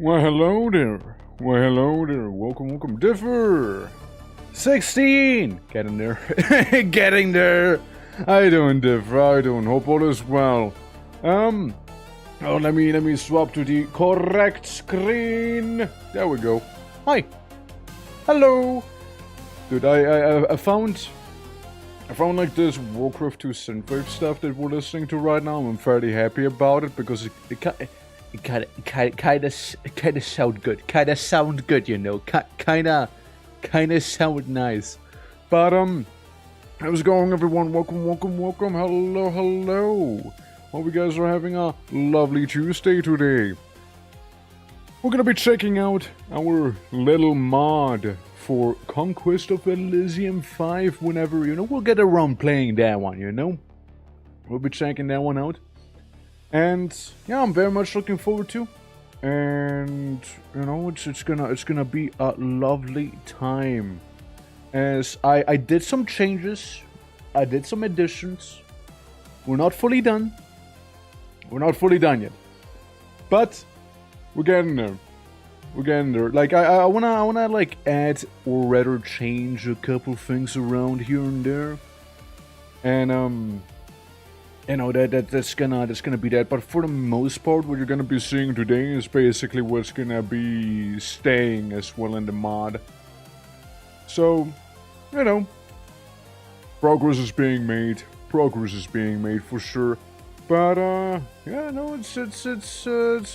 Well, hello there. Well, hello there. Welcome. Differ 16. Getting there. Getting there. How you doing, Differ? How you doing? Hope all is well. Oh, let me swap to the correct screen. There we go. Hi. Hello. Dude, I found like this Warcraft 2 synthwave stuff that we're listening to right now. I'm fairly happy about it because it kind of sound good. Kind of sound good, you know. Kind of sound nice. But how's it going, everyone? Welcome. Hello. Hope you guys are having a lovely Tuesday today. We're gonna be checking out our little mod for Conquest of Elysium 5 whenever, we'll get around playing that one, We'll be checking that one out. And yeah, I'm very much looking forward to. And it's gonna be a lovely time. As I did some changes, I did some additions. We're not fully done. We're not fully done yet. But we're getting there. Like I wanna like add or rather change a couple things around here and there. And that's gonna be that. But for the most part, what you're gonna be seeing today is basically what's gonna be staying as well in the mod. So, progress is being made. Progress is being made for sure. But yeah, no, it's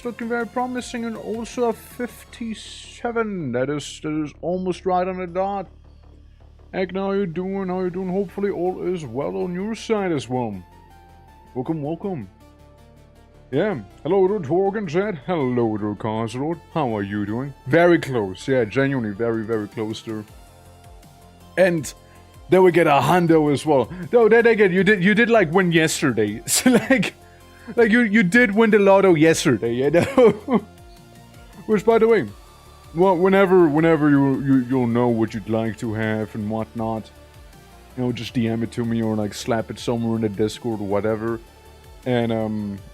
looking very promising, and also a 57. That is almost right on the dot. Egg, how you doing? Hopefully all is well on your side as well. Welcome. Yeah, hello there, Torgen chat. Hello there, Cosrod. How are you doing? Very close. Yeah, genuinely very close there. And then we get a hundo as well. No, then again, you did like win yesterday. So like you did win the lotto yesterday, Which, by the way, well, whenever you'll know what you'd like to have and whatnot, just DM it to me or like slap it somewhere in the Discord or whatever, and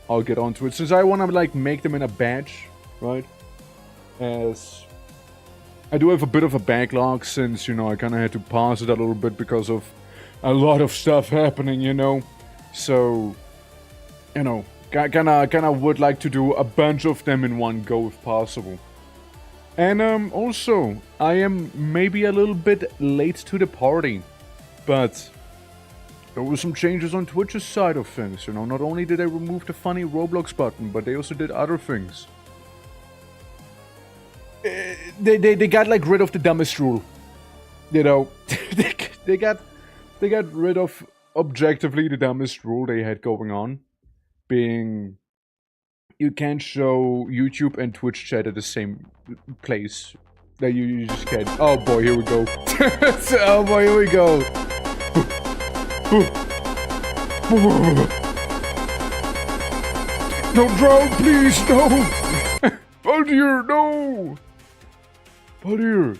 I'll get onto it. Since I want to like make them in a batch, right? As I do have a bit of a backlog since, I kind of had to pause it a little bit because of a lot of stuff happening, So, kind of would like to do a bunch of them in one go if possible. And also, I am maybe a little bit late to the party, but there were some changes on Twitch's side of things, Not only did they remove the funny Roblox button, but they also did other things. They got like rid of the dumbest rule, they got rid of objectively the dumbest rule they had going on, being you can't show YouTube and Twitch chat at the same place. That you just can't. Oh boy, here we go. Oh boy, here we go. Don't drown, please, no. Oh dear, no. Oh dear.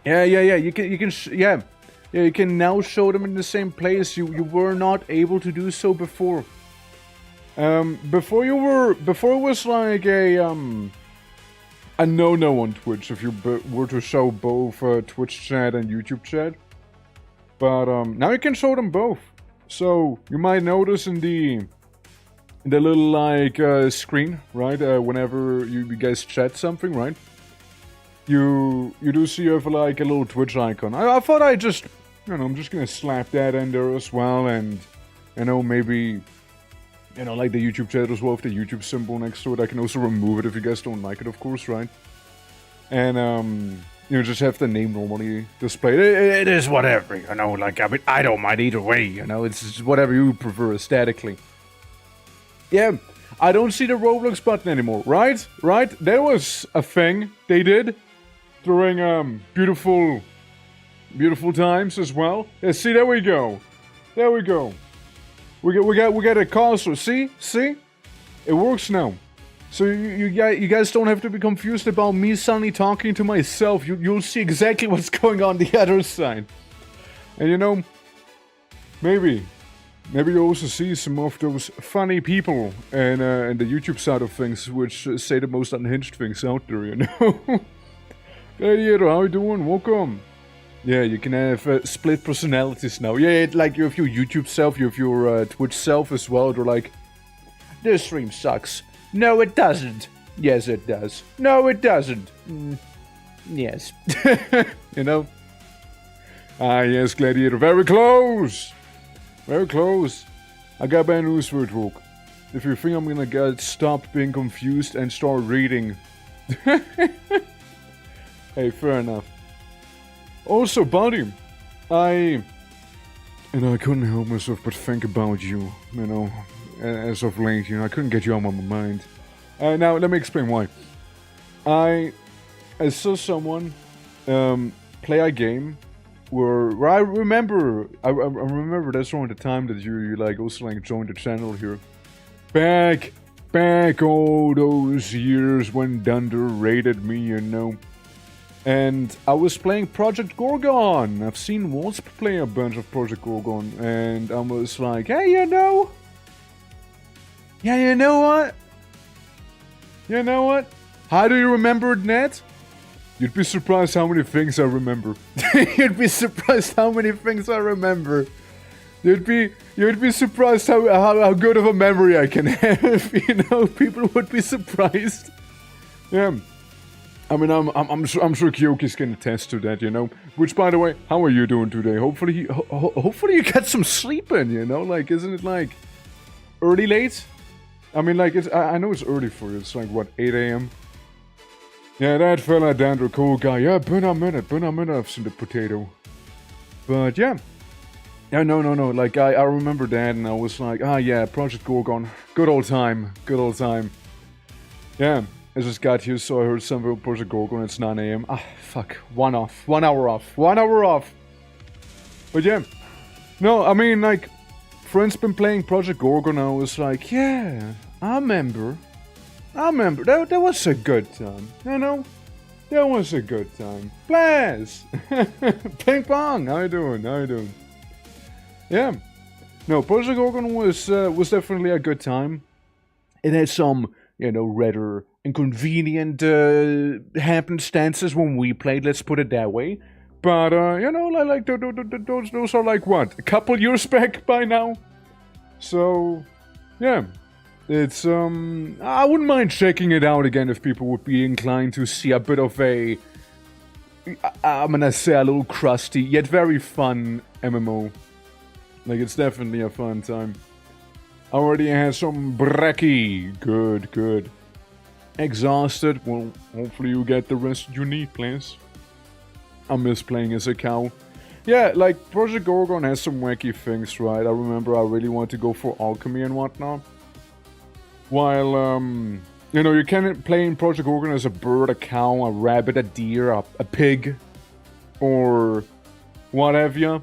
Yeah. You can now show them in the same place. You were not able to do so before. Before it was like a no on Twitch if you were to show both Twitch chat and YouTube chat. But now you can show them both. So you might notice in the little like screen, right? Whenever you guys chat something, right? You do see you have like a little Twitch icon. I thought I just, I'm just gonna slap that in there as well, and maybe, like the YouTube chat as well with the YouTube symbol next to it. I can also remove it if you guys don't like it, of course, right? And just have the name normally displayed. It is whatever, like I don't mind either way, it's just whatever you prefer aesthetically. Yeah, I don't see the Roblox button anymore, right? There was a thing they did during beautiful times as well. Yeah, see, there we go. We got a cursor. See, it works now. So you guys don't have to be confused about me suddenly talking to myself. You'll see exactly what's going on the other side. And maybe Maybe you also see some of those funny people in the YouTube side of things, which say the most unhinged things out there, you know? Hey, Edo, how you doing? Welcome. Yeah, you can have split personalities now. Yeah, like you have your YouTube self, you have your Twitch self as well. They're like, this stream sucks. No, it doesn't. Yes, it does. No, it doesn't. Yes. You know? Ah, yes, Gladiator. Very close! Very close. I got bad news for it, Rook. If you think I'm gonna get stop being confused and start reading. Hey, fair enough. Also, buddy, I couldn't help myself but think about you, you know, as of late, you know, I couldn't get you out of my mind. Now, let me explain why. I saw someone play a game where I remember that's around the time that you like also like joined the channel here. Back all those years when Dunder raided me, you know. And I was playing Project Gorgon. I've seen Wasp play a bunch of Project Gorgon, and I was like, hey, you know? Yeah, you know what? You know what? How do you remember it, Ned? You'd be surprised how many things I remember. You'd be surprised how many things I remember. You'd be surprised how good of a memory I can have. You know, people would be surprised. Yeah. I mean, I'm sure Kyoki's can attest to that, you know. Which, by the way, how are you doing today? Hopefully you get some sleep in, you know. Like, isn't it like early, late? I mean, like, I know it's early for you. It's like what, 8 a.m. Yeah, that fella down the cool guy. Yeah, been a minute. I've seen the potato. But yeah. Yeah, no. Like, I remember that, and I was like, ah, yeah, Project Gorgon. Good old time. Yeah. I just got here, so I heard something about Project Gorgon. It's 9 a.m. Ah, fuck. 1 hour off. But yeah. No, I mean, like, friends been playing Project Gorgon, and I was like, yeah, I remember. That was a good time. You know? That was a good time. Blast! Ping pong! How you doing? Yeah. No, Project Gorgon was definitely a good time. It had some, you know, rather inconvenient happenstances when we played, let's put it that way. But, you know, like those are like, what, a couple years back by now? So, yeah. It's, I wouldn't mind checking it out again if people would be inclined to see a bit of a, I'm gonna say a little crusty, yet very fun MMO. Like, it's definitely a fun time. I already had some brekkie. Good. Exhausted. Well, hopefully you get the rest you need, please. I miss playing as a cow. Yeah, like, Project Gorgon has some wacky things, right? I remember I really wanted to go for alchemy and whatnot. While, you know, you can play in Project Gorgon as a bird, a cow, a rabbit, a deer, a pig, or what have you.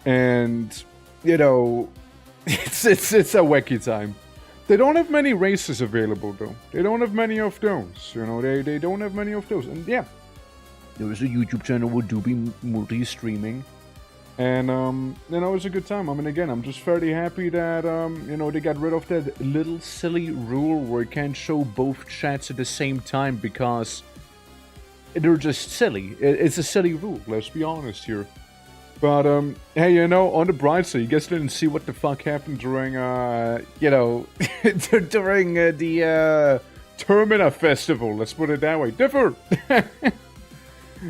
And, you know, it's a wacky time. They don't have many races available, though. They don't have many of those, you know, they don't have many of those. And yeah, there is a YouTube channel who do be multi-streaming. And, you know, it's a good time. I mean, again, I'm just fairly happy that, you know, they got rid of that little silly rule where you can't show both chats at the same time because they're just silly. It's a silly rule, let's be honest here. But, hey, you know, on the bright side, you guys didn't see what the fuck happened during, you know, during the Termina Festival, let's put it that way. Differ!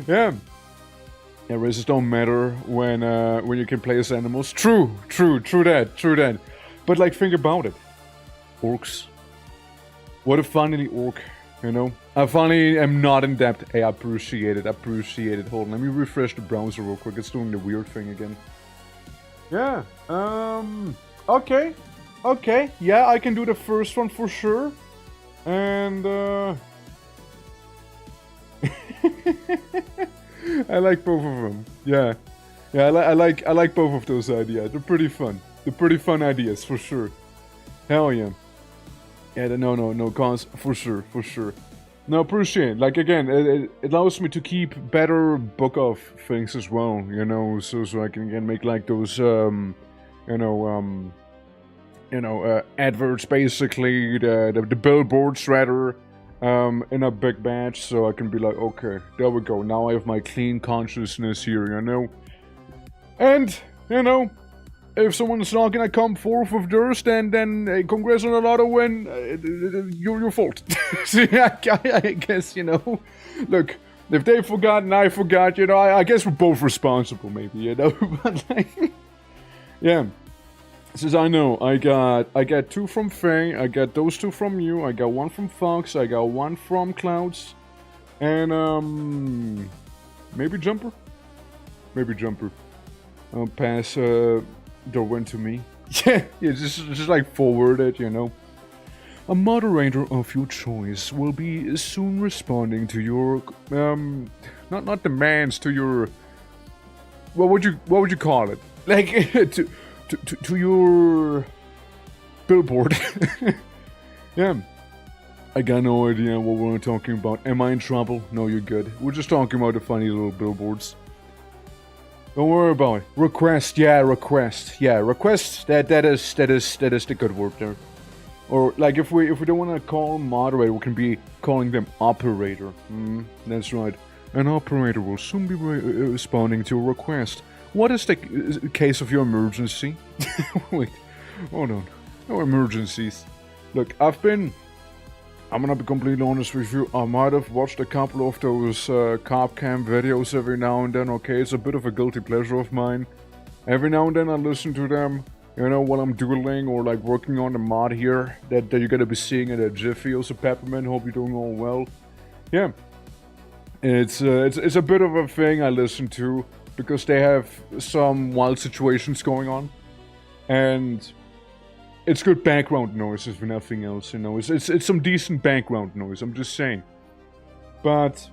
Yeah. Yeah, races don't matter when you can play as animals. True that. But, like, think about it. Orcs. What a funny orc, you know? I finally am not in depth. Hey, I appreciate it. Hold on, let me refresh the browser real quick. It's doing the weird thing again. Yeah, okay. Yeah, I can do the first one for sure. And, I like both of them. Yeah, I like both of those ideas. They're pretty fun. Ideas for sure. Hell yeah. Yeah, no cons for sure. No, appreciate it. Like, again, it allows me to keep better book of things as well, you know, so I can again make like those you adverts, basically, the billboards, rather, in a big batch, so I can be like, okay, there we go, now I have my clean consciousness here, And, if someone's not gonna come forth with theirs, then congrats on a lotto win, your fault. See, I guess, look, if they forgot and I forgot, I guess we're both responsible, maybe, but like, yeah. Since I know, I got 2 from Faye, I got those 2 from you, I got 1 from Fox, I got 1 from Clouds, and, maybe Jumper? Maybe Jumper. I'll pass, the win to me. Yeah, just like forward it, A moderator of your choice will be soon responding to your, not demands, to your, what would you call it? Like, to your billboard. Yeah. I got no idea what we're talking about. Am I in trouble? No, you're good. We're just talking about the funny little billboards. Don't worry about it. Request, request. Yeah, request, that is the good word there. Or, like, if we don't want to call them moderator, we can be calling them operator. That's right. An operator will soon be responding to a request. What is the case of your emergency? Wait, hold on. No emergencies. Look, I'm gonna be completely honest with you, I might have watched a couple of those cop cam videos every now and then, okay? It's a bit of a guilty pleasure of mine. Every now and then I listen to them, while I'm doodling or like working on the mod here that you're gonna be seeing at a Jiffy. Also, Peppermint, hope you're doing all well. Yeah. It's a bit of a thing I listen to because they have some wild situations going on. And it's good background noise, if nothing else, It's some decent background noise, I'm just saying. But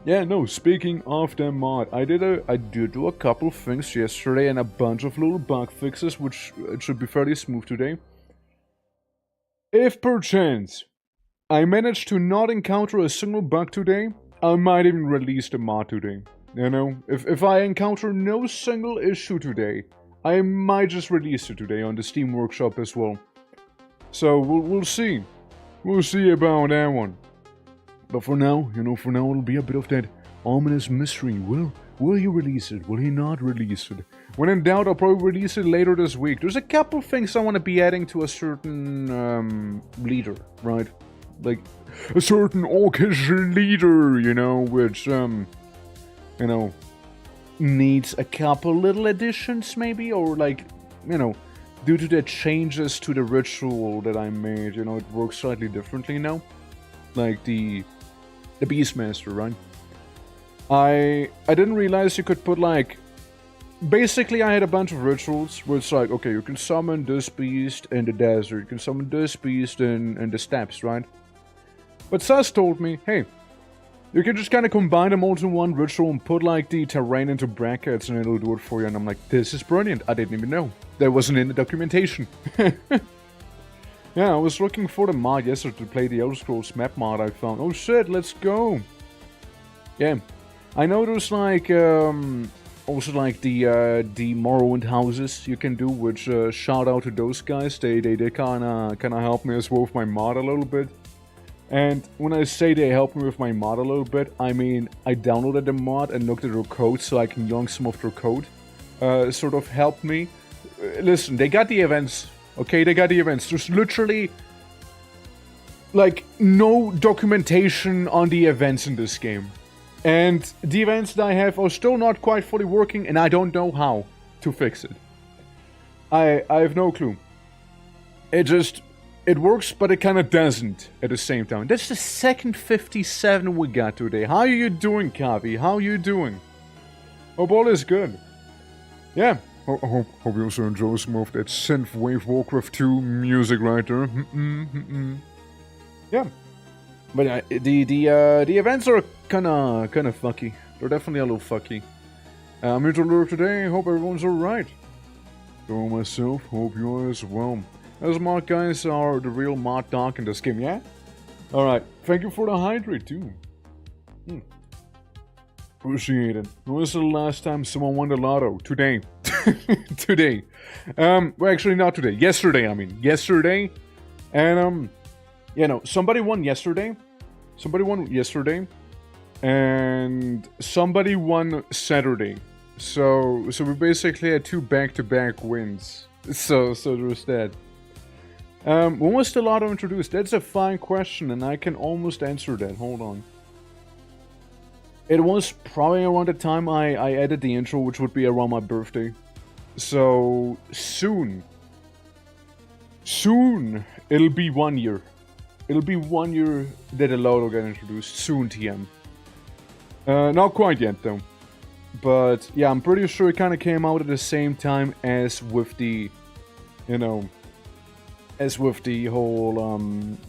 yeah, no, speaking of the mod, I did do a couple of things yesterday and a bunch of little bug fixes, which it should be fairly smooth today. If perchance I managed to not encounter a single bug today, I might even release the mod today. If I encounter no single issue today, I might just release it today on the Steam Workshop as well. So we'll see. We'll see about that one. But for now, it'll be a bit of that ominous mystery. Will he release it? Will he not release it? When in doubt, I'll probably release it later this week. There's a couple of things I want to be adding to a certain leader, right? Like a certain orcish leader, which needs a couple little additions maybe, or like, due to the changes to the ritual that I made, it works slightly differently now. Like the Beastmaster, right? I didn't realize you could put like, basically I had a bunch of rituals where it's like, okay, you can summon this beast in the desert, you can summon this beast in the steppes, right? But Sus told me, hey, you can just kind of combine them all into one ritual and put like the terrain into brackets and it'll do it for you. And I'm like, this is brilliant. I didn't even know. That wasn't in the documentation. Yeah, I was looking for the mod yesterday to play the Elder Scrolls map mod I found. Oh shit, let's go. Yeah. I know there's like, also like the Morrowind houses you can do, which shout out to those guys. They kinda help me as well with my mod a little bit. And when I say they helped me with my mod a little bit, I mean I downloaded the mod and looked at their code so I can yoink some of their code. Sort of helped me. Listen, they got the events. Okay, they got the events. There's literally like no documentation on the events in this game. And the events that I have are still not quite fully working and I don't know how to fix it. I have no clue. It works, but it kind of doesn't at the same time. That's the second 57 we got today. How are you doing, Kavi? How are you doing? Hope all is good. Yeah. Hope you also enjoy some of that synthwave Warcraft 2 music right there. Yeah. But the events are kind of fucky. They're definitely a little fucky. I'm here to lurk today. Hope everyone's alright. So myself, hope you are as well. As mod guys are the real mod dog in this game, yeah? Alright, thank you for the hydrate too. Appreciate it. When was the last time someone won the lotto? Today. today. Well, actually not today. Yesterday, I mean. Yesterday. And, you know, somebody won yesterday. And somebody won Saturday. So we basically had 2 back-to-back wins. So there's that. When was the lotto introduced? That's a fine question, and I can almost answer that. Hold on. It was probably around the time I added the intro, which would be around my birthday. So, soon, it'll be 1 year. It'll be 1 year that the lotto got introduced. Soon, TM. Not quite yet, though. But, yeah, I'm pretty sure it kind of came out at the same time as with the, you know, as with the whole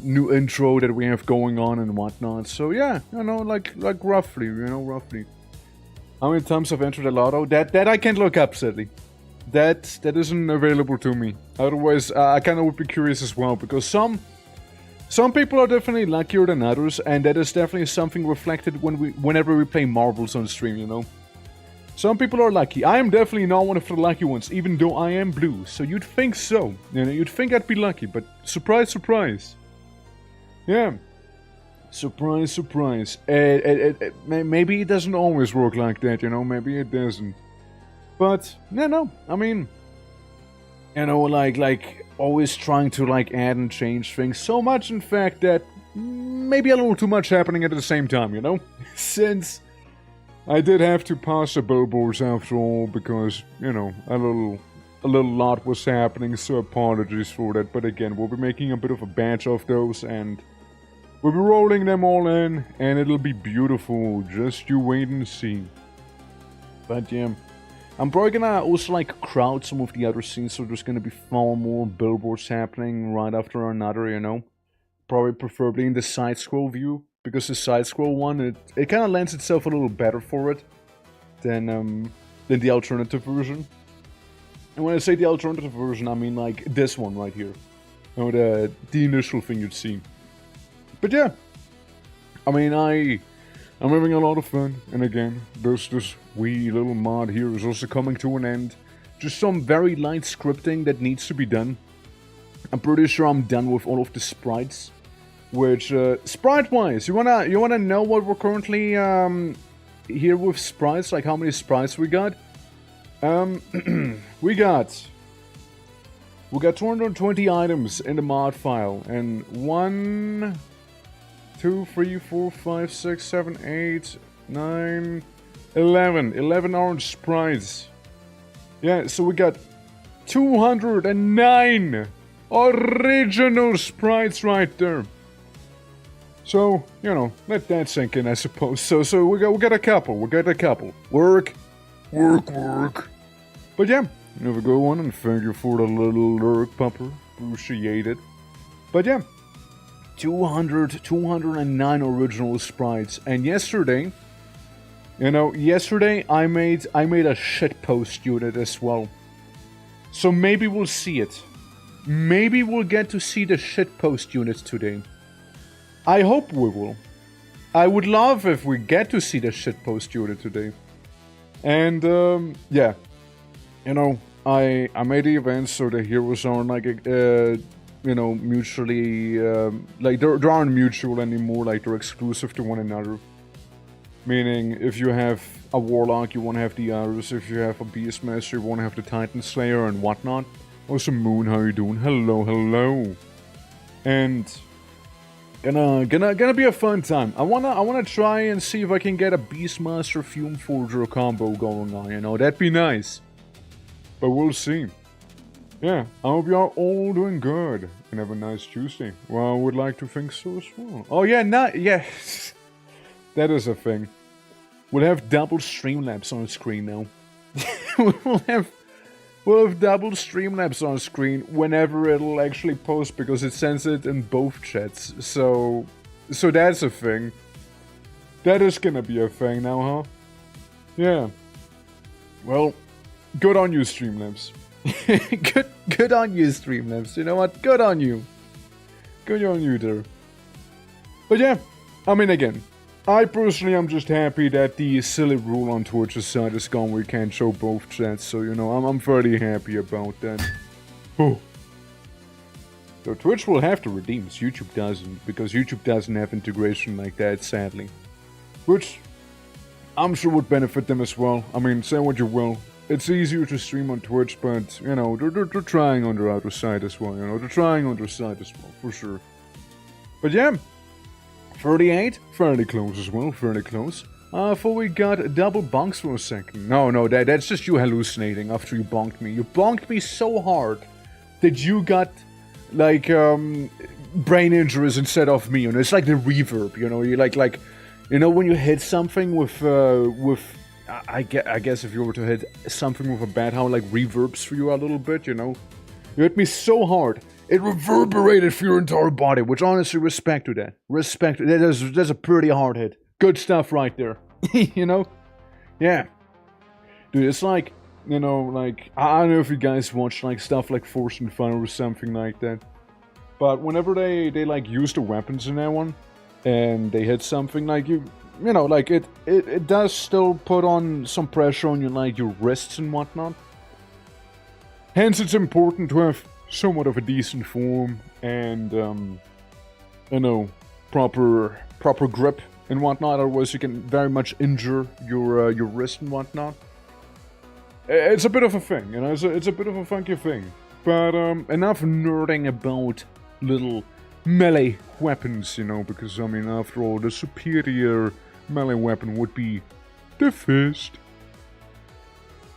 new intro that we have going on and whatnot. So yeah, you know, like roughly, you know, roughly. How many times I've entered the lotto? That I can't look up, sadly. That isn't available to me. Otherwise, I kind of would be curious as well, because some people are definitely luckier than others, and that is definitely something reflected whenever we play marbles on stream, you know. Some people are lucky. I am definitely not one of the lucky ones, even though I am blue. So you'd think so. You know, you'd think I'd be lucky, but surprise, surprise. Yeah. Surprise, surprise. Maybe it doesn't always work like that, you know. Maybe it doesn't. But, yeah, no. I mean, you know, like always trying to, like, add and change things. So much, in fact, that maybe a little too much happening at the same time, you know. Since I did have to pass the billboards after all, because, you know, a little lot was happening, so apologies for that. But again, we'll be making a bit of a batch of those, and we'll be rolling them all in, and it'll be beautiful. Just you wait and see. But yeah, I'm probably gonna also, like, crowd some of the other scenes, so there's gonna be far more billboards happening right after another, you know. Probably preferably in the side-scroll view, because the side-scroll one, it kind of lends itself a little better for it than the alternative version. And when I say the alternative version, I mean like this one right here. You know, the initial thing you'd see. But yeah, I mean, I'm having a lot of fun, and again, this wee little mod here is also coming to an end. Just some very light scripting that needs to be done. I'm pretty sure I'm done with all of the sprites. Which, sprite-wise, you wanna know what we're currently, here with sprites, like how many sprites we got? We got 220 items in the mod file, and 1, 2, 3, 4, 5, 6, 7, 8, 9, 11 orange sprites. Yeah, so we got 209 original sprites right there. So, you know, let that sink in, I suppose. So we got a couple. Work. But yeah, have a good one, and thank you for the little lurk, pupper. Appreciate it. But yeah, 209 original sprites. And yesterday, you know, I made a shitpost unit as well. So maybe we'll see it. Maybe we'll get to see the shitpost unit today. I hope we will. I would love if we get to see the shitpost unit today. And, yeah. You know, I made the events so the heroes aren't like, you know, mutually, like, they aren't mutual anymore, like, they're exclusive to one another. Meaning, if you have a Warlock, you want to have the others. If you have a Beastmaster, you want to have the Titan Slayer and whatnot. Also, Moon, how you doing? Hello. And gonna be a fun time. I wanna try and see if I can get a Beastmaster Fume Forger combo going on, you know, that'd be nice. But we'll see. Yeah, I hope you are all doing good and have a nice Tuesday. Well, I would like to think so as well. Oh yeah, yeah. That is a thing. We'll have double Streamlabs on screen now. We'll have double Streamlabs on screen whenever it'll actually post, because it sends it in both chats. So that's a thing. That is gonna be a thing now, huh? Yeah. Well, good on you, Streamlabs. good on you, Streamlabs. You know what? Good on you. Good on you there. But yeah, I mean, again, I personally am just happy that the silly rule on Twitch's side is gone where you can't show both chats, so you know, I'm fairly happy about that. Oh. So Twitch will have to redeem this, YouTube doesn't, because YouTube doesn't have integration like that, sadly. Which I'm sure would benefit them as well. I mean, say what you will. It's easier to stream on Twitch, but, you know, they're trying on their other side as well, you know, they're trying on their side as well, for sure. But yeah, 38, fairly close as well, fairly close. I thought we got double bonks for a second. No, that's just you hallucinating after you bonked me. You bonked me so hard that you got, like, brain injuries instead of me, you know, it's like the reverb, you know, you like, you know, when you hit something with, I guess if you were to hit something with a bat, how, like, reverbs for you a little bit, you know? You hit me so hard, it reverberated for your entire body, which honestly, respect to that. Respect, that's a pretty hard hit. Good stuff right there, you know? Yeah. Dude, it's like, you know, like, I don't know if you guys watch, like, stuff like Force and Fun or something like that. But whenever they like, use the weapons in that one, and they hit something, like, you know, like, it does still put on some pressure on your, like, your wrists and whatnot. Hence, it's important to have somewhat of a decent form, and, you know, proper grip and whatnot, otherwise you can very much injure your wrist and whatnot. It's a bit of a thing, you know, it's a bit of a funky thing. But, enough nerding about little melee weapons, you know, because, I mean, after all, the superior melee weapon would be the fist.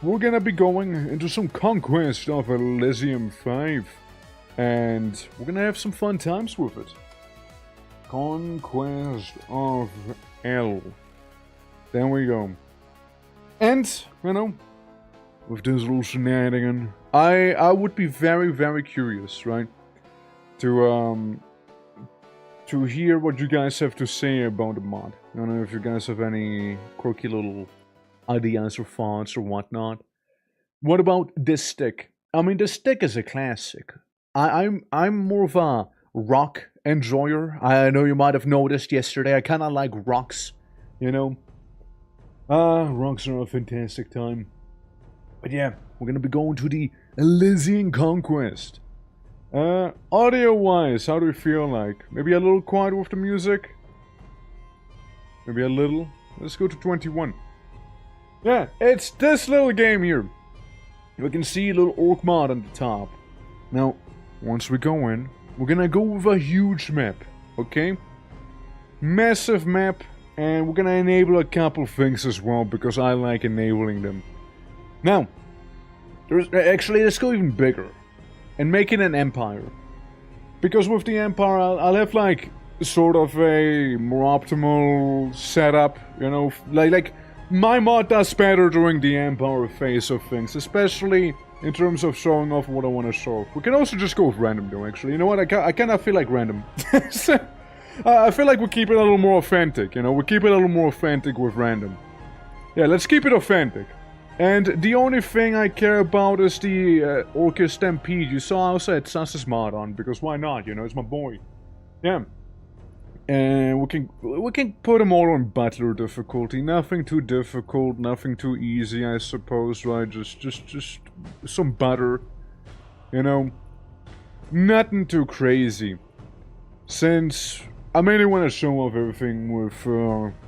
We're gonna be going into some Conquest of Elysium 5, and we're gonna have some fun times with it. Conquest of El. There we go. And, you know, with this little shenanigan, I would be very, very curious, right? To hear what you guys have to say about the mod. I don't know if you guys have any quirky little ideas or thoughts or whatnot. What about this stick? I mean, this stick is a classic. I'm more of a rock enjoyer. I know you might have noticed yesterday. I kind of like rocks, you know. Rocks are a fantastic time. But yeah, we're gonna be going to the Elysian Conquest. Audio-wise, how do you feel like? Maybe a little quiet with the music? Maybe a little? Let's go to 21. Yeah, it's this little game here. We can see a little orc mod on the top. Now, once we go in, we're gonna go with a huge map, okay? Massive map, and we're gonna enable a couple things as well, because I like enabling them. Now, let's go even bigger. And make it an empire. Because with the empire, I'll have, like, sort of a more optimal setup, you know, like my mod does better during the empire phase of things, especially in terms of showing off what I want to show. We can also just go with random though, actually. You know what, I kind of feel like random. I feel like we keep it a little more authentic, you know, we keep it a little more authentic with random. Yeah, let's keep it authentic. And the only thing I care about is the Orcs Stampede. You saw I also had Sass's mod on, because why not, you know, it's my boy. Yeah. And we can put them all on battler difficulty. Nothing too difficult, nothing too easy, I suppose, right? Just some butter, you know. Nothing too crazy. Since I mainly want to show off everything with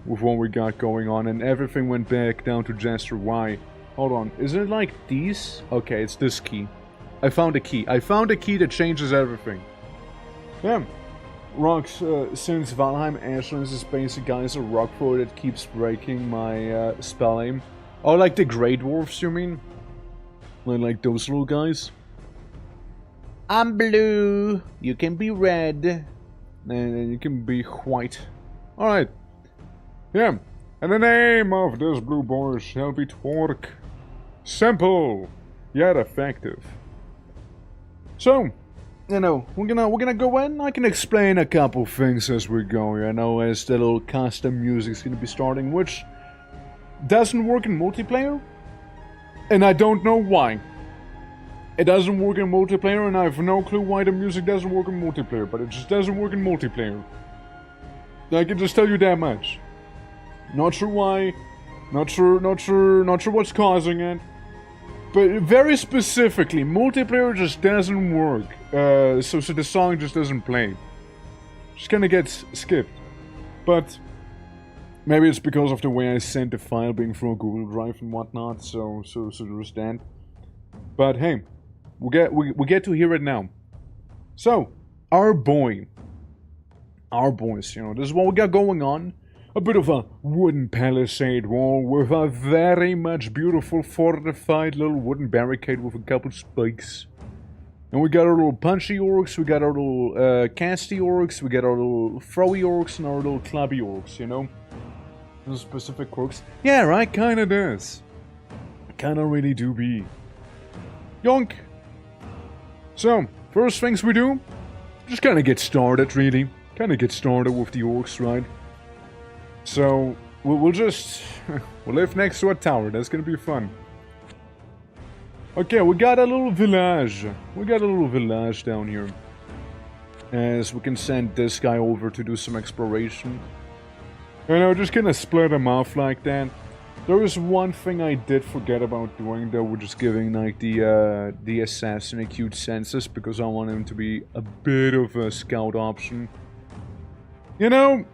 what we got going on, and everything went back down to Jester Y. Hold on, is it like these? Okay, it's this key. I found a key. I found a key that changes everything. Yeah. Rocks, since Valheim Ashlands is basic, guys, a rock thrower that keeps breaking my spell aim. Oh, like the Grey Dwarfs, you mean? Like those little guys? I'm blue. You can be red. And you can be white. Alright. Yeah. And the name of this blue boy shall be Torque. Simple, yet effective. So, you know, we're gonna go in. I can explain a couple things as we go, you know, as the little custom music's gonna be starting, which doesn't work in multiplayer, and I don't know why. It doesn't work in multiplayer, and I have no clue why the music doesn't work in multiplayer, but it just doesn't work in multiplayer. I can just tell you that much. Not sure why. Not sure what's causing it. But very specifically, multiplayer just doesn't work. So the song just doesn't play. Just kinda gets skipped. But maybe it's because of the way I sent the file being through a Google Drive and whatnot, so there's that. But hey, we get to hear it now. So, our boys, you know, this is what we got going on. A bit of a wooden palisade wall with a very much beautiful fortified little wooden barricade with a couple spikes. And we got our little punchy orcs, we got our little casty orcs, we got our little throwy orcs, and our little clubby orcs, you know? Those specific quirks. Yeah, right, kinda does. Kinda really do be. Yonk! So, first things we do, just kinda get started, really. Kinda get started with the orcs, right? So, we'll just... we'll live next to a tower, that's gonna be fun. Okay, we got a little village. We got a little village down here. As we can send this guy over to do some exploration. You know, just gonna split him off like that. There was one thing I did forget about doing, though, which is giving, like, the assassin a cute census, because I want him to be a bit of a scout option. You know,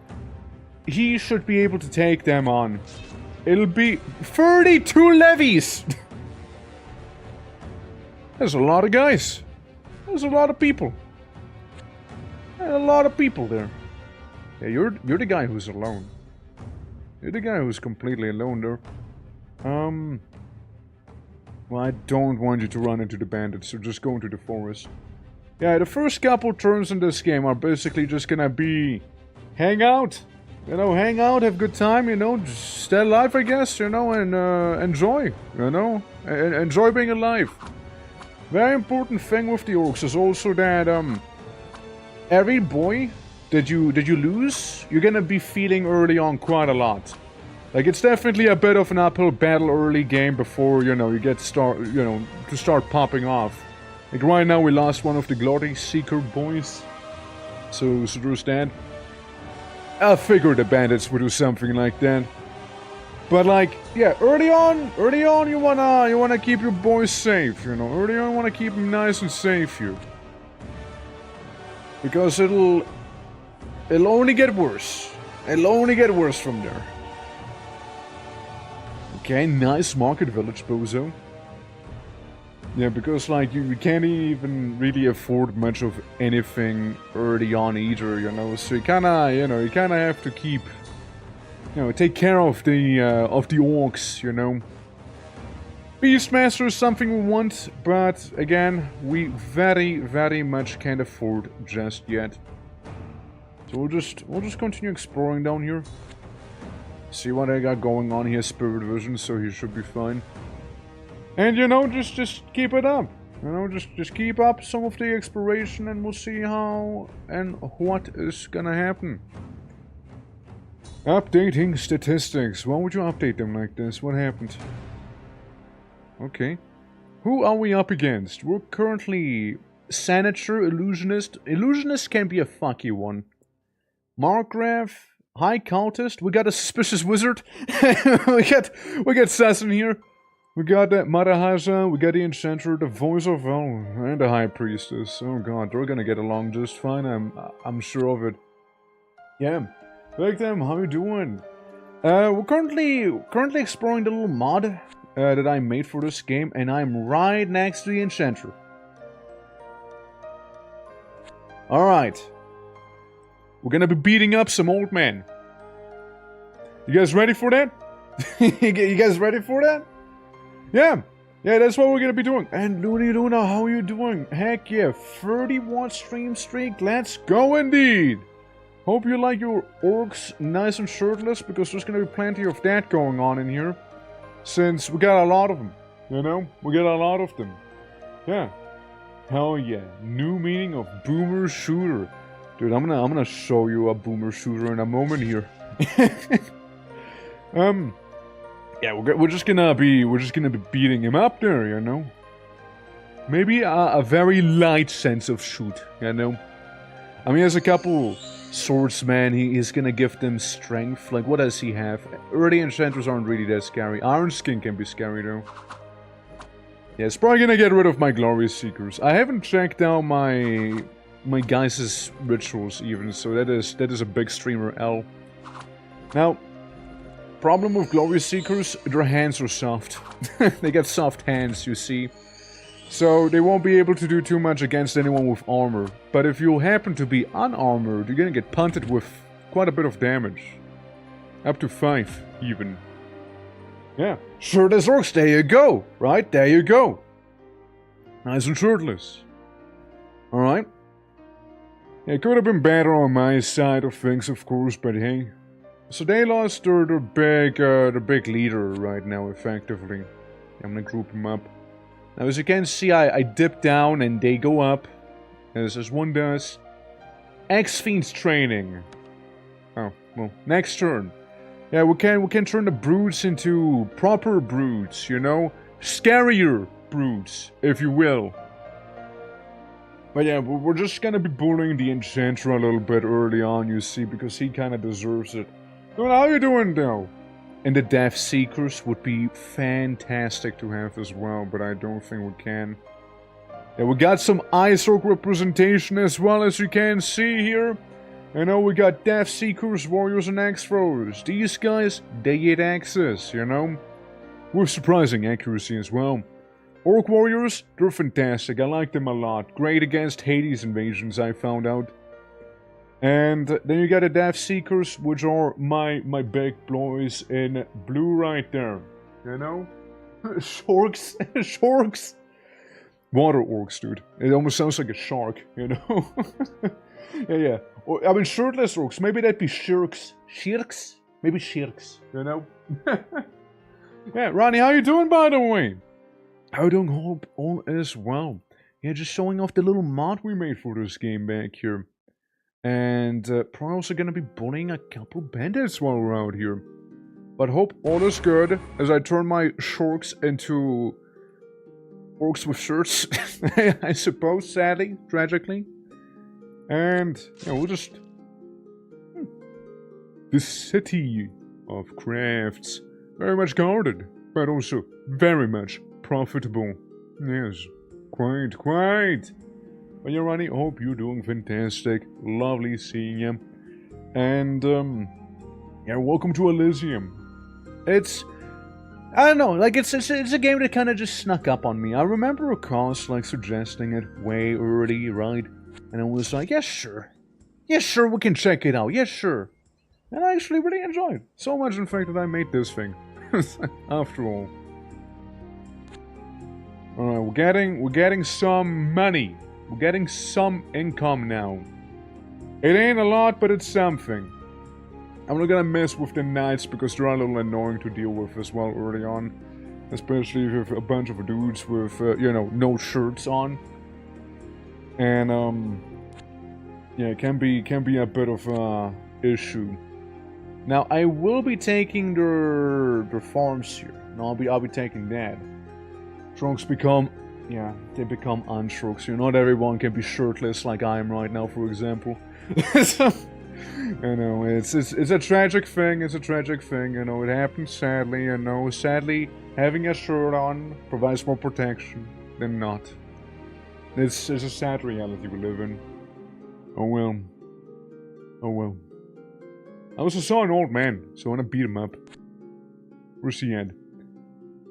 he should be able to take them on. It'll be 32 levies! There's a lot of guys. There's a lot of people. And a lot of people there. Yeah, you're the guy who's alone. You're the guy who's completely alone there. Well, I don't want you to run into the bandits, so just go into the forest. Yeah, the first couple turns in this game are basically just gonna be... hang out. You know, hang out, have a good time, you know, just stay alive, I guess, you know, and enjoy, you know. Enjoy being alive. Very important thing with the orcs is also that, every boy that you lose, you're gonna be feeling early on quite a lot. Like, it's definitely a bit of an uphill battle early game before, you know, you get to start popping off. Like, right now we lost one of the Glory Seeker boys. So there's that. I figured the bandits would do something like that. But like, yeah, early on you wanna keep your boys safe, you know. Early on you wanna keep them nice and safe here. Because it'll only get worse. It'll only get worse from there. Okay, nice market village, bozo. Yeah, because like you can't even really afford much of anything early on either, you know. So you kinda have to keep, you know, take care of the orcs, you know. Beastmaster is something we want, but again, we very much can't afford just yet. So we'll just continue exploring down here. See what I got going on here, Spirit Vision, so he should be fine. And you know, just keep it up. You know, just keep up some of the exploration and we'll see how and what is gonna happen. Updating statistics. Why would you update them like this? What happened? Okay. Who are we up against? We're currently Senator, Illusionist. Illusionist can be a fucky one. Markgraf, High Cultist. We got a Suspicious Wizard. we got Sasson here. We got that Marahaja, we got the Enchanter, the Voice of Hell, and the High Priestess. Oh god, they're gonna get along just fine, I'm sure of it. Yeah. Victim, how you doing? We're currently exploring the little mod that I made for this game, and I'm right next to the Enchanter. Alright. We're gonna be beating up some old men. You guys ready for that? You guys ready for that? Yeah, that's what we're gonna be doing. And Luna, how are you doing? Heck yeah, 31 stream streak, let's go indeed! Hope you like your orcs nice and shirtless, because there's gonna be plenty of that going on in here. Since we got a lot of them, you know? We got a lot of them. Yeah. Hell yeah, new meaning of boomer shooter. Dude, I'm gonna show you a boomer shooter in a moment here. Yeah, we're just gonna be beating him up there, you know. Maybe a very light sense of shoot, you know. I mean, he has a couple Swordsman, he's gonna give them strength. Like, what does he have? Early enchanters aren't really that scary. Iron Skin can be scary, though. Yeah, it's probably gonna get rid of my Glorious Seekers. I haven't checked out my guys' rituals, even, so that is a big streamer L. Now, problem with Glorious Seekers, their hands are soft. They got soft hands, you see. So, they won't be able to do too much against anyone with armor. But if you happen to be unarmored, you're gonna get punted with quite a bit of damage. Up to 5, even. Yeah, shirtless orcs, there you go! Right, there you go! Nice and shirtless. Alright. Yeah, it could have been better on my side of things, of course, but hey. So they lost their big leader right now, effectively. I'm gonna group them up. Now, as you can see, I dip down and they go up, as one does. X-Fiend's training. Oh, well, next turn. Yeah, we can turn the brutes into proper brutes, you know? Scarier brutes, if you will. But yeah, we're just gonna be bullying the Enchanter a little bit early on, you see, because he kinda deserves it. Well, how you doing, though? And the Death Seekers would be fantastic to have as well, but I don't think we can. Yeah, we got some Ice Orc representation as well, as you can see here. You know, we got Death Seekers, Warriors, and Axe Throwers. These guys, they get axes, you know? With surprising accuracy as well. Orc Warriors, they're fantastic. I like them a lot. Great against Hades invasions, I found out. And then you got the Death Seekers, which are my big boys in blue right there. You know? Shorks. Shorks. Water orcs, dude. It almost sounds like a shark, you know? yeah. Or, I mean, shirtless orcs. Maybe that'd be shirks. Shirks? Maybe shirks, you know? Yeah, Ronnie, how you doing, by the way? I don't hope all is well. Yeah, just showing off the little mod we made for this game back here. And probably also gonna be bullying a couple bandits while we're out here. But hope all is good as I turn my shorks into orcs with shirts, I suppose, sadly, tragically. And yeah, we'll just... The city of crafts. Very much guarded, but also very much profitable. Yes, quite. Well, yeah, Ronnie, hope you're doing fantastic. Lovely seeing you. And, yeah, welcome to Elysium. It's... I don't know, like, it's a game that kind of just snuck up on me. I remember a cast, like, suggesting it way early, right? And I was like, yes, sure. Yes, sure, we can check it out. Yes, sure. And I actually really enjoyed it. So much, in fact, that I made this thing. After all. Alright, we're getting some money. We're getting some income now. It ain't a lot, but it's something. I'm not gonna mess with the knights because they're a little annoying to deal with as well early on. Especially if you have a bunch of dudes with, you know, no shirts on. And, yeah, it can be a bit of a issue. Now, I will be taking their farms here. No, I'll be taking that. Trunks become... Yeah, they become untrunks. You know, not everyone can be shirtless like I am right now, for example. You know, it's a tragic thing, you know, it happens sadly, you know. Sadly, having a shirt on provides more protection than not. It's a sad reality we live in. Oh well. Oh well. I also saw an old man, so I wanna beat him up. Where's he at?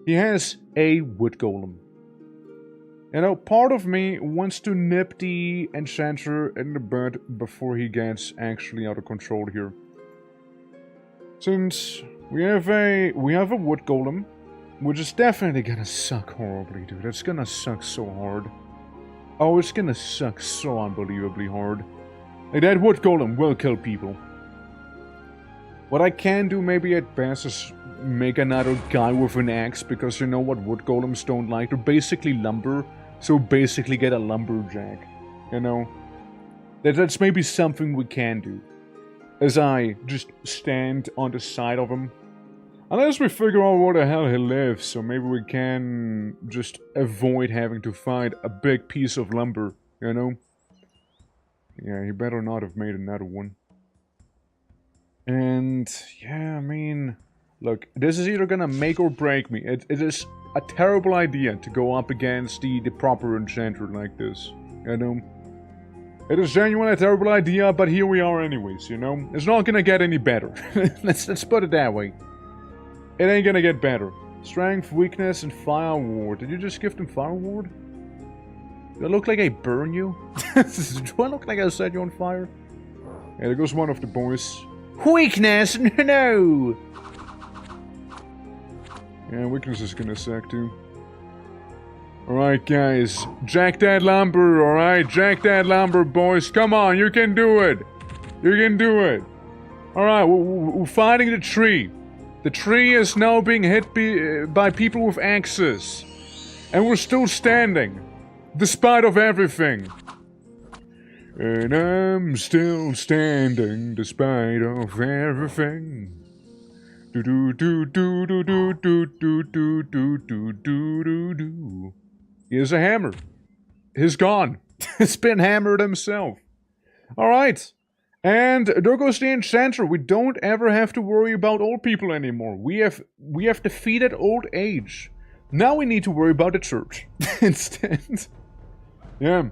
He has a wood golem. You know, part of me wants to nip the Enchanter in the bud before he gets actually out of control here. Since we have a wood golem, which is definitely gonna suck horribly, dude. It's gonna suck so hard. Oh, it's gonna suck so unbelievably hard. Like, that wood golem will kill people. What I can do maybe at best is make another guy with an axe, because you know what wood golems don't like? They're basically lumber, so basically get a lumberjack, you know? That's maybe something we can do. As I just stand on the side of him. Unless we figure out where the hell he lives, so maybe we can just avoid having to find a big piece of lumber, you know? Yeah, he better not have made another one. And, yeah, I mean... Look, this is either gonna make or break me. It is a terrible idea to go up against the proper enchanter like this. You know? It is genuinely a terrible idea, but here we are anyways, you know? It's not gonna get any better. let's put it that way. It ain't gonna get better. Strength, weakness, and fire ward. Did you just give them fire ward? Do I look like I burn you? Do I look like I set you on fire? Yeah, there goes one of the boys. Weakness! No! Yeah, weakness is gonna suck too. Alright guys, jack that lumber, alright? Jack that lumber, boys. Come on, you can do it! You can do it! Alright, we're fighting the tree. The tree is now being hit by people with axes. And we're still standing. Despite of everything. And I'm still standing despite of everything. Do do do do do do do do do do do do do. Here's a hammer. He's gone. He's been hammered himself. Alright. And there goes the enchanter. We don't ever have to worry about old people anymore. We have defeated old age. Now we need to worry about the church instead. Yeah.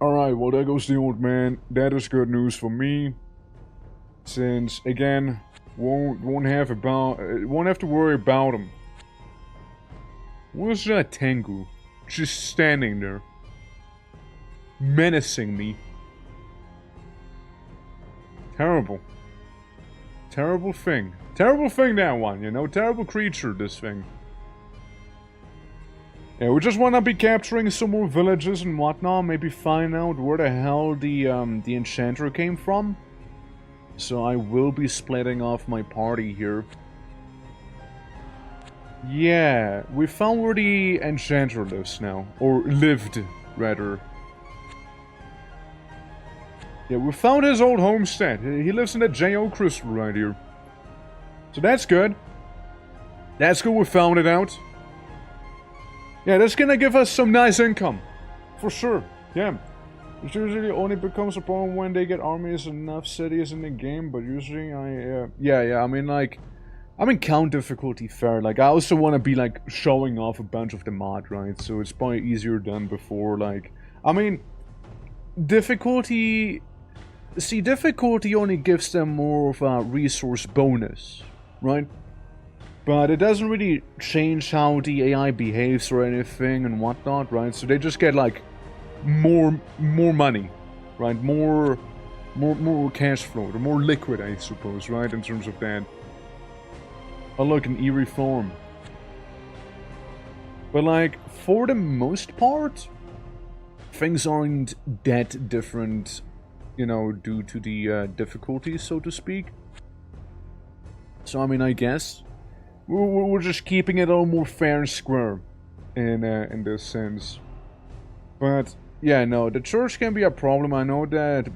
Alright, well there goes the old man. That is good news for me. Since again, won't have to worry about him. Where's that Tengu? Just standing there. Menacing me. Terrible. Terrible thing. Terrible thing, that one, you know? Terrible creature, this thing. Yeah, we just wanna be capturing some more villages and whatnot. Maybe find out where the hell the enchanter came from. So I will be splitting off my party here. Yeah, we found where the enchanter lives now. Or lived, rather. Yeah, we found his old homestead. He lives in that GER crystal right here. So that's good. That's good we found it out. Yeah, that's gonna give us some nice income. For sure, yeah. It usually only becomes a problem when they get armies and enough cities in the game, but usually yeah, I mean, like... I'm in count difficulty fair, like, I also want to be, like, showing off a bunch of the mod, right? So it's probably easier than before, like... I mean... Difficulty... See, difficulty only gives them more of a resource bonus, right? But it doesn't really change how the AI behaves or anything and whatnot, right? So they just get, like, more money, right? More cash flow, or more liquid, I suppose, right? In terms of that. Oh look, an eerie form. But like, for the most part, things aren't that different, you know, due to the difficulties, so to speak. So I mean, I guess we're just keeping it a little more fair and square in this sense. But yeah, no, the church can be a problem. I know that.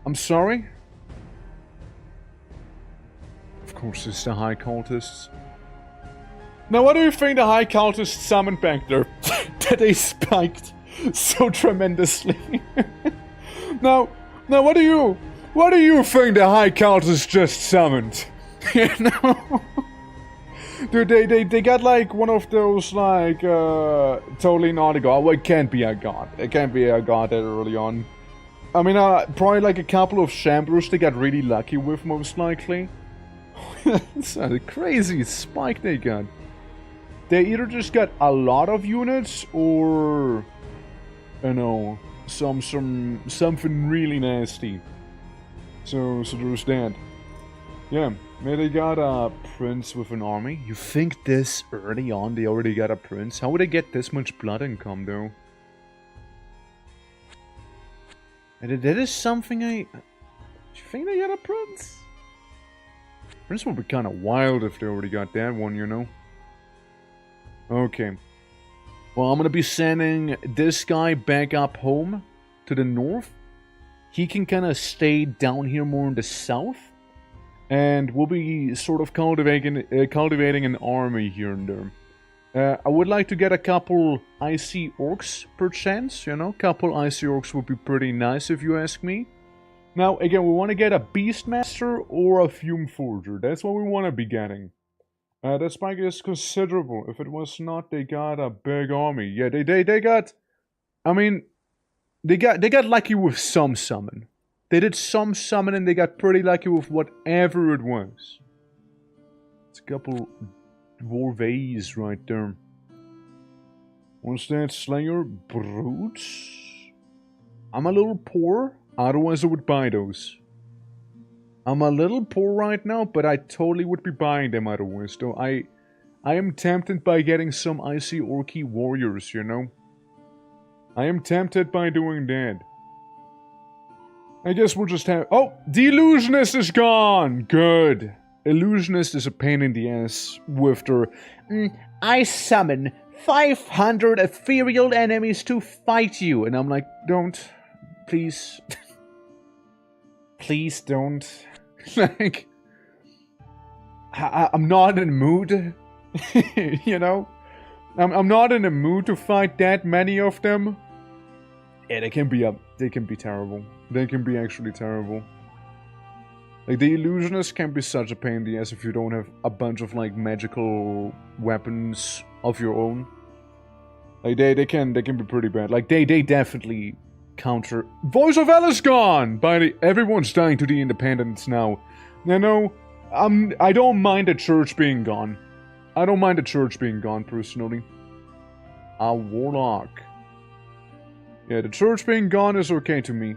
I'm sorry. Of course, it's the High Cultists. Now, what do you think the High Cultists summoned back there? That they spiked so tremendously. now, what do you think the High Cultists just summoned? You know? Dude, they got like one of those like totally not a god. Well, it can't be a god. It can't be a god that early on. I mean, probably like a couple of shamblers they got really lucky with, most likely. It's a crazy spike they got. They either just got a lot of units or, you know, something really nasty. So there's that. Yeah, maybe they got a prince with an army. You think this early on they already got a prince? How would they get this much blood income though? And that is something I... Do you think they got a prince? Prince would be kind of wild if they already got that one, you know? Okay. Well, I'm gonna be sending this guy back up home to the north. He can kind of stay down here more in the south. And we'll be sort of cultivating an army here and there. I would like to get a couple icy orcs per chance, you know? Couple icy orcs would be pretty nice if you ask me. Now, again, we want to get a Beastmaster or a Fume Forger. That's what we want to be getting. That spike is considerable. If it was not, they got a big army. Yeah, they got... I mean, they got lucky with some summon. They did some summon and they got pretty lucky with whatever it was. It's a couple Dwarves right there. What's that? Slayer Brutes? I'm a little poor, otherwise I would buy those. I'm a little poor right now, but I totally would be buying them otherwise, though. I am tempted by getting some Icy Orky Warriors, you know? I am tempted by doing that. I guess we'll just have... Oh! The Illusionist is gone! Good. Illusionist is a pain in the ass with their... I summon 500 ethereal enemies to fight you. And I'm like, don't. Please. Please don't. Like... I'm not in the mood. You know? I'm not in the mood to fight that many of them. Yeah, they can be terrible. They can be actually terrible. Like, the Illusionists can be such a pain in the ass if you don't have a bunch of, like, magical weapons of your own. Like, they can be pretty bad. Like, they definitely counter... Voice of Hell is gone! Everyone's dying to the Independents now. You know, I don't mind the church being gone. I don't mind the church being gone, personally. A Warlock. Yeah, the church being gone is okay to me.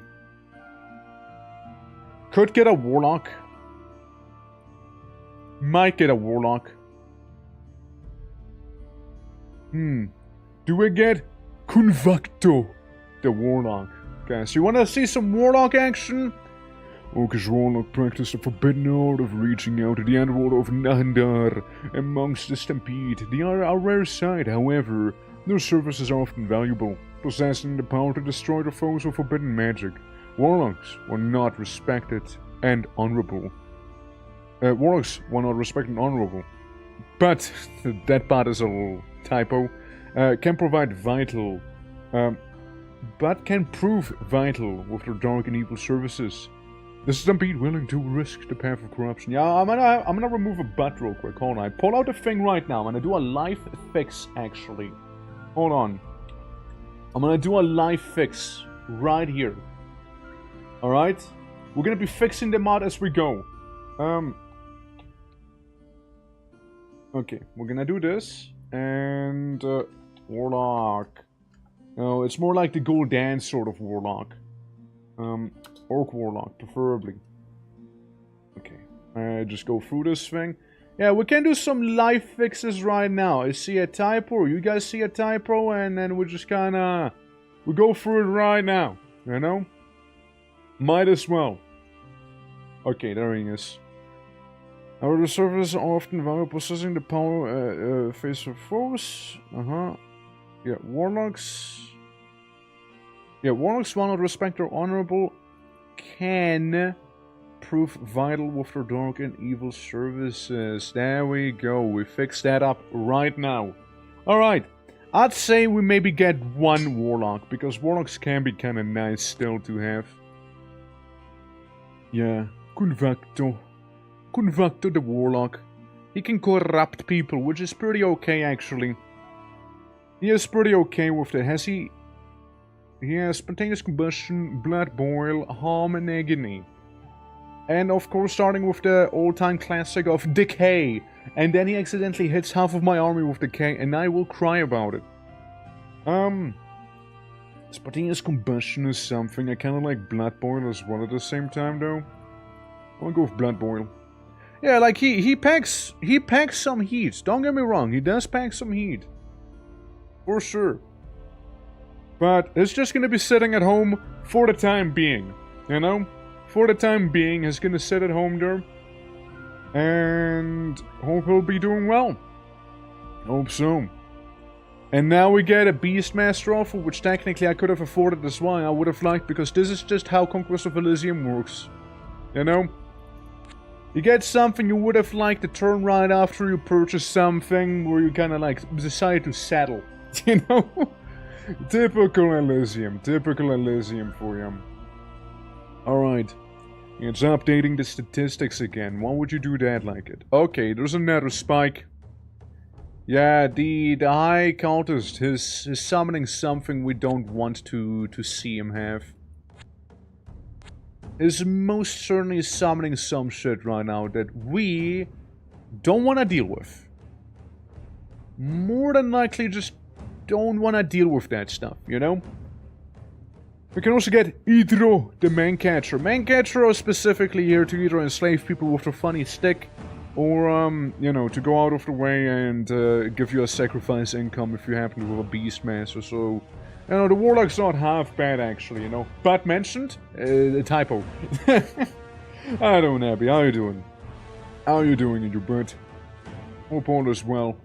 Could get a Warlock. Might get a Warlock. Do we get Convacto, the Warlock? Guys, you wanna see some Warlock action? Orcish Warlock practice the forbidden art of reaching out to the underworld of Nahandar amongst the Stampede. They are a rare sight, however. Their services are often valuable, possessing the power to destroy the foes of forbidden magic. Warlocks were not respected and honorable. Warlocks were not respected and honorable. But, that part is a little typo. Can provide vital, but can prove vital with their dark and evil services. The Stampede willing to risk the path of corruption. Yeah, I'm gonna remove a butt real quick. Hold on. I pull out the thing right now. I'm gonna do a live fix, actually. Hold on. I'm gonna do a live fix right here. Alright? We're gonna be fixing the mod as we go. Okay, we're gonna do this. And, Warlock. No, it's more like the Gul'dan sort of Warlock. Orc Warlock, preferably. Okay, just go through this thing. Yeah, we can do some live fixes right now. I see a typo, you guys see a typo, and then we just kinda... We go through it right now, you know? Might as well. Okay, there he is. Our services are often valuable, possessing the power face of foes. Yeah, Warlocks... Yeah, Warlocks, while not respect or honorable, can prove vital with their dark and evil services. There we go. We fixed that up right now. Alright. I'd say we maybe get one Warlock, because Warlocks can be kind of nice still to have. Yeah. Convacto. Convacto the Warlock. He can corrupt people, which is pretty okay actually. He is pretty okay with that. Has he... He has spontaneous combustion, blood boil, harm and agony. And of course starting with the all-time classic of decay. And then he accidentally hits half of my army with decay and I will cry about it. Spontaneous combustion is something. I kinda like blood boil as well at the same time though. I wanna go with blood boil. Yeah, like he packs some heat. Don't get me wrong, he does pack some heat. For sure. But it's just gonna be sitting at home for the time being, you know? For the time being, he's gonna sit at home there. And hope he'll be doing well. Hope so. And now we get a Beastmaster offer, which technically I could have afforded as well. I would have liked, because this is just how Conquest of Elysium works. You know? You get something you would have liked to turn right after you purchase something where you kinda like decide to settle. You know? Typical Elysium for you. Alright. It's updating the statistics again. Why would you do that like it? Okay, there's another spike. Yeah, the High Cultist is summoning something we don't want to see him have. Is most certainly summoning some shit right now that we don't want to deal with. More than likely just don't want to deal with that stuff, you know? We can also get Hydro, the man-catcher. Man-catcher are specifically here to either enslave people with a funny stick, or, you know, to go out of the way and give you a sacrifice income if you happen to have a Beastmaster. So, you know, the Warlock's not half bad, actually, you know. But mentioned? A typo. I don't know, Abby. How you doing? How you doing in your butt? Hope all is well.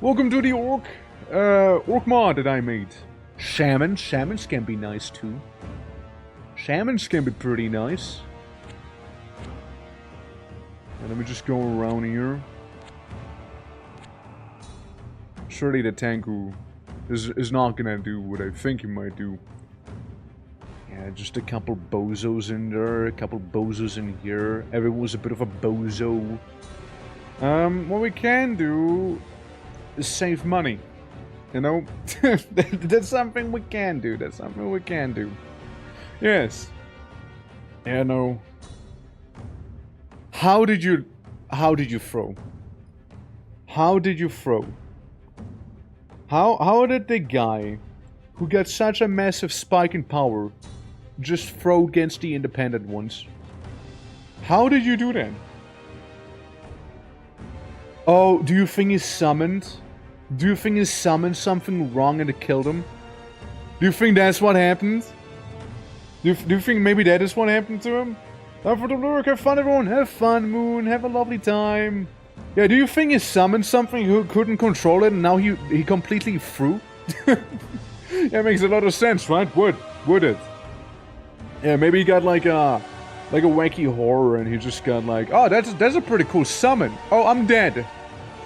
Welcome to the Orc mod that I made. Shamans can be nice too. Shamans can be pretty nice. And let me just go around here. Surely the Tanku is not gonna do what I think he might do. Yeah, just a couple bozos in there, a couple bozos in here. Everyone's a bit of a bozo. What we can do is save money. You know? That's something we can do. That's something we can do. Yes. Yeah, no. How did you throw? How did you throw? How did the guy who got such a massive spike in power just throw against the independent ones? How did you do that? Oh, do you think he summoned? Do you think he summoned something wrong and it killed him? Do you think that's what happened? Do you think maybe that is what happened to him? Time for the lurk, have fun everyone, have fun Moon, have a lovely time. Yeah, do you think he summoned something who couldn't control it and now he completely threw? Yeah, makes a lot of sense, right? Would it? Yeah, maybe he got like a wacky horror and he just got like, oh, that's a pretty cool summon. Oh, I'm dead.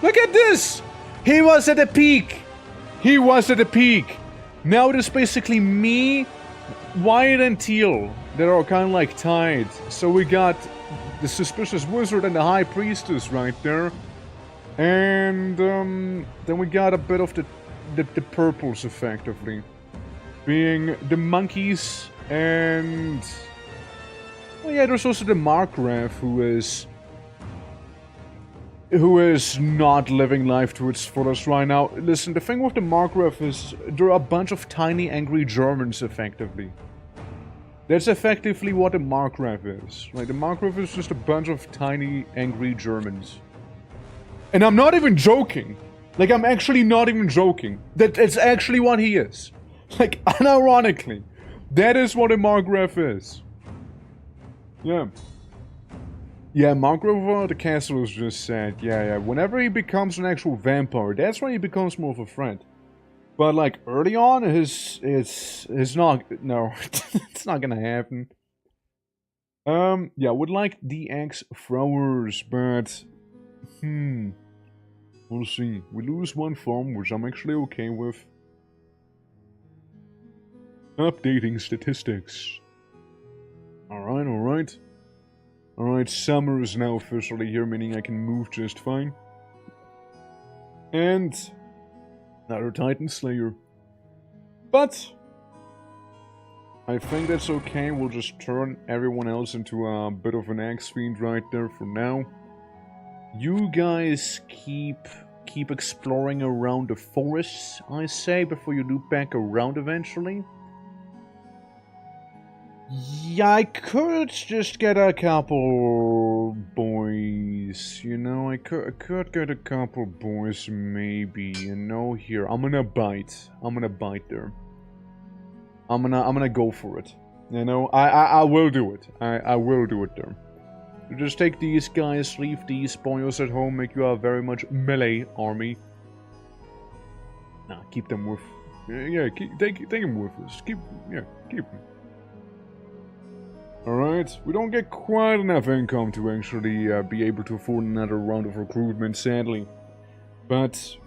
Look at this! He was at the peak! He was at the peak! Now it is basically me, Wyatt and Teal that are kind of like tied. So we got the Suspicious Wizard and the High Priestess right there. And then we got a bit of the purples effectively. Being the monkeys and... well, yeah, there's also the Markgraf who is not living life to its fullest right now. Listen, the thing with the Markgraf is there are a bunch of tiny angry Germans, effectively. That's effectively what the Markgraf is. Like, the Markgraf is just a bunch of tiny angry Germans. And I'm not even joking. Like, I'm actually not even joking. That's actually what he is. Like, unironically. That is what a Markgraf is. Yeah. Yeah, Markgraf the castle is just sad. Yeah. Whenever he becomes an actual vampire, that's when he becomes more of a threat. But like early on, it's not. No, it's not gonna happen. Yeah, would like the axe throwers, but we'll see. We lose one farm, which I'm actually okay with. Updating statistics. Alright. Alright, summer is now officially here, meaning I can move just fine. And another Titan Slayer. But I think that's okay, we'll just turn everyone else into a bit of an axe fiend right there for now. You guys keep exploring around the forests, I say, before you loop back around eventually. Yeah, I could just get a couple boys, you know, I could get a couple boys maybe, you know, here, I'm gonna bite there. I'm gonna go for it, you know, I will do it, I will do it there. You just take these guys, leave these boys at home, make you a very much melee army. Nah, keep them with, yeah, take them with us, keep them. Alright, we don't get quite enough income to actually be able to afford another round of recruitment, sadly. But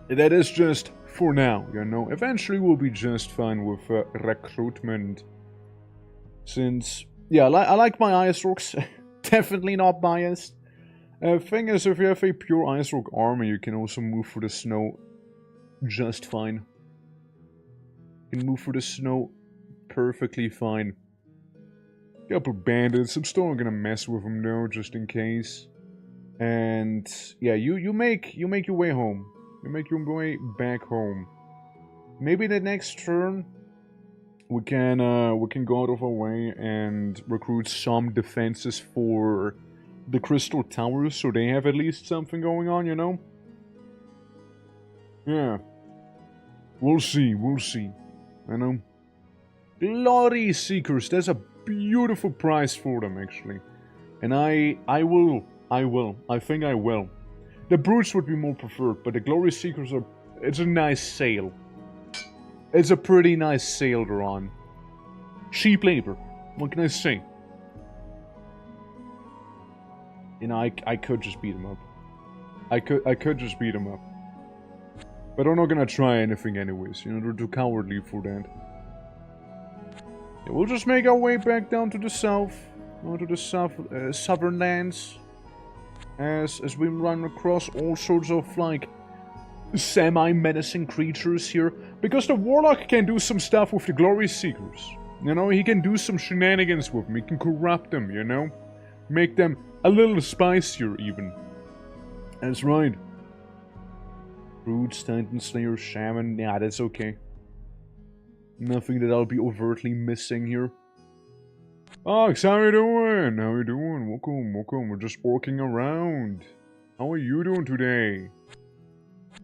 that is just for now, you know. Eventually we'll be just fine with recruitment. Since yeah, I like my ice orcs. Definitely not biased. Thing is, if you have a pure ice orc army, you can also move through the snow just fine. You can move through the snow perfectly fine. Couple bandits. I'm still not gonna mess with them though, just in case. And yeah, you make your way home. You make your way back home. Maybe the next turn we can go out of our way and recruit some defenses for the Crystal Towers, so they have at least something going on, you know? Yeah. We'll see, I know. Glory Seekers, there's a beautiful prize for them, actually. And I think I will. The Brutes would be more preferred, but the Glory Seekers are... It's a nice sale. It's a pretty nice sale they're on. Cheap labor. What can I say? You know, I could just beat them up. I could just beat them up. But I'm not gonna try anything anyways. You know, they're too cowardly for that. Yeah, we'll just make our way back down to the south. To the southern lands. As we run across all sorts of, like, semi-menacing creatures here. Because the Warlock can do some stuff with the Glory Seekers. You know, he can do some shenanigans with them. He can corrupt them, you know? Make them a little spicier, even. That's right. Brutes, Titan Slayer, Shaman. Yeah, that's okay. Nothing that I'll be overtly missing here. Ox, how you doing? How you doing? Welcome. We're just walking around. How are you doing today?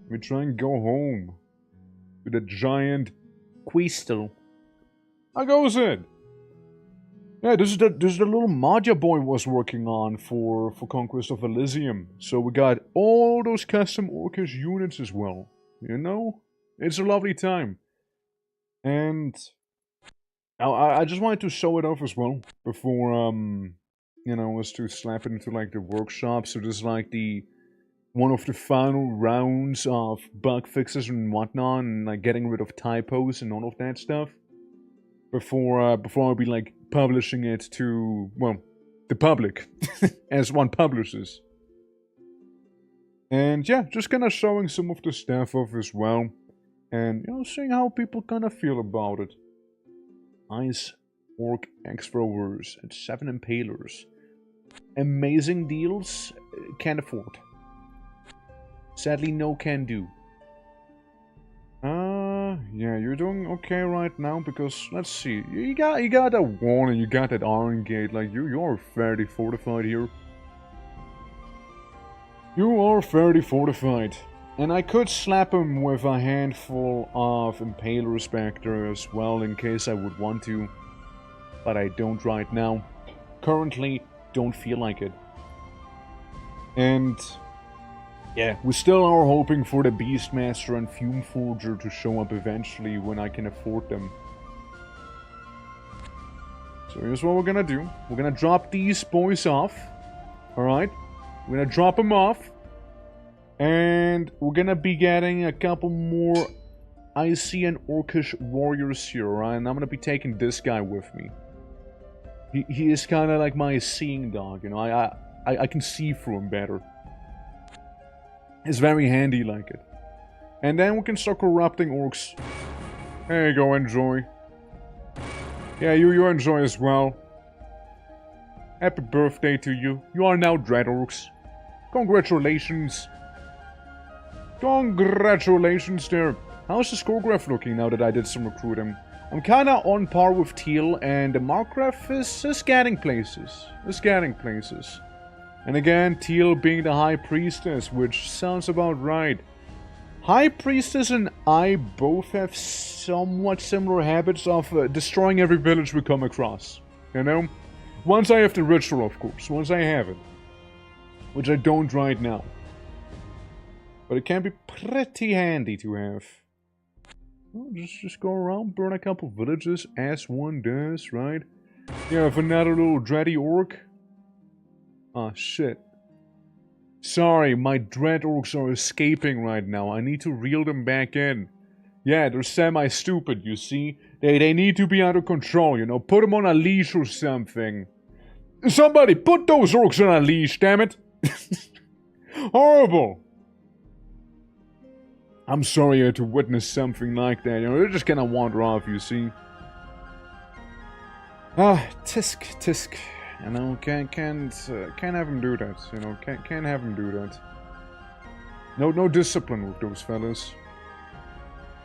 We try and go home. To the giant Quistel. How goes it? Yeah, this is the little Maja boy was working on for Conquest of Elysium. So we got all those custom Orcish units as well. You know? It's a lovely time. And I just wanted to show it off as well before you know, was to slap it into like the workshop. So this is like one of the final rounds of bug fixes and whatnot, and like getting rid of typos and all of that stuff. Before I'll be like publishing it to, well, the public, as one publishes. And yeah, just kind of showing some of the stuff off as well, and you know, seeing how people kind of feel about it. Ice Orc X-Throwers and 7 Impalers. Amazing deals, can't afford. Sadly, no can do. Yeah, you're doing okay right now, because, let's see, you got that wall and you got that iron gate, like, you're fairly fortified here. You are fairly fortified. And I could slap him with a handful of Impalers back there as well, in case I would want to. But I don't right now. Currently, don't feel like it. And yeah, we still are hoping for the Beastmaster and Fume Forger to show up eventually when I can afford them. So here's what we're gonna do. We're gonna drop these boys off. Alright? We're gonna drop them off. And we're gonna be getting a couple more Icy and Orcish warriors here, right? And I'm gonna be taking this guy with me. He is kind of like my seeing dog, you know? I can see through him better. It's very handy like it. And then we can start corrupting orcs. There you go, enjoy. Yeah, you enjoy as well. Happy birthday to you. You are now Dread Orcs. Congratulations. Congratulations there. How's the score graph looking now that I did some recruiting? I'm kinda on par with Teal, and the mark graph is getting places. It's getting places. And again, Teal being the High Priestess, which sounds about right. High Priestess and I both have somewhat similar habits of destroying every village we come across. You know? Once I have the ritual, of course. Once I have it. Which I don't right now. But it can be pretty handy to have. Well, just go around, burn a couple villages, as one does, right? Yeah, have another little dready orc. Ah, shit. Sorry, my dread orcs are escaping right now. I need to reel them back in. Yeah, they're semi-stupid, you see? They need to be under control, you know? Put them on a leash or something. Somebody put those orcs on a leash, damn it! Horrible! I'm sorry you had to witness something like that, you know? They're just gonna wander off, you see? Tisk. You know, can't have him do that, you know? Can't have him do that. No discipline with those fellas.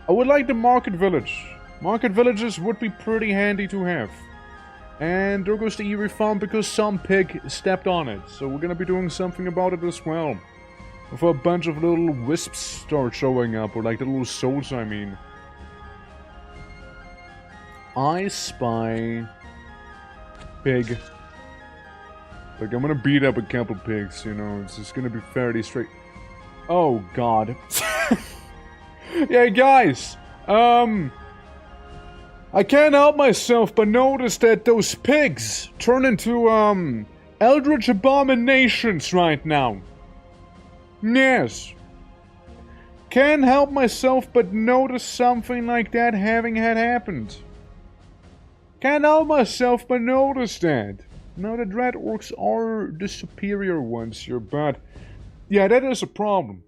I would like the market village. Market villages would be pretty handy to have. And there goes the eerie farm because some pig stepped on it. So we're gonna be doing something about it as well. If a bunch of little wisps start showing up, or like the little souls, I mean. I spy... pig. Like, I'm gonna beat up a couple pigs, you know, it's just gonna be fairly straight. Oh, God. Yeah, guys, I can't help myself but notice that those pigs turn into, eldritch abominations right now. Yes. Can't help myself but notice something like that having had happened. Can't help myself but notice that. Now, the Dread Orcs are the superior ones here, but... yeah, that is a problem.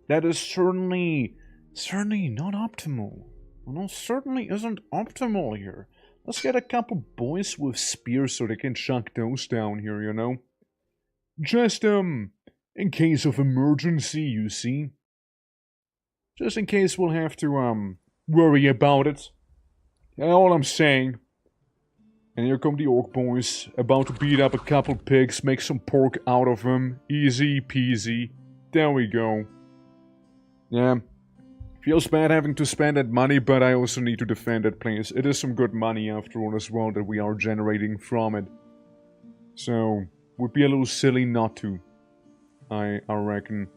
That is certainly not optimal. Well, certainly isn't optimal here. Let's get a couple boys with spears so they can chunk those down here, you know? Just, in case of emergency, you see? Just in case we'll have to, worry about it. That's all I'm saying. And here come the orc boys, about to beat up a couple pigs, make some pork out of them. Easy peasy. There we go. Yeah. Feels bad having to spend that money, but I also need to defend that place. It is some good money after all as well that we are generating from it. So, would be a little silly not to. I reckon.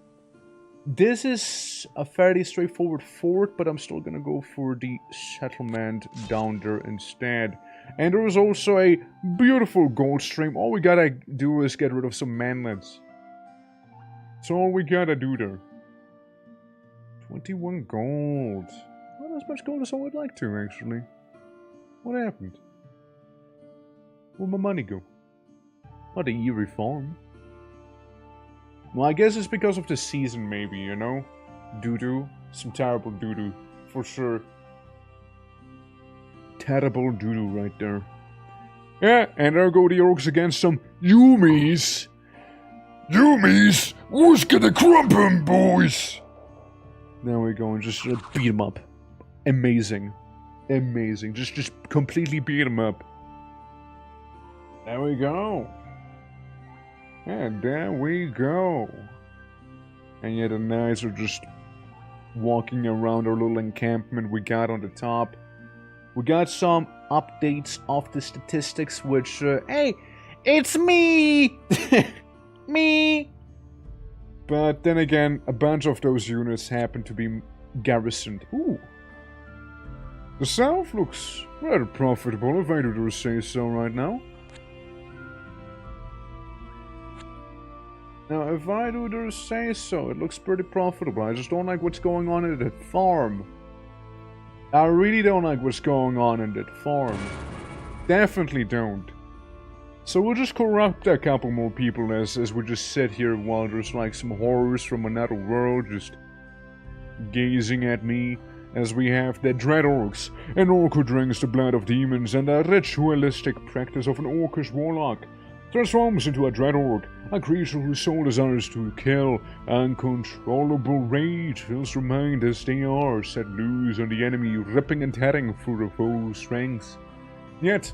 This is a fairly straightforward fort, but I'm still gonna go for the settlement down there instead. And there is also a beautiful gold stream. All we gotta do is get rid of some manlets. That's all we gotta do there. 21 gold. Not as much gold as I would like to, actually. What happened? Where'd my money go? Oh, the eerie farm. Well, I guess it's because of the season, maybe, you know? Doo-doo. Some terrible doo-doo. For sure. Terrible doo-doo right there. Yeah, and there go the orcs against some Yumis. Yumis! Who's gonna crump 'em, boys? There we go, and just beat him up. Amazing. Amazing. Just completely beat him up. There we go. And there we go. And yet the knights are just walking around our little encampment we got on the top. We got some updates of the statistics, which, hey, it's me! Me! But then again, a bunch of those units happen to be garrisoned. Ooh. The south looks rather profitable, if I do say so right now. Now, if I do say so, it looks pretty profitable. I just don't like what's going on in that farm. I really don't like what's going on in that farm. Definitely don't. So we'll just corrupt a couple more people as we just sit here while there's like some horrors from another world just gazing at me as we have the Dread Orcs, an orc who drinks the blood of demons, and a ritualistic practice of an orcish warlock. Transforms into a Dread Orc, a creature whose soul desires to kill. Uncontrollable rage fills their mind as they are set loose on the enemy, ripping and tearing through the foe's ranks. Yet,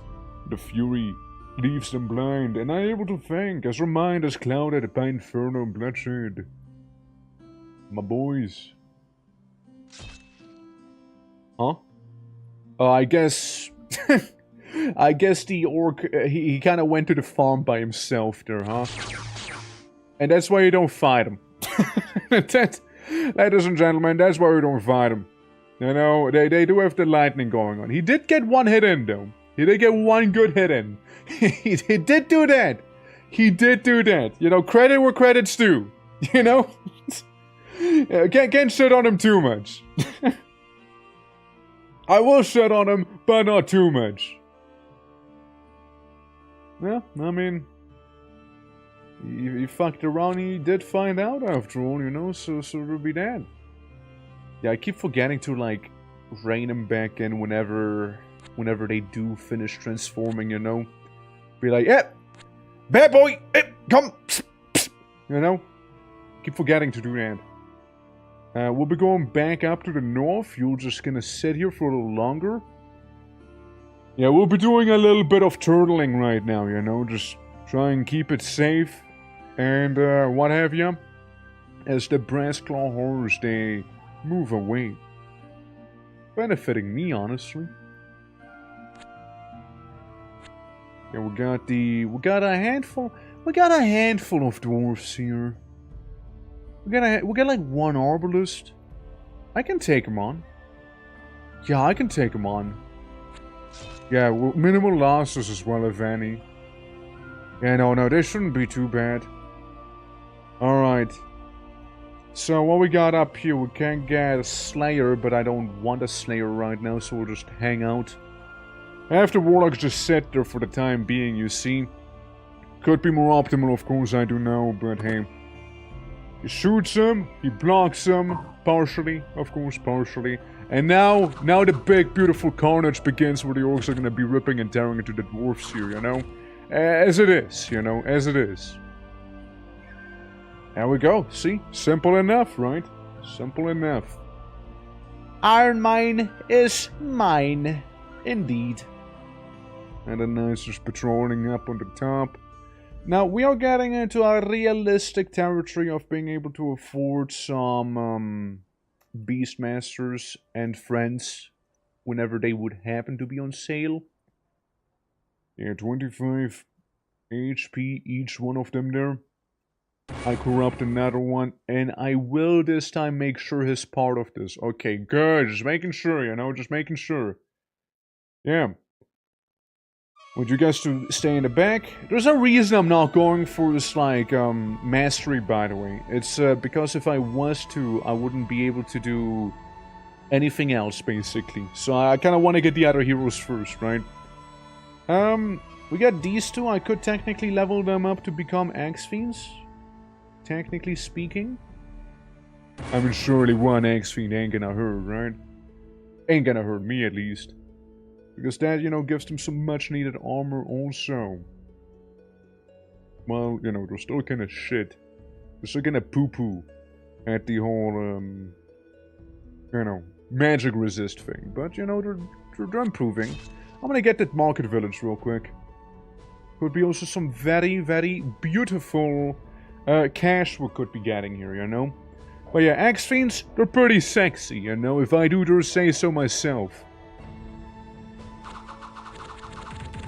the fury leaves them blind and unable to think as their mind is clouded by infernal bloodshed. My boys. Huh? I guess... I guess the orc, he kind of went to the farm by himself there, huh? And that's why you don't fight him. Ladies and gentlemen, that's why we don't fight him. You know, they do have the lightning going on. He did get one hit in, though. He did get one good hit in. He did do that. He did do that. You know, credit where credit's due. You know? Can't shit on him too much. I will shit on him, but not too much. Yeah, I mean, he fucked around, he did find out after all, you know, so it'll be that. Yeah, I keep forgetting to, like, rein him back in whenever they do finish transforming, you know. Be like, yeah, bad boy, come, you know. Keep forgetting to do that. We'll be going back up to the north. You're just gonna sit here for a little longer. Yeah, we'll be doing a little bit of turtling right now, you know, just try and keep it safe and what have you. As the brass claw horrors, they move away. Benefiting me, honestly. Yeah, we got a handful of dwarves here. We got like one arbalist. I can take him on. Yeah, I can take him on. Yeah, minimal losses as well, if any. Yeah, no, this shouldn't be too bad. Alright. So, what we got up here, we can get a Slayer, but I don't want a Slayer right now, so we'll just hang out. After Warlocks just sit there for the time being, you see. Could be more optimal, of course, I do know, but hey. He shoots him, he blocks him, partially, of course, partially. And now the big, beautiful carnage begins where the orcs are gonna be ripping and tearing into the dwarfs here, you know? As it is, you know, as it is. There we go, see? Simple enough, right? Simple enough. Iron mine is mine. Indeed. And then nice just patrolling up on the top. Now, we are getting into a realistic territory of being able to afford some, Beastmasters and friends whenever they would happen to be on sale. Yeah, 25 HP each one of them there. I corrupt another one, and I will this time make sure he's part of this. Okay, good, just making sure, you know, just making sure. Yeah. Want you guys to stay in the back? There's a reason I'm not going for this, like, mastery, by the way. It's, because if I was to, I wouldn't be able to do anything else, basically. So I kind of want to get the other heroes first, right? We got these two. I could technically level them up to become Axe-Fiends. Technically speaking. I mean, surely one Axe-Fiend ain't gonna hurt, right? Ain't gonna hurt me, at least. Because that, you know, gives them some much-needed armor also. Well, you know, they're still kind of shit. They're still kind of poo-poo at the whole, you know, magic resist thing. But, you know, they're improving. I'm gonna get that market village real quick. Could be also some very, very beautiful cash we could be getting here, you know? But yeah, Axe-Fiends, they're pretty sexy, you know, if I do say so myself.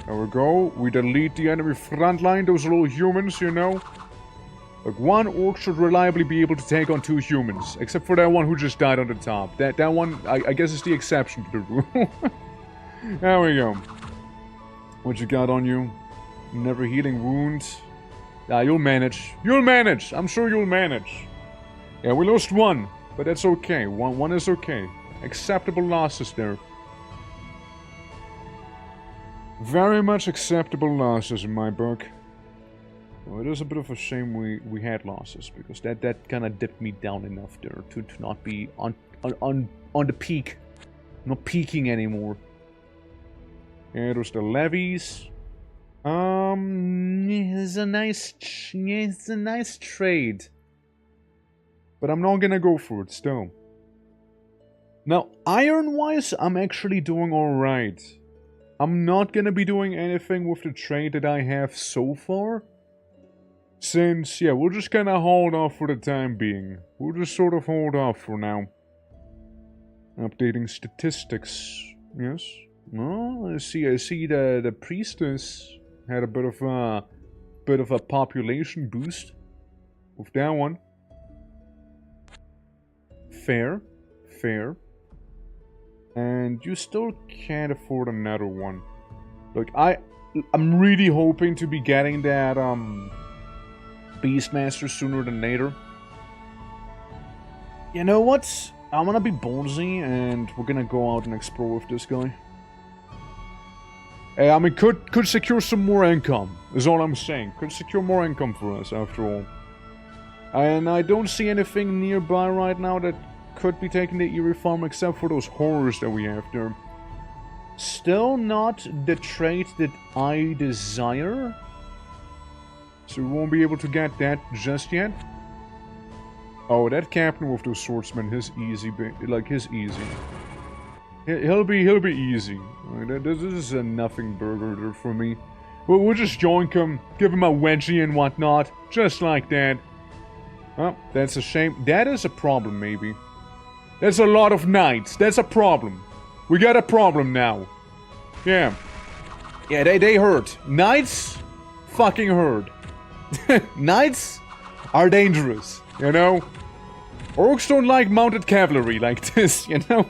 There we go. We delete the enemy front line, those little humans, you know. Like, one orc should reliably be able to take on 2 humans. Except for that one who just died on the top. That one, I guess, is the exception to the rule. There we go. What you got on you? Never healing wounds. Yeah, you'll manage. You'll manage! I'm sure you'll manage. Yeah, we lost 1. But that's okay. One is okay. Acceptable losses there. Very much acceptable losses in my book. Well, it is a bit of a shame we had losses, because that kind of dipped me down enough there to not be on the peak. Not peaking anymore. Yeah, there's the levies. It's a nice trade. But I'm not gonna go for it still. Now, iron-wise, I'm actually doing alright. I'm not gonna be doing anything with the trade that I have so far. Since, yeah, we'll just kinda hold off for the time being. We'll just sort of hold off for now. Updating statistics. Yes. Oh, I see the priestess had a bit of a population boost with that one. Fair. And you still can't afford another one. Look, I'm really hoping to be getting that Beastmaster sooner than later. You know what? I'm gonna be ballsy, and we're gonna go out and explore with this guy. I mean, could secure some more income, is all I'm saying. Could secure more income for us, after all. And I don't see anything nearby right now that could be taking the Eerie farm, except for those horrors that we have there. Still not the trait that I desire. So we won't be able to get that just yet. Oh, that captain with those swordsmen, his easy, like his easy. He'll be easy. This is a nothing burger for me. We'll just join him, give him a wedgie and whatnot, just like that. Oh, that's a shame. That is a problem, maybe. That's a lot of knights. That's a problem. We got a problem now. Yeah. Yeah, they hurt. Knights fucking hurt. Knights are dangerous, you know? Orcs don't like mounted cavalry like this, you know?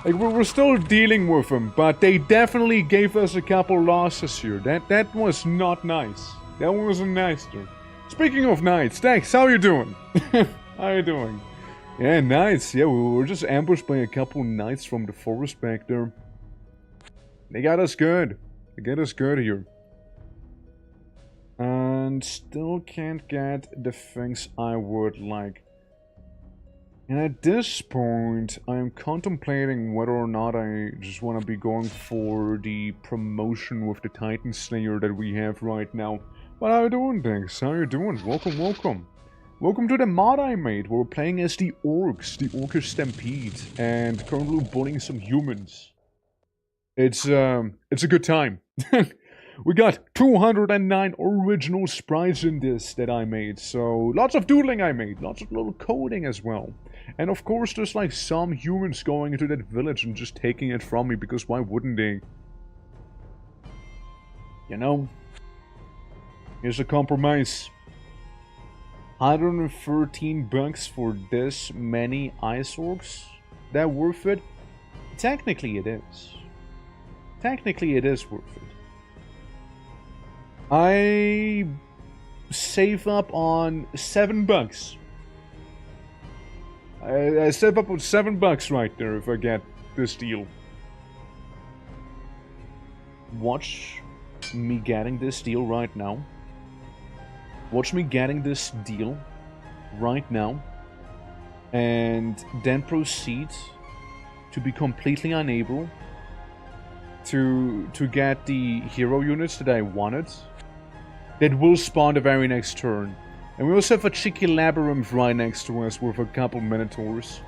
Like, we're still dealing with them, but they definitely gave us a couple losses here. That was not nice. That wasn't nice, dude. Speaking of knights, Dex, how you doing? How you doing? Yeah, knights. Yeah, we were just ambushed by a couple knights from the forest back there. They got us good. They got us good here. And still can't get the things I would like. And at this point, I'm contemplating whether or not I just want to be going for the promotion with the Titan Slayer that we have right now. But how you doing, Dex? How you doing? Welcome, welcome. Welcome to the mod I made. We're playing as the Orcs, the Orcish Stampede, and currently bullying some humans. It's a good time. We got 209 original sprites in this that I made, so lots of doodling I made, lots of little coding as well. And of course there's like some humans going into that village and just taking it from me, because why wouldn't they? You know? Here's a compromise. 113 bucks for this many ice orcs? That worth it? Technically it is. Technically it is worth it. I save up on $7. I save up on $7 right there if I get this deal. Watch me getting this deal right now. Watch me getting this deal right now. And then proceed to be completely unable to get the hero units that I wanted. That will spawn the very next turn. And we also have a cheeky labyrinth right next to us with a couple minotaurs.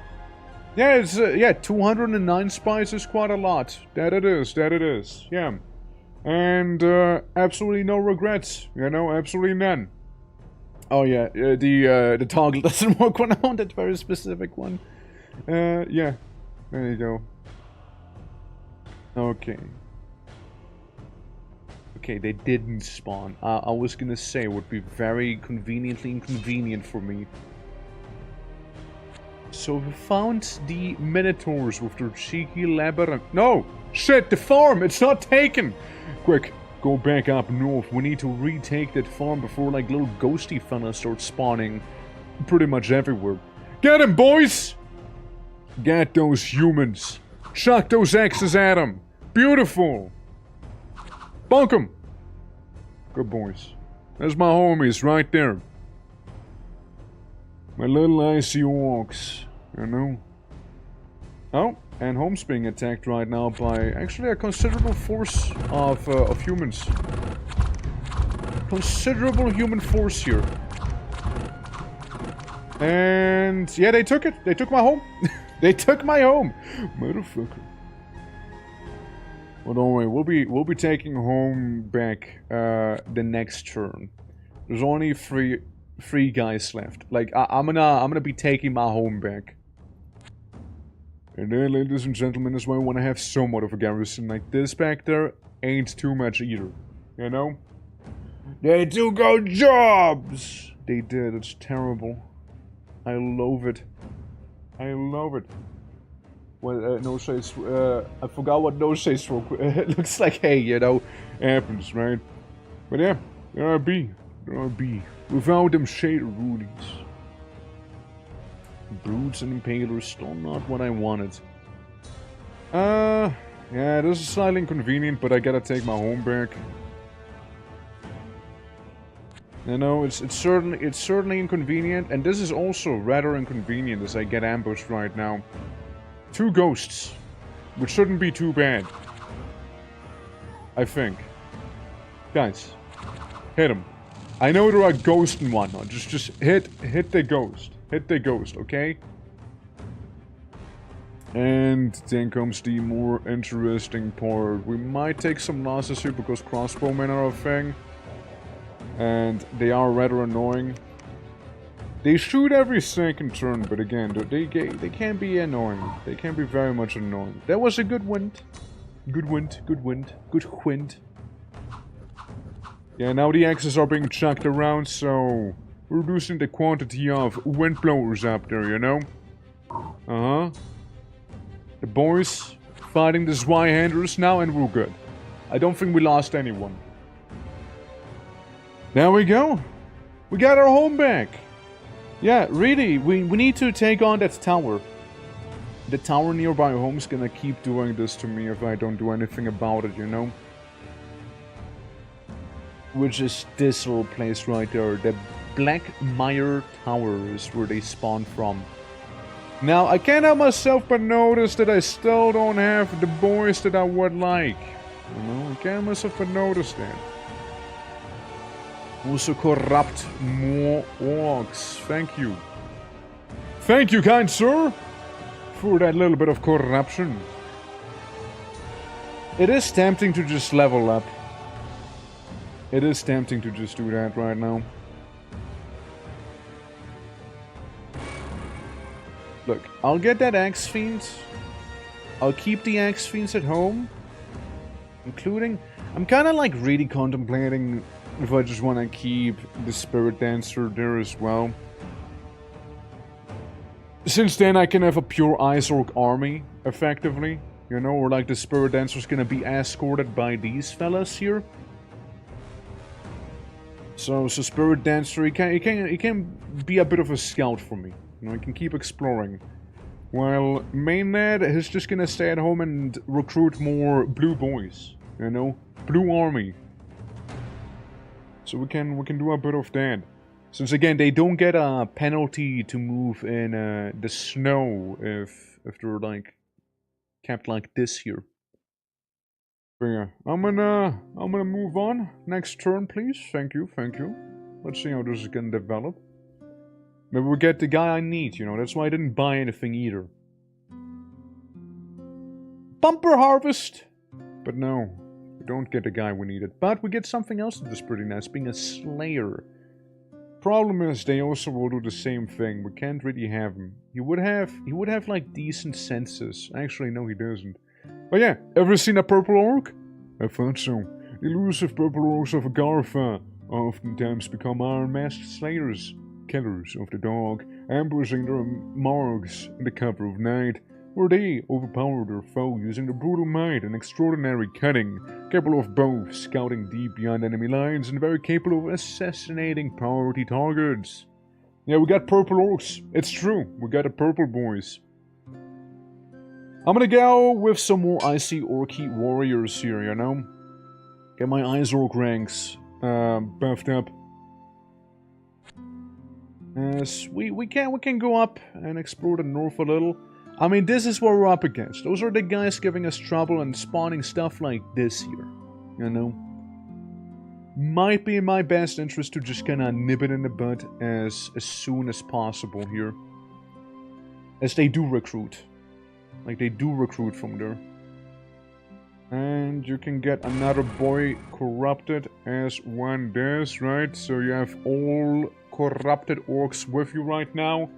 Yeah, it's, yeah, 209 spies is quite a lot. That it is, yeah. And, absolutely no regrets, you know, absolutely none. Oh yeah, the toggle doesn't work when I want that very specific one. Yeah, there you go. Okay. Okay, they didn't spawn. I was gonna say it would be very conveniently inconvenient for me. So we found the Minotaurs with their cheeky labyrinth. No! Shit, the farm! It's not taken! Quick, go back up north. We need to retake that farm before like little ghosty fellas start spawning pretty much everywhere. Get him, boys! Get those humans. Chuck those axes at them. Beautiful! Bonk 'em! Good boys. There's my homies right there. My little icy orcs, you know. Oh, and home's being attacked right now by actually a considerable force of humans. Considerable human force here. And yeah, they took it. They took my home. They took my home, motherfucker. Well, don't worry, we'll be taking home back the next turn. There's only three guys left. Like I'm gonna be taking my home back. And then, ladies and gentlemen, that's why I want to have somewhat of a garrison. Like this back there ain't too much either, you know. They took our jobs. They did. It's terrible. I loathe it. I love it. Well, no shades. I forgot what no shades for. It looks like hey, you know, happens, right? But yeah, there I be. Without them shade rudies. Brutes and Impalers, still not what I wanted. Yeah, this is slightly inconvenient, but I gotta take my home back. You know, it's certainly inconvenient, and this is also rather inconvenient as I get ambushed right now. 2 ghosts, which shouldn't be too bad. I think. Guys, hit him. I know there are ghosts and whatnot. Just hit the ghost. Hit the ghost, okay? And then comes the more interesting part. We might take some losses here because crossbowmen are a thing. And they are rather annoying. They shoot every second turn, but again, they can be annoying. They can be very much annoying. That was a good wind. Good wind, good wind, good wind. Yeah, now the axes are being chucked around, so we're reducing the quantity of wind blowers up there, you know? Uh-huh. The boys fighting the Zweihanders now, and we're good. I don't think we lost anyone. There we go. We got our home back. Yeah, really, we need to take on that tower. The tower nearby home's gonna keep doing this to me if I don't do anything about it, you know? Which is this little place right there. The Black Mire Tower is where they spawn from. Now, I can't help myself but notice that I still don't have the boys that I would like. You know, I can't help myself but notice that. Also corrupt more orcs. Thank you. Thank you, kind sir, for that little bit of corruption. It is tempting to just level up. It is tempting to just do that right now. Look, I'll get that Axe Fiend. I'll keep the Axe Fiends at home. Including... I'm kind of like really contemplating if I just want to keep the Spirit Dancer there as well. Since then I can have a pure Ice Orc army, effectively. You know, or like the Spirit Dancer's gonna be escorted by these fellas here. So Spirit Dancer, he can be a bit of a scout for me. You know, he can keep exploring. While Mainnet is just gonna stay at home and recruit more blue boys. You know? Blue army. So we can do a bit of that. Since again, they don't get a penalty to move in the snow if they're like kept like this here. But yeah, I'm gonna move on. Next turn, please. Thank you, thank you. Let's see how this is gonna develop. Maybe we get the guy I need, you know. That's why I didn't buy anything either. Bumper harvest! But no, we don't get the guy we needed. But we get something else that is pretty nice, being a Slayer. Problem is, they also will do the same thing. We can't really have him. He would have like decent senses. Actually, no, he doesn't. But yeah, ever seen a purple orc? I thought so. Elusive purple orcs of Agartha oftentimes become Iron Masked Slayers, killers of the dog, ambushing their marks in the cover of night, where they overpower their foe using their brutal might and extraordinary cunning, capable of both scouting deep beyond enemy lines and very capable of assassinating priority targets. Yeah, we got purple orcs. It's true, we got the purple boys. I'm gonna go with some more Icy Orky warriors here, you know? Get my Ice Orc ranks buffed up. As we can go up and explore the north a little. I mean, this is what we're up against. Those are the guys giving us trouble and spawning stuff like this here. You know? Might be in my best interest to just kinda nip it in the bud as soon as possible here. As they do recruit. Like, they do recruit from there. And you can get another boy corrupted as one does, right? So you have all corrupted orcs with you right now.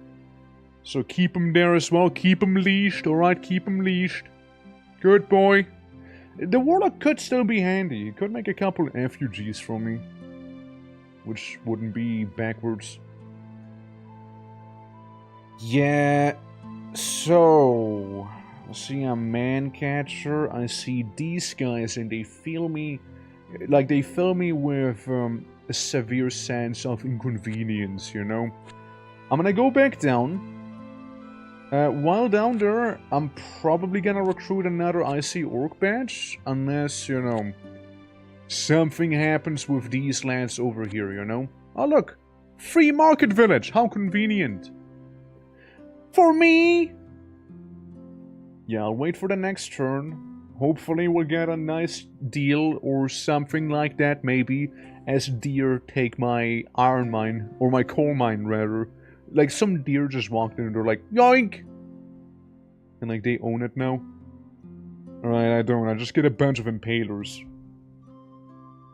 So keep them there as well. Keep them leashed, alright? Keep them leashed. Good boy. The warlock could still be handy. He could make a couple effigies for me. Which wouldn't be backwards. Yeah. So, I see a man catcher. I see these guys, and they fill me, like they fill me with a severe sense of inconvenience. You know, I'm gonna go back down. While down there, I'm probably gonna recruit another IC Orc badge, unless, you know, something happens with these lands over here, you know? Oh look! Free market village! How convenient! For me! Yeah, I'll wait for the next turn. Hopefully we'll get a nice deal or something like that, maybe, as deer take my iron mine, or my coal mine, rather. Like, some deer just walked in and they're like, yoink! And, like, they own it now. Alright, I don't. I just get a bunch of impalers.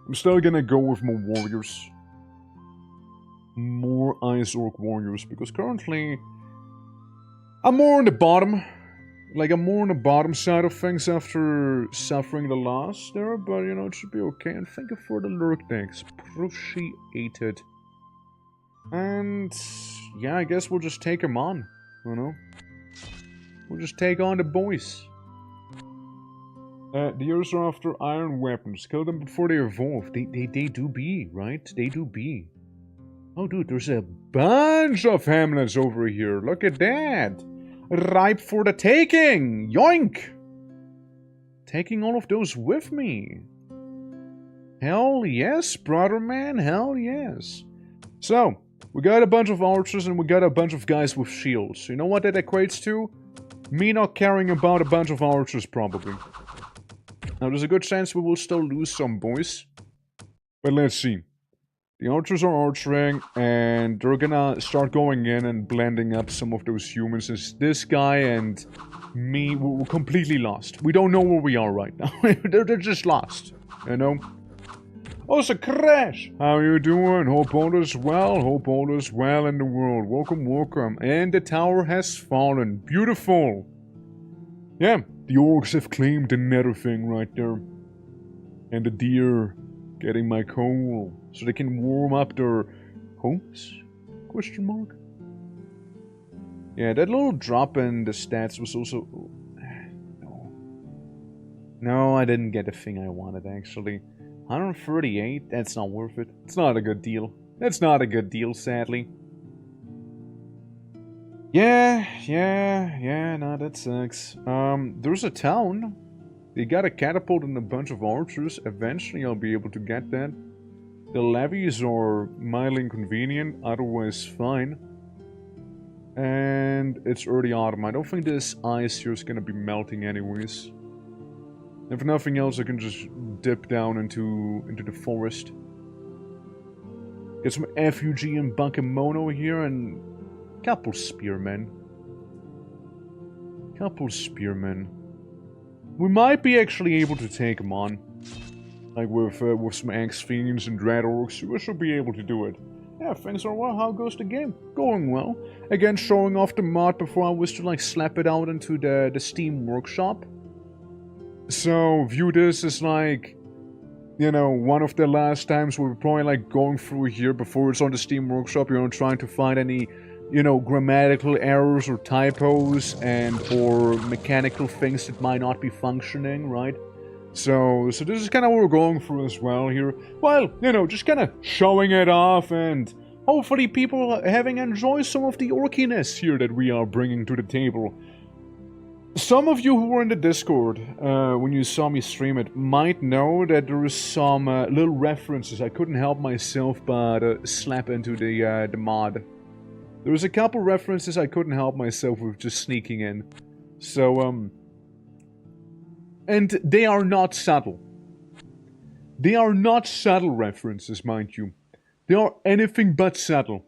I'm still gonna go with more warriors. More Ice Orc warriors, because currently I'm more on the bottom. Like, I'm more on the bottom side of things after suffering the loss there, but, you know, it should be okay. And thank you for the lurk decks. Appreciated. And, yeah, I guess we'll just take them on, you know? We'll just take on the boys. The Ears are after iron weapons. Kill them before they evolve. They do be, right? They do be. Oh, dude, there's a bunch of hamlets over here. Look at that. Ripe for the taking! Yoink! Taking all of those with me. Hell yes, brother man, hell yes. So, we got a bunch of archers and we got a bunch of guys with shields. You know what that equates to? Me not caring about a bunch of archers, probably. Now, there's a good chance we will still lose some boys. But let's see. The archers are archering, and they're gonna start going in and blending up some of those humans. As this guy and me, we're completely lost. We don't know where we are right now. they're just lost, you know? Oh, it's a crash! How you doing? Hope all is well. Hope all is well in the world. Welcome, welcome. And the tower has fallen. Beautiful! Yeah, the orcs have claimed another thing right there. And the deer getting my coal. So they can warm up their homes? Question mark? Yeah, that little drop in the stats was also... No. No, I didn't get the thing I wanted, actually. 138? That's not worth it. It's not a good deal. That's not a good deal, sadly. Yeah, no, that sucks. There's a town. They got a catapult and a bunch of archers. Eventually I'll be able to get that. The levies are mildly inconvenient, otherwise fine. And it's early autumn. I don't think this ice here is gonna be melting anyways. If nothing else, I can just dip down into the forest. Get some FUG and Bakemono here and couple spearmen. Couple spearmen. We might be actually able to take them on. Like with some Axe Fiends and Dread Orcs, we should be able to do it. Yeah, things are well. How goes the game? Going well. Again, showing off the mod before I was to like slap it out into the Steam Workshop. So, view this as like, you know, one of the last times we were probably like going through here before it's on the Steam Workshop, you know, trying to find any, you know, grammatical errors or typos and or mechanical things that might not be functioning, right? So this is kind of what we're going through as well here. Well, you know, just kind of showing it off and hopefully people having enjoyed some of the orkiness here that we are bringing to the table. Some of you who were in the Discord, when you saw me stream it, might know that there is some little references I couldn't help myself but slap into the mod. There was a couple references I couldn't help myself with just sneaking in. So, and they are not subtle. They are not subtle references, mind you. They are anything but subtle.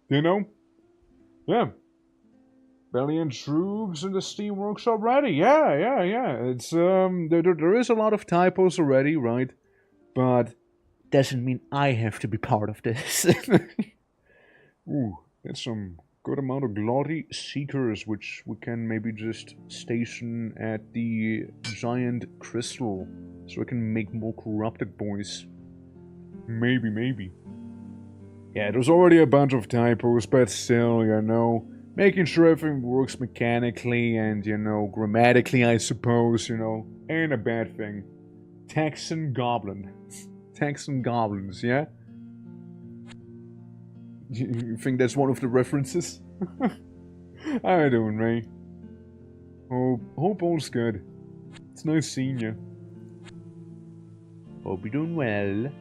You know? Yeah. Valiant troops in the Steam Workshop ready. Yeah. It's, there is a lot of typos already, right? But doesn't mean I have to be part of this. Ooh, that's some good amount of glory seekers, which we can maybe just station at the giant crystal, so we can make more corrupted boys. Maybe. Yeah, there's already a bunch of typos, but still, you know, making sure everything works mechanically and, you know, grammatically, I suppose, you know, ain't a bad thing. Texan Goblin. Texan Goblins, yeah? You think that's one of the references? How you doing, Ray? Hope all's good. It's nice seeing you. Hope you're doing well.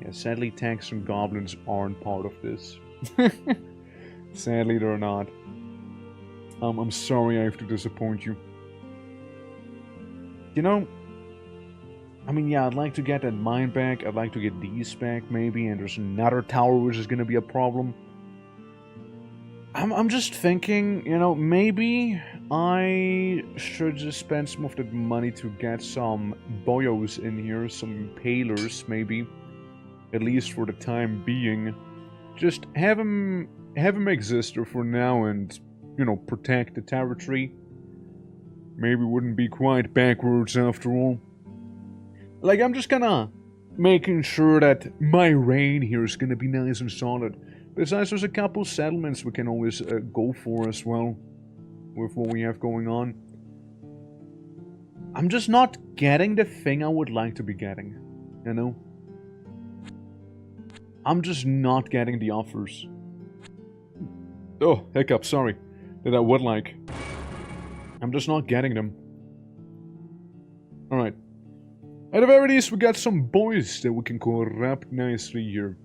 Yeah, sadly tanks and goblins aren't part of this. Sadly they're not. I'm sorry I have to disappoint you. You know, I mean, yeah, I'd like to get that mine back, I'd like to get these back maybe, and there's another tower which is gonna be a problem. I'm just thinking, you know, maybe I should just spend some of that money to get some boyos in here, some impalers maybe, at least for the time being. Just have them exist for now and, you know, protect the territory. Maybe wouldn't be quite backwards after all. Like, I'm just kinda making sure that my reign here is gonna be nice and solid. Besides, there's a couple settlements we can always go for as well, with what we have going on. I'm just not getting the thing I would like to be getting, you know? I'm just not getting the offers. Oh, hiccup, sorry. That I would like. I'm just not getting them. Alright. At the very least, we got some boys that we can corrupt nicely here.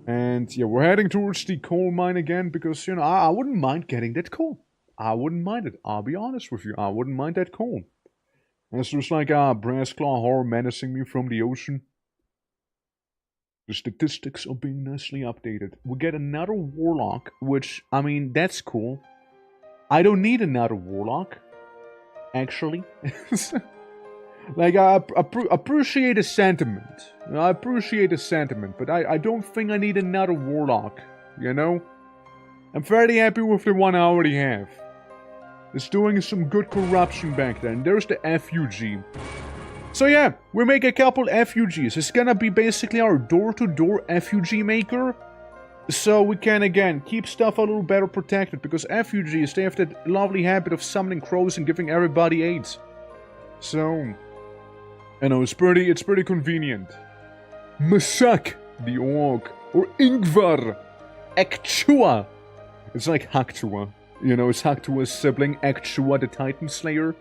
And yeah, we're heading towards the coal mine again because, you know, I wouldn't mind getting that coal. I wouldn't mind it. I'll be honest with you. I wouldn't mind that coal. As there's like a brass claw horror menacing me from the ocean. The statistics are being nicely updated. We get another warlock, which, I mean, that's cool. I don't need another warlock, actually. Like, I appreciate the sentiment. I appreciate the sentiment, but I don't think I need another warlock, you know? I'm fairly happy with the one I already have. It's doing some good corruption back then. There's the FUG. So yeah, we make a couple FUGs. It's gonna be basically our door-to-door FUG maker. So we can, again, keep stuff a little better protected. Because FUGs, they have that lovely habit of summoning crows and giving everybody AIDS. So, you know, it's pretty convenient. Masak, the orc. Or Ingvar. Ekchua. It's like Haktua. You know, it's Haktua's sibling, Ekchua the Titan Slayer.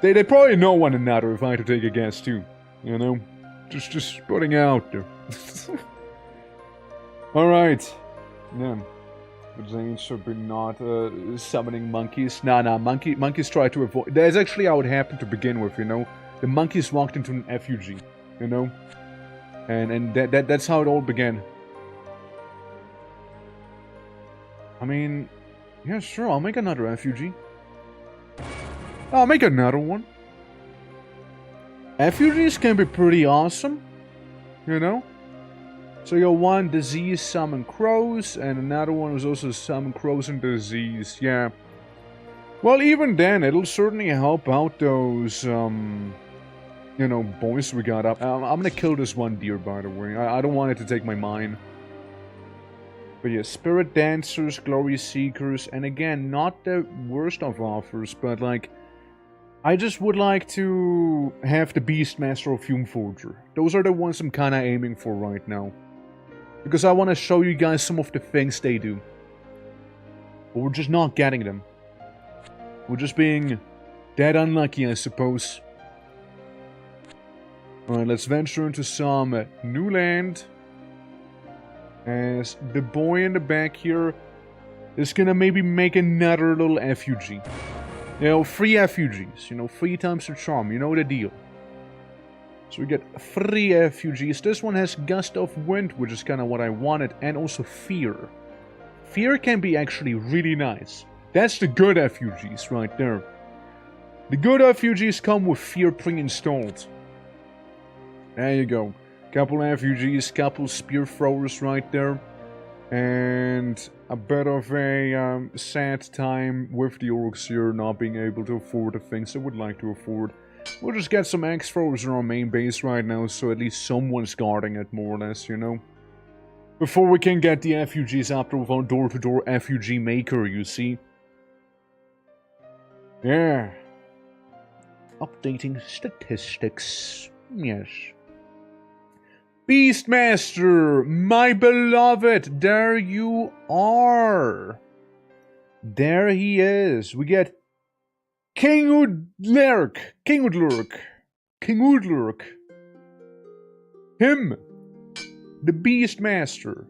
They probably know one another if I had to take a guess too. You know? Just putting out there. Alright. Yeah. But they should be not summoning monkeys. Nah, monkeys try to avoid... That's actually how it happened to begin with, you know? The monkeys walked into an FUG, you know? And that's how it all began. I mean... Yeah, sure, I'll make another FUG. I'll make another one. FUGs can be pretty awesome, you know? So you got one disease summon crows, and another one was also summon crows and disease, yeah. Well, even then, it'll certainly help out those, you know, boys we got up. I'm gonna kill this one deer, by the way. I don't want it to take my mine. But yeah, Spirit Dancers, Glory Seekers, and again, not the worst of offers, but like... I just would like to have the Beastmaster or Fume Forger. Those are the ones I'm kinda aiming for right now. Because I want to show you guys some of the things they do. But we're just not getting them. We're just being that unlucky, I suppose. Alright, let's venture into some new land. As the boy in the back here is gonna maybe make another little FUG. You know, 3 FUGs. You know, 3 times the charm. You know the deal. So we get 3 FUGs. This one has Gust of Wind, which is kind of what I wanted. And also Fear. Fear can be actually really nice. That's the good FUGs right there. The good FUGs come with Fear pre-installed. There you go. Couple FUGs, couple Spear Throwers right there. And a bit of a sad time with the Orcs here not being able to afford the things they would like to afford. We'll just get some Axe Throwers in our main base right now, so at least someone's guarding it more or less, you know? Before we can get the FUGs after with our door-to-door FUG maker, you see? Yeah. Updating statistics. Yes. Beastmaster, my beloved, there you are. There he is. We get King Udlurk. Him. The Beastmaster.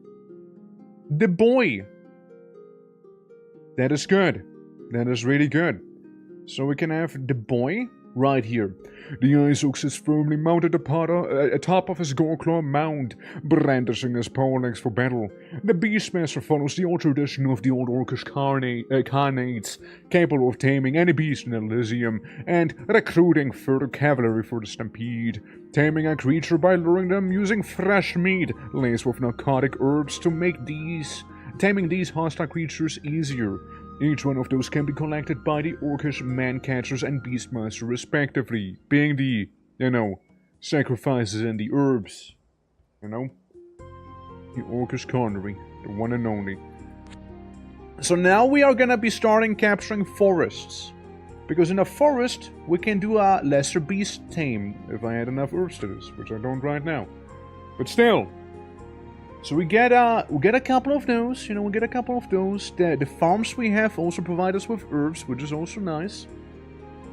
The boy. That is good. That is really good. So we can have the boy right here. The Ice Ox is firmly mounted atop of his Goreclaw mound, brandishing his poleaxe for battle. The Beastmaster follows the old tradition of the old Orcish Khanates, capable of taming any beast in Elysium and recruiting further cavalry for the stampede. Taming a creature by luring them using fresh meat, laced with narcotic herbs to make taming these hostile creatures easier. Each one of those can be collected by the Orcish man-catchers and Beastmaster respectively, being the, sacrifices and the herbs. The Orcish culinary, the one and only. So now we are gonna be starting capturing forests. Because in a forest, we can do a lesser beast tame, if I had enough herbs to this, which I don't right now. But still. So we get a couple of those, The farms we have also provide us with herbs, which is also nice.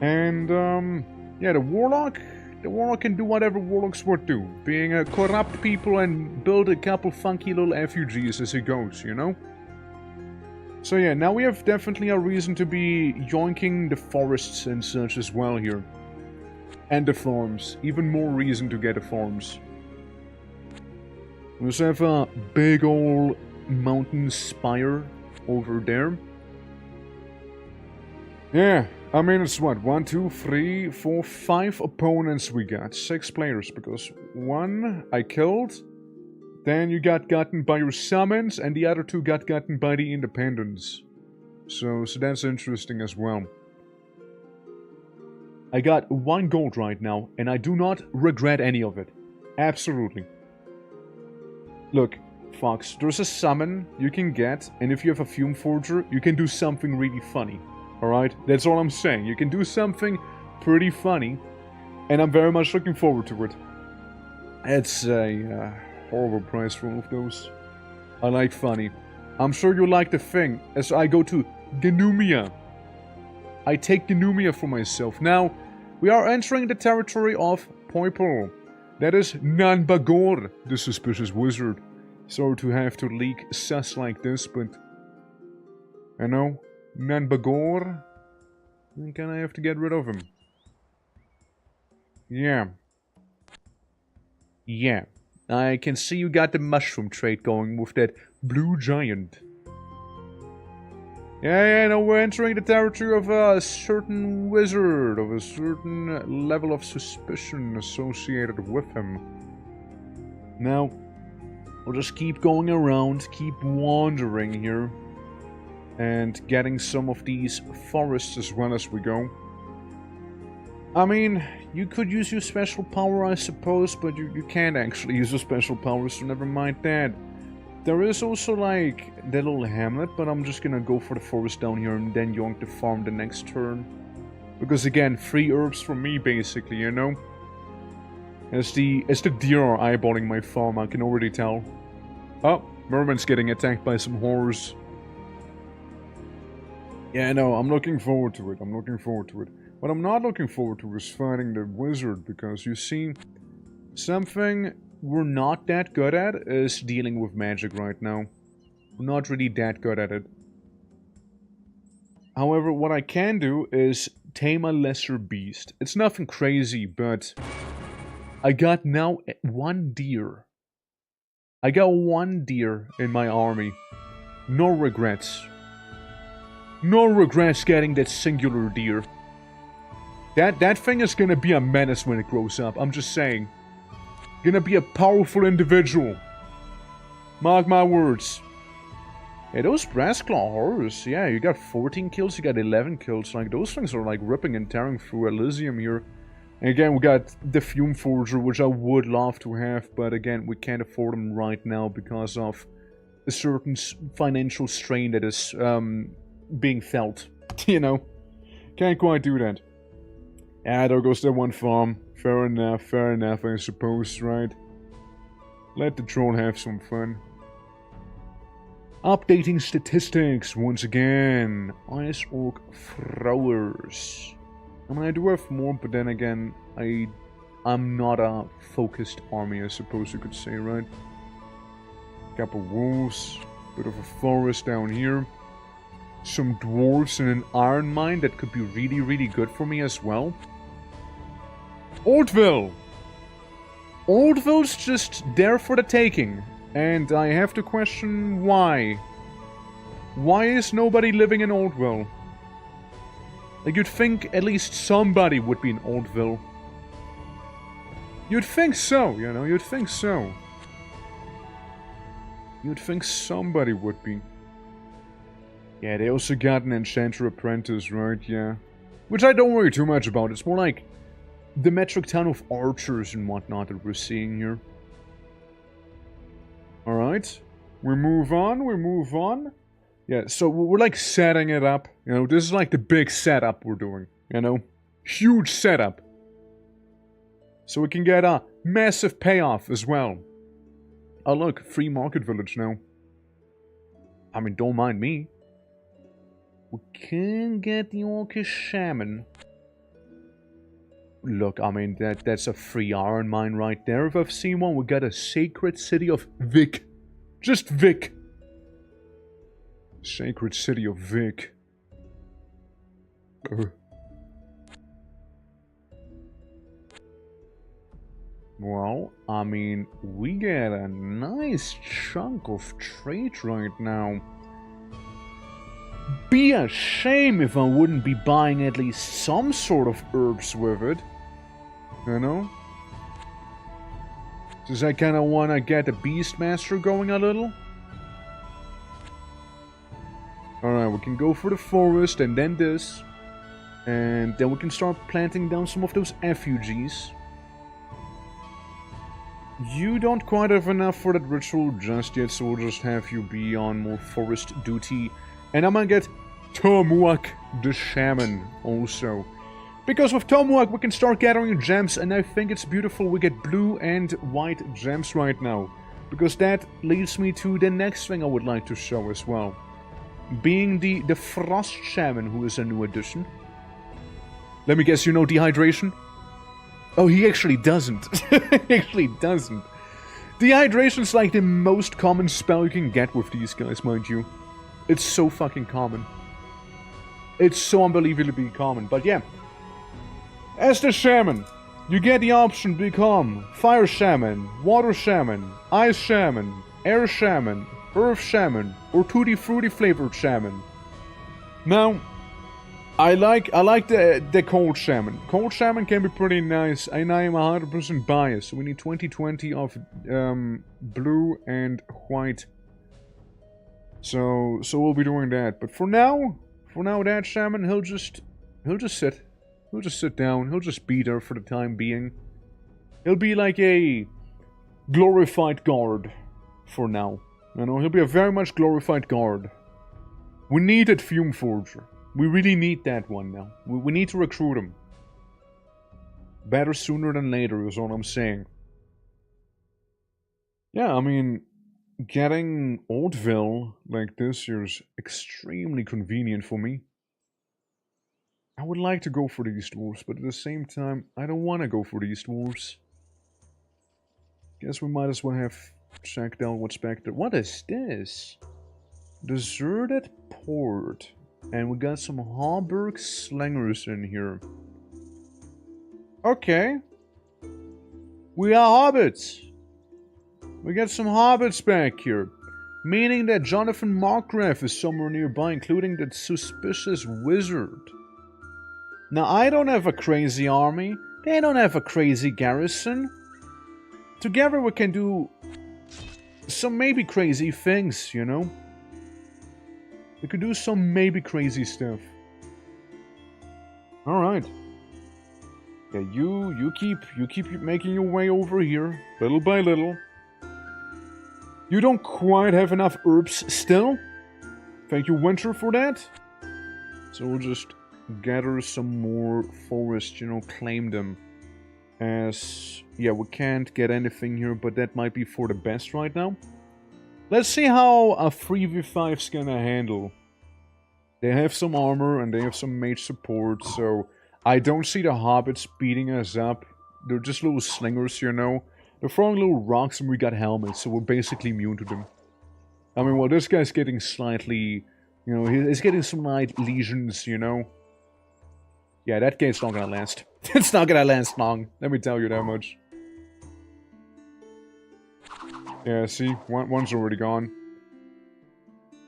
And, yeah, the Warlock can do whatever Warlocks would do. Being a corrupt people and build a couple funky little effigies as he goes, So yeah, now we have definitely a reason to be yoinking the forests and such as well here. And the farms. Even more reason to get the farms. We also have a big old mountain spire over there. Yeah, I mean it's what, 1, 2, 3, 4, 5 opponents we got. 6 players, because 1 I killed, then you got gotten by your summons, and the other 2 got gotten by the independents. So that's interesting as well. I got 1 gold right now, and I do not regret any of it. Absolutely. Look, Fox, there's a summon you can get, and if you have a Fume Forger, you can do something really funny. Alright? That's all I'm saying. You can do something pretty funny, and I'm very much looking forward to it. It's a horrible price for all of those. I like funny. I'm sure you like the thing, as I go to Genumia. I take Genumia for myself. Now, we are entering the territory of Poipol. That is Nanbagor, the suspicious wizard. Sorry to have to leak sus like this, but... Nanbagor... I'm gonna have to get rid of him. Yeah. Yeah. I can see you got the mushroom trait going with that blue giant. Yeah, no, we're entering the territory of a certain wizard, of a certain level of suspicion associated with him. Now, we'll just keep going around, keep wandering here, and getting some of these forests as well as we go. I mean, you could use your special power, I suppose, but you can't actually use your special power, so never mind that. There is also, like, that little hamlet, but I'm just gonna go for the forest down here and then yoink the farm the next turn. Because, again, free herbs from me, basically, As the deer are eyeballing my farm, I can already tell. Oh, Merman's getting attacked by some horrors. Yeah, no, I'm looking forward to it, What I'm not looking forward to is fighting the wizard, because, you see, something we're not that good at is dealing with magic right now. We're not really that good at it. However, what I can do is tame a lesser beast. It's nothing crazy, but I got now 1 deer. I got 1 deer in my army. No regrets. No regrets getting that singular deer. That thing is gonna be a menace when it grows up, I'm just saying. Gonna be a powerful individual. Mark my words. Yeah, those Brassclaw horrors, yeah, you got 14 kills, you got 11 kills. Like, those things are like ripping and tearing through Elysium here. And again, we got the Fume Forger, which I would love to have, but again, we can't afford them right now because of a certain financial strain that is being felt. Can't quite do that. Ah, there goes that 1 farm. Fair enough, I suppose, right? Let the troll have some fun. Updating statistics once again. Ice Orc throwers. I mean, I do have more, but then again, I'm not a focused army, I suppose you could say, right? Couple wolves, bit of a forest down here. Some dwarves and an iron mine that could be really, really good for me as well. Oldville! Oldville's just there for the taking. And I have to question why. Why is nobody living in Oldville? Like, you'd think at least somebody would be in Oldville. You'd think so, you know, you'd think so. You'd think somebody would be. Yeah, they also got an Enchanter Apprentice, right? Yeah. Which I don't worry too much about. It's more like the metric ton of archers and whatnot that we're seeing here. Alright. We move on. Yeah, so we're like setting it up. You know, this is like the big setup we're doing. You know? Huge setup. So we can get a massive payoff as well. Oh look, free market village now. I mean, don't mind me. We can get the Orcish Shaman. Look, I mean, that's a free iron mine right there. If I've seen one, we got a Sacred City of Vic. Just Vic. Sacred City of Vic. Well, I mean, we get a nice chunk of trade right now. Be a shame if I wouldn't be buying at least some sort of herbs with it. You know? Since I kinda wanna get the Beastmaster going a little. Alright, we can go for the forest and then this. And then we can start planting down some of those effigies. You don't quite have enough for that ritual just yet, so we'll just have you be on more forest duty. And I'm gonna get Tomuak the Shaman also. Because with Tomuak we can start gathering gems, and I think it's beautiful we get blue and white gems right now. Because that leads me to the next thing I would like to show as well. Being the Frost Shaman, who is a new addition. Let me guess, you know dehydration? Oh, he actually doesn't. He actually doesn't. Dehydration's like the most common spell you can get with these guys, mind you. It's so fucking common. It's so unbelievably common. But yeah. As the Shaman, you get the option to become Fire Shaman, Water Shaman, Ice Shaman, Air Shaman, Earth Shaman, or Tutti Frutti Flavored Shaman. Now, I like the Cold Shaman. Cold Shaman can be pretty nice, and I am 100% biased. So we need 20/20 of blue and white. So we'll be doing that. But for now that Shaman, he'll just sit. He'll just sit down. He'll just be there for the time being. He'll be like a glorified guard for now. You know, he'll be a very much glorified guard. We need that Fume Forger. We really need that one now. We need to recruit him. Better sooner than later is all I'm saying. Yeah, I mean, getting Oldville like this here is extremely convenient for me. I would like to go for these dwarves, but at the same time, I don't want to go for these dwarves. Guess we might as well have checked out what's back there. What is this? Deserted Port. And we got some Harburg slingers in here. Okay. We are hobbits. We got some hobbits back here. Meaning that Jonathan Markgraf is somewhere nearby, including that suspicious wizard. Now, I don't have a crazy army. They don't have a crazy garrison. Together we can do some maybe crazy things, you know? We could do some maybe crazy stuff. Alright. Yeah, you keep making your way over here, little by little. You don't quite have enough herbs still. Thank you, Winter, for that. So we'll just gather some more forest, you know, claim them. As, yeah, we can't get anything here, but that might be for the best right now. Let's see how a 3v5's gonna handle. They have some armor and they have some mage support, so I don't see the hobbits beating us up. They're just little slingers, you know. They're throwing little rocks and we got helmets, so we're basically immune to them. I mean, well, this guy's getting slightly, you know, he's getting some light lesions, you know. Yeah, that game's not gonna last. It's not gonna last long, let me tell you that much. Yeah, see, one's already gone.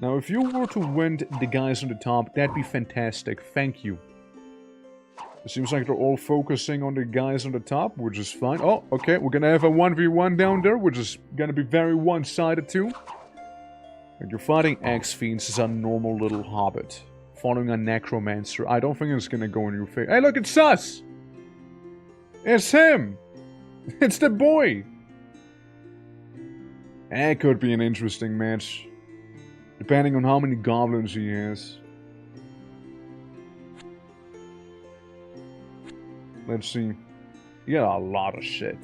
Now, if you were to win the guys on the top, that'd be fantastic, thank you. It seems like they're all focusing on the guys on the top, which is fine. Oh, okay, we're gonna have a 1v1 down there, which is gonna be very one-sided too. And you're fighting X-Fiends as a normal little hobbit. Following a necromancer. I don't think it's gonna go in your face. Hey, look, it's us! It's him! It's the boy! That could be an interesting match. Depending on how many goblins he has. Let's see. You got a lot of shit.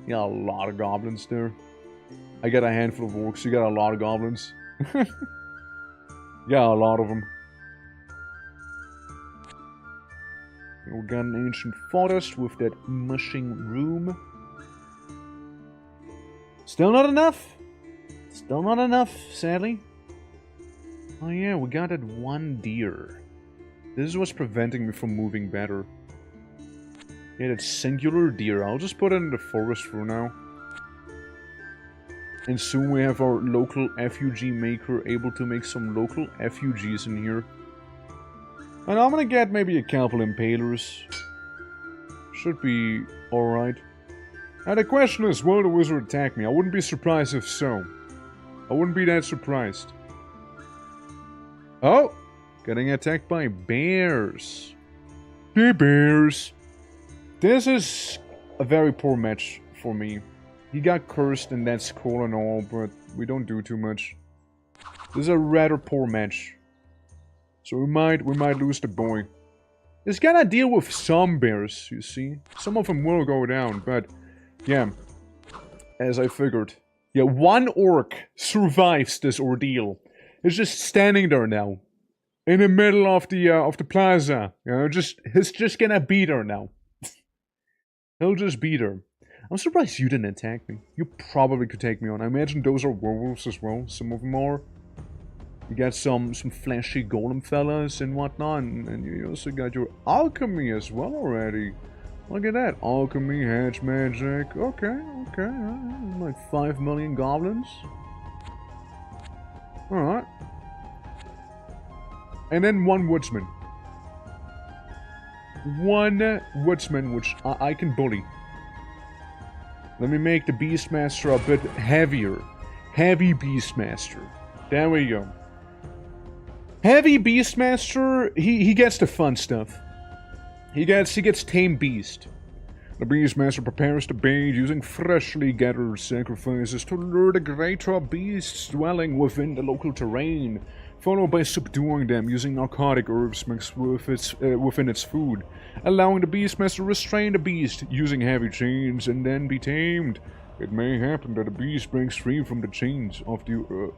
You got a lot of goblins there. I got a handful of orcs. You got a lot of goblins. You got a lot of them. We got an ancient forest with that mushing room. Still not enough. Still not enough, sadly. Oh yeah, we got that one deer. This is what's preventing me from moving better. Yeah, that singular deer. I'll just put it in the forest for now. And soon we have our local FUG maker able to make some local FUGs in here. And I'm gonna get maybe a couple impalers. Should be alright. Now the question is, will the wizard attack me? I wouldn't be surprised if so. I wouldn't be that surprised. Oh! Getting attacked by bears. The bears. This is a very poor match for me. He got cursed and that's cool and all, but we don't do too much. This is a rather poor match. So we might lose the boy. He's gonna deal with some bears, you see. Some of them will go down, but yeah, as I figured. Yeah, one orc survives this ordeal. He's just standing there now. In the middle of the plaza. You know, he's just gonna beat her now. He'll just beat her. I'm surprised you didn't attack me. You probably could take me on. I imagine those are werewolves as well. Some of them are. You got some flashy golem fellas and whatnot. And you also got your alchemy as well already. Look at that. Alchemy, hedge magic. Okay. Like 5 million goblins. Alright. And then one woodsman. One woodsman which I can bully. Let me make the Beastmaster a bit heavier. Heavy Beastmaster. There we go. Heavy Beastmaster, he gets the fun stuff. He gets Tame Beast. The Beastmaster prepares the bait using freshly gathered sacrifices to lure the greater beasts dwelling within the local terrain, followed by subduing them using narcotic herbs mixed with within its food, allowing the Beastmaster to restrain the beast using heavy chains and then be tamed. It may happen that the beast breaks free from the chains of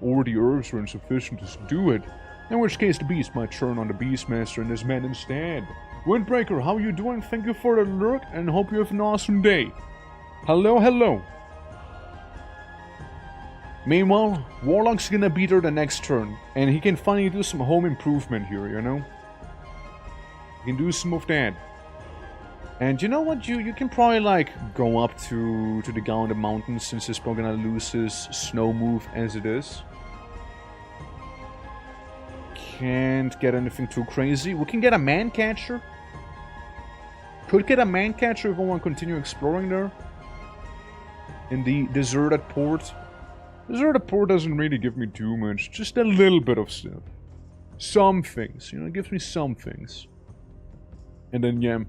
or the herbs are insufficient to subdue it, in which case the beast might turn on the Beastmaster and his men instead. Windbreaker, how you doing? Thank you for the lurk and hope you have an awesome day. Hello. Meanwhile, Warlock's gonna beat her the next turn, and he can finally do some home improvement here, you know? He can do some of that. And you know what? You can probably, like, go up to the guy on the mountain, since he's probably gonna lose his snow move as it is. Can't get anything too crazy. We can get a man catcher. Could get a man catcher if I want to continue exploring there. In the deserted port. Deserted port doesn't really give me too much. Just a little bit of stuff. Some things. You know, it gives me some things. And then, yeah,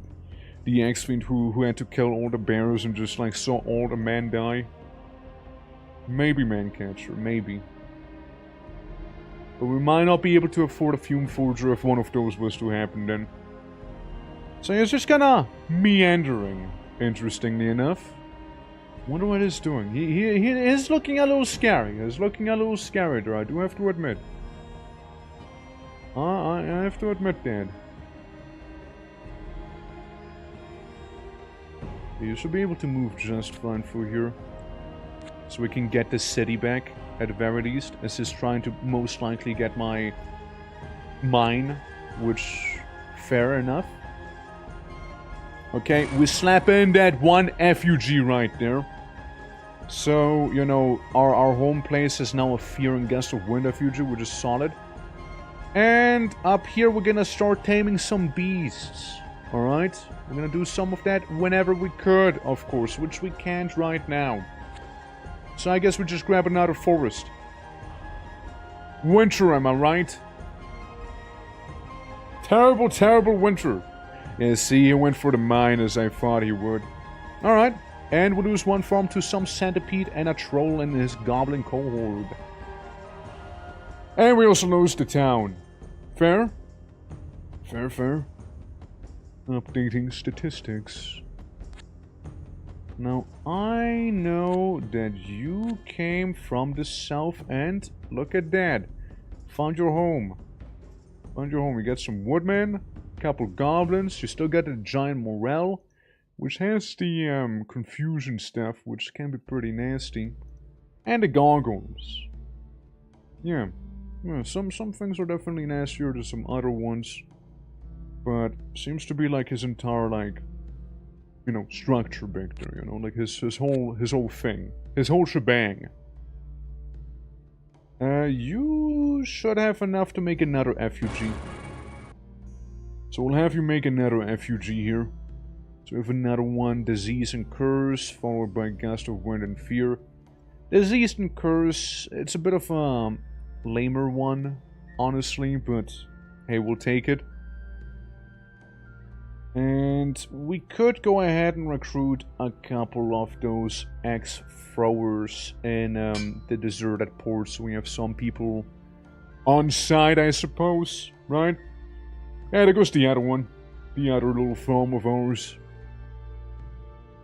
the X-Fiend who had to kill all the bears and just, like, saw all the men die. Maybe man catcher. Maybe. But we might not be able to afford a Fume Forger if one of those was to happen then. So it's just kinda meandering. Interestingly enough. Wonder what he's doing. He is looking a little scary. He's looking a little scary there, I do have to admit. I have to admit that. You should be able to move just fine through here. So we can get the city back, at the very least. As he's trying to most likely get my mine, which, fair enough. Okay, we slap in that one effigy right there. So, you know, our home place is now a Fear and Gust of Wind effigy, which is solid. And up here we're gonna start taming some beasts. Alright? We're gonna do some of that whenever we could, of course, which we can't right now. So I guess we just grab another forest. Winter, am I right? Terrible, terrible winter. Yeah, see, he went for the mine as I thought he would. Alright, and we lose one farm to some centipede and a troll and his goblin cohort. And we also lose the town. Fair? Fair, fair. Updating statistics. Now, I know that you came from the south and look at that. Found your home. Found your home. You got some woodmen, a couple goblins. You still got the giant morel, which has the confusion stuff, which can be pretty nasty. And the gargoyles. Yeah. Some things are definitely nastier than some other ones. But seems to be like his entire, like, you know, structure back there, you know, like his whole thing. His whole shebang. You should have enough to make another effigy. So we'll have you make another effigy here. So we have another one, Disease and Curse, followed by Gust of Wind and Fear. Disease and Curse, it's a bit of a lamer one, honestly, but hey, we'll take it. And we could go ahead and recruit a couple of those axe throwers in the deserted port, so we have some people on site, I suppose, right? Yeah, there goes the other one. The other little farm of ours.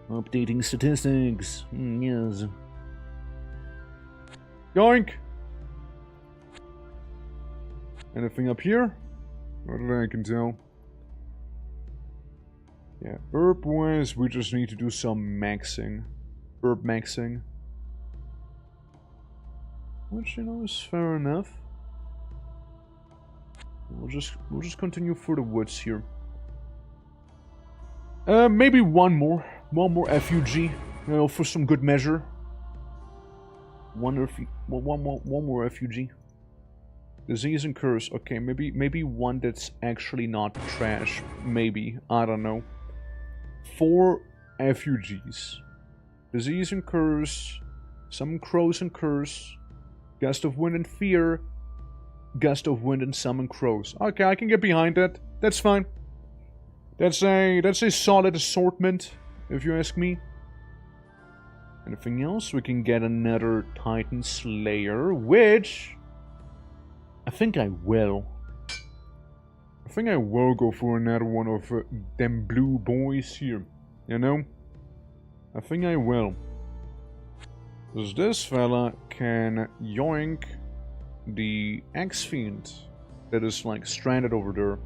Updating statistics. Yes. Yoink! Anything up here? Not that I can tell. Yeah, herb-wise, we just need to do some maxing. Herb maxing. Which, you know, is fair enough. We'll just continue through the woods here. Maybe one more effigy, you know, for some good measure. One more effigy. Disease and Curse. Okay, maybe one that's actually not trash. Maybe, I don't know. 4 effigies. Disease and Curse. Summon Crows and Curse. Gust of Wind and Fear. Gust of Wind and Summon Crows. Okay, I can get behind that. That's fine. That's a solid assortment, if you ask me. Anything else? We can get another Titan Slayer, which I think I will. I think I will go for another one of them blue boys here. You know? I think I will. Because this fella can yoink the X-Fiend that is like stranded over there.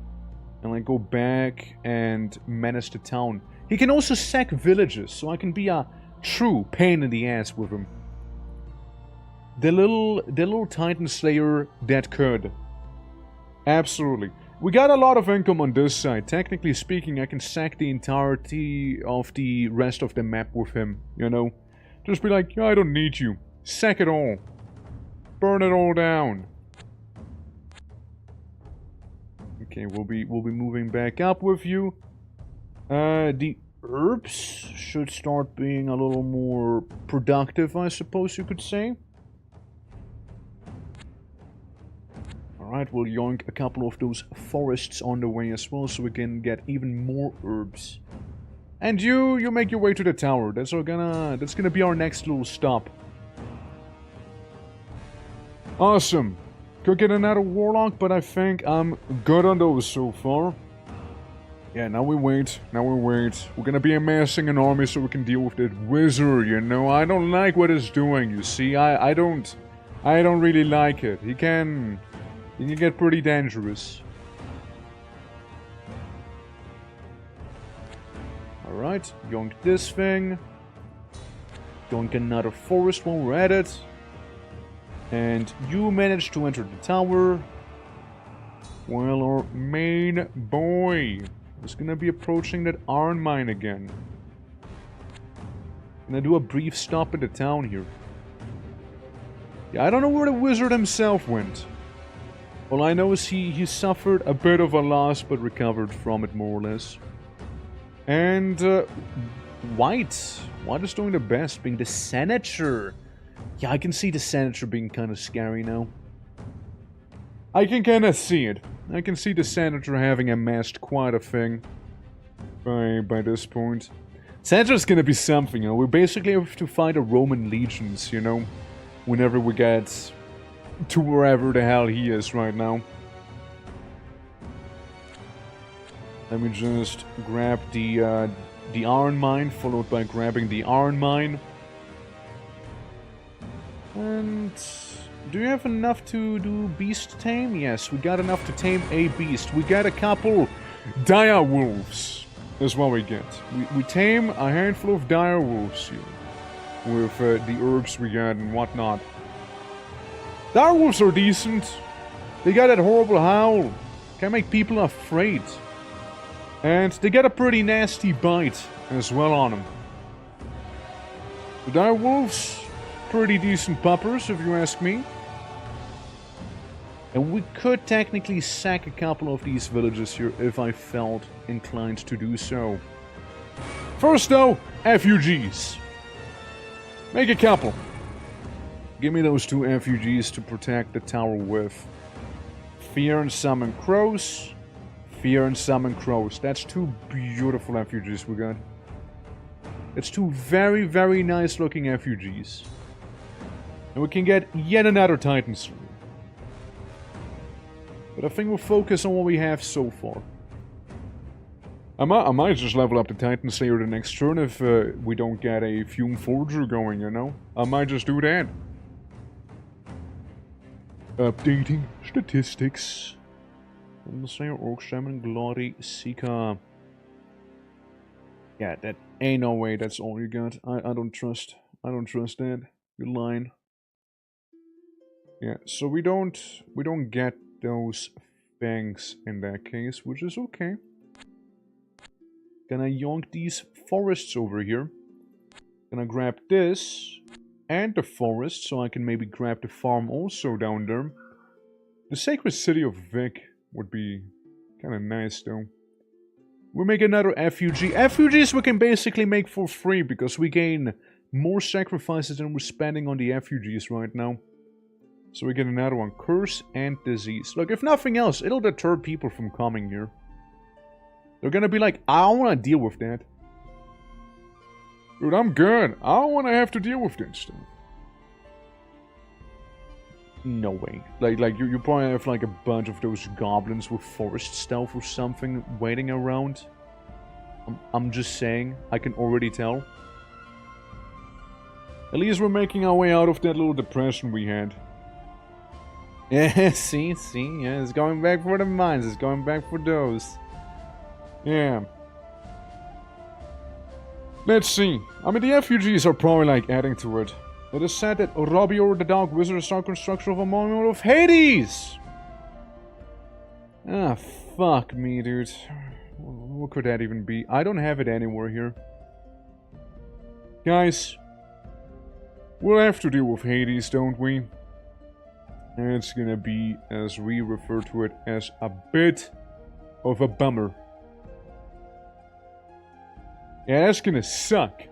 And like go back and menace the town. He can also sack villages, so I can be a true pain in the ass with him. The little Titan Slayer that could. Absolutely. We got a lot of income on this side. Technically speaking, I can sack the entirety of the rest of the map with him, you know? Just be like, I don't need you. Sack it all. Burn it all down. Okay, we'll be moving back up with you. The herbs should start being a little more productive, I suppose you could say. Alright, we'll yoink a couple of those forests on the way as well, so we can get even more herbs. And you make your way to the tower. That's gonna be our next little stop. Awesome. Could get another warlock, but I think I'm good on those so far. Yeah, now we wait. Now we wait. We're gonna be amassing an army so we can deal with that wizard, you know? I don't like what he's doing, you see? I don't really like it. He can get pretty dangerous. Alright, yoink this thing. Yoink another forest while we're at it. And you managed to enter the tower. Well, our main boy is gonna be approaching that iron mine again. Gonna do a brief stop in the town here. Yeah, I don't know where the wizard himself went. All I know is he suffered a bit of a loss, but recovered from it more or less. And, White is doing the best, being the senator. Yeah, I can see the senator being kind of scary now. I can kind of see it. I can see the senator having amassed quite a thing by this point. Senator's gonna be something, you know. We basically have to fight the Roman legions, you know, whenever we get to wherever the hell he is right now. Let me just grab the iron mine, followed by grabbing the iron mine. And do you have enough to do beast tame? Yes, we got enough to tame a beast. We got a couple dire wolves is what we get. We tame a handful of dire wolves here with the herbs we got and whatnot. Dire wolves are decent. They got that horrible howl. Can make people afraid. And they get a pretty nasty bite as well on them. The dire wolves, pretty decent puppers if you ask me. And we could technically sack a couple of these villages here if I felt inclined to do so. First though, refugees. Make a couple. Give me those 2 refugees to protect the tower with. Fear and summon crows. Fear and summon crows. That's 2 beautiful refugees we got. It's 2 very, very nice looking refugees. And we can get yet another Titan Slayer. But I think we'll focus on what we have so far. I might just level up the Titan Slayer the next turn if we don't get a Fume Forger going, you know? I might just do that. Updating statistics. Slayer, Orc, Shaman, Glory, Seeker. Yeah, that ain't no way that's all you got. I don't trust that. You're lying. Yeah, so we don't get those things in that case, which is okay. Gonna yonk these forests over here. Gonna grab this and the forest, so I can maybe grab the farm also down there. The sacred city of Vic would be kind of nice though. We make another effigy. Effigies we can basically make for free because we gain more sacrifices than we're spending on the effigies right now. So we get another one. Curse and disease. Look, if nothing else, it'll deter people from coming here. They're gonna be like, I don't want to deal with that. Dude, I'm good. I don't want to have to deal with that stuff. No way. Like you probably have like a bunch of those goblins with forest stealth or something waiting around. I'm just saying. I can already tell. At least we're making our way out of that little depression we had. Yeah, see, yeah, it's going back for the mines, it's going back for those. Yeah. Let's see. I mean, the refugees are probably, like, adding to it. It is said that Robior the Dark Wizard is our construction of a monument of Hades! Ah, fuck me, dude. What could that even be? I don't have it anywhere here. Guys, we'll have to deal with Hades, don't we? And it's gonna be, as we refer to it, as a bit of a bummer. Yeah, that's gonna suck.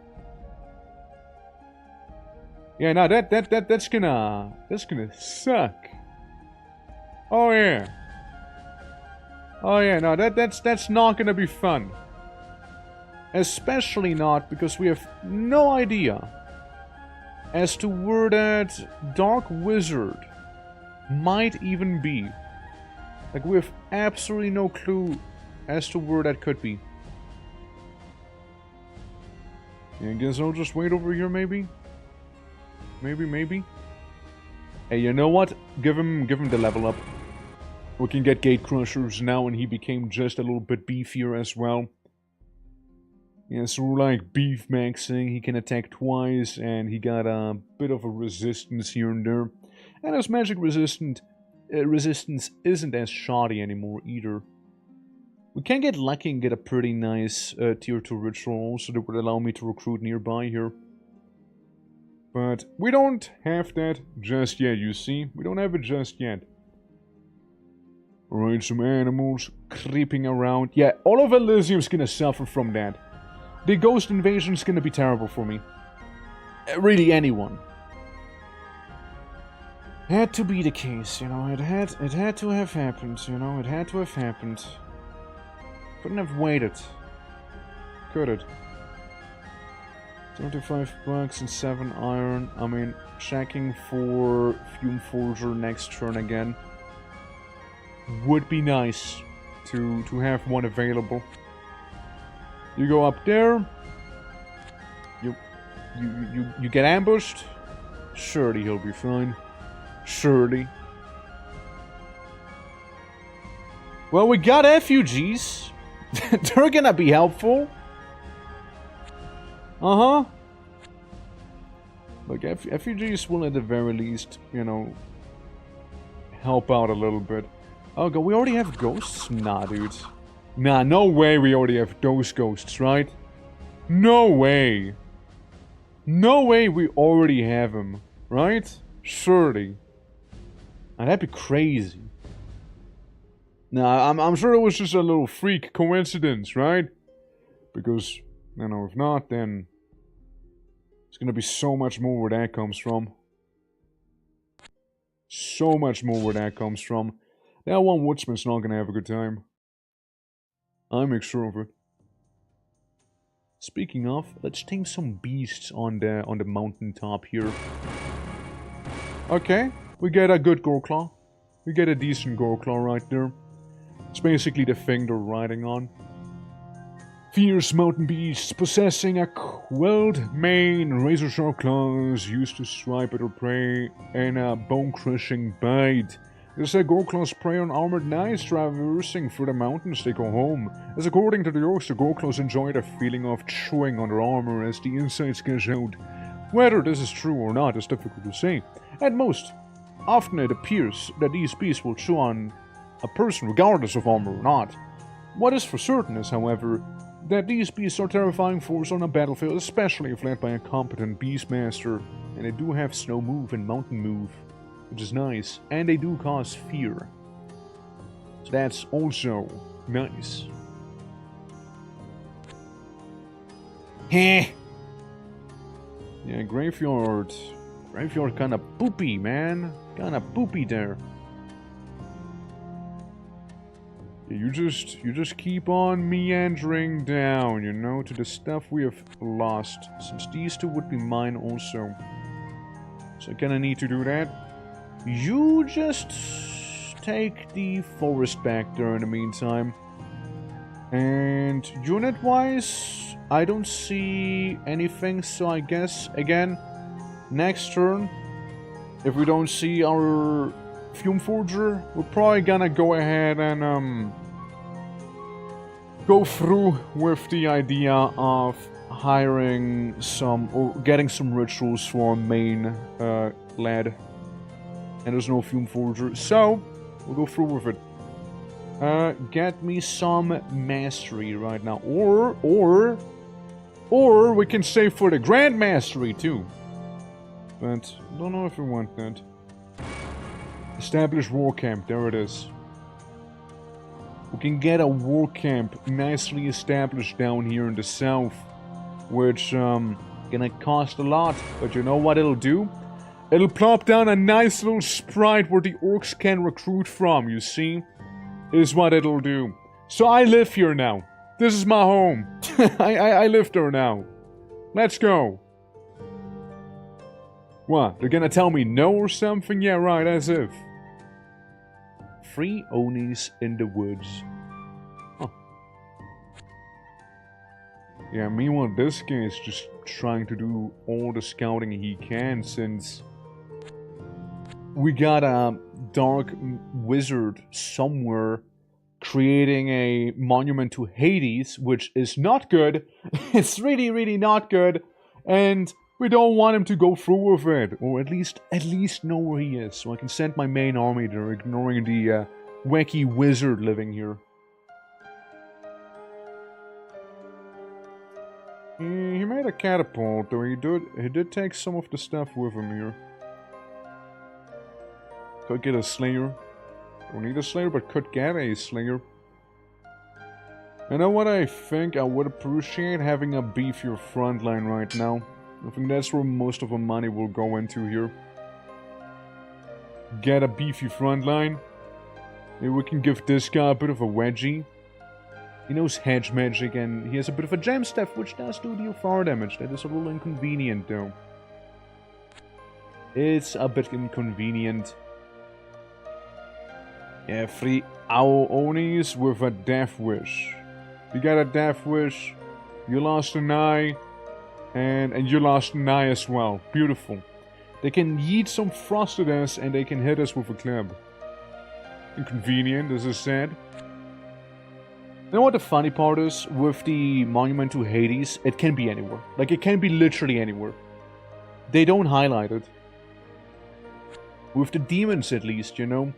Yeah, no, that's gonna suck. Oh yeah. Oh yeah, no, that's not gonna be fun. Especially not because we have no idea as to where that Dark Wizard might even be. Like, we have absolutely no clue as to where that could be. Yeah, I guess I'll just wait over here, maybe? Maybe? Hey, you know what? Give him the level up. We can get Gate Crushers now, and he became just a little bit beefier as well. Yeah, so we're like beef maxing. He can attack twice, and he got a bit of a resistance here and there. And his magic resistance isn't as shoddy anymore either. We can get lucky and get a pretty nice tier 2 ritual also that would allow me to recruit nearby here. But we don't have that just yet, you see? We don't have it just yet. Alright, some animals creeping around. Yeah, all of Elysium's gonna suffer from that. The ghost invasion's gonna be terrible for me. Really, anyone. Had to be the case, you know, it had to have happened, you know, it had to have happened. Couldn't have waited. Could it? 25 bucks and 7 iron. I mean, checking for Fume Forger next turn again. Would be nice to have one available. You go up there. You get ambushed. Surely he'll be fine. Surely. Well, we got effigies. They're gonna be helpful. Uh-huh. Look, effigies will at the very least, you know, help out a little bit. Oh god, we already have ghosts? Nah, dude. Nah, no way we already have those ghosts, right? No way. No way we already have them, right? Surely. Now, that'd be crazy. Nah, I'm sure it was just a little freak coincidence, right? Because, you know, if not, then it's gonna be so much more where that comes from. So much more where that comes from. That one woodsman's not gonna have a good time. I make sure of it. Speaking of, let's tame some beasts on the mountaintop here. Okay, we get a good Goreclaw. We get a decent Goreclaw right there. It's basically the thing they're riding on. Fierce mountain beasts possessing a quilled mane, razor-sharp claws used to swipe at their prey, and a bone-crushing bite. They say Goreclaws prey on armored knights traversing through the mountains they go home, as according to the Orcs, the Goreclaws enjoy the feeling of chewing on their armor as the insides get out. Whether this is true or not is difficult to say. At most, often it appears that these beasts will chew on a person regardless of armor or not. What is for certain is, however, that these beasts are terrifying force on a battlefield, especially if led by a competent beastmaster, and they do have snow move and mountain move, which is nice, and they do cause fear. So that's also nice. Heh! Yeah, graveyard. Graveyard kinda poopy, man. Kinda poopy there. You just keep on meandering down, you know, to the stuff we have lost. Since these two would be mine also. So I kinda need to do that. You just take the forest back there in the meantime. And unit-wise, I don't see anything, so I guess, again, next turn, if we don't see our Fume Forger, we're probably gonna go ahead and go through with the idea of hiring some, or getting some rituals for our main lad. And there's no Fume Forger, so we'll go through with it. Get me some mastery right now, or we can save for the Grand Mastery too. But don't know if we want that. Establish war camp, there it is. We can get a war camp nicely established down here in the south, which gonna cost a lot, but you know what it'll do? It'll plop down a nice little sprite where the orcs can recruit from, you see? Is what it'll do. So I live here now. This is my home. I live there now. Let's go. What? They're gonna tell me no or something? Yeah, right, as if. 3 Onis in the woods. Huh. Yeah, meanwhile this guy is just trying to do all the scouting he can, since we got a dark wizard somewhere creating a monument to Hades, which is not good. It's really, really not good. And we don't want him to go through with it, or at least know where he is, so I can send my main army there, ignoring the wacky wizard living here. He made a catapult, though he did take some of the stuff with him here. Could get a slayer. Don't need a slayer, but could get a slayer. You know what I think I would appreciate? Having a beefier front line right now. I think that's where most of our money will go into here. Get a beefy front line. Maybe we can give this guy a bit of a wedgie. He knows hedge magic, and he has a bit of a gem staff, which does do deal fire damage. That is a little inconvenient, though. It's a bit inconvenient. Yeah, 3 Owl Onis with a Death Wish. You got a Death Wish, you lost an eye, and you lost an eye as well. Beautiful. They can yeet some frost at us, and they can hit us with a club. Inconvenient, as I said. You know what the funny part is? With the monument to Hades, it can be anywhere. Like, it can be literally anywhere. They don't highlight it. With the demons, at least, you know?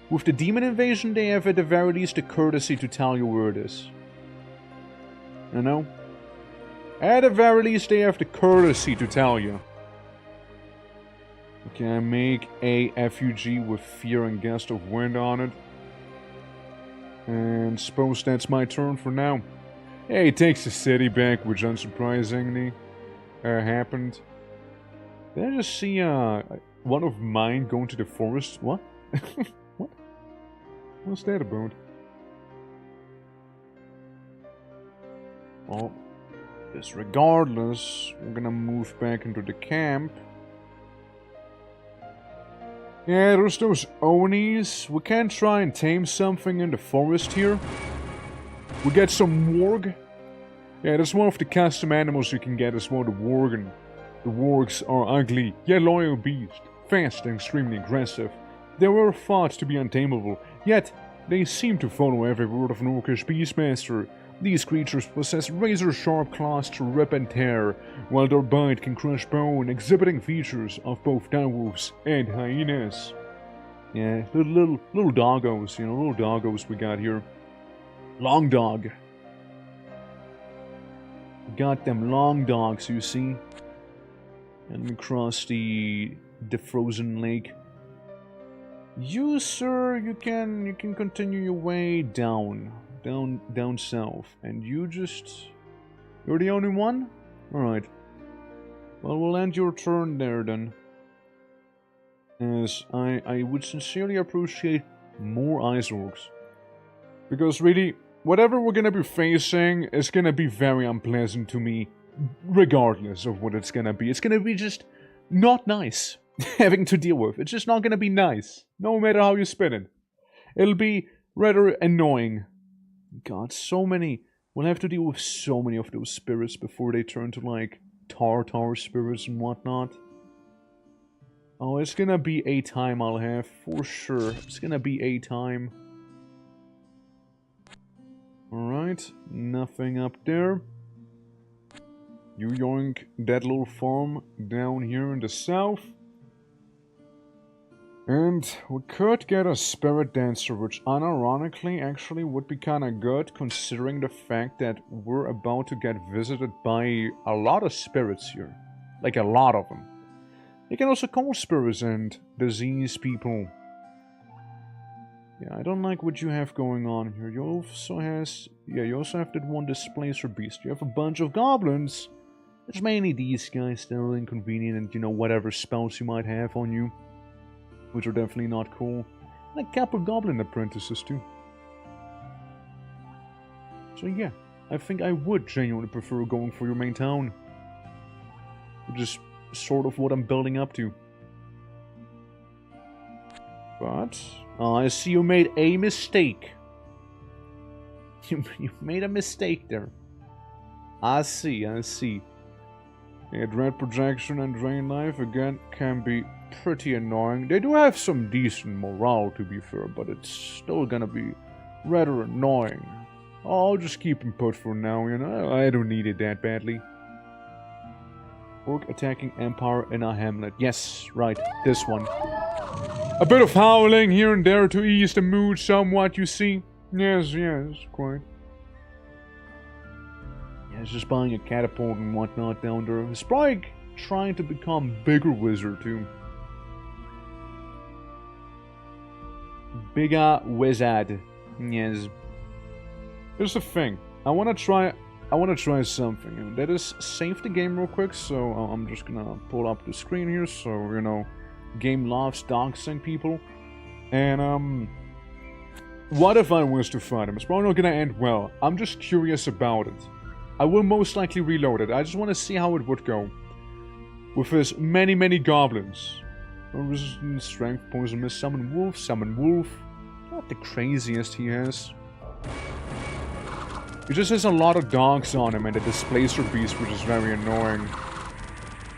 With the demon invasion, they have at the very least the courtesy to tell you where it is. You know? At the very least, they have the courtesy to tell you. Can I make a effigy with Fear and Gust of Wind on it? And suppose that's my turn for now. Hey, he takes the city back, which unsurprisingly happened. Did I just see one of mine going to the forest? What? What? What's that about? Well, regardless, we're gonna move back into the camp. Yeah, there's those Onis. We can try and tame something in the forest here. We get some warg. Yeah, that's one of the custom animals you can get as well, the worgen. The wargs are ugly, yet loyal beasts, fast and extremely aggressive. They were thought to be untamable, yet they seem to follow every word of an orcish beastmaster. These creatures possess razor-sharp claws to rip and tear, while their bite can crush bone, exhibiting features of both direwolves and hyenas. Yeah, little doggos, you know, little doggos we got here. Long dog. Got them long dogs, you see. And we cross the frozen lake. You, sir, you can continue your way down south, and you're the only one? Alright. Well, we'll end your turn there then. As I would sincerely appreciate more ice orcs. Because really, whatever we're gonna be facing is gonna be very unpleasant to me, regardless of what it's gonna be. It's gonna be just not nice having to deal with. It's just not gonna be nice, no matter how you spin it. It'll be rather annoying. God, so many. We'll have to deal with so many of those spirits before they turn to, like, Tartar spirits and whatnot. Oh, it's gonna be a time I'll have, for sure. It's gonna be a time. Alright, nothing up there. You yoink that little farm down here in the south. And we could get a spirit dancer, which unironically actually would be kinda good, considering the fact that we're about to get visited by a lot of spirits here. Like, a lot of them. You can also call spirits and disease people. Yeah, I don't like what you have going on here. You also have that one displacer beast. You have a bunch of goblins. It's mainly these guys that are inconvenient and, you know, whatever spells you might have on you. Which are definitely not cool. And a couple goblin apprentices too. So yeah, I think I would genuinely prefer going for your main town. Which is sort of what I'm building up to. But, I see you made a mistake. You made a mistake there. I see, I see. Yeah, Dread Projection and Drain Life, again, can be pretty annoying. They do have some decent morale, to be fair, but it's still gonna be rather annoying. I'll just keep him put for now, you know? I don't need it that badly. Orc attacking Empire in a hamlet. Yes, right, this one. A bit of howling here and there to ease the mood somewhat, you see? Yes, yes, quite. Yeah, it's just buying a catapult and whatnot down there. It's probably trying to become bigger wizard, too. Bigger wizard. Yes. Here's the thing. I wanna try something. That is save the game real quick, so I'm just gonna pull up the screen here, so you know, game loves doxing people. And what if I was to fight him? It's probably not gonna end well. I'm just curious about it. I will most likely reload it. I just want to see how it would go with his many goblins. Resistance, strength, poison mist, summon wolf. Not the craziest he has. He just has a lot of dogs on him and a displacer beast, which is very annoying.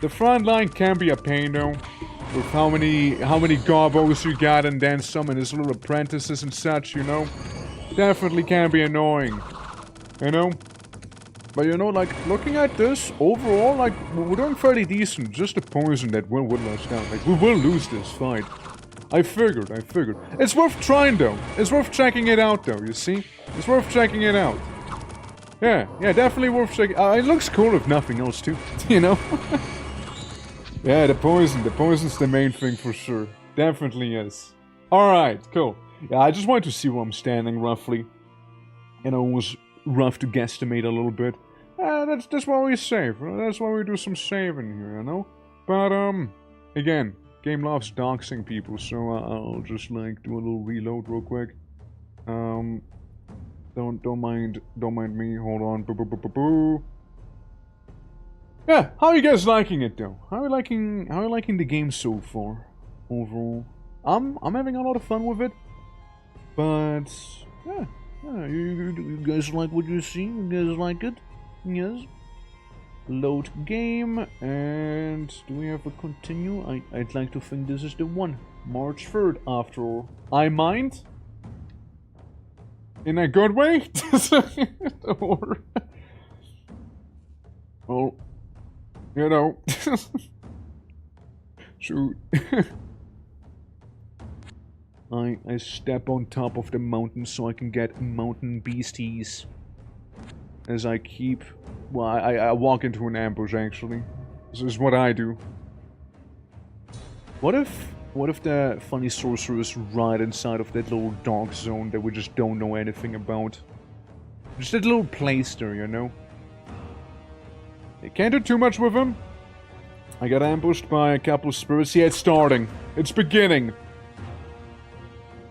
The front line can be a pain though, with how many gobos you got and then some and his little apprentices and such, you know. Definitely can be annoying, you know. But you know, like, looking at this, overall, like, we're doing fairly decent. Just the poison that will whittle us down. Like, we will lose this fight. I figured. It's worth trying, though. It's worth checking it out, though, you see? It's worth checking it out. Yeah, definitely worth checking. It looks cool if nothing else, too. You know? Yeah, the poison's the main thing for sure. Definitely is. Alright, cool. Yeah, I just wanted to see where I'm standing, roughly. You know, it was rough to guesstimate a little bit. That's why we save. That's why we do some saving here, you know? But, again, game loves doxing people, so I'll just, like, do a little reload real quick. Don't mind me. Hold on. Boo. Yeah, how are you guys liking it, though? How are you liking the game so far, overall? I'm having a lot of fun with it, but, yeah, you guys like what you see? You guys like it? Yes. Load game, and do we have a continue? I'd like to think this is the one. March 3rd, after all. I mind? In a good way? Or... well, you know. Shoot. I step on top of the mountain so I can get mountain beasties. As I keep... well, I walk into an ambush, actually. This is what I do. What if the funny sorcerer is right inside of that little dark zone that we just don't know anything about? Just that little place there, you know? I can't do too much with him. I got ambushed by a couple of spirits. Yeah, it's starting. It's beginning.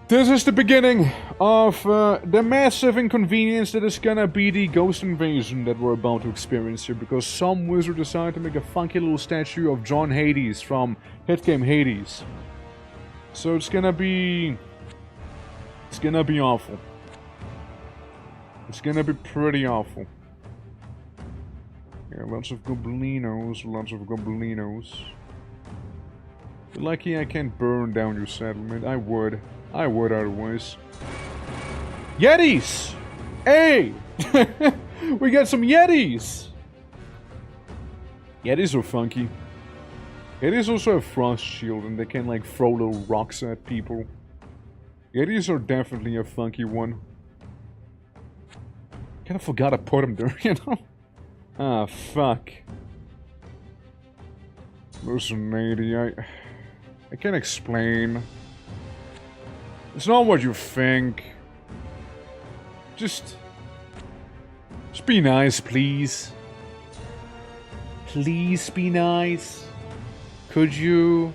This is the beginning of the massive inconvenience that is gonna be the ghost invasion that we're about to experience here, because some wizard decided to make a funky little statue of John Hades from hit game Hades. So it's gonna be awful. It's gonna be pretty awful. Yeah, lots of goblinos. You're lucky I can't burn down your settlement. I would otherwise. Yetis! Hey! We got some Yetis! Yetis are funky. Yetis also have frost shield and they can like throw little rocks at people. Yetis are definitely a funky one. Kinda forgot to put them there, you know? Ah, fuck. Listen, lady, I can't explain. It's not what you think. Just be nice, please. Please be nice. Could you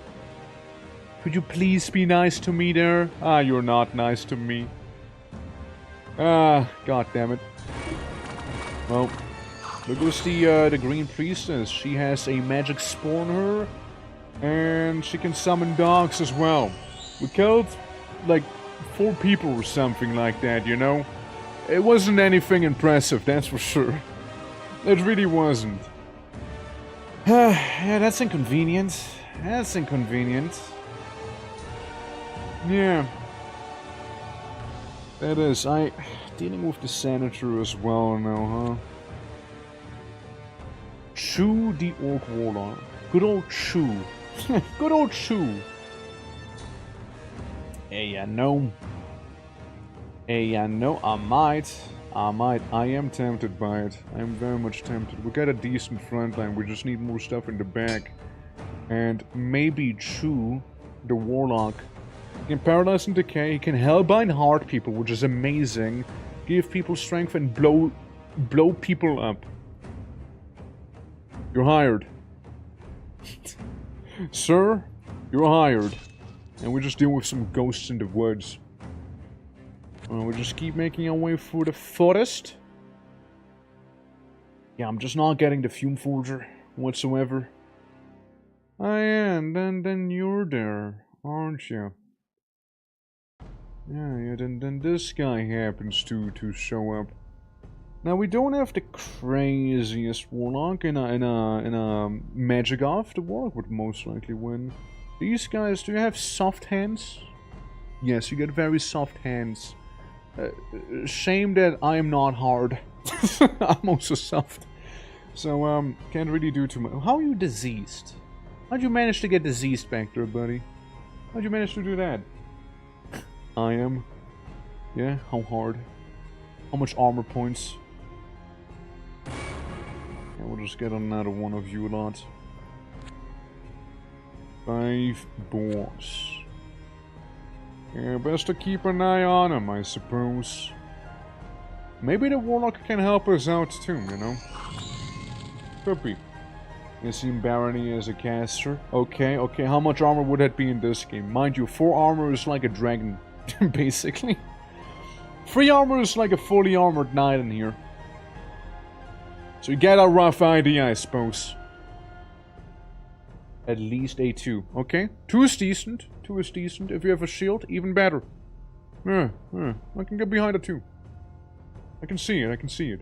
please be nice to me there? Ah, you're not nice to me. Ah, god damn it. Well, there goes the green priestess. She has a magic spawn her, and she can summon dogs as well. We killed like 4 people or something like that, you know? It wasn't anything impressive, that's for sure. It really wasn't. Yeah, that's inconvenient. That's inconvenient. Yeah. That is. Dealing with the senator as well now, huh? Chew the Orc Warlord. Good old Chew. Good old Chew. Hey, I know. Hey, I know. I am tempted by it. I am very much tempted. We got a decent front line. We just need more stuff in the back. And maybe Chew, the Warlock, can paralyze and decay. He can hellbind hard people, which is amazing. Give people strength and blow people up. You're hired. Sir, you're hired. And we just deal with some ghosts in the woods. We just keep making our way through the forest. Yeah, I'm just not getting the fume folder whatsoever. And then you're there, aren't you? Yeah, then this guy happens to show up. Now we don't have the craziest warlock in a magic off. The warlock would most likely win. These guys, do you have soft hands? Yes, you get very soft hands. Shame that I am not hard. I'm also soft. So can't really do too much. How are you diseased? How'd you manage to get diseased back there, buddy? How'd you manage to do that? I am. Yeah, how hard? How much armor points? Yeah, we'll just get another one of you lot. 5 boars. Yeah, best to keep an eye on him, I suppose. Maybe the warlock can help us out too, you know? Could be. You see Barony as a caster. Okay, how much armor would that be in this game? Mind you, 4 armor is like a dragon, basically. 3 armor is like a fully armored knight in here. So you get a rough idea, I suppose. At least a 2. Okay, 2 is decent. 2 is decent. If you have a shield, even better. I can get behind a 2. I can see it.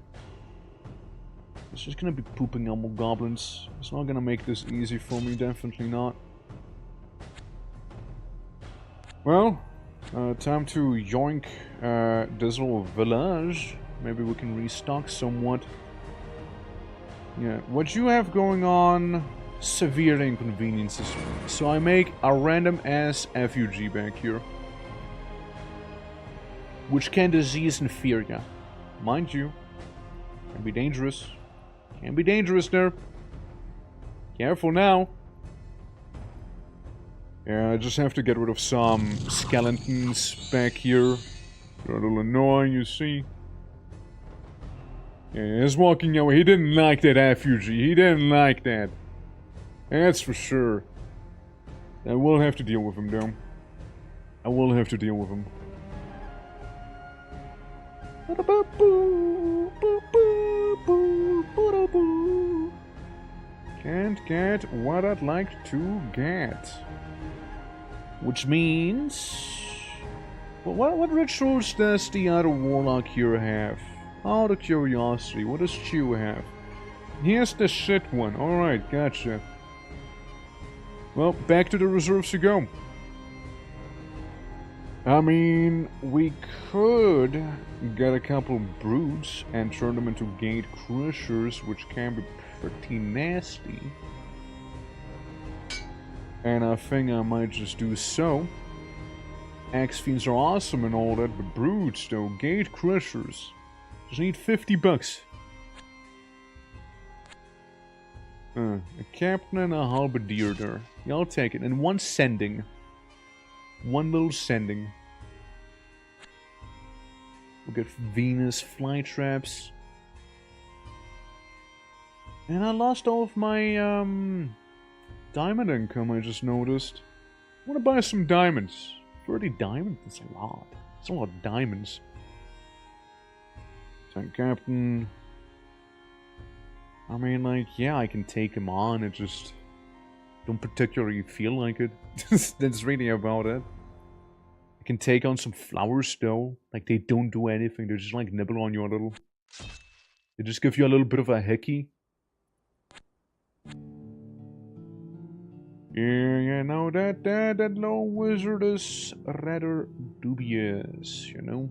It's just gonna be pooping on more goblins. It's not gonna make this easy for me, definitely not. Well, time to yoink this little village. Maybe we can restock somewhat. Yeah, what you have going on, severe inconveniences. So I make a random ass FUG back here. Which can disease and fear ya. Mind you, can be dangerous. Can be dangerous there. Careful now. Yeah, I just have to get rid of some skeletons back here. They're a little annoying, you see. Yeah, he's walking away. He didn't like that refugee. He didn't like that. That's for sure. I will have to deal with him, though. I will have to deal with him. Can't get what I'd like to get. Which means... What rituals does the other warlock here have? Out of curiosity, what does Chew have? He has the shit one. Alright, gotcha. Well, back to the reserves you go. I mean, we could get a couple broods and turn them into gate crushers, which can be pretty nasty. And I think I might just do so. Axe Fiends are awesome and all that, but broods though, gate crushers. Just need 50 bucks. A captain and a halberdier there. Yeah, I'll take it. And 1 sending. 1 little sending. We'll get Venus fly traps. And I lost all of my diamond income, I just noticed. I want to buy some diamonds. 30 diamonds? That's a lot. That's a lot of diamonds. Tank captain. I mean, like, yeah, I can take him on. It just don't particularly feel like it. That's really about it. I can take on some flowers, though. Like, they don't do anything. They just, like, nibble on you a little. They just give you a little bit of a hickey. Yeah, no, that low wizard is rather dubious, you know?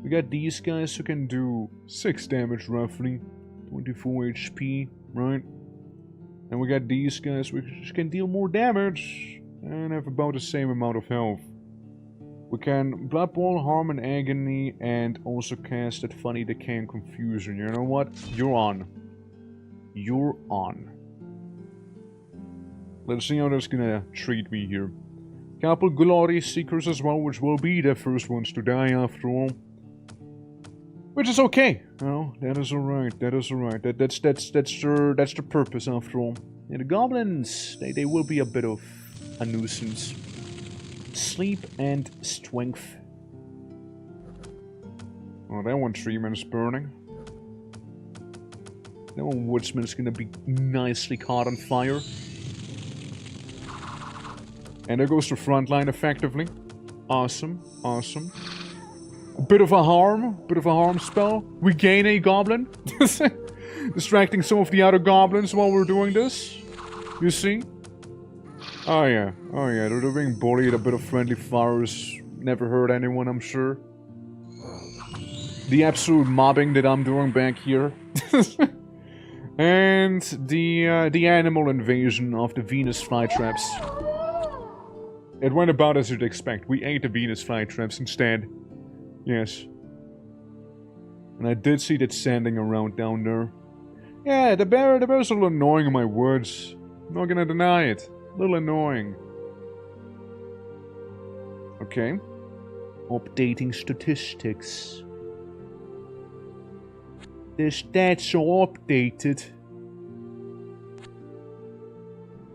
We got these guys who can do 6 damage roughly, 24 HP, right? And we got these guys which can deal more damage and have about the same amount of health. We can Blood Boil, Harm and Agony, and also cast that funny Decay and Confusion. You know what? You're on. You're on. Let's see how that's gonna treat me here. Couple Glory Seekers as well, which will be the first ones to die after all. Which is okay. No, that is alright. That is alright. That's the purpose after all. Yeah, the goblins, they will be a bit of a nuisance. Sleep and strength. Oh, that one treeman's burning. That one woodsman's gonna be nicely caught on fire. And there goes the front line effectively. Awesome, awesome. A bit of a harm spell. We gain a goblin. Distracting some of the other goblins while we're doing this. You see? Oh yeah, they're being bullied. A bit of friendly fires never hurt anyone, I'm sure. The absolute mobbing that I'm doing back here. And the animal invasion of the Venus flytraps. It went about as you'd expect. We ate the Venus flytraps instead. Yes. And I did see that sanding around down there. Yeah, the bear's a little annoying in my woods. I'm not gonna deny it. A little annoying. Okay. Updating statistics. The stats are updated.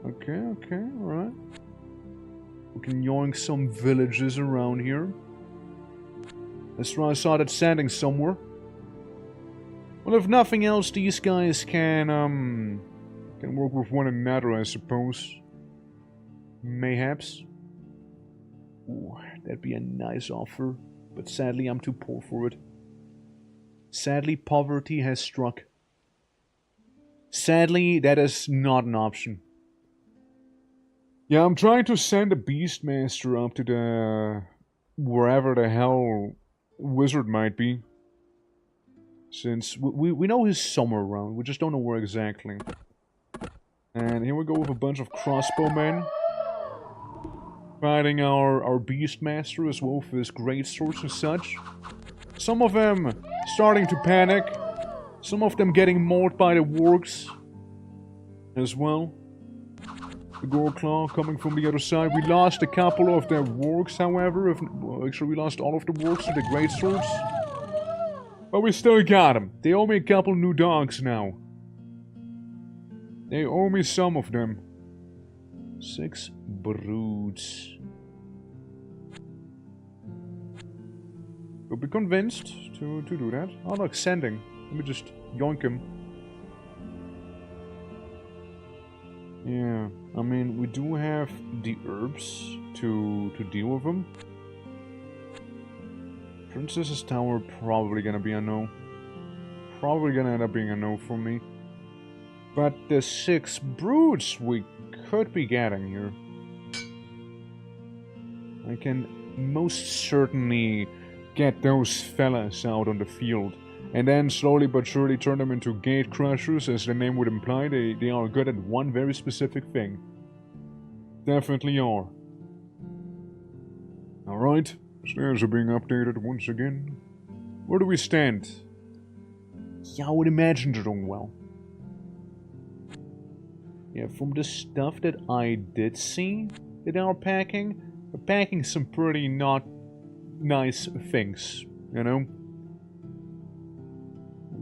Okay, alright. We can yoink some villages around here. That's why I saw that sanding somewhere. Well, if nothing else, these guys can work with one another, I suppose. Mayhaps. Ooh, that'd be a nice offer. But sadly, I'm too poor for it. Sadly, poverty has struck. Sadly, that is not an option. Yeah, I'm trying to send a Beastmaster up to the... wherever the hell Wizard might be. Since we know he's somewhere around, we just don't know where exactly. And here we go with a bunch of crossbowmen. Fighting our Beastmaster as well with his greatswords and such. Some of them starting to panic. Some of them getting mauled by the Orcs as well. The Goreclaw coming from the other side. We lost a couple of the Orcs, however. Well, actually, we lost all of the Orcs to the greatswords. But we still got them. They owe me a couple new dogs now. They owe me some of them. 6 broods. You'll be convinced to do that. Oh look, sending. Let me just yoink him. Yeah, I mean, we do have the herbs to deal with them. Princess's Tower probably gonna be a no. Probably gonna end up being a no for me. But the 6 broods we could be getting here. I can most certainly get those fellas out on the field. And then slowly but surely turn them into gate crushers, as the name would imply. They are good at one very specific thing. Definitely are. Alright, stairs are being updated once again. Where do we stand? Yeah, I would imagine they're doing well. Yeah, from the stuff that I did see that they are packing, they're packing some pretty not nice things, you know?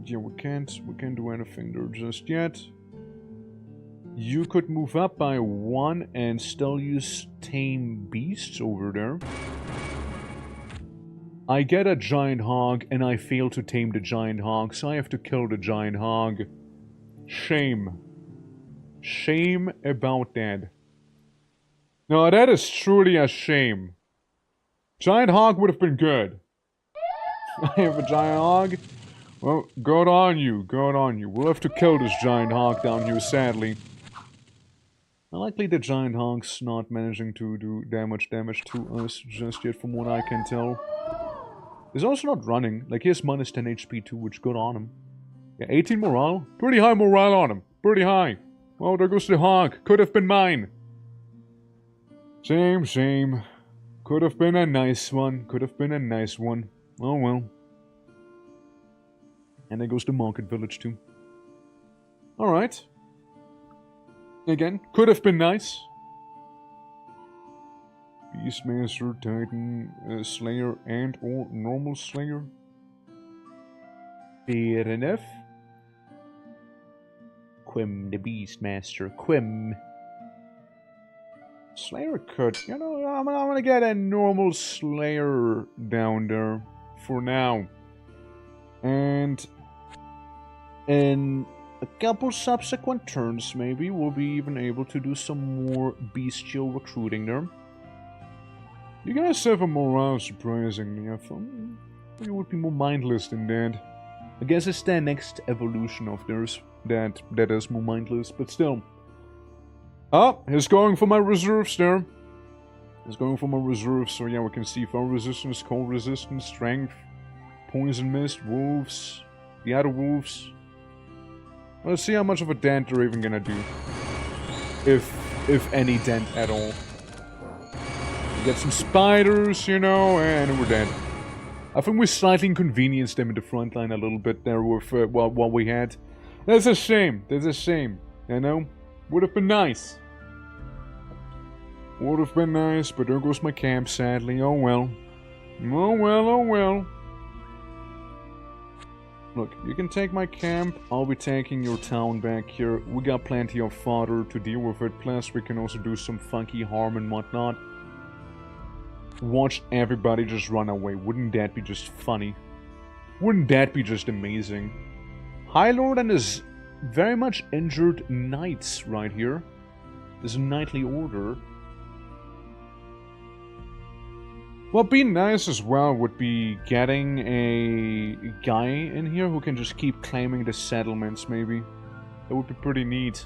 Yeah, we can't do anything there just yet. You could move up by 1 and still use tame beasts over there. I get a giant hog and I fail to tame the giant hog, so I have to kill the giant hog. Shame. Shame about that. No, that is truly a shame. Giant hog would have been good. I have a giant hog. Well, good on you, good on you. We'll have to kill this giant hog down here, sadly. Likely the giant hog's not managing to do damage to us just yet, from what I can tell. He's also not running. Like, he has minus 10 HP too, which good on him. Yeah, 18 morale. Pretty high morale on him. Pretty high. Well, there goes the hog. Could have been mine. Same. Could have been a nice one. Could have been a nice one. Oh well. And there goes the market village too. Alright. Again, could have been nice. Beastmaster, Titan, Slayer, and or normal Slayer. Fair enough. Quim the Beastmaster, Quim. Slayer could, you know, I'm gonna get a normal Slayer down there for now. And in a couple subsequent turns, maybe, we'll be even able to do some more bestial recruiting there. You guys have a morale, surprisingly. I thought you would be more mindless than that. I guess it's the next evolution of theirs that is more mindless, but still. Oh, he's going for my reserves there. He's going for my reserves, so yeah, we can see fire resistance, cold resistance, strength, poison mist, wolves, the other wolves. Let's see how much of a dent they're even gonna do. If any dent at all. We get some spiders, you know, and we're dead. I think we slightly inconvenienced them in the front line a little bit there with what we had. That's a shame. That's a shame. You know? Would have been nice. Would have been nice, but there goes my camp, sadly. Oh well. Oh well, oh well. Look, you can take my camp. I'll be taking your town back here. We got plenty of fodder to deal with it. Plus, we can also do some funky harm and whatnot. Watch everybody just run away. Wouldn't that be just funny? Wouldn't that be just amazing? High Lord and his very much injured knights right here. There's a knightly order. What'd be nice as well would be getting a guy in here who can just keep claiming the settlements, maybe. That would be pretty neat.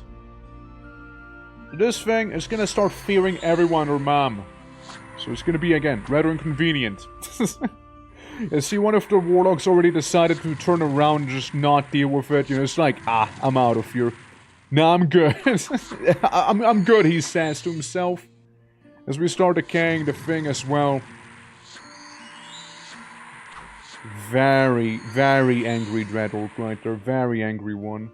This thing is gonna start fearing everyone or mom. So it's gonna be, again, rather inconvenient. You see, one of the warlocks already decided to turn around and just not deal with it. You know, it's like, ah, I'm out of here. Nah, I'm good. I'm good, he says to himself. As we start decaying the thing as well. Very, very angry Dreadorc right there. Very angry one.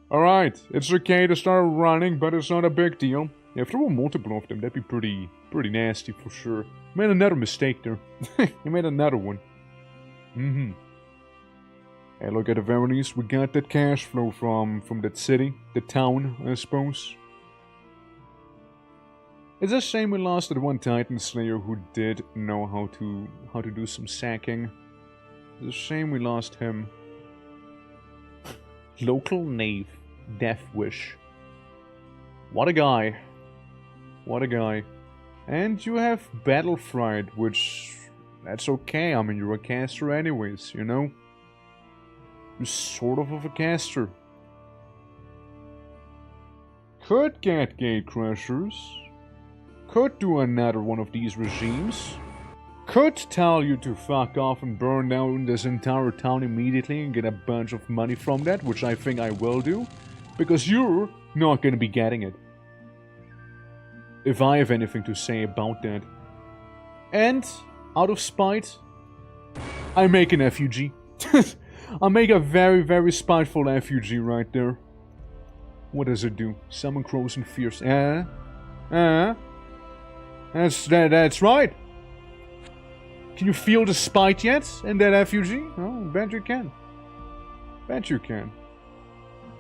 Alright, it's okay to start running, but it's not a big deal. Yeah, if there were multiple of them, that'd be pretty nasty for sure. Made another mistake there. You made another one. Hey, look, at the very least, we got that cash flow from that city, the town, I suppose. It's a shame we lost that one Titan Slayer who did know how to do some sacking. It's a shame we lost him. Local knave, Death Wish. What a guy. What a guy. And you have Battle Fright, which... that's okay, I mean, you're a caster anyways, you know? You're sort of a caster. Could get Gate Crushers. Could do another one of these regimes. Could tell you to fuck off and burn down this entire town immediately and get a bunch of money from that, which I think I will do. Because you're not gonna be getting it. If I have anything to say about that. And, out of spite, I make an effigy. I make a very, very spiteful effigy right there. What does it do? Summon crows and fierce. That's right. Can you feel the spite yet in that effigy? Oh, bet you can. Bet you can.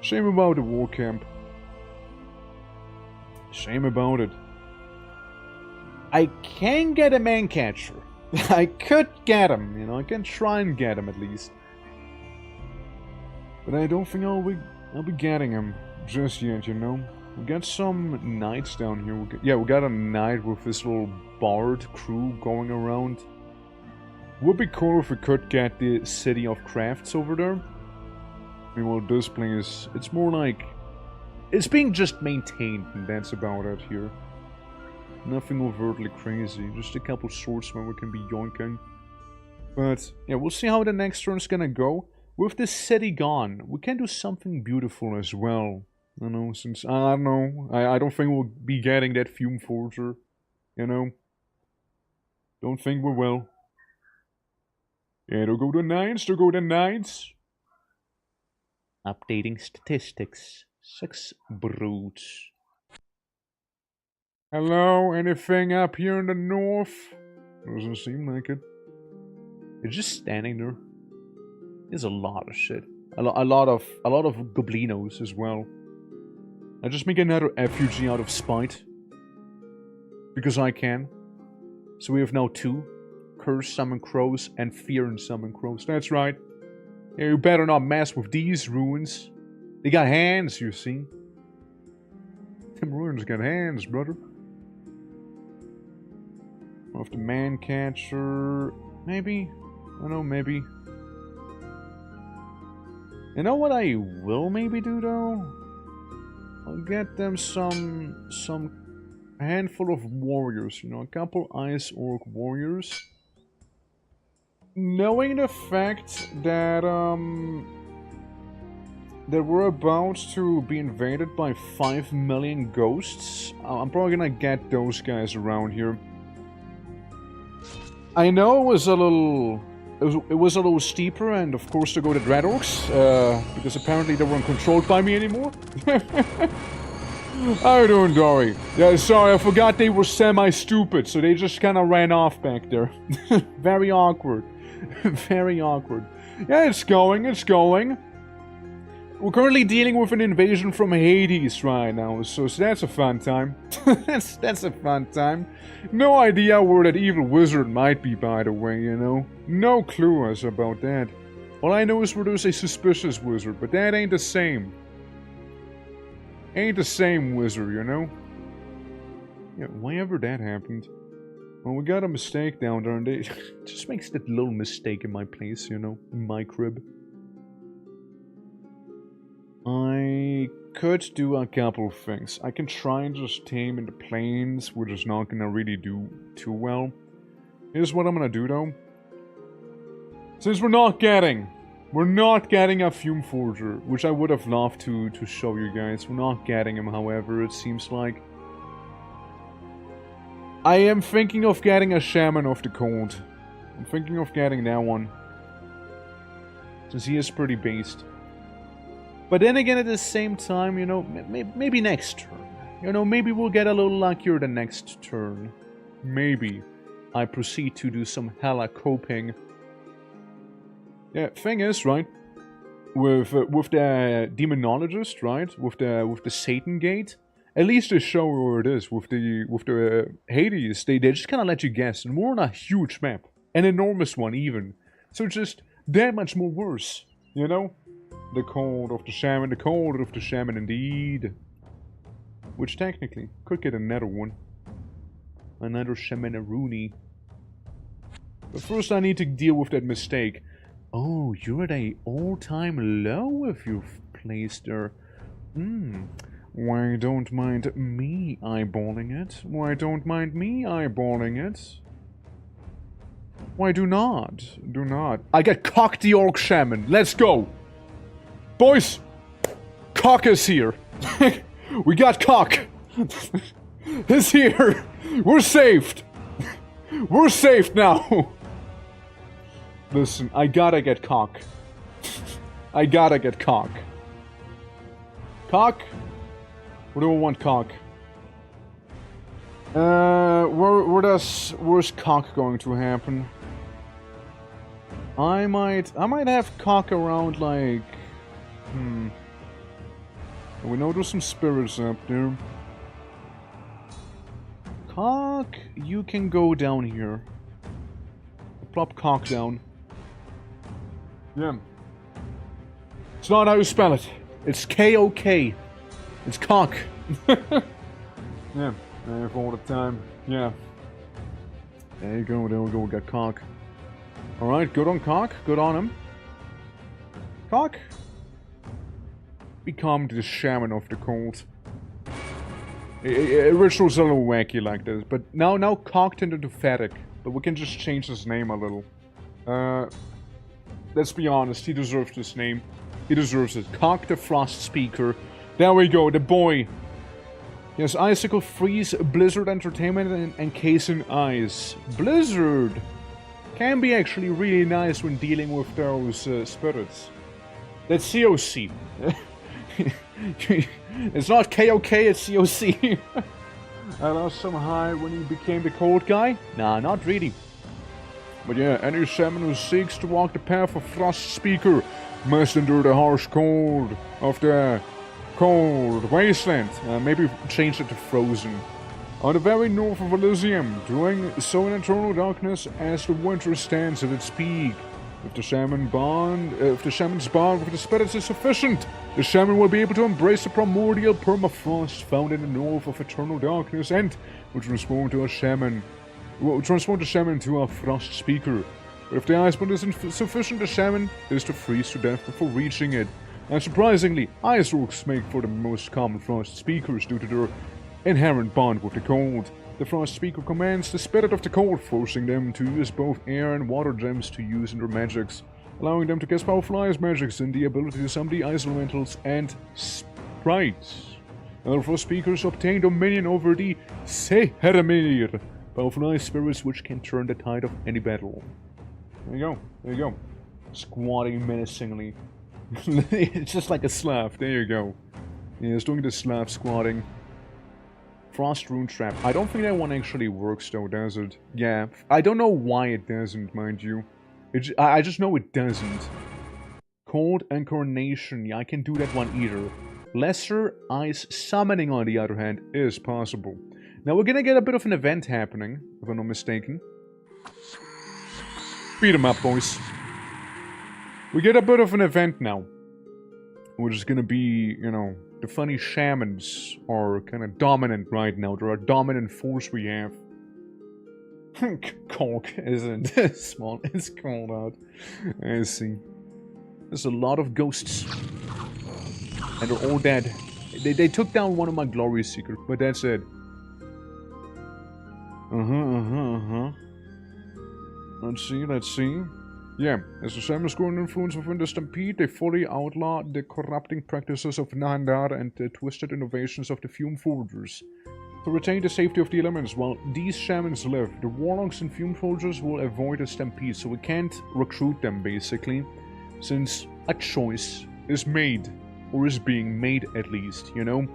Shame about the war camp. Shame about it. I can get a man catcher. I could get him, you know, I can try and get him at least. But I don't think I'll be getting him just yet, you know. We got some knights down here. Yeah, we got a knight with this little bard crew going around. Would be cool if we could get the City of Crafts over there. I mean, well, this place, it's more like... It's being just maintained, and that's about it here. Nothing overtly crazy, just a couple swordsmen we can be yoinking. But, yeah, we'll see how the next turn's gonna go. With the city gone, we can do something beautiful as well. You know, since, I don't know, I don't think we'll be getting that fume forger. You know? Don't think we will. Yeah, don't go to 9s, don't go to 9s. Updating statistics. 6 brutes. Hello, anything up here in the north? Doesn't seem like it. It's just standing there. There's a lot of shit. A lot of goblinos as well. I just make another effigy out of spite. Because I can. So we have now 2. Curse summon crows and fear and summon crows. That's right. Yeah, you better not mess with these ruins. They got hands, you see. Them ruins got hands, brother. Of the man catcher, maybe. I don't know, maybe. You know what I will maybe do though? I'll get them some handful of warriors. You know, a couple ice orc warriors. Knowing the fact that that we're about to be invaded by 5 million ghosts, I'm probably gonna get those guys around here. I know it was a little... It was a little steeper, and of course to go to Dread Orcs, because apparently they weren't controlled by me anymore. How you doing, Dory? Yeah, sorry, I forgot they were semi-stupid, so they just kind of ran off back there. Very awkward. Very awkward. Yeah, it's going, it's going. We're currently dealing with an invasion from Hades right now, so that's a fun time. that's a fun time. No idea where that evil wizard might be, by the way, you know. No clue as about that. All I know is where there's a suspicious wizard, but that ain't the same. Ain't the same wizard, you know. Yeah, whenever that happened. Well, we got a mistake down there, and they just makes that little mistake in my place, you know, in my crib. I could do a couple of things. I can try and just tame in the plains, which is not gonna really do too well. Here's what I'm gonna do though. Since we're not getting a fume forger, which I would have loved to show you guys. We're not getting him, however, it seems like. I am thinking of getting a shaman of the cold. I'm thinking of getting that one. Since he is pretty based. But then again, at the same time, you know, maybe next turn. You know, maybe we'll get a little luckier the next turn. Maybe I proceed to do some hella coping. Yeah, thing is, right, with the demonologist, right, with the Satan gate, at least they show where it is. With the Hades, they just kind of let you guess, and we're on a huge map, an enormous one even. So it's just that much more worse, you know. The cold of the shaman indeed. Which technically could get another one. Another shamanaroonie. But first I need to deal with that mistake. Oh, you're at a all-time low if you've placed there. Why don't mind me eyeballing it? Why don't mind me eyeballing it? Why do not? Do not. I get cocked the orc shaman. Let's go! Boys! Cock is here! We got cock! He's here! We're saved! We're safe now! Listen, I gotta get cock. I gotta get cock. Cock? Where do I want cock? Where's cock going to happen? I might have cock around like... We know there's some spirits up there. Cock, you can go down here. Plop cock down. Yeah. It's not how you spell it. It's K-O-K. It's cock. Yeah, I have all the time. Yeah. There you go, we got cock. Alright, good on Cock. Good on him. Cock. Become the shaman of the cult. Ritual's a little wacky like this, but now Cock turned into Fatick. But we can just change his name a little. Let's be honest, he deserves this name. He deserves it. Cock the Frost Speaker. There we go, the boy. Yes, Icicle Freeze, Blizzard Entertainment, and Encasing Ice. Blizzard can be actually really nice when dealing with those spirits. That's COC. It's not KOK, it's COC. I lost some high when he became the cold guy? Nah, not really. But yeah, any shaman who seeks to walk the path of Frost Speaker must endure the harsh cold of the cold wasteland. Maybe change it to frozen. On the very north of Elysium, doing so in eternal darkness as the winter stands at its peak. If the shaman's bond with the spirits is sufficient, the shaman will be able to embrace the primordial permafrost found in the north of eternal darkness and will transform the shaman into a frost speaker. But if the icebond isn't sufficient, the shaman is to freeze to death before reaching it. And surprisingly, ice orcs make for the most common frost speakers due to their inherent bond with the cold. The Frost Speaker commands the spirit of the cold, forcing them to use both air and water gems to use in their magics, allowing them to cast powerful ice magics and the ability to summon the ice elementals and sprites. Other Frost Speakers obtain dominion over the Seheramir, powerful ice spirits which can turn the tide of any battle. There you go, there you go. Squatting menacingly. It's just like a Slav, there you go. Yeah, it's doing the Slav squatting. Frost Rune Trap. I don't think that one actually works though, does it? Yeah. I don't know why it doesn't, mind you. I just know it doesn't. Cold Incarnation. Yeah, I can do that one either. Lesser Ice Summoning, on the other hand, is possible. Now we're gonna get a bit of an event happening, if I'm not mistaken. Beat 'em up, boys. We get a bit of an event now. Which is gonna be, you know, the funny shamans are kind of dominant right now. They're a dominant force we have. Conk isn't small. It's called out. I see. There's a lot of ghosts. And they're all dead. They took down one of my Glory Seekers, but that's it. Let's see. Yeah, as the shamans grow in influence within the Stampede, they fully outlaw the corrupting practices of Nahandar and the twisted innovations of the Fume Forgers. To retain the safety of the elements while these shamans live, the Warlocks and Fume Forgers will avoid the Stampede, so we can't recruit them, basically, since a choice is made, or is being made at least, you know?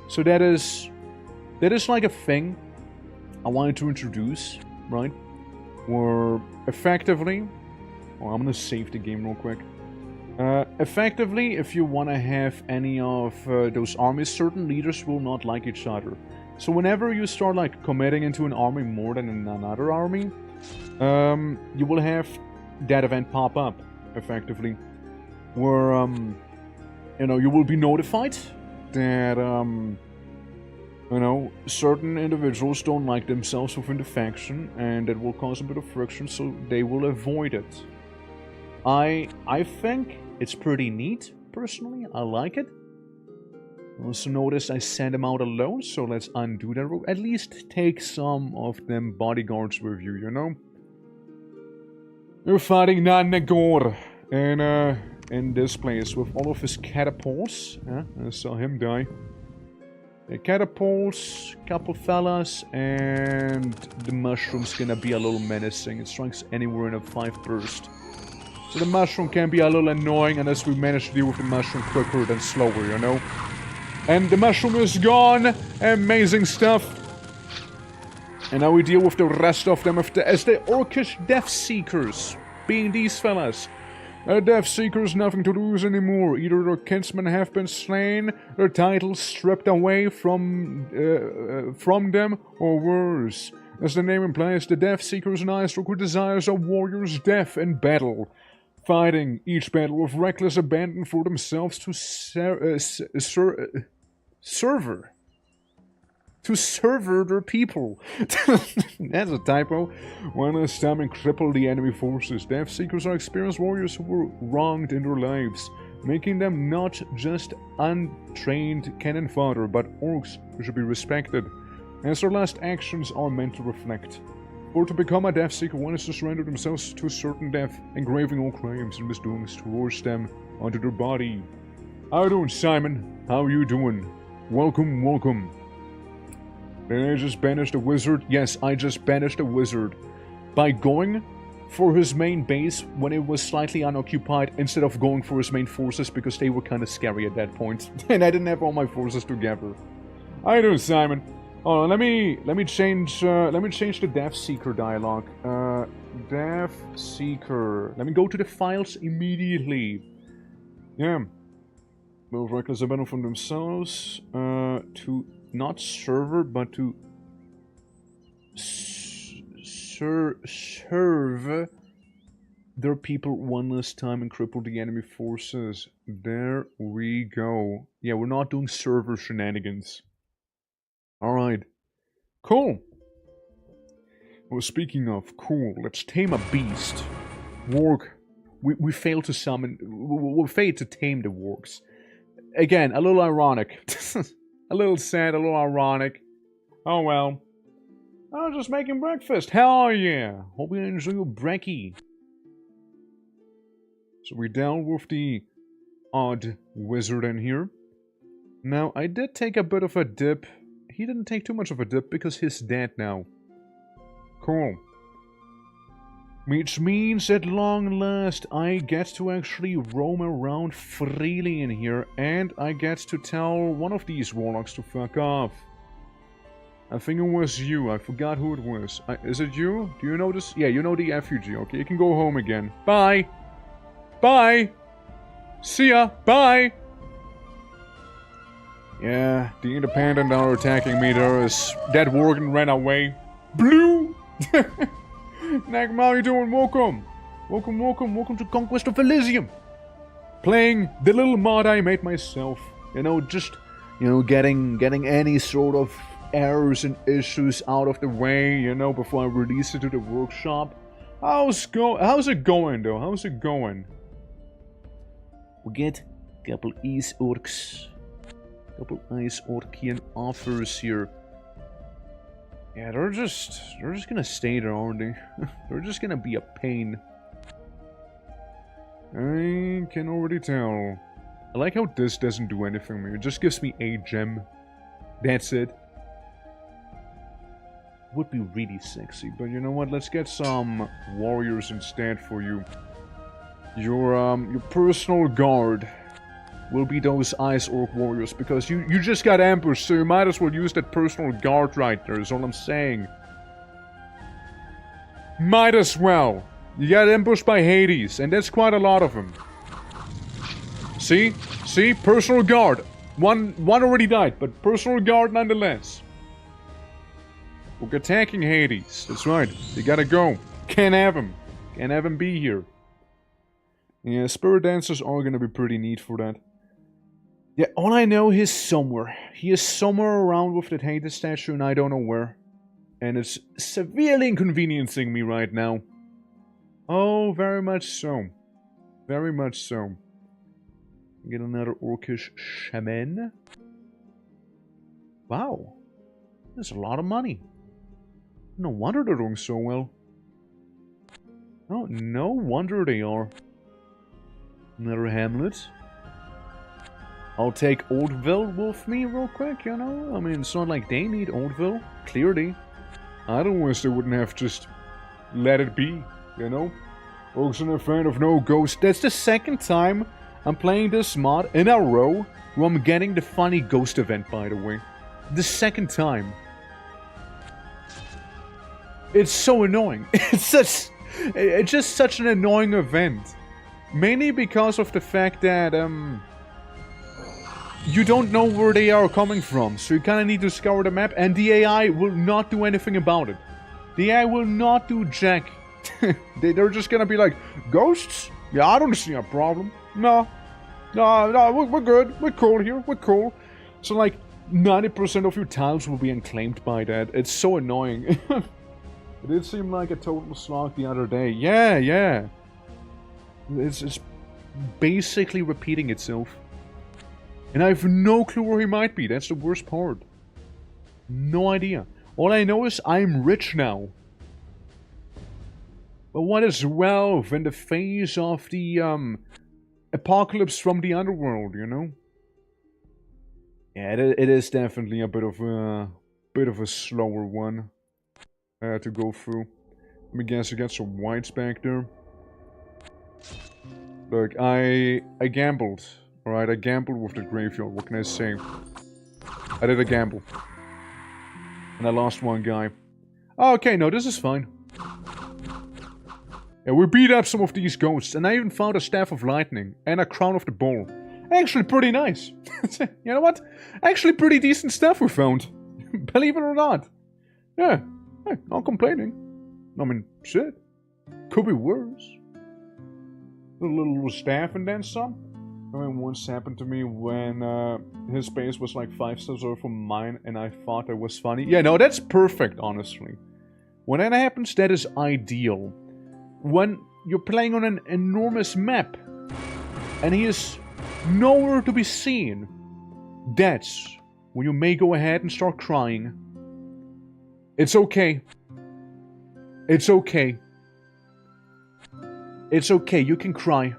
So that is like a thing I wanted to introduce, right? Where effectively... Well, I'm gonna save the game real quick. Effectively, if you want to have any of those armies, certain leaders will not like each other. So whenever you start like committing into an army more than in another army, you will have that event pop up, effectively. Where, you know, you will be notified that, you know, certain individuals don't like themselves within the faction, and that will cause a bit of friction, so they will avoid it. I think it's pretty neat, personally. I like it. Also notice I sent them out alone, so let's undo that rule. At least take some of them bodyguards with you, you know? You're fighting Nagor in this place with all of his catapults. I saw him die. The catapults, couple fellas, and the mushroom's gonna be a little menacing. It strikes anywhere in a 5 burst. So the mushroom can be a little annoying unless we manage to deal with the mushroom quicker than slower, you know? And the mushroom is gone! Amazing stuff! And now we deal with the rest of them as the Orcish Death Seekers, being these fellas. Death Seekers nothing to lose anymore. Either their kinsmen have been slain, their titles stripped away from them, or worse. As the name implies, the Death Seekers and Ice Orc who desires a warrior's death in battle. Fighting each battle with reckless abandon for themselves to serve. To server their people. That's a typo. One last time and cripple the enemy forces. Death Seekers are experienced warriors who were wronged in their lives, making them not just untrained cannon fodder, but orcs who should be respected, as their last actions are meant to reflect. For to become a Death Seeker, one is to surrender themselves to certain death, engraving all crimes and misdoings towards them onto their body. How you doing, Simon? How you doing? Welcome, welcome. Did I just banish the wizard? Yes, I just banished the wizard. By going for his main base when it was slightly unoccupied, instead of going for his main forces, because they were kind of scary at that point. And I didn't have all my forces together. How you doing, Simon? Oh, let me change the Death Seeker dialogue. Death Seeker. Let me go to the files immediately. Yeah. Move reckless abandon from themselves. To not server, but to serve their people one last time and cripple the enemy forces. There we go. Yeah, we're not doing server shenanigans. Alright. Cool. Well, speaking of cool, let's tame a beast. Warg. We failed to summon... We failed to tame the wargs. Again, a little ironic. A little sad, a little ironic. Oh well. I was just making breakfast. Hell yeah. Hope you enjoy your brekkie. So we dealt with the odd wizard in here. Now, I did take a bit of a dip. He didn't take too much of a dip because he's dead now. Cool. Which means at long last I get to actually roam around freely in here, and I get to tell one of these warlocks to fuck off. I think it was you. I forgot who it was. Is it you? Do you know this? Yeah, you know the effigy. Okay, you can go home again. Bye! Bye! See ya! Bye! Yeah, the independent are attacking me. There is... That Worgen ran away. Blue! Nagma, how you doing? Welcome! Welcome, welcome, welcome to Conquest of Elysium! Playing the little mod I made myself. You know, just... You know, getting any sort of errors and issues out of the way, you know, before I release it to the workshop. How's it going, though? How's it going? We get a couple East Orcs. Couple nice Orcian offers here. Yeah, they're just gonna stay there, aren't they? They're just gonna be a pain. I can already tell. I like how this doesn't do anything for me. It just gives me a gem. That's it. Would be really sexy, but you know what? Let's get some warriors instead for you. Your personal guard will be those Ice Orc warriors, because you just got ambushed, so you might as well use that personal guard right there, is all I'm saying. Might as well. You got ambushed by Hades, and that's quite a lot of them. See? See? Personal guard. One already died, but personal guard nonetheless. We're attacking Hades. That's right. You gotta go. Can't have him. Can't have him be here. Yeah, Spirit Dancers are gonna be pretty neat for that. Yeah, all I know is somewhere. He is somewhere around with that Hades statue, and I don't know where. And it's severely inconveniencing me right now. Oh, very much so. Very much so. Get another Orcish shaman. Wow. That's a lot of money. No wonder they're doing so well. Oh, no wonder they are. Another hamlet. I'll take Oldville with me real quick, you know? I mean, it's not like they need Oldville, clearly. Otherwise, they wouldn't have just let it be, you know? Orcs are a fan of no ghost. That's the second time I'm playing this mod in a row where I'm getting the funny ghost event, by the way. The second time. It's so annoying. It's just such an annoying event. Mainly because of the fact that, you don't know where they are coming from, so you kind of need to scour the map, and the AI will not do anything about it. The AI will not do jack. They're just gonna be like, ghosts? Yeah, I don't see a problem. No, we're good. We're cool here. We're cool. So, like, 90% of your tiles will be unclaimed by that. It's so annoying. It did seem like a total slog the other day. Yeah, yeah. It's basically repeating itself. And I have no clue where he might be. That's the worst part. No idea. All I know is I'm rich now. But what is wealth in the face of the apocalypse from the underworld, you know? Yeah, it is definitely a bit of a slower one to go through. Let me guess, I got some whites back there. Look, I gambled. Alright, I gambled with the graveyard. What can I say? I did a gamble. And I lost one guy. Oh, okay, no, this is fine. Yeah, we beat up some of these ghosts, and I even found a Staff of Lightning and a Crown of the Bull. Actually pretty nice. You know what? Actually pretty decent stuff we found. Believe it or not. Yeah, hey, not complaining. I mean, shit. Could be worse. A little staff and then some. I mean, once happened to me when his base was like 5 stars over from mine, and I thought it was funny. Yeah, no, that's perfect, honestly. When that happens, that is ideal. When you're playing on an enormous map, and he is nowhere to be seen, that's when you may go ahead and start crying. It's okay. It's okay. It's okay, you can cry.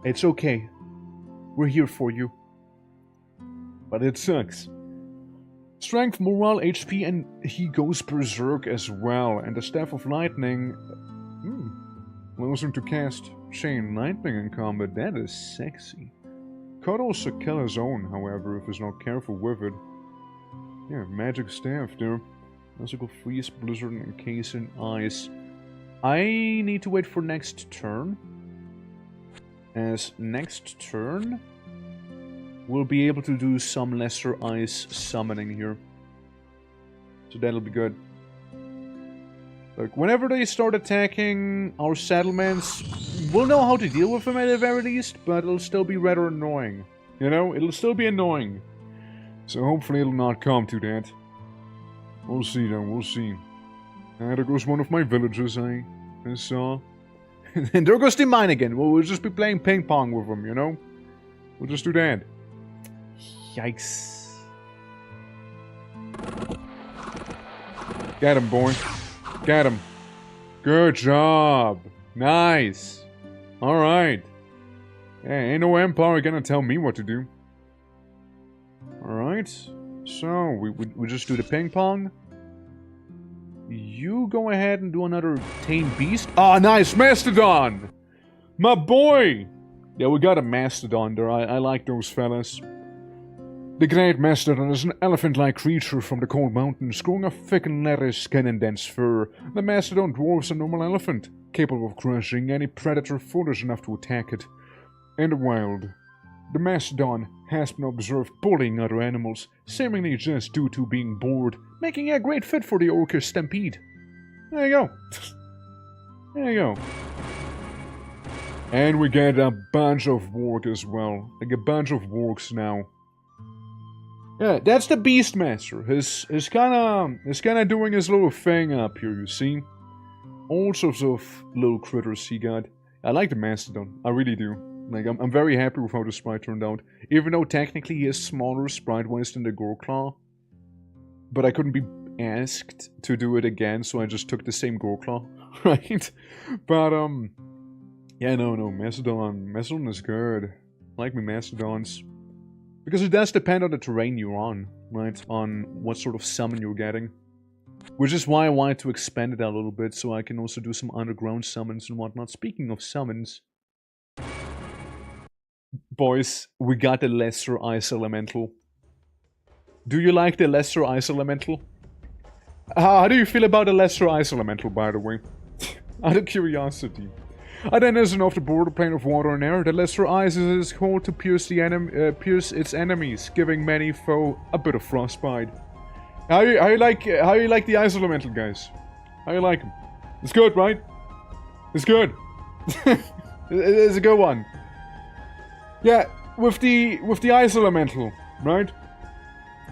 It's okay. We're here for you. But it sucks. Strength, morale, HP, and he goes berserk as well. And the Staff of Lightning allows him to cast Chain Lightning in combat. That is sexy. Could also kill his own, however, if he's not careful with it. Yeah, magic staff there. Magical freeze, blizzard, and encase in ice. I need to wait for next turn. As next turn, we'll be able to do some lesser ice summoning here. So that'll be good. Look, whenever they start attacking our settlements, we'll know how to deal with them at the very least, but it'll still be rather annoying. You know, it'll still be annoying. So hopefully it'll not come to that. We'll see though, we'll see. There goes one of my villagers I saw. And there goes the mine again. We'll just be playing ping pong with them, you know? We'll just do that. Yikes. Get him, boy. Get him. Good job. Nice. Alright. Yeah, ain't no empire gonna tell me what to do. Alright. So, we just do the ping pong. You go ahead and do another tame beast. Ah, nice! Mastodon! My boy! Yeah, we got a Mastodon there. I like those fellas. The Great Mastodon is an elephant-like creature from the cold mountains, growing a thick and leathery skin and dense fur. The Mastodon dwarfs a normal elephant, capable of crushing any predator foolish enough to attack it. In the wild, the Mastodon has been observed bullying other animals, seemingly just due to being bored, making a great fit for the Orcish stampede. There you go. There you go. And we get a bunch of Orcs as well. Like a bunch of Orcs now. Yeah, that's the Beastmaster. He's kinda doing his little thing up here, you see? All sorts of little critters he got. I like the Mastodon. I really do. Like, I'm very happy with how the sprite turned out. Even though technically he is smaller sprite-wise than the Goreclaw. But I couldn't be asked to do it again, so I just took the same Goreclaw, right? But, yeah, no, Mastodon is good. I like me Mastodons. Because it does depend on the terrain you're on, right? On what sort of summon you're getting. Which is why I wanted to expand it a little bit, so I can also do some underground summons and whatnot. Speaking of summons... Boys, we got the Lesser Ice Elemental. Do you like the Lesser Ice Elemental? How do you feel about the Lesser Ice Elemental, by the way? Out of curiosity. Then there's an off the border plane of water and air. The Lesser Ice is called to pierce its enemies, giving many foe a bit of frostbite. How you like the Ice Elemental, guys? How you like him? It's good, right? It's good. It's a good one. Yeah, with the Ice Elemental, right?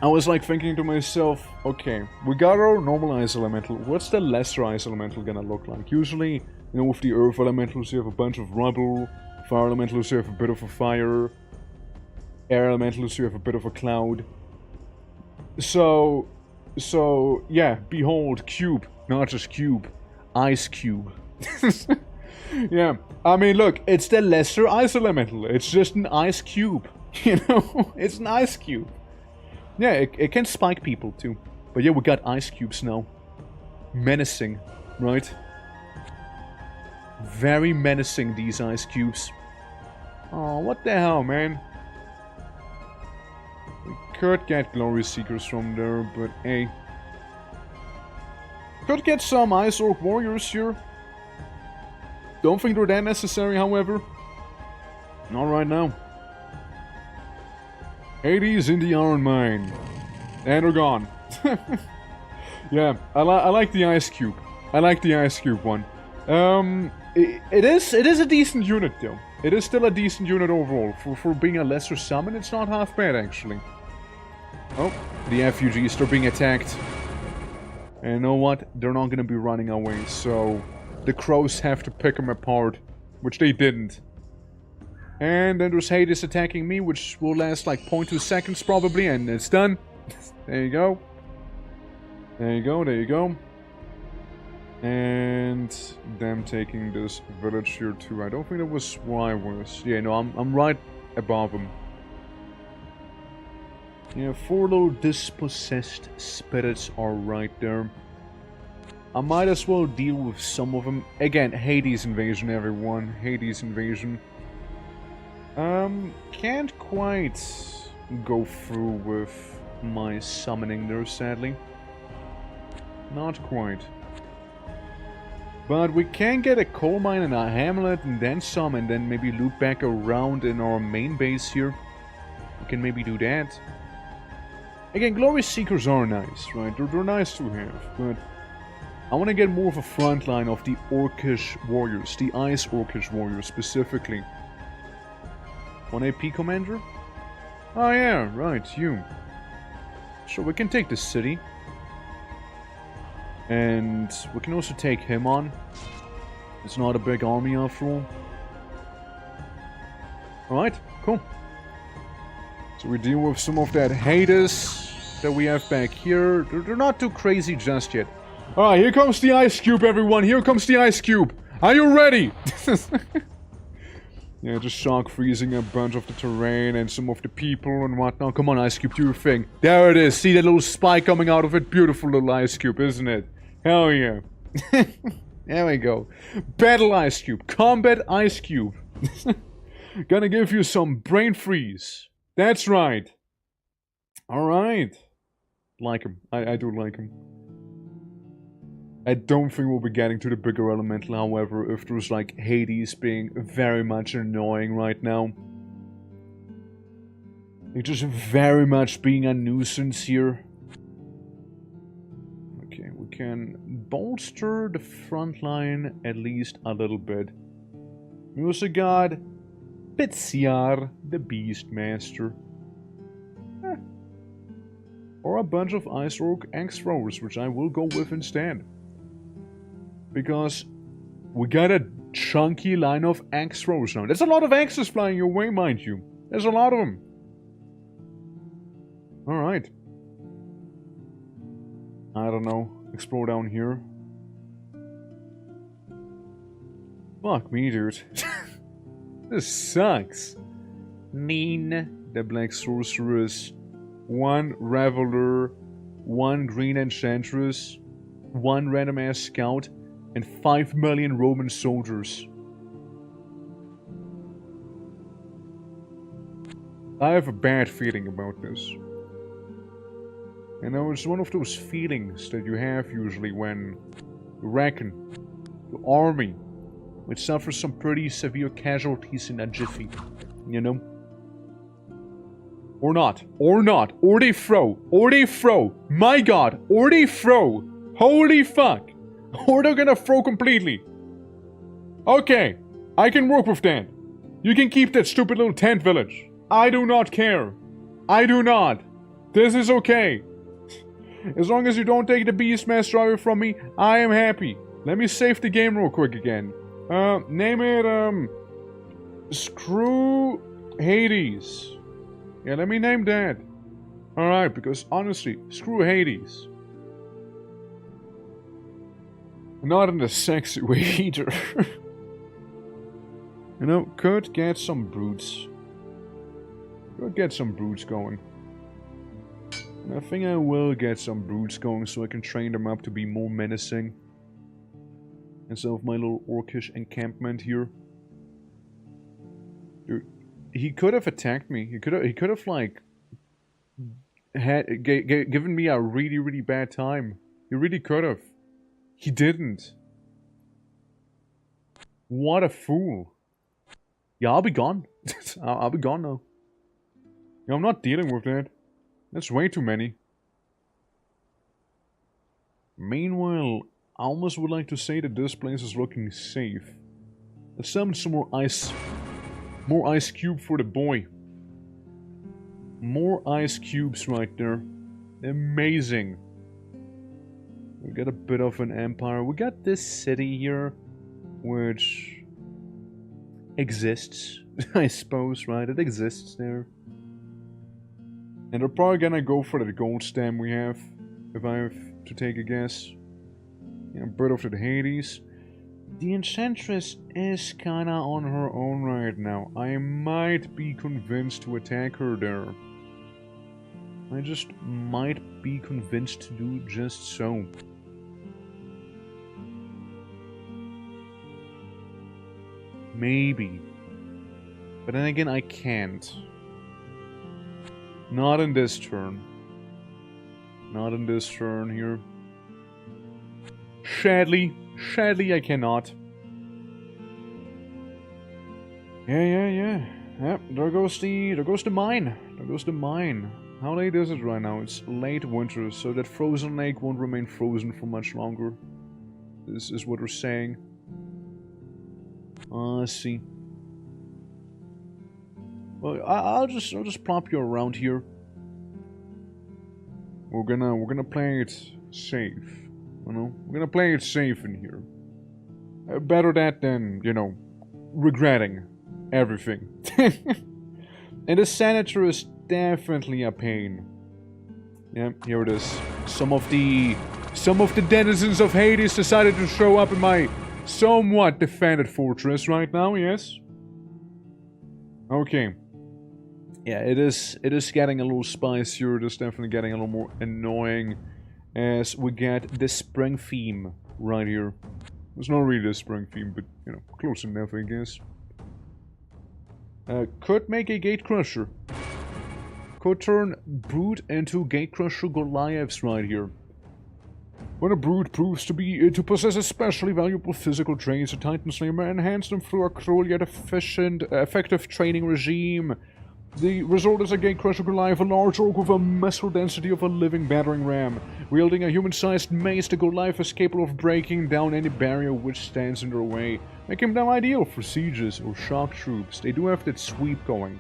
I was like thinking to myself, okay, we got our normal ice elemental. What's the lesser ice elemental gonna look like? Usually, you know, with the earth elementals, you have a bunch of rubble. Fire elementals, you have a bit of a fire. Air elementals, you have a bit of a cloud. So, yeah, behold, cube. Not just cube. Ice cube. Yeah, I mean, look, it's the lesser ice elemental. It's just an ice cube. You know? It's an ice cube. Yeah, it can spike people too. But yeah, we got ice cubes now. Menacing, right? Very menacing, these ice cubes. Oh, what the hell, man? We could get Glory Seekers from there, but hey. Could get some Ice Orc Warriors here. Don't think they're that necessary, however. Not right now. Hades in the Iron Mine. And they're gone. Yeah, I like the Ice Cube. I like the Ice Cube one. It is a decent unit, though. It is still a decent unit overall. For being a lesser summon, it's not half bad, actually. Oh, the refugees, they're being attacked. And you know what? They're not gonna be running away, so the crows have to pick them apart, which they didn't. And then there's Hades attacking me, which will last like 0.2 seconds probably, and it's done. There you go. There you go, there you go. And them taking this village here too. I don't think that was where I was. Yeah, no, I'm right above them. Yeah, 4 little dispossessed spirits are right there. I might as well deal with some of them. Again, Hades invasion, everyone. Hades invasion. Can't quite go through with my summoning there, sadly. Not quite. But we can get a coal mine and a hamlet and then some, and then maybe loop back around in our main base here. We can maybe do that. Again, Glory Seekers are nice, right? They're nice to have, but I want to get more of a front line of the Orcish warriors, the Ice Orcish warriors specifically. 1 AP commander? Oh yeah, right, you. Sure, we can take the city. And we can also take him on. It's not a big army after all. Alright, cool. So we deal with some of that Hades that we have back here. They're not too crazy just yet. Alright, here comes the Ice Cube, everyone. Here comes the Ice Cube. Are you ready? Yeah, just shock freezing a bunch of the terrain and some of the people and whatnot. Come on, Ice Cube, do your thing. There it is. See that little spike coming out of it? Beautiful little Ice Cube, isn't it? Hell yeah. There we go. Battle Ice Cube. Combat Ice Cube. Gonna give you some brain freeze. That's right. Alright. Like him. I do like him. I don't think we'll be getting to the bigger elemental, however, if there's like Hades being very much annoying right now. It's just very much being a nuisance here. Okay, we can bolster the front line at least a little bit. We also got Pitziar, the Beastmaster. Or a bunch of Ice Orc Axe Throwers, which I will go with instead. Because we got a chunky line of axe throwers now. There's a lot of axes flying your way, mind you. There's a lot of them. Alright. I don't know. Explore down here. Fuck me, dude. This sucks. Neen, the Black Sorceress. 1 Reveler. 1 Green Enchantress. 1 Random Ass Scout. And 5 million Roman soldiers. I have a bad feeling about this. You know, it's one of those feelings that you have usually when you reckon the army would suffer some pretty severe casualties in a jiffy. You know? Or not. Or not. Or they throw. Or they throw. My god. Or they throw. Holy fuck. Or they're gonna throw completely. Okay, I can work with that. You can keep that stupid little tent village. I do not care. I do not. This is okay. As long as you don't take the Beastmaster away from me, I am happy. Let me save the game real quick again. Name it, Screw Hades. Yeah, let me name that. Alright, because honestly, screw Hades. Not in a sexy way either. You know, could get some brutes. Could get some brutes going. And I think I will get some brutes going so I can train them up to be more menacing. Instead of my little orcish encampment here. Dude, he could have attacked me. He could have like given me a really, really bad time. He really could have. He didn't. What a fool. Yeah, I'll be gone. I'll be gone now. Yeah, I'm not dealing with that. That's way too many. Meanwhile, I almost would like to say that this place is looking safe. Let's summon some more ice cube for the boy. More ice cubes right there. Amazing. We got a bit of an empire. We got this city here, which exists, I suppose, right? It exists there. And they're probably gonna go for the gold stem we have, if I have to take a guess. Yeah, Bird of the Hades. The Enchantress is kinda on her own right now. I might be convinced to attack her there. I just might be convinced to do just so. Maybe. But then again, I can't. Not in this turn. Not in this turn here. Sadly, I cannot. Yeah. Yep, there goes the mine. There goes the mine. How late is it right now? It's late winter, so that frozen lake won't remain frozen for much longer. This is what we're saying. Let's see. Well, I'll just plop you around here. We're gonna play it safe. You know, we're gonna play it safe in here. Better that than, you know, regretting everything. And the senator is definitely a pain. Yeah, here it is. Some of the denizens of Hades decided to show up in my somewhat defended fortress right now, yes? Okay. Yeah, it is getting a little spicier. It is definitely getting a little more annoying as we get the spring theme right here. It's not really the spring theme, but, you know, close enough, I guess. Could make a Gate Crusher. Could turn Brood into Gate Crusher Goliaths right here. When a Brood proves to possess especially valuable physical traits, a Titan Slayer may enhance them through a cruel yet effective training regime. The result is a Gate Crusher Goliath, a large orc with a muscle density of a living battering ram. Wielding a human-sized mace, the Goliath is capable of breaking down any barrier which stands in their way, making them ideal for sieges or shock troops. They do have that sweep going.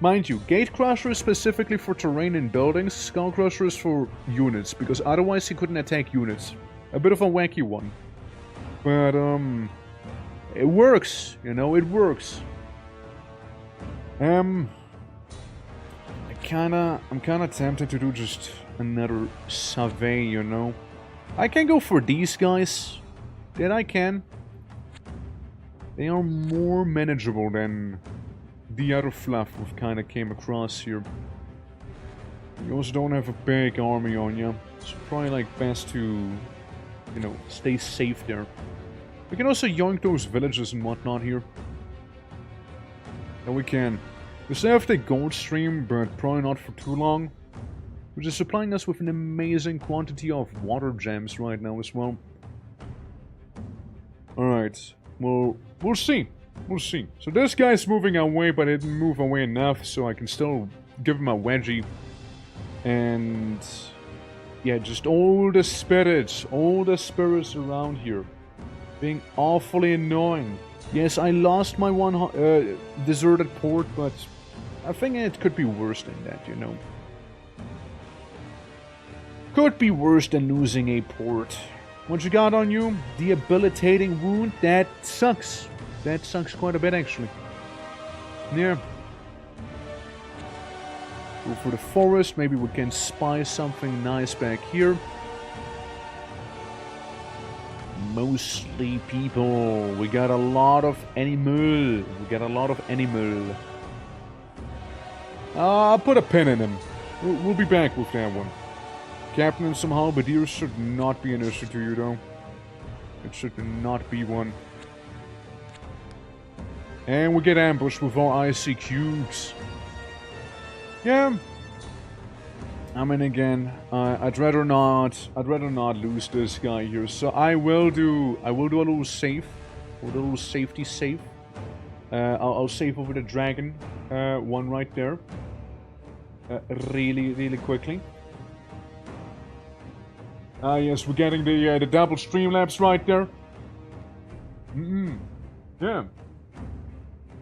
Mind you, Gate Crusher is specifically for terrain and buildings, Skull Crusher is for units, because otherwise he couldn't attack units. A bit of a wacky one. But, it works, you know, it works. I'm kinda tempted to do just another Savay, you know. I can go for these guys. That I can. They are more manageable than the other fluff we've kinda came across here. You also don't have a big army on you. It's probably like best to, you know, stay safe there. We can also yoink those villages and whatnot here. Yeah, we can. We still have the gold stream, but probably not for too long. Which is supplying us with an amazing quantity of water gems right now as well. Alright, well, we'll see. We'll see. So this guy's moving away, but it didn't move away enough, so I can still give him a wedgie. And yeah, just all the spirits around here. Being awfully annoying. Yes, I lost my one deserted port, but I think it could be worse than that, you know. Could be worse than losing a port. What you got on you? Debilitating wound? That sucks. That sucks quite a bit, actually. Yeah. Go for the forest. Maybe we can spy something nice back here. Mostly people. We got a lot of animal. I'll put a pin in him. We'll be back with that one. Captain and some halberdiers should not be an issue to you, though. It should not be one. And we get ambushed with our icy cubes. Yeah. I mean, again, I'd rather not lose this guy here. So I will do a little save, a little safety save. I'll save over the dragon, one right there. Really quickly. Yes, we're getting the double Streamlabs right there. Yeah.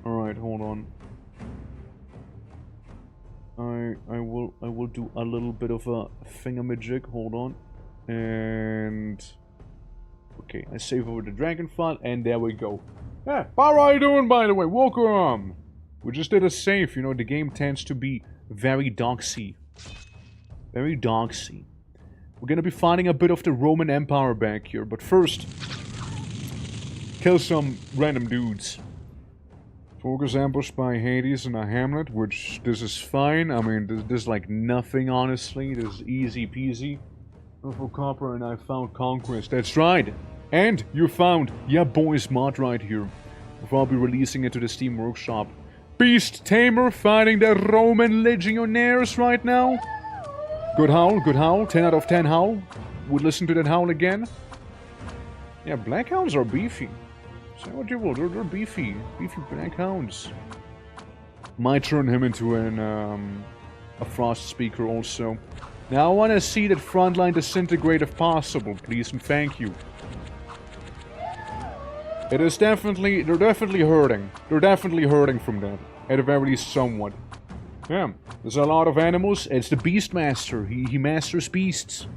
Alright, hold on. I will do a little bit of a thingamajig, hold on. And okay, I save over the dragon file and there we go. Yeah, how are you doing, by the way? Welcome! We just did a save, you know, the game tends to be very doxy. Very doxy. We're gonna be fighting a bit of the Roman Empire back here, but first, kill some random dudes. Focus ambushed by Hades in a hamlet, which this is fine. I mean, this is like nothing, honestly. This is easy peasy. For Copper and I found Conquest. That's right. And you found your boy's mod right here. I'll be releasing it to the Steam Workshop. Beast Tamer fighting the Roman Legionnaires right now. Good howl, good howl. 10 out of 10 howl. Would listen to that howl again. Yeah, Black Hounds are beefy. Say what you will, they're beefy. Beefy Black Hounds. Might turn him into a Frost Speaker also. Now I want to see that frontline disintegrate if possible, please, and thank you. It is definitely, they're definitely hurting. They're definitely hurting from that. At the very least, somewhat. Yeah, there's a lot of animals. It's the Beastmaster. He masters beasts.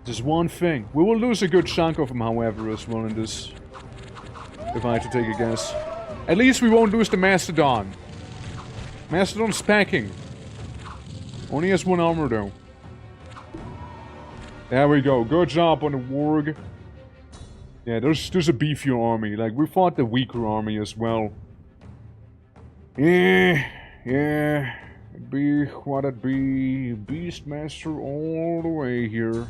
Just one thing. We will lose a good chunk of them, however, as well in this. If I had to take a guess. At least we won't lose the Mastodon. Mastodon's packing. Only has one armor, though. There we go. Good job on the warg. Yeah, there's a beefier army. Like, we fought the weaker army as well. Yeah. It'd be what it be. Beastmaster all the way here.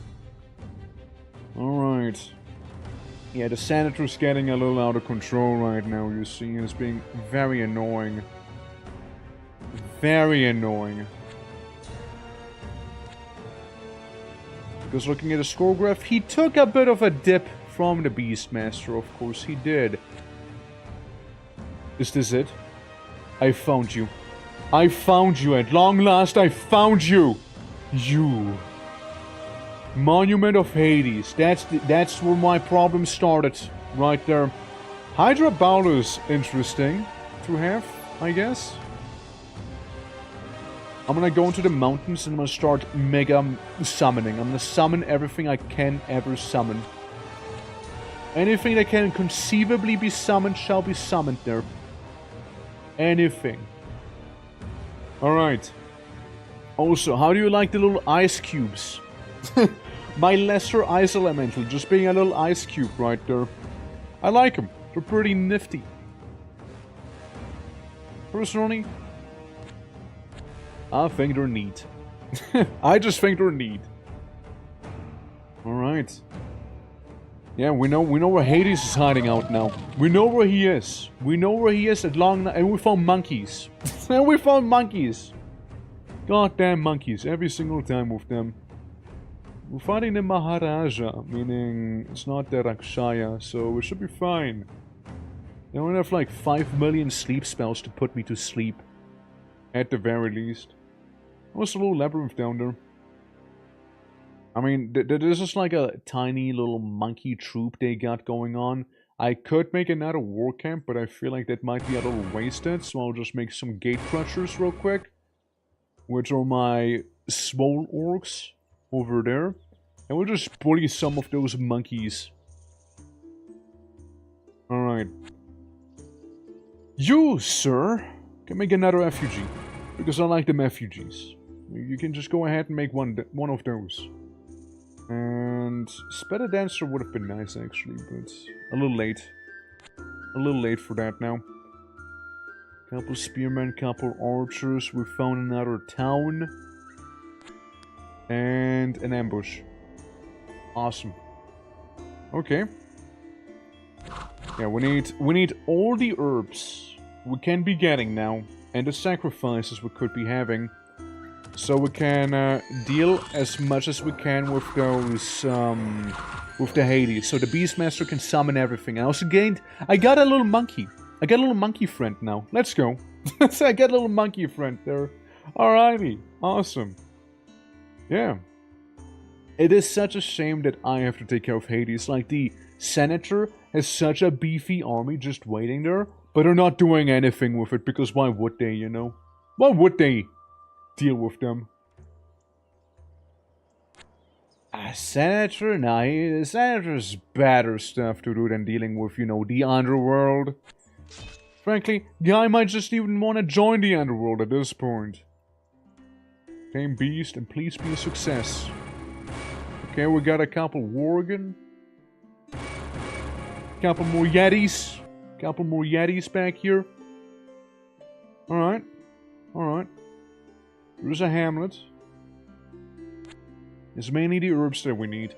Alright. Yeah, the Senator's getting a little out of control right now, you see. It's being very annoying. Very annoying. Because looking at the score graph, he took a bit of a dip from the Beastmaster, of course he did. Is this it? I found you. I found you at long last, I found you! You. Monument of Hades. That's where my problem started. Right there. Hydra Bowler is interesting to have, I guess. I'm gonna go into the mountains and I'm gonna start mega summoning. I'm gonna summon everything I can ever summon. Anything that can conceivably be summoned shall be summoned there. Anything. Alright. Also, how do you like the little ice cubes? My lesser ice elemental, just being a little ice cube right there. I like them. They're pretty nifty. Personally, I think they're neat. I just think they're neat. Alright. Yeah, we know where Hades is hiding out now. We know where he is. We know where he is at long night. And we found monkeys. And we found monkeys. Goddamn monkeys. Every single time with them. We're fighting the Maharaja, meaning it's not the Rakshaya, so we should be fine. They only have like 5 million sleep spells to put me to sleep. At the very least. What's a little labyrinth down there? I mean, this is like a tiny little monkey troop they got going on. I could make another war camp, but I feel like that might be a little wasted, so I'll just make some gate crushers real quick. Which are my swole orcs. over there. And we'll just bully some of those monkeys. Alright. You, sir, can make another effigy. Because I like them effigies. You can just go ahead and make one of those. And Spider Dancer would have been nice, actually, but a little late. A little late for that now. Couple spearmen, couple archers. We found another town. And an ambush. Awesome. Okay. Yeah, we need all the herbs we can be getting now, and the sacrifices we could be having, so we can deal as much as we can with those with the Hades. So the Beastmaster can summon everything. I got a little monkey. I got a little monkey friend now. Let's go. I got a little monkey friend there. Alrighty, awesome. Yeah. It is such a shame that I have to take care of Hades. Like, the Senator has such a beefy army just waiting there, but they're not doing anything with it, because why would they, you know? Why would they deal with them? A Senator? Nah, the Senator's better stuff to do than dealing with, you know, the underworld. Frankly, guy might just even want to join the underworld at this point. Tame Beast, and please be a success. Okay, we got a couple Worgen. Couple more Yetis. Couple more Yetis back here. Alright. Alright. There's a hamlet. It's mainly the herbs that we need.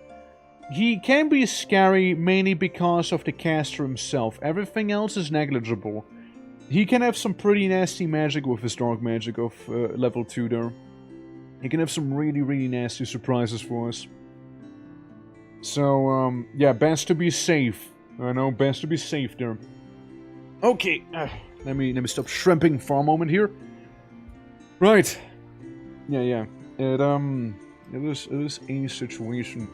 He can be scary mainly because of the caster himself. Everything else is negligible. He can have some pretty nasty magic with his dark magic of level 2 there. He can have some really, really nasty surprises for us. So, yeah, best to be safe. I know, best to be safe there. Okay, let me stop shrimping for a moment here. Right. Yeah. It is a situation.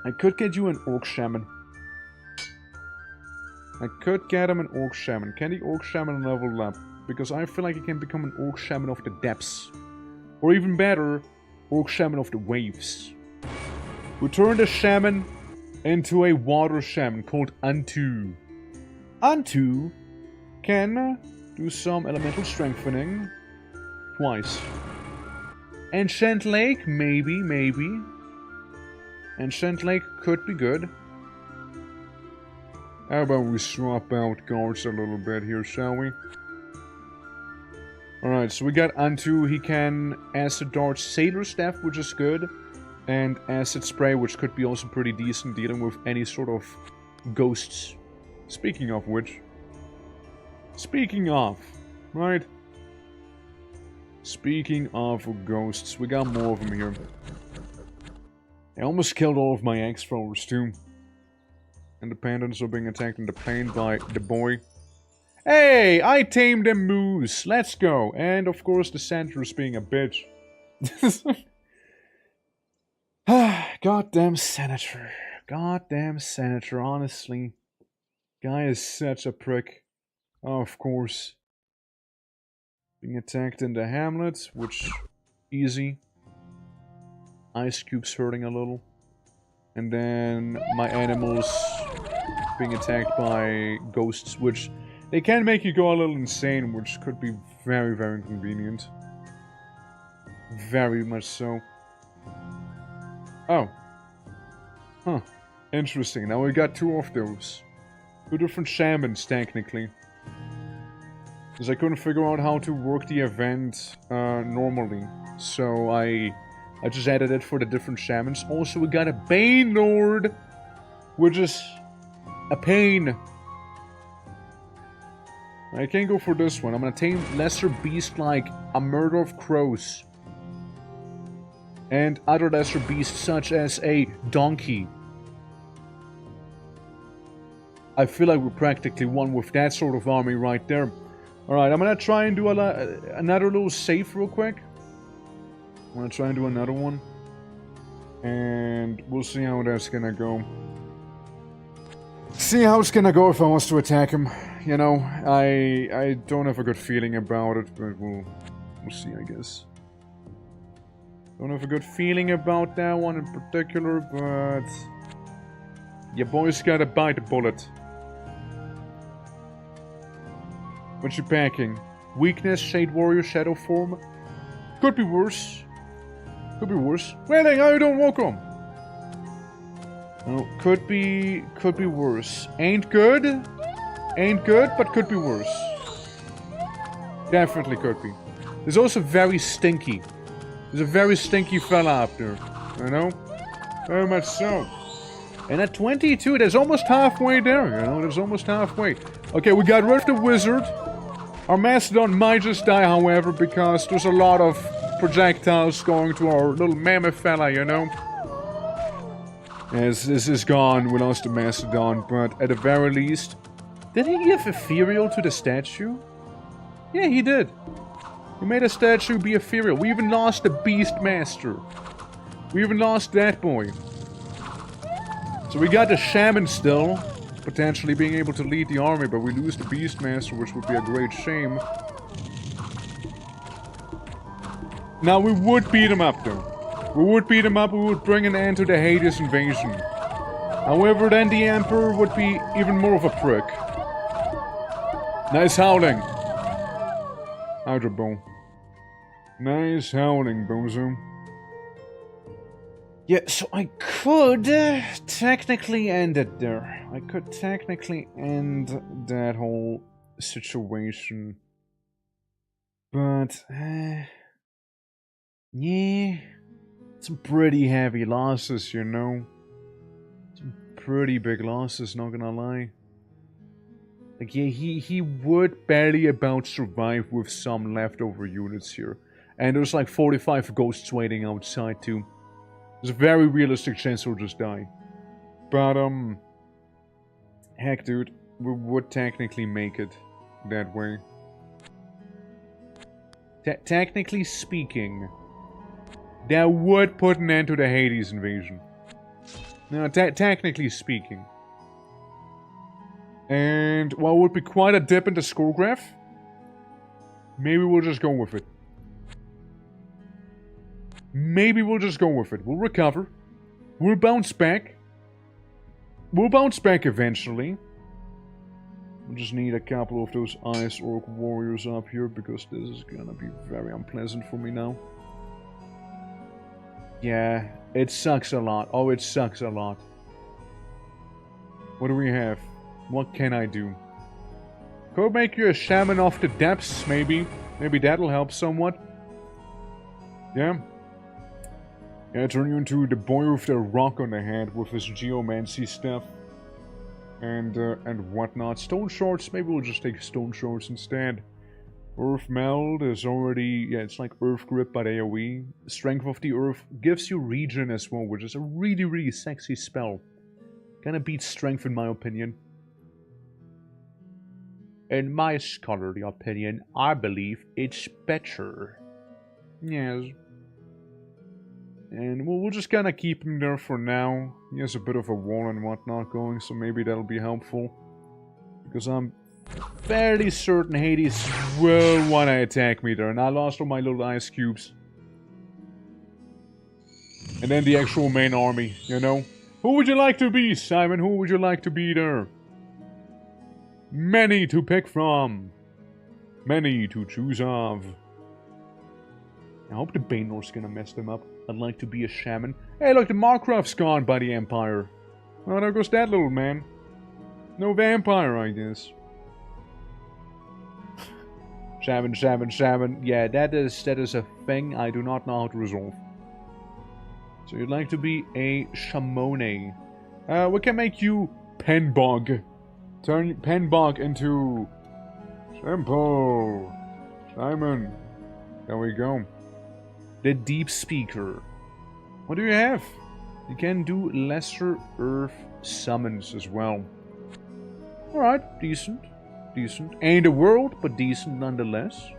I could get you an Orc Shaman. I could get him an Orc Shaman. Can the Orc Shaman level up? Because I feel like he can become an Orc Shaman of the Depths. Or even better, Orc Shaman of the Waves. We turn the Shaman into a Water Shaman called Unto. Unto can do some elemental strengthening. Twice. Enchant Lake? Maybe. Enchant Lake could be good. How about we swap out guards a little bit here, shall we? Alright, so we got Unto. He can Acid Dart Sailor Staff, which is good. And Acid Spray, which could be also pretty decent dealing with any sort of ghosts. Speaking of which. Speaking of, right? Speaking of ghosts, we got more of them here. I almost killed all of my axe throwers too. Independents are being attacked in the plain by the boy. Hey, I tamed a moose. Let's go. And of course the center is being a bitch. Goddamn Senator. Goddamn Senator, honestly. Guy is such a prick. Oh, of course. Being attacked in the hamlet, which... easy. Ice cubes hurting a little. And then my animals being attacked by ghosts, which... they can make you go a little insane, which could be very, very inconvenient. Very much so. Oh. Huh. Interesting. Now we got two of those. Two different shamans, technically. Because I couldn't figure out how to work the event normally. So I just added it for the different shamans. Also, we got a Bane Lord, which is a pain. I can't go for this one. I'm gonna tame lesser beasts like a Murder of Crows. And other lesser beasts such as a donkey. I feel like we're practically one with that sort of army right there. Alright, I'm gonna try and do another little save real quick. I'm gonna try and do another one. And we'll see how that's gonna go. See how it's gonna go if I want to attack him. You know, I don't have a good feeling about it, but we'll see, I guess. Don't have a good feeling about that one in particular, but... your boy's gotta bite the bullet. What you packing? Weakness, Shade Warrior, Shadow Form? Could be worse. Could be worse. Wailing, how you doing? Welcome! No, could be worse. Ain't good. Ain't good, but could be worse. Definitely could be. There's also very stinky. There's a very stinky fella up there. You know? Very much so. And at 22, there's almost halfway there. You know, there's almost halfway. Okay, we got rid of the wizard. Our Mastodon might just die, however, because there's a lot of projectiles going to our little mammoth fella, you know? As this is gone, we lost the Mastodon, but at the very least... Did he give ethereal to the statue? Yeah, he did. He made a statue be ethereal. We even lost the Beast Master. We even lost that boy. So we got the Shaman still, potentially being able to lead the army, but we lose the Beast Master, which would be a great shame. Now, we would beat him up, though. We would beat him up, we would bring an end to the Hades invasion. However, then the Emperor would be even more of a prick. Nice howling. Hydra Bone. Nice howling, Bozo. Yeah, so I could technically end it there. I could technically end that whole situation. But, yeah, some pretty heavy losses, you know. Some pretty big losses, not gonna lie. Like, yeah, he would barely about survive with some leftover units here. And there's like 45 ghosts waiting outside too. There's a very realistic chance he'll just die. But, heck, dude, we would technically make it that way. Technically speaking, that would put an end to the Hades invasion. No, technically speaking. And while it would be quite a dip in the score graph, maybe we'll just go with it. Maybe we'll just go with it. We'll recover. We'll bounce back. We'll bounce back eventually. We just need a couple of those Ice Orc Warriors up here, because this is gonna be very unpleasant for me now. Yeah, it sucks a lot. Oh, it sucks a lot. What do we have? What can I do? Could make you a Shaman of the Depths, maybe. Maybe that'll help somewhat. Yeah. Yeah, turn you into the boy with the rock on the head with his geomancy stuff. And whatnot. Stone Shards, maybe we'll just take Stone Shards instead. Earth Meld is already... yeah, it's like Earth Grip but AoE. Strength of the Earth gives you regen as well, which is a really, really sexy spell. Kinda beats Strength in my opinion. In my scholarly opinion, I believe it's better. Yes. And we'll just kinda keep him there for now. He has a bit of a wall and whatnot going, so maybe that'll be helpful. Because I'm fairly certain Hades will wanna attack me there, and I lost all my little ice cubes. And then the actual main army, you know? Who would you like to be, Simon? Who would you like to be there? Many to pick from. Many to choose of. I hope the Banenor's gonna mess them up. I'd like to be a shaman. Hey, look, the Markrav's gone by the Empire. Oh, there goes that little man. No vampire, I guess. Shaman, shaman, shaman. Yeah, that is a thing I do not know how to resolve. So you'd like to be a Shamone. We can make you Penbog. Turn Penbog into... Simple. Simon. There we go. The Deep Speaker. What do you have? You can do lesser earth summons as well. Alright, decent. Decent. Ain't a world, but decent nonetheless.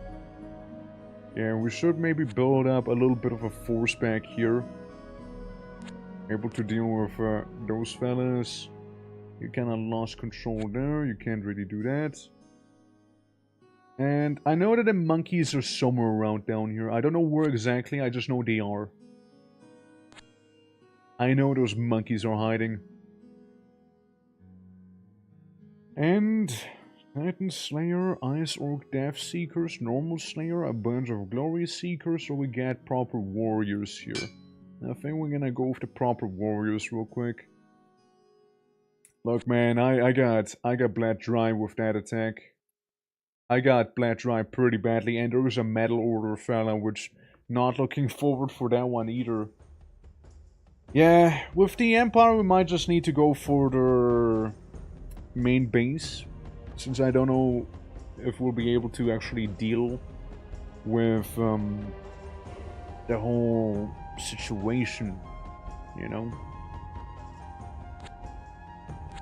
Yeah, we should maybe build up a little bit of a force back here. Able to deal with those fellas. You kinda lost control there. You can't really do that. And I know that the monkeys are somewhere around down here. I don't know where exactly, I just know they are. I know those monkeys are hiding. And Titan Slayer, Ice Orc Death Seekers, Normal Slayer, a bunch of Glory Seekers, or we get proper warriors here. I think we're gonna go with the proper warriors real quick. Look, man, I got bled dry with that attack. I got bled dry pretty badly, and there was a Metal Order fella, which not looking forward for that one either. Yeah, with the Empire, we might just need to go for their main base, since I don't know if we'll be able to actually deal with the whole situation, you know,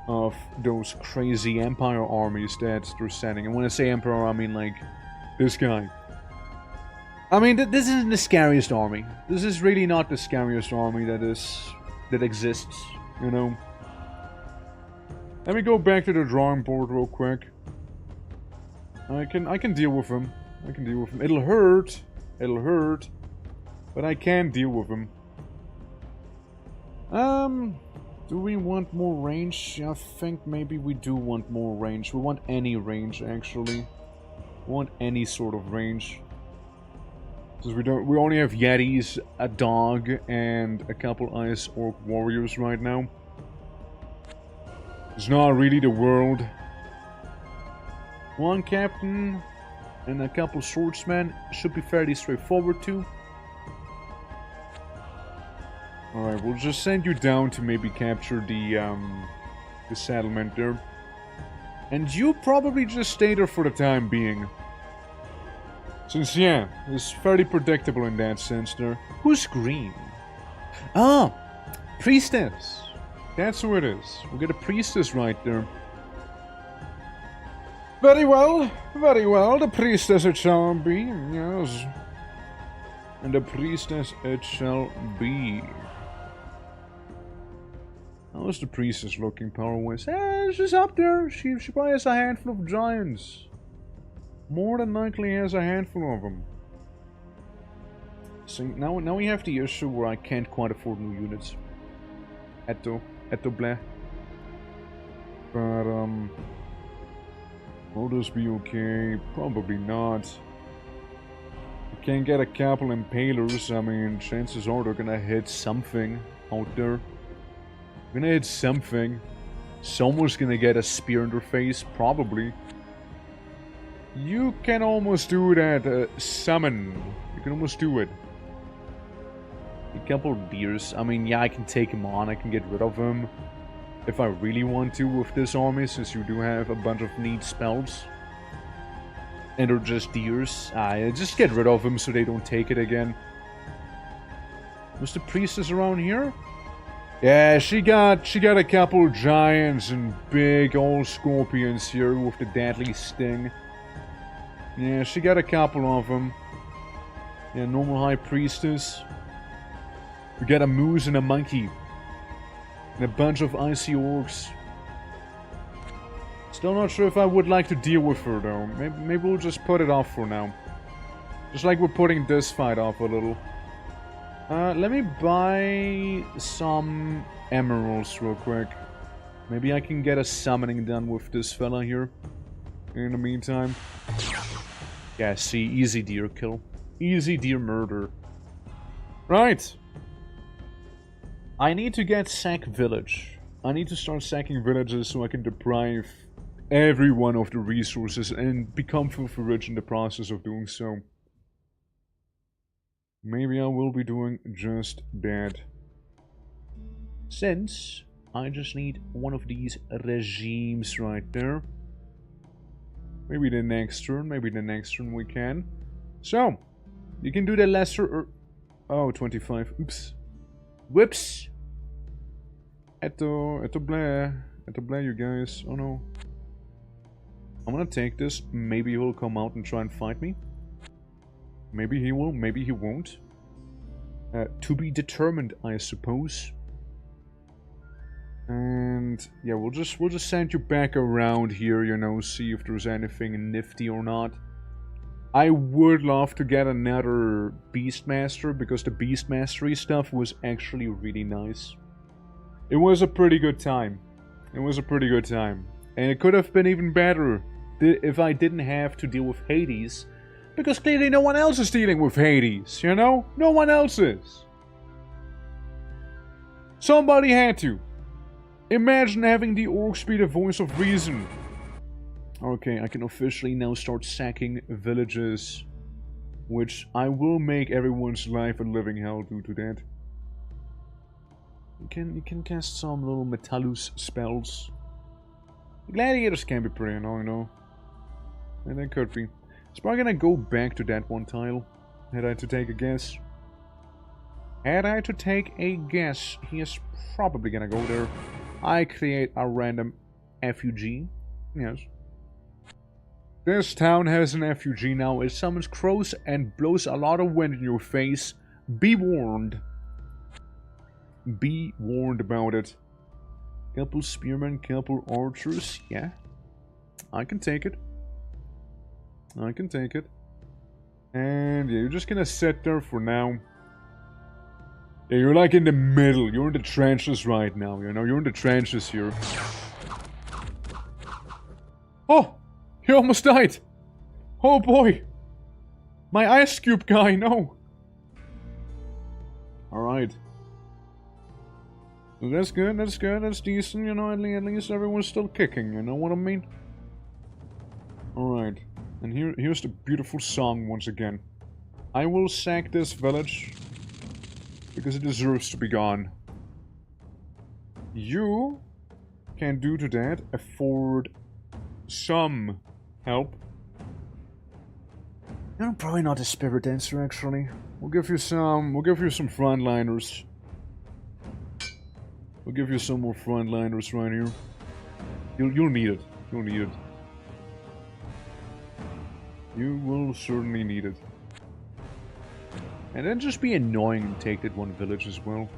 of those crazy Empire armies that they're sending. And when I say Emperor, I mean like this guy. I mean, this isn't the scariest army. This is really not the scariest army that exists, you know. Let me go back to the drawing board real quick. I can deal with him. I can deal with him. It'll hurt, but I can deal with him. Do we want more range? I think maybe we do want more range. We want any range, actually. We want any sort of range. Because we only have Yetis, a dog, and a couple Ice Orc warriors right now. It's not really the world. One captain and a couple swordsmen should be fairly straightforward too. Alright, we'll just send you down to maybe capture the settlement there. And you probably just stay there for the time being. Since, yeah, it's fairly predictable in that sense there. Who's green? Ah! Priestess! That's who it is. We'll get a priestess right there. Very well, the priestess it shall be, yes. And the priestess it shall be. How's the priestess looking power-wise? She's up there. She probably has a handful of giants. More than likely has a handful of them. So now we have the issue where I can't quite afford new units. Etto bleh. But will this be okay? Probably not. You can get a couple impalers. I mean, chances are they're gonna hit something out there. Gonna hit something. Someone's gonna get a spear in their face, probably. You can almost do that. Summon. You can almost do it. A couple of deers. I mean, yeah, I can take him on. I can get rid of him if I really want to with this army, since you do have a bunch of neat spells. And they're just deers. Just get rid of them so they don't take it again. Was the priestess around here? Yeah, she got a couple giants and big old scorpions here with the deadly sting. Yeah, she got a couple of them. Yeah, normal high priestess. We got a moose and a monkey. And a bunch of icy orcs. Still not sure if I would like to deal with her though. Maybe we'll just put it off for now. Just like we're putting this fight off a little. Let me buy some emeralds real quick. Maybe I can get a summoning done with this fella here. In the meantime. Yeah, see, easy deer kill. Easy deer murder. Right. I need to get sack village. I need to start sacking villages so I can deprive everyone of the resources and become filthy rich in the process of doing so. Maybe I will be doing just that. Since I just need one of these regimes right there. Maybe the next turn we can. So, you can do the lesser... Oh, 25. Oops. Whoops! Etto bleh, you guys. Oh no. I'm gonna take this. Maybe he'll come out and try and fight me. Maybe he will, maybe he won't. To be determined, I suppose. And yeah, we'll just send you back around here, you know, see if there's anything nifty or not. I would love to get another Beastmaster, because the Beastmastery stuff was actually really nice. It was a pretty good time. It was a pretty good time. And it could have been even better if I didn't have to deal with Hades. Because clearly no one else is dealing with Hades, you know? No one else is. Somebody had to. Imagine having the Orcs be the voice of reason. Okay, I can officially now start sacking villages. Which I will make everyone's life a living hell due to that. You can cast some little Metallus spells. Gladiators can be pretty annoying though. And they could be. It's probably gonna go back to that one tile. Had I to take a guess. Had I to take a guess, he is probably gonna go there. I create a random FUG. Yes. This town has an FUG now. It summons crows and blows a lot of wind in your face. Be warned. Be warned about it. Couple spearmen, couple archers. Yeah. I can take it. I can take it. And yeah, you're just gonna sit there for now. Yeah, you're like in the middle. You're in the trenches right now, you know? You're in the trenches here. Oh! He almost died! Oh boy! My ice cube guy, no! Alright. So that's good, that's decent, you know, at least everyone's still kicking, you know what I mean? Alright. And here's the beautiful song once again. I will sack this village because it deserves to be gone. You can do to that afford some help. No, probably not a spirit dancer actually. We'll give you some frontliners. We'll give you some more frontliners right here. You'll need it. You'll need it. You will certainly need it. And then just be annoying and take that one village as well.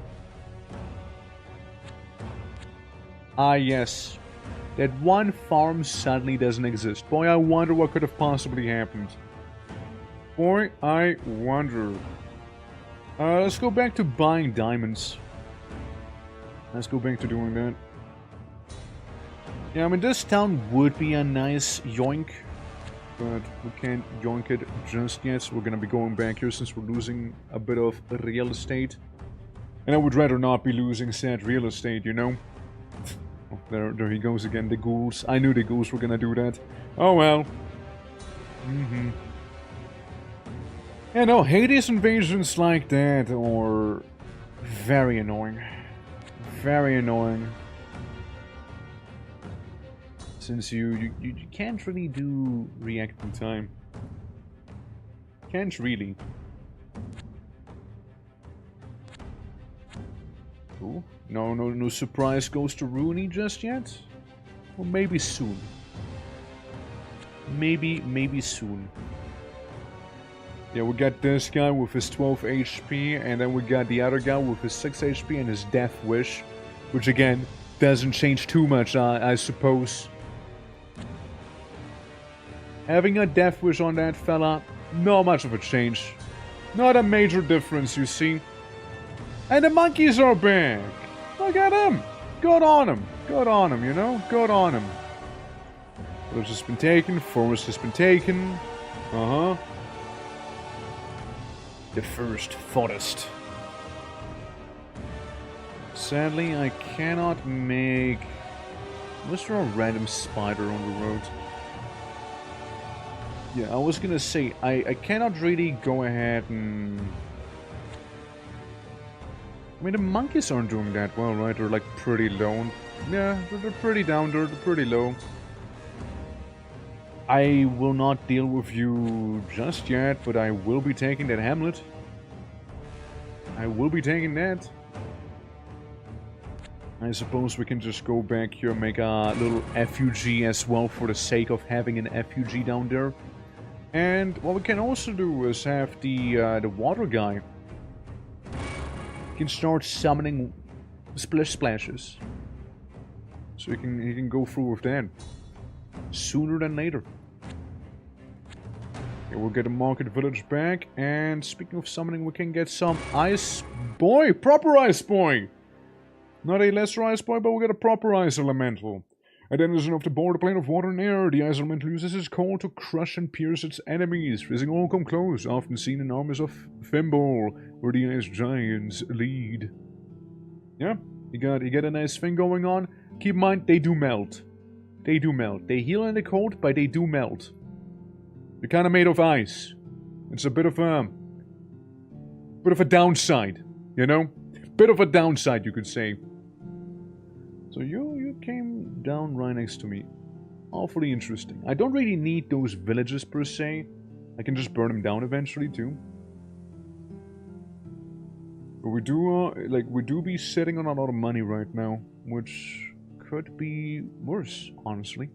Ah yes. That one farm suddenly doesn't exist. Boy, I wonder what could have possibly happened. Boy, I wonder. Let's go back to buying diamonds. Let's go back to doing that. Yeah, I mean, this town would be a nice yoink. But we can't yoink it just yet, so we're gonna be going back here since we're losing a bit of real estate. And I would rather not be losing said real estate, you know? Oh, there he goes again, the ghouls. I knew the ghouls were gonna do that. Oh well. Yeah, no, Hades invasions like that are very annoying. Very annoying. Since you can't really do react in time. Can't really. Ooh, no surprise goes to Rooney just yet? Or maybe soon. Maybe soon. Yeah, we got this guy with his 12 HP, and then we got the other guy with his 6 HP and his Death Wish. Which again, doesn't change too much, I suppose. Having a Death Wish on that fella, not much of a change. Not a major difference, you see. And the monkeys are back! Look at him! Good on him! Good on him, you know? Good on him. Village has been taken, forest has been taken. The first forest. Sadly, I cannot make... Was there a random spider on the road? Yeah, I was gonna say, I cannot really go ahead and... I mean, the monkeys aren't doing that well, right? They're like pretty low. Yeah, they're pretty down there, they're pretty low. I will not deal with you just yet, but I will be taking that hamlet. I will be taking that. I suppose we can just go back here and make a little FUG as well for the sake of having an FUG down there. And what we can also do is have the water guy. He can start summoning splish splashes. So he can go through with that. Sooner than later. Okay, we'll get a market village back. And speaking of summoning, we can get some ice boy. Proper ice boy. Not a lesser ice boy, but we got a proper ice elemental. Identical enough to bore the plane of water and air, the ice elemental uses its cold to crush and pierce its enemies, freezing all come close, often seen in armies of Thimble, where the ice giants lead. Yeah, you got a nice thing going on. Keep in mind, they do melt. They do melt. They heal in the cold, but they do melt. They're kind of made of ice. It's a bit of a downside, you know? Bit of a downside, you could say. So you came down right next to me. Awfully interesting. I don't really need those villages per se. I can just burn them down eventually too. But we do be sitting on a lot of money right now, which could be worse, honestly.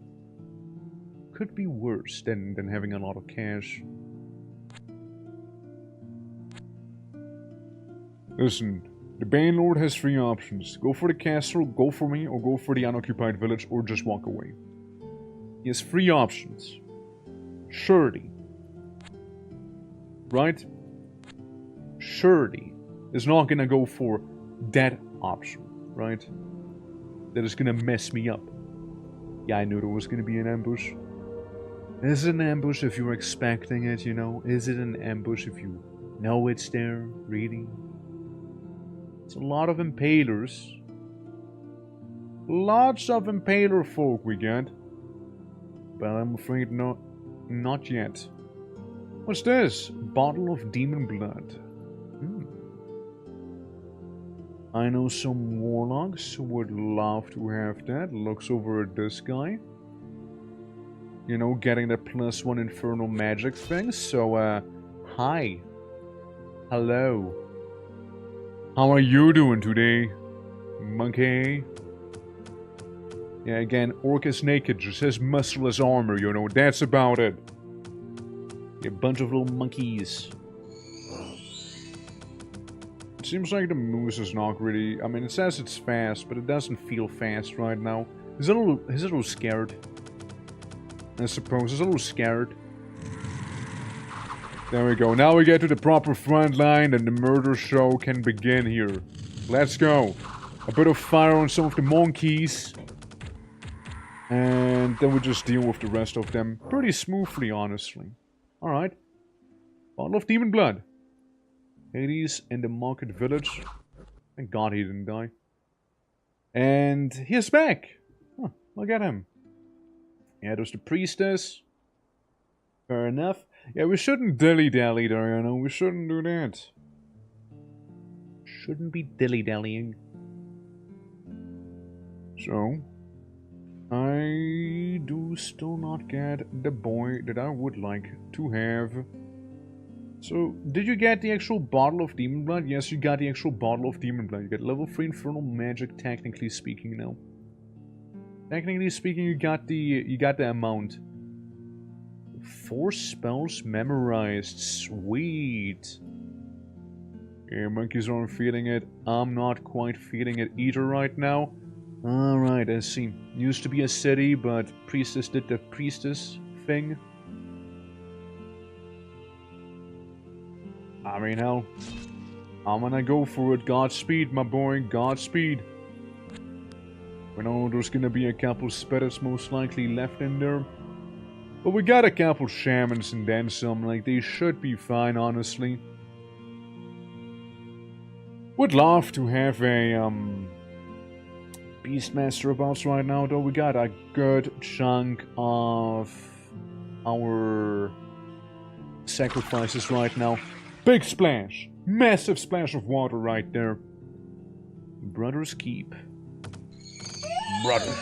Could be worse than having a lot of cash. Listen, the Banelord has 3 options. Go for the castle, go for me, or go for the unoccupied village, or just walk away. He has 3 options. Surety. Right? Surety is not gonna go for that option, right? That is gonna mess me up. Yeah, I knew there was gonna be an ambush. Is it an ambush if you're expecting it, you know? Is it an ambush if you know it's there, really? It's a lot of impalers. Lots of impaler folk we get. But I'm afraid not yet. What's this? Bottle of demon blood. I know some warlocks who would love to have that. Looks over at this guy. You know, getting the +1 infernal magic thing. So, hi. Hello. How are you doing today, monkey? Yeah, again, Orc is naked, just has muscleless armor, you know, that's about it. A bunch of little monkeys. It seems like the moose is not really... I mean, it says it's fast, but it doesn't feel fast right now. He's a little scared. I suppose, he's a little scared. There we go. Now we get to the proper front line and the murder show can begin here. Let's go. A bit of fire on some of the monkeys. And then we just deal with the rest of them pretty smoothly, honestly. Alright. Bottle of demon blood. Hades in the market village. Thank God he didn't die. And he's back. Huh, look at him. Yeah, there's the priestess. Fair enough. Yeah, we shouldn't dilly-dally there, you know. We shouldn't do that. Shouldn't be dilly-dallying. So, I do still not get the boy that I would like to have. So, did you get the actual bottle of demon blood? Yes, you got the actual bottle of demon blood. You get level 3 infernal magic, technically speaking, now. Technically speaking, you got the amount. 4 spells memorized. Sweet. Yeah, monkeys aren't feeling it. I'm not quite feeling it either right now. Alright, I see. Used to be a city, but priestess did the priestess thing. I mean, hell, I'm gonna go for it. Godspeed, my boy. Godspeed. We know there's gonna be a couple spirits most likely left in there. But we got a couple shamans and then some. Like, they should be fine, honestly. Would love to have a, Beastmaster about right now, though. We got a good chunk of our sacrifices right now. Big splash. Massive splash of water right there. Brother's Keep. Brother.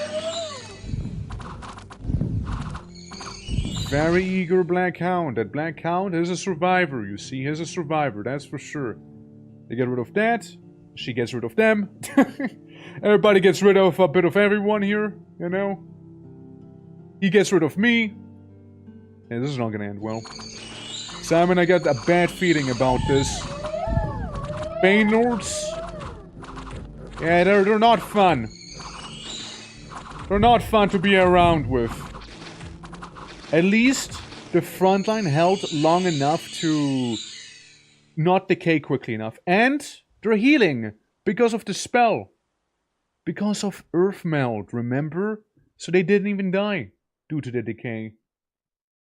Very eager Black Hound. That Black Hound is a survivor, you see. He's a survivor, that's for sure. They get rid of that. She gets rid of them. Everybody gets rid of a bit of everyone here, you know. He gets rid of me. Yeah, this is not gonna end well. Simon, I got a bad feeling about this. Banelords. Yeah, they're not fun. They're not fun to be around with. At least the front line held long enough to not decay quickly enough. And they're healing because of the spell. Because of earth melt, remember? So they didn't even die due to the decay.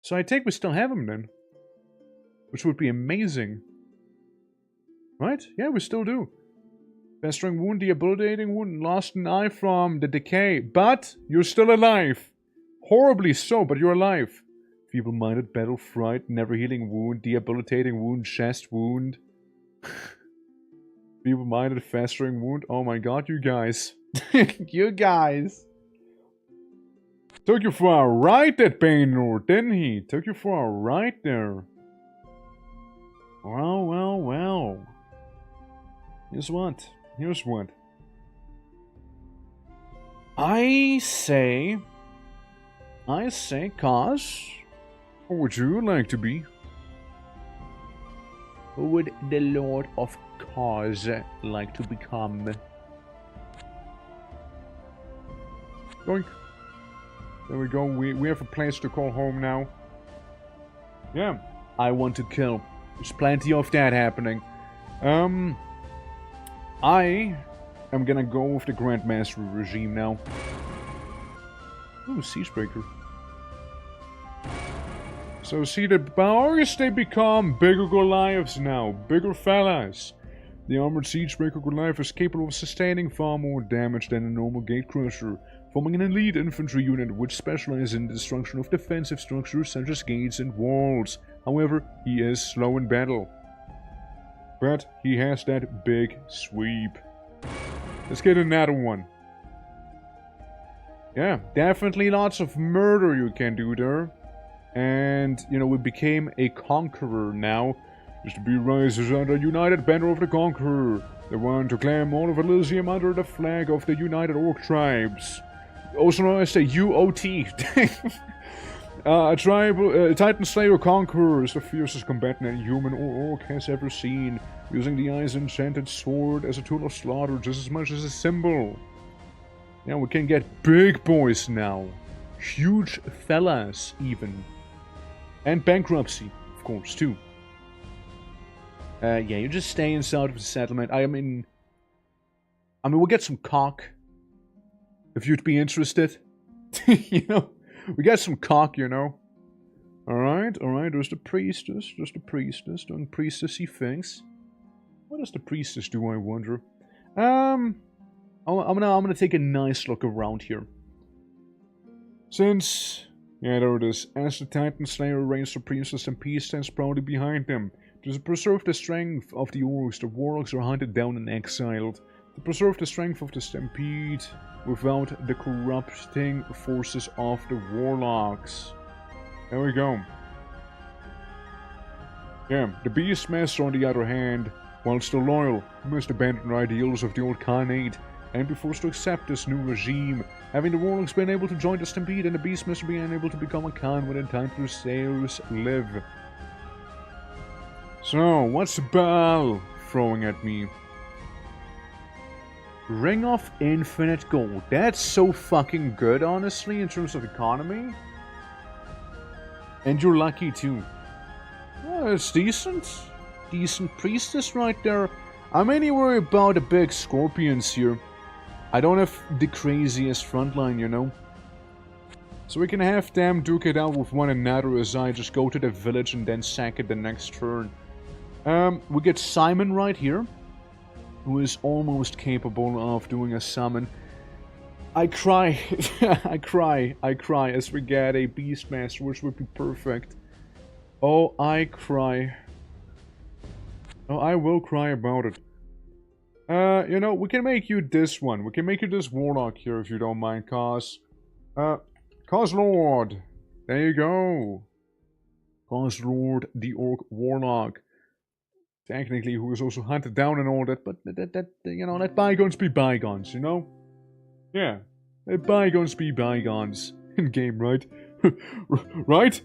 So I think we still have them then. Which would be amazing. Right? Yeah, we still do. Festering wound, debilitating wound, lost an eye from the decay. But you're still alive. Horribly so, but you're alive. Feeble-minded, battle fright, never healing wound, debilitating wound, chest wound. Feeble-minded, festering wound. Oh my god, you guys. You guys. Took you for a ride, that Baynor, didn't he? Took you for a ride there. Well, well, well. Here's what. Here's what. I say, cause, what would you like to be? Who would the Lord of Cause like to become? Doink. There we go. We have a place to call home now. Yeah. I want to kill. There's plenty of that happening. I am gonna go with the Grandmaster regime now. Ooh, Siegebreaker. So see, the Orcs, they become bigger Goliaths now. Bigger fellas. The armored Siegebreaker Goliath is capable of sustaining far more damage than a normal Gatecrusher, forming an elite infantry unit which specializes in the destruction of defensive structures such as gates and walls. However, he is slow in battle. But he has that big sweep. Let's get another one. Yeah, definitely lots of murder you can do there. And, you know, we became a conqueror now. Just to be rises under united banner of the conqueror. The one to claim all of Elysium under the flag of the United Orc Tribes. Also known as the UOT. A Titan Slayer Conqueror is the fiercest combatant any human or orc has ever seen, using the Ice Enchanted Sword as a tool of slaughter just as much as a symbol. Yeah, we can get big boys now. Huge fellas, even. And bankruptcy, of course, too. Yeah, you just stay inside of the settlement. I mean, we'll get some cock. If you'd be interested. You know? We got some cock, you know. Alright, there's the priestess. Doing priestessy things. What does the priestess do, I wonder? I'm gonna take a nice look around here. Since... yeah, there it is. As the Titan Slayer reigns supreme, and peace stands proudly behind them. To preserve the strength of the Orcs, the Warlocks are hunted down and exiled. To preserve the strength of the Stampede without the corrupting forces of the Warlocks. There we go. Yeah, the Beastmaster, on the other hand, while still loyal, must abandon the ideals of the old Khanate and be forced to accept this new regime, having the Warlocks been able to join the Stampede and the Beastmaster being able to become a Khan when the Titan Slayers live. So, what's Baal throwing at me? Ring of Infinite Gold. That's so fucking good, honestly, in terms of economy. And you're lucky, too. Yeah, it's decent. Decent priestess right there. I'm mainly worried about the big scorpions here. I don't have the craziest frontline, you know. So we can have them duke it out with one another as I just go to the village and then sack it the next turn. We get Simon right here, who is almost capable of doing a summon. I cry, I cry as we get a Beastmaster, which would be perfect. Oh, I cry. Oh, I will cry about it. You know, we can make you this one. We can make you this Warlock here, if you don't mind, Cause. Cause Lord. There you go. Cause Lord, the Orc Warlock. Technically, who is also hunted down and all that, but you know, let bygones be bygones, you know? Yeah. Let bygones be bygones. In game, right? Right?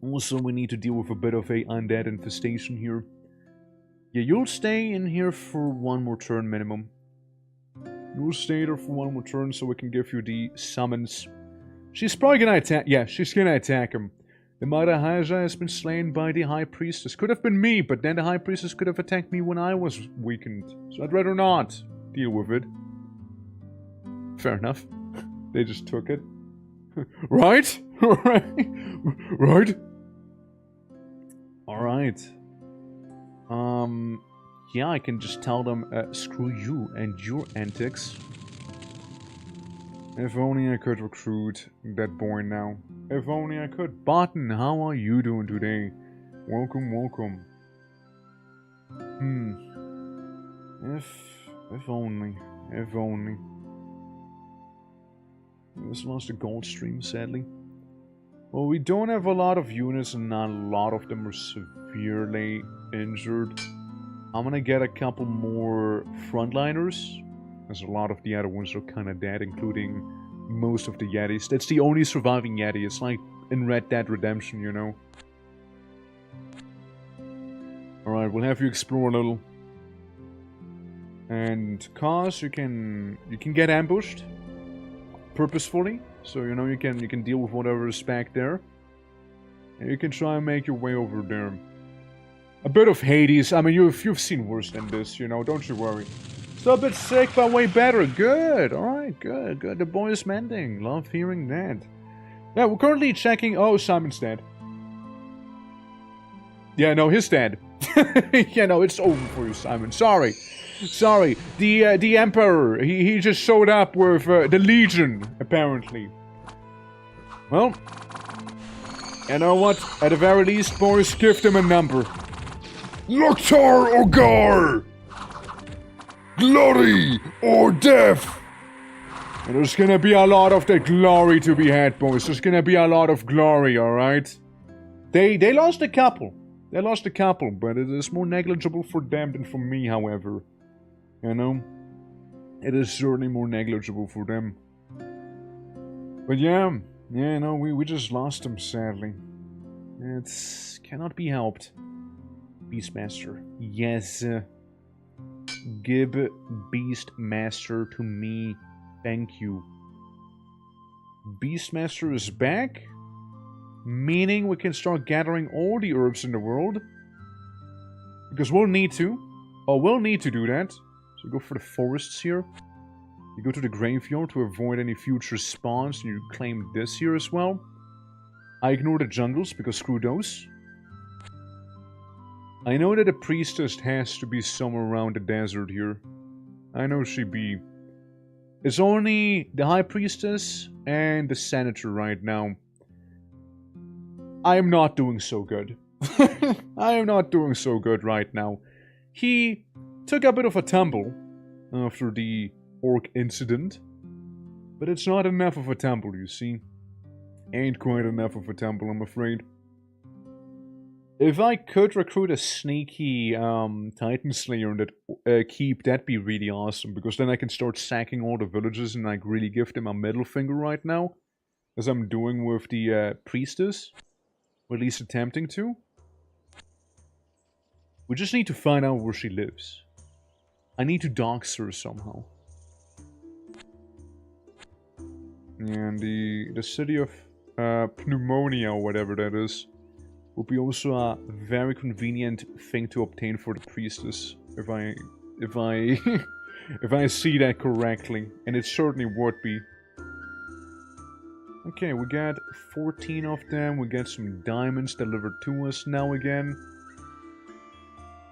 Also, we need to deal with a bit of a undead infestation here. Yeah, you'll stay in here for one more turn minimum. You'll stay there for one more turn so we can give you the summons. She's probably gonna attack. Yeah, she's gonna attack him. The Maharaja has been slain by the High Priestess. Could have been me, but then the High Priestess could have attacked me when I was weakened. So I'd rather not. deal with it. Fair enough. They just took it. Right? Right? Alright. Yeah, I can just tell them, screw you and your antics. If only I could recruit that boy now. If only I could. Barton, how are you doing today? Welcome, welcome. If only. If only. This lost a gold stream, sadly. Well, we don't have a lot of units and not a lot of them are severely injured. I'm gonna get a couple more frontliners, as a lot of the other ones are kinda dead, including most of the Yetis. That's the only surviving Yeti. It's like in Red Dead Redemption, you know. Alright, we'll have you explore a little. And cause you can get ambushed purposefully, so you know you can deal with whatever is back there. And you can try and make your way over there. A bit of Hades. I mean, you've seen worse than this, you know. Don't you worry. Still a bit sick, but way better. Good. All right. Good. Good. The boy is mending. Love hearing that. Yeah, we're currently checking. Oh, Simon's dead. Yeah, no, he's dead. Yeah, no, it's over for you, Simon. Sorry. Sorry. The Emperor. He just showed up with the Legion, apparently. Well, you know what? At the very least, boys, give them a number. Loktar or Gar! Glory or death! And there's gonna be a lot of the glory to be had, boys. There's gonna be a lot of glory, alright? They lost a couple. They lost a couple, but it is more negligible for them than for me, however. You know? It is certainly more negligible for them. But yeah, no, we just lost them, sadly. It cannot be helped. Beastmaster. Yes. Give Beastmaster to me. Thank you. Beastmaster is back. Meaning we can start gathering all the herbs in the world. Because we'll need to. Oh, we'll need to do that. So go for the forests here. You go to the graveyard to avoid any future spawns. And you claim this here as well. I ignore the jungles because screw those. I know that a priestess has to be somewhere around the desert here. I know she be. It's only the high priestess and the senator right now. I am not doing so good. I am not doing so good right now. He took a bit of a tumble after the orc incident. But it's not enough of a tumble, you see. Ain't quite enough of a tumble, I'm afraid. If I could recruit a sneaky Titan Slayer in that keep, that'd be really awesome. Because then I can start sacking all the villages and like really give them a middle finger right now. As I'm doing with the priestess. Or at least attempting to. We just need to find out where she lives. I need to dox her somehow. And the city of Pneumonia, or whatever that is, would be also a very convenient thing to obtain for the priestess, if I if I see that correctly, and it certainly would be. Okay, we got 14 of them. We got some diamonds delivered to us now again.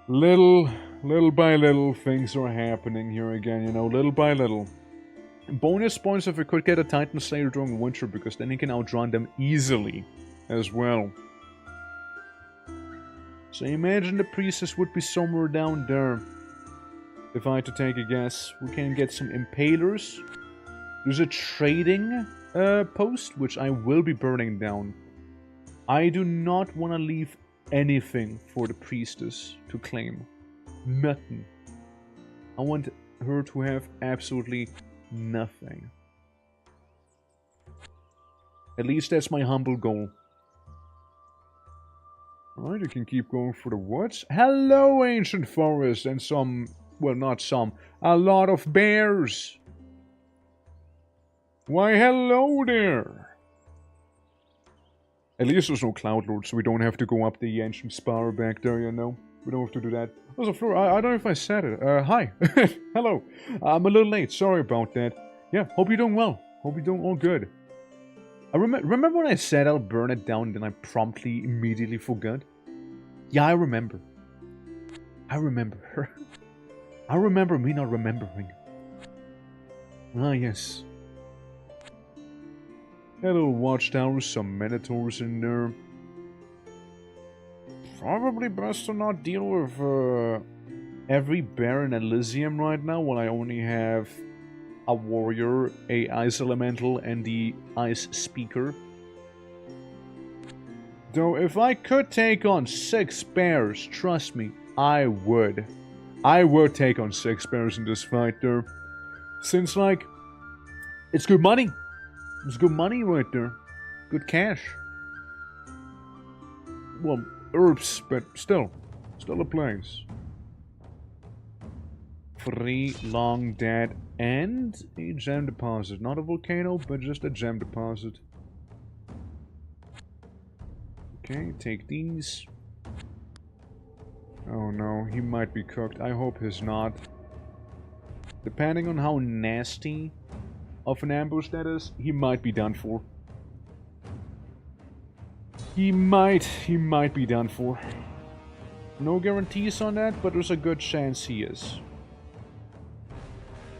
Little by little, things are happening here again. You know, little by little. Bonus points if we could get a Titan Slayer during winter, because then he can outrun them easily as well. So imagine the priestess would be somewhere down there. If I had to take a guess, we can get some impalers. There's a trading post, which I will be burning down. I do not want to leave anything for the priestess to claim. Nothing. I want her to have absolutely nothing. At least that's my humble goal. Alright, you can keep going for the woods. Hello, ancient forest, and some, well, not some, a lot of bears. Why, hello there. At least there's no Cloud Lord, so we don't have to go up the ancient spire back there, you know. We don't have to do that. Also, Flora, I don't know if I said it. Hi. Hello. I'm a little late. Sorry about that. Yeah, hope you're doing well. Hope you're doing all good. I remember when I said I'll burn it down and then I promptly, immediately forgot? Yeah, I remember. I remember. I remember me not remembering. Ah, yes. A little watchtower, some minotaurs in there. Probably best to not deal with every bear in Elysium right now when I only have a warrior, a ice elemental, and the ice speaker. Though if I could take on 6 bears, trust me, I would. I would take on 6 bears in this fight there. Since, like, it's good money. It's good money right there. Good cash. Well, herbs, but still a place. 3 long dead and a gem deposit. Not a volcano, but just a gem deposit. Okay, take these. Oh no, he might be cooked. I hope he's not. Depending on how nasty of an ambush that is, he might be done for. He might be done for. No guarantees on that, but there's a good chance he is.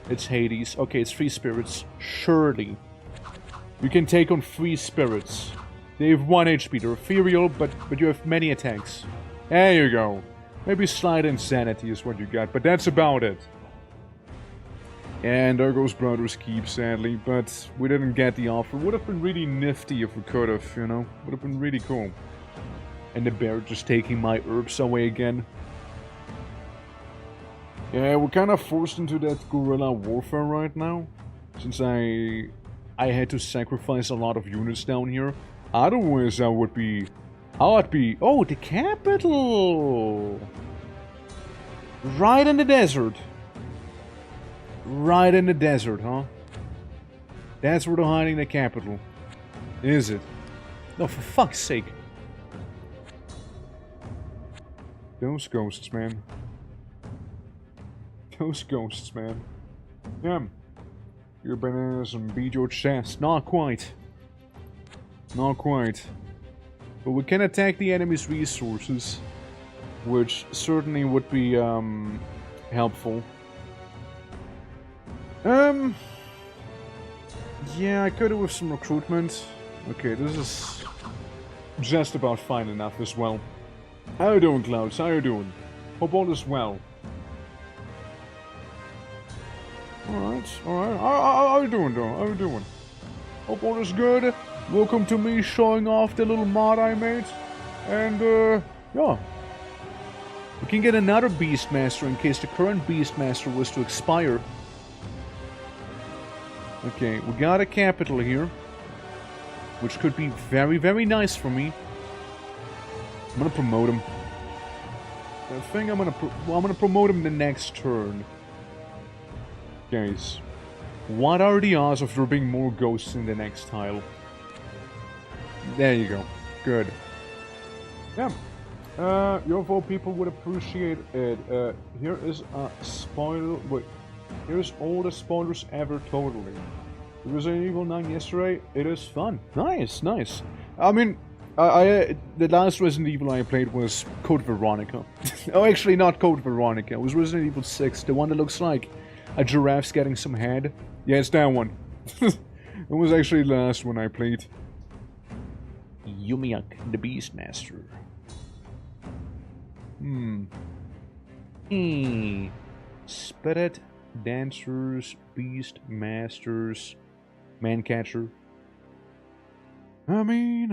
It's Hades. Okay, it's 3 spirits. Surely. You can take on 3 spirits. They have 1 HP. They're ethereal, but you have many attacks. There you go. Maybe slight insanity is what you got, but that's about it. And there goes Brother's Keep, sadly, but we didn't get the offer. Would have been really nifty if we could have, you know? Would have been really cool. And the bear just taking my herbs away again. Yeah, we're kind of forced into that guerrilla warfare right now. Since I had to sacrifice a lot of units down here. Otherwise, I would be... Oh, the capital! Right in the desert. Right in the desert, huh? That's where they're hiding the capital. Is it? No, for fuck's sake. Those ghosts, man. Those ghosts, man. Yeah. Your bananas and beat your chest. Not quite. Not quite. But we can attack the enemy's resources, which certainly would be helpful. Yeah, I could do with some recruitment. Okay, this is just about fine enough as well. How you doing, Clouds? How you doing? Hope all is well. Alright. How you doing, though? How you doing? Hope all is good. Welcome to me showing off the little mod I made. And, yeah. We can get another Beastmaster in case the current Beastmaster was to expire. Okay, we got a capital here. Which could be very, very nice for me. I'm gonna promote him. I think I'm gonna promote him the next turn. Guys, what are the odds of there being more ghosts in the next tile? There you go. Good. Yeah. You of all people would appreciate it. Here is a spoiler. Wait. Here's all the spoilers ever totally. Resident Evil 9 yesterday. It is fun. Nice, nice. I mean, the last Resident Evil I played was Code Veronica. Oh, actually not Code Veronica. It was Resident Evil 6. The one that looks like a giraffe's getting some head. Yeah, it's that one. It was actually the last one I played. Yumiak, the Beastmaster. Spirit Dancers, Beastmasters, Mancatcher. I mean,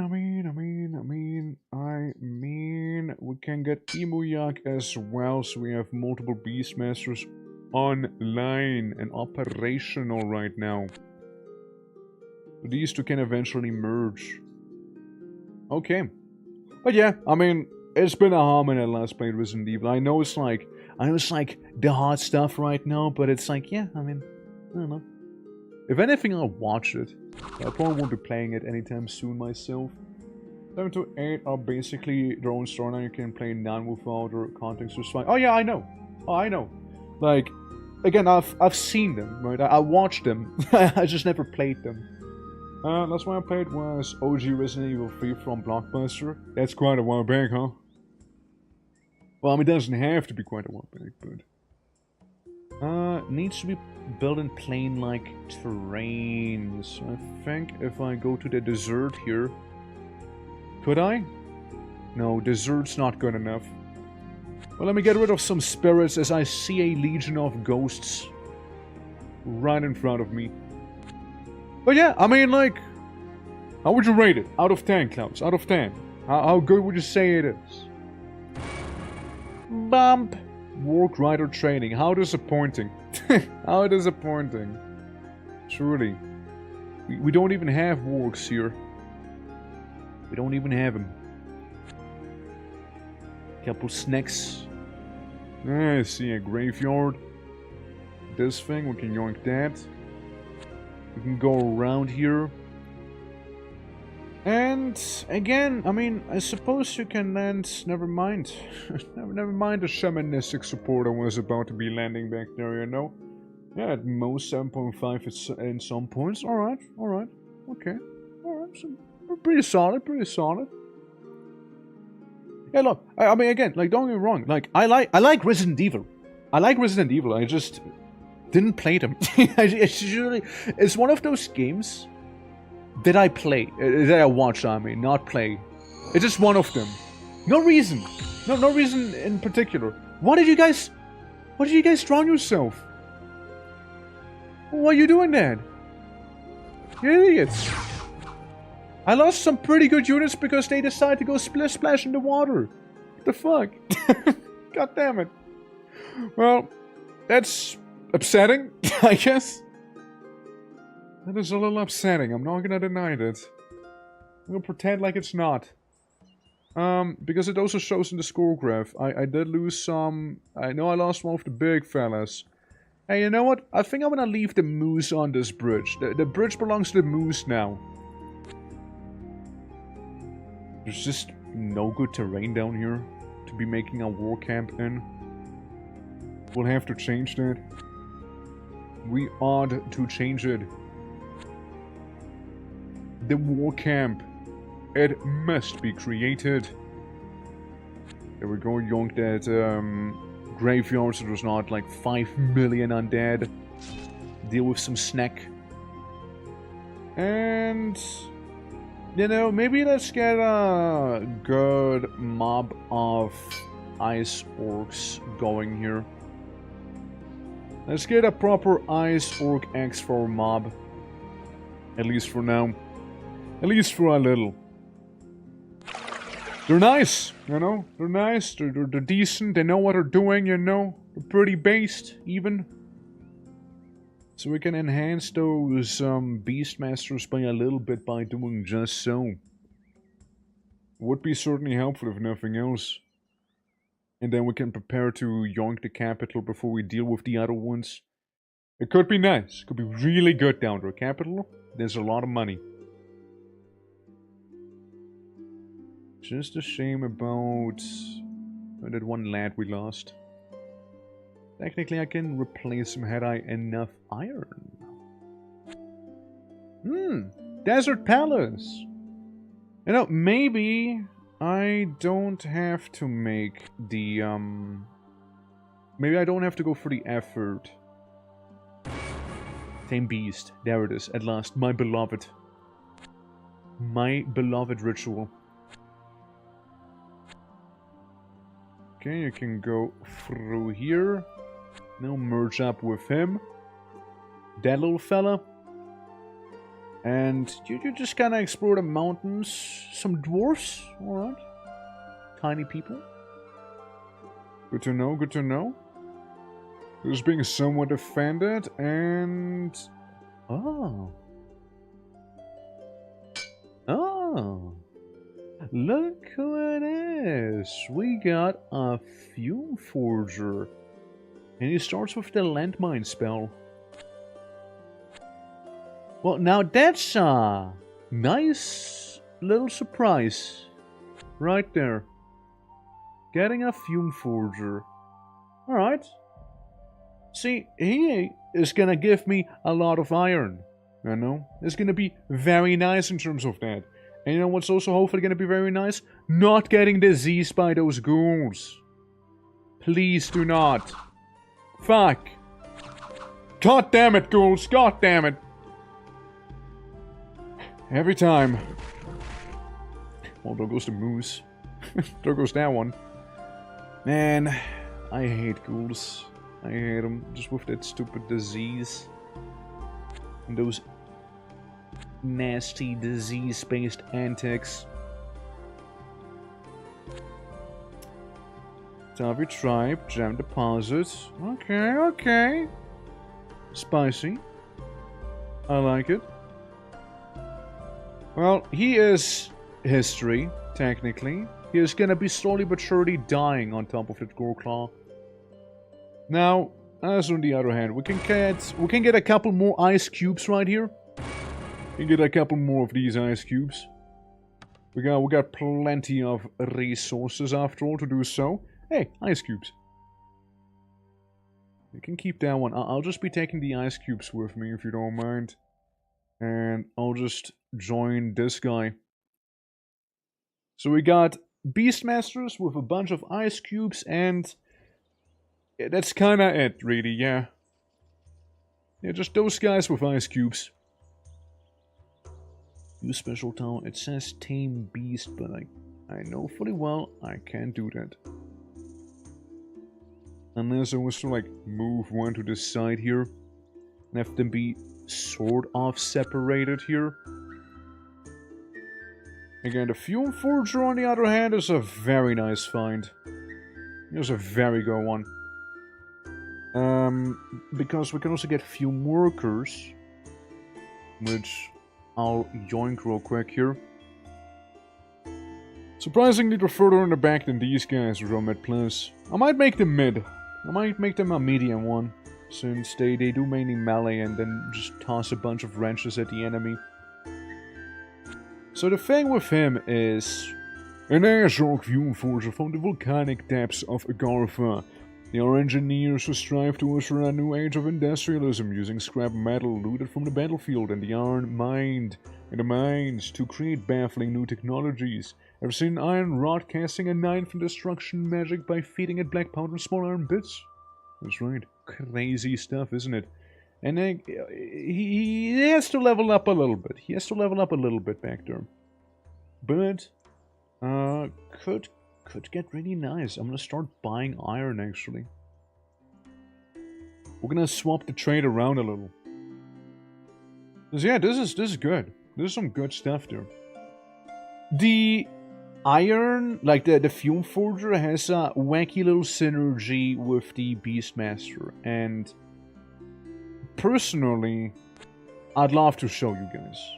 we can get Imuyak as well, so we have multiple Beastmasters online and operational right now. These two can eventually merge. Okay. But yeah, I mean, it's been a hot minute last played Resident Evil. I know it's like the hot stuff right now, but it's like, yeah, I mean, I don't know. If anything, I'll watch it. I probably won't be playing it anytime soon myself. 7 to 8 are basically their own story. Now you can play none without or context is fine. Oh yeah, I know. Oh, I know. Like, again, I've seen them, right? I watched them. I just never played them. Last one I played was OG Resident Evil 3 from Blockbuster. That's quite a while back, huh? Well, I mean, it doesn't have to be quite a while back, but... needs to be built in plain-like terrain. So I think if I go to the desert here... Could I? No, desert's not good enough. Well, let me get rid of some spirits as I see a legion of ghosts right in front of me. But yeah, I mean, like, how would you rate it? Out of 10, Klaus. Out of 10. How good would you say it is? Bump. Work Rider training. How disappointing. How disappointing. Truly. We don't even have wargs here. We don't even have them. Couple snacks. I see a graveyard. This thing, we can yoink that. We can go around here. And again, I mean, I suppose you can land. Never mind. Never mind the shamanistic support I was about to be landing back there, you know? Yeah, at most 7.5 in some points. Alright, okay. Alright, so pretty solid, pretty solid. Yeah, look, I mean, again, like, don't get me wrong. Like, I like Resident Evil. I like Resident Evil. I just didn't play them. It's one of those games that I play, that I watch, I mean, not play. It's just one of them. No reason. No reason in particular. Why did you guys drown yourself? Why are you doing that? You idiots. I lost some pretty good units because they decided to go splash in the water. What the fuck? God damn it. Well, that's upsetting, I guess. That is a little upsetting. I'm not gonna deny that. I'm gonna pretend like it's not. Because it also shows in the score graph. I did lose some... I know I lost one of the big fellas. Hey, you know what? I think I'm gonna leave the moose on this bridge. The bridge belongs to the moose now. There's just no good terrain down here to be making a war camp in. We'll have to change that. We ought to change it. The war camp. It must be created. There we go, yonk that graveyard so there's not like 5 million undead. Deal with some snack. And... you know, maybe let's get a good mob of ice orcs going here. Let's get a proper ice orc X4 mob. At least for now. At least for a little. They're nice, you know? They're nice, they're decent, they know what they're doing, you know? They're pretty based, even. So we can enhance those Beastmasters by a little bit by doing just so. Would be certainly helpful if nothing else. And then we can prepare to yoink the capital before we deal with the other ones. It could be nice. Could be really good down there. Capital, there's a lot of money. Just a shame about that one lad we lost. Technically, I can replace him had I enough iron. Desert Palace. You know, maybe I don't have to make the, maybe I don't have to go for the effort. Tame Beast. There it is, at last. My beloved. My beloved ritual. Okay, you can go through here. Now merge up with him. That little fella. And you just kind of explore the mountains. Some dwarfs, alright. Tiny people. Good to know, good to know. Just being somewhat offended and... oh. Oh. Look who it is. We got a Fume Forger. And he starts with the landmine spell. Well, now that's a nice little surprise. Right there. Getting a fume forger. Alright. See, he is gonna give me a lot of iron. You know? It's gonna be very nice in terms of that. And you know what's also hopefully gonna be very nice? Not getting diseased by those ghouls. Please do not. Fuck. God damn it, ghouls. God damn it. Every time. Well, there goes the moose. There goes that one. Man, I hate ghouls. I hate them just with that stupid disease. And those nasty disease-based antics. Top your tribe, gem deposits. Okay, okay. Spicy. I like it. Well, he is history, technically. He is gonna be slowly but surely dying on top of that Goreclaw. Now, as on the other hand, we can get a couple more ice cubes right here. We can get a couple more of these ice cubes. We got plenty of resources after all to do so. Hey, ice cubes. You can keep that one. I'll just be taking the ice cubes with me if you don't mind. And I'll just join this guy. So we got Beastmasters with a bunch of ice cubes, and yeah, that's kinda it, really, yeah. Yeah, just those guys with ice cubes. Use special talent. It says Tame Beast, but I know fully well I can't do that. Unless I was to, like, move one to the side here. And have them be sort of separated here. Again, the Fume Forger, on the other hand, is a very nice find. It's a very good one. Because we can also get Fume Workers. Which I'll yoink real quick here. Surprisingly, they're further in the back than these guys with Mid Plus. I might make them mid. I might make them a medium one. Since they do mainly melee and then just toss a bunch of wrenches at the enemy. So the thing with him is... An Azorc Fume Forger from the volcanic depths of Agartha. They are engineers who strive to usher a new age of industrialism using scrap metal looted from the battlefield and the iron mined in the mines to create baffling new technologies. I've seen iron rod casting a knife from destruction magic by feeding it black powder and small iron bits. That's right. Crazy stuff, isn't it? And then he has to level up a little bit. He has to level up a little bit back there. But could get really nice. I'm gonna start buying iron actually. We're gonna swap the trade around a little. Cause yeah, this is good. There's some good stuff there. The iron, like the Fume Forger, has a wacky little synergy with the Beastmaster, and personally, I'd love to show you guys.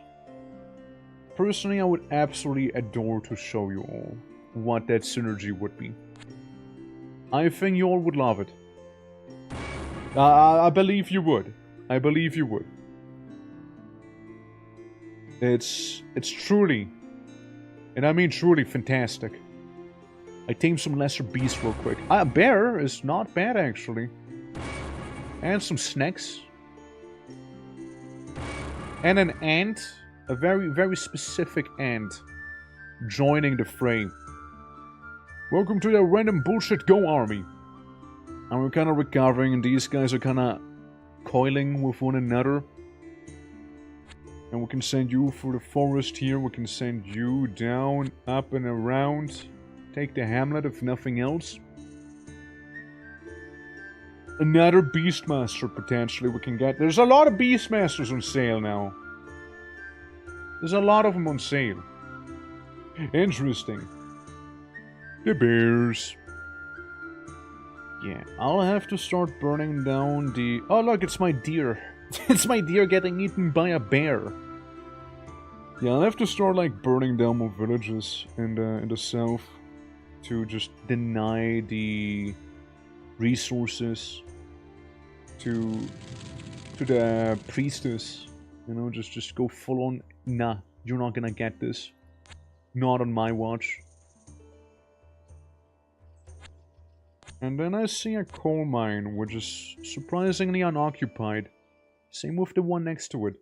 Personally, I would absolutely adore to show you all what that synergy would be. I think you all would love it. I believe you would. I believe you would. It's truly, and I mean truly, fantastic. I tamed some lesser beasts real quick. A bear is not bad actually. And some snakes. And an ant. A very, very specific ant. Joining the fray. Welcome to the random bullshit go army. And we're kind of recovering and these guys are kind of coiling with one another. And we can send you through the forest here. We can send you down, up and around. Take the hamlet if nothing else. Another Beastmaster potentially we can get. There's a lot of Beastmasters on sale now. There's a lot of them on sale. Interesting. The bears. Yeah, I'll have to start burning down the... Oh look, it's my deer. It's my deer getting eaten by a bear. Yeah, I'll have to start like burning down more villages in the south to just deny the resources to the priestess. You know, just go full on. Nah, you're not gonna get this. Not on my watch. And then I see a coal mine, which is surprisingly unoccupied. Same with the one next to it.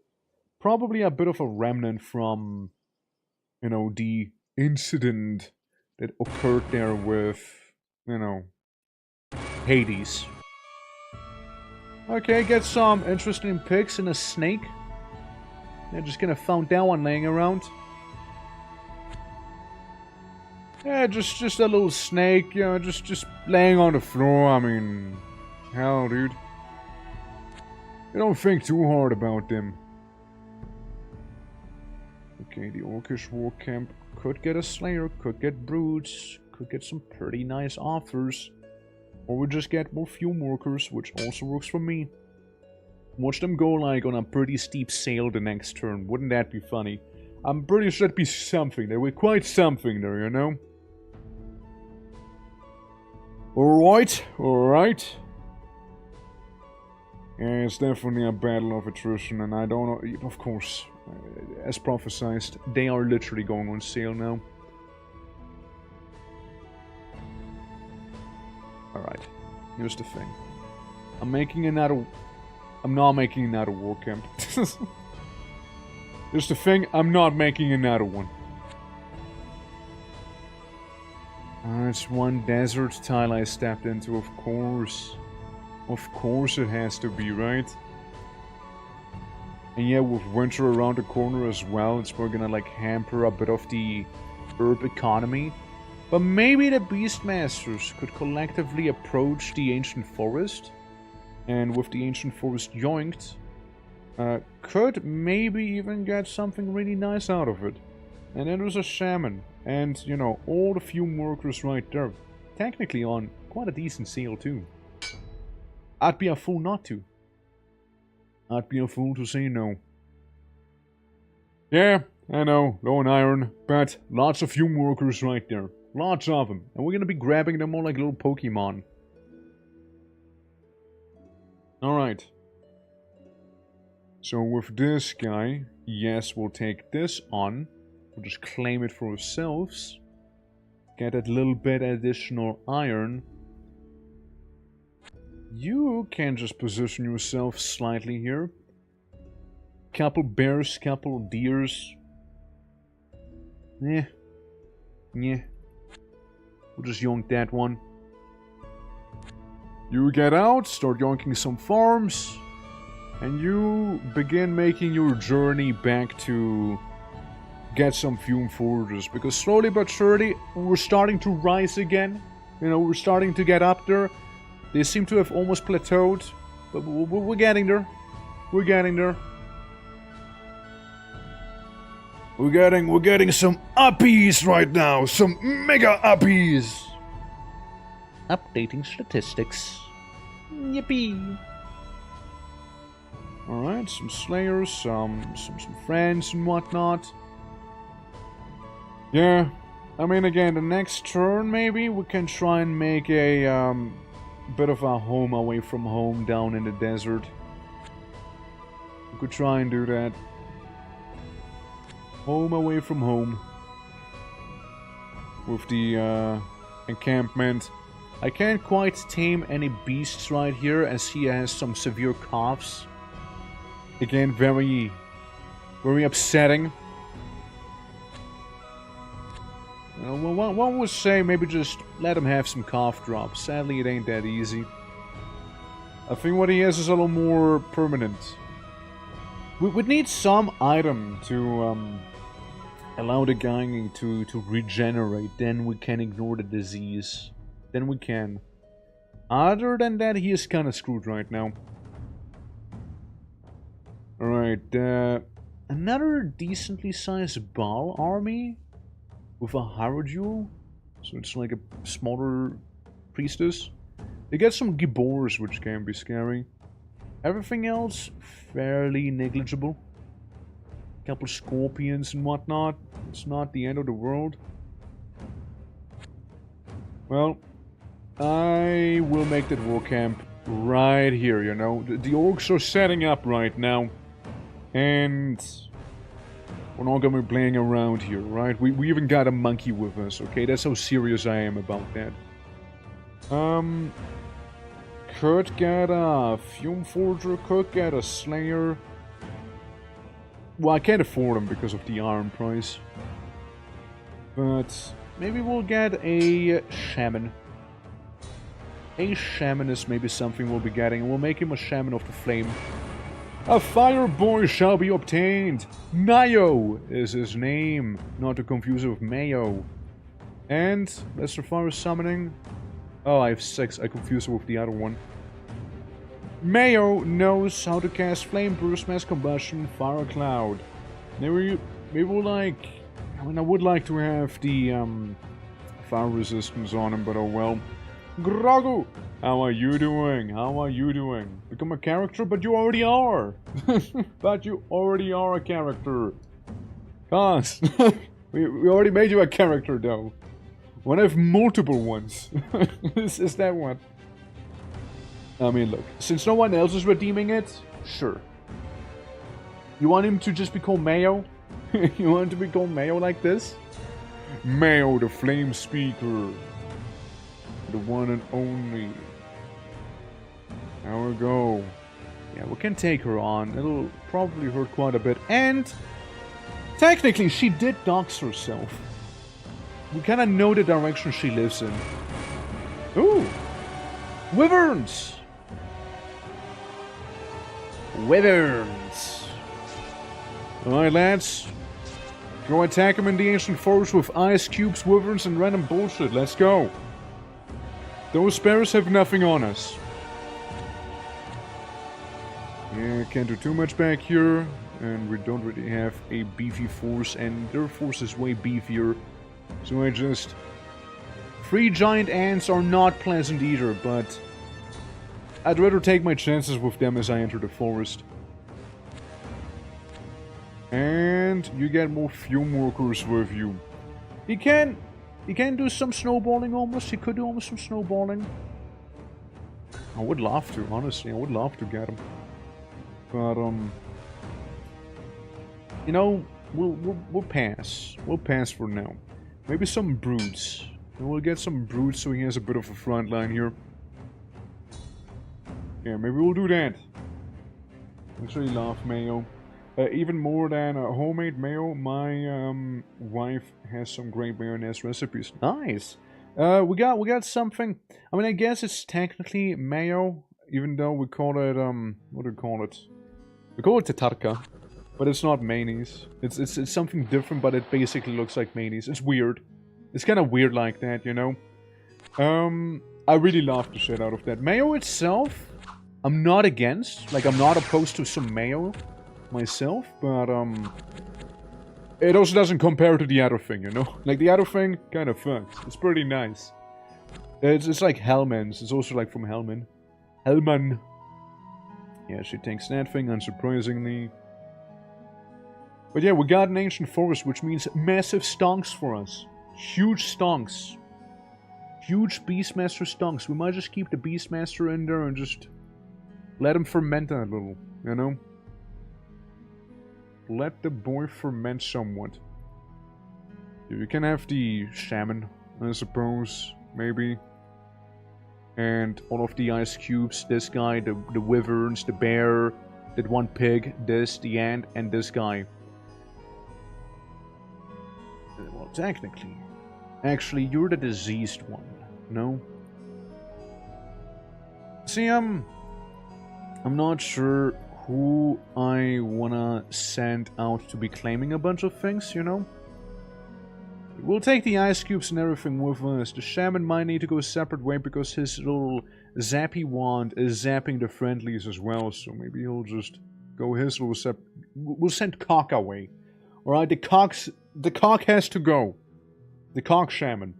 Probably a bit of a remnant from, you know, the incident that occurred there with, you know, Hades. Okay, get some interesting pics and a snake. Yeah, just gonna found that one laying around. Yeah, just a little snake, you know, just laying on the floor. I mean, hell, dude. You don't think too hard about them. Okay, the Orcish war camp could get a Slayer, could get Brutes, could get some pretty nice offers. Or we just get more fume workers, which also works for me. Watch them go like on a pretty steep sail the next turn. Wouldn't that be funny? I'm pretty sure that'd be something. There would quite something there, you know? Alright, alright. Yeah, it's definitely a battle of attrition, and I don't know... Of course, as prophesied, they are literally going on sale now. Alright, here's the thing. I'm not making another war camp. Here's the thing, I'm not making another one. It's one desert tile I stepped into, of course. Of course it has to be, right? And yeah, with winter around the corner as well, it's probably gonna like hamper a bit of the herb economy. But maybe the Beastmasters could collectively approach the Ancient Forest. And with the Ancient Forest yoinked, could maybe even get something really nice out of it. And then there's a Shaman. And, you know, all the fume workers right there. Technically on quite a decent sale too. I'd be a fool not to. I'd be a fool to say no. Yeah, I know, low on iron, but lots of fume workers right there. Lots of them. And we're gonna be grabbing them all like little Pokemon. Alright. So with this guy, yes, we'll take this on. We'll just claim it for ourselves. Get that little bit additional iron. You can just position yourself slightly here. Couple bears, couple deers. Yeah. Yeah. We'll just yoink that one. You get out, start yoinking some farms. And you begin making your journey back to get some fume forges. Because slowly but surely, we're starting to rise again. You know, we're starting to get up there. They seem to have almost plateaued. But we're getting there. We're getting there. We're getting some uppies right now. Some mega uppies. Updating statistics. Yippee. Alright, some Slayers, some friends and whatnot. Yeah, I mean again, the next turn maybe we can try and make a bit of a home away from home down in the desert. We could try and do that. Home away from home. With the encampment. I can't quite tame any beasts right here as he has some severe coughs. Again, very upsetting. Well, one would say maybe just let him have some cough drops. Sadly, it ain't that easy. I think what he has is a little more permanent. We would need some item to allow the guy to regenerate. Then we can ignore the disease. Then we can. Other than that, he is kind of screwed right now. Alright, another decently sized Baal army with a Hierodule. So it's like a smaller priestess. They get some Gibors, which can be scary. Everything else, fairly negligible. Couple scorpions and whatnot. It's not the end of the world. Well, I will make that war camp right here, you know. The orcs are setting up right now. And we're not gonna be playing around here, right? We even got a monkey with us, okay? That's how serious I am about that. Could get a Fume Forger, could get a Slayer. Well, I can't afford them because of the iron price. But maybe we'll get a Shaman. A Shaman is maybe something we'll be getting. We'll make him a Shaman of the Flame. A Fire Boy shall be obtained. Mayo is his name. Not to confuse it with Mayo. And Lesser Fire Summoning. Oh, I have 6. I confused it with the other one. Mayo knows how to cast Flame Burst, Mass Combustion, Fire Cloud. Maybe we'll like... I mean, I would like to have the fire resistance on him, but oh well. Grogu! How are you doing? How are you doing? Become a character? But you already are! But you already are a character. Cause we already made you a character though. When I have multiple ones. Is that one? I mean, look, since no one else is redeeming it, sure. You want him to just be called Mayo? You want him to be called Mayo like this? Mayo, the Flame Speaker. The one and only. There we go. Yeah, we can take her on. It'll probably hurt quite a bit. And technically, she did dox herself. We kind of know the direction she lives in. Ooh! Wyverns! Wyverns! Alright, lads. Go attack him in the ancient forest with ice cubes, wyverns, and random bullshit. Let's go. Those sparrows have nothing on us. Yeah, can't do too much back here. And we don't really have a beefy force, and their force is way beefier. So I just... 3 giant ants are not pleasant either, but... I'd rather take my chances with them as I enter the forest. And you get more fume workers with you. He can do some snowballing almost. He could do almost some snowballing. I would love to, honestly. I would love to get him. But, you know, we'll pass. We'll pass for now. Maybe some brutes. We'll get some brutes so he has a bit of a front line here. Yeah, maybe we'll do that. I actually love mayo. Even more than homemade mayo, my wife has some great mayonnaise recipes. Nice. We got something. I mean, I guess it's technically mayo, even though we call it what do we call it? We call it tatarka, but it's not mayonnaise. It's something different, but it basically looks like mayonnaise. It's weird. It's kind of weird like that, you know. I really love the shit out of that. Mayo itself, I'm not against. Like, I'm not opposed to some mayo myself, but it also doesn't compare to the other thing, you know? Like, the other thing kind of fucks. It's pretty nice. It's like Hellman's. It's also like from Hellman. Hellman. Yeah, she takes that thing, unsurprisingly. But yeah, we got an ancient forest, which means massive stonks for us. Huge stonks. Huge Beastmaster stonks. We might just keep the Beastmaster in there and just let him ferment a little, you know? Let the boy ferment somewhat. You can have the shaman, I suppose, maybe. And all of the ice cubes, this guy, the wyverns, the bear, that one pig, this, the ant, and this guy. Well, technically. Actually, you're the diseased one, no? See, I'm not sure who I wanna send out to be claiming a bunch of things, you know? We'll take the ice cubes and everything with us. The shaman might need to go a separate way because his little zappy wand is zapping the friendlies as well, so maybe he'll just go his little We'll send Cock away. Alright, the cock has to go. The cock shaman.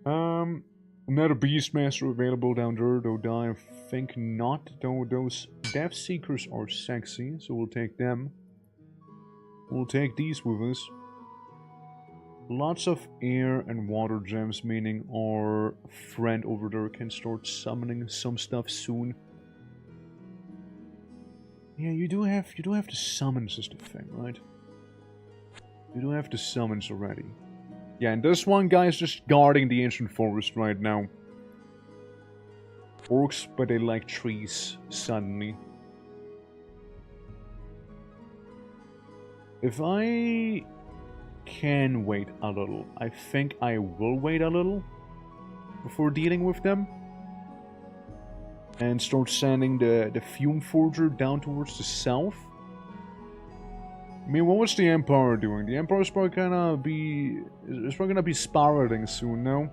Another Beastmaster available down there, though I think not. Though those Death Seekers are sexy, so we'll take them. We'll take these with us. Lots of air and water gems, meaning our friend over there can start summoning some stuff soon. Yeah, you do have the summons is the thing, right? You do have the summons already. Yeah, and this one guy is just guarding the ancient forest right now. orcs, but they like trees, suddenly. If I can wait a little, I think I will wait a little before dealing with them. And start sending the fume forger down towards the south. I mean, what was the Empire doing? The Empire's probably gonna be... It's probably gonna be spiraling soon, no?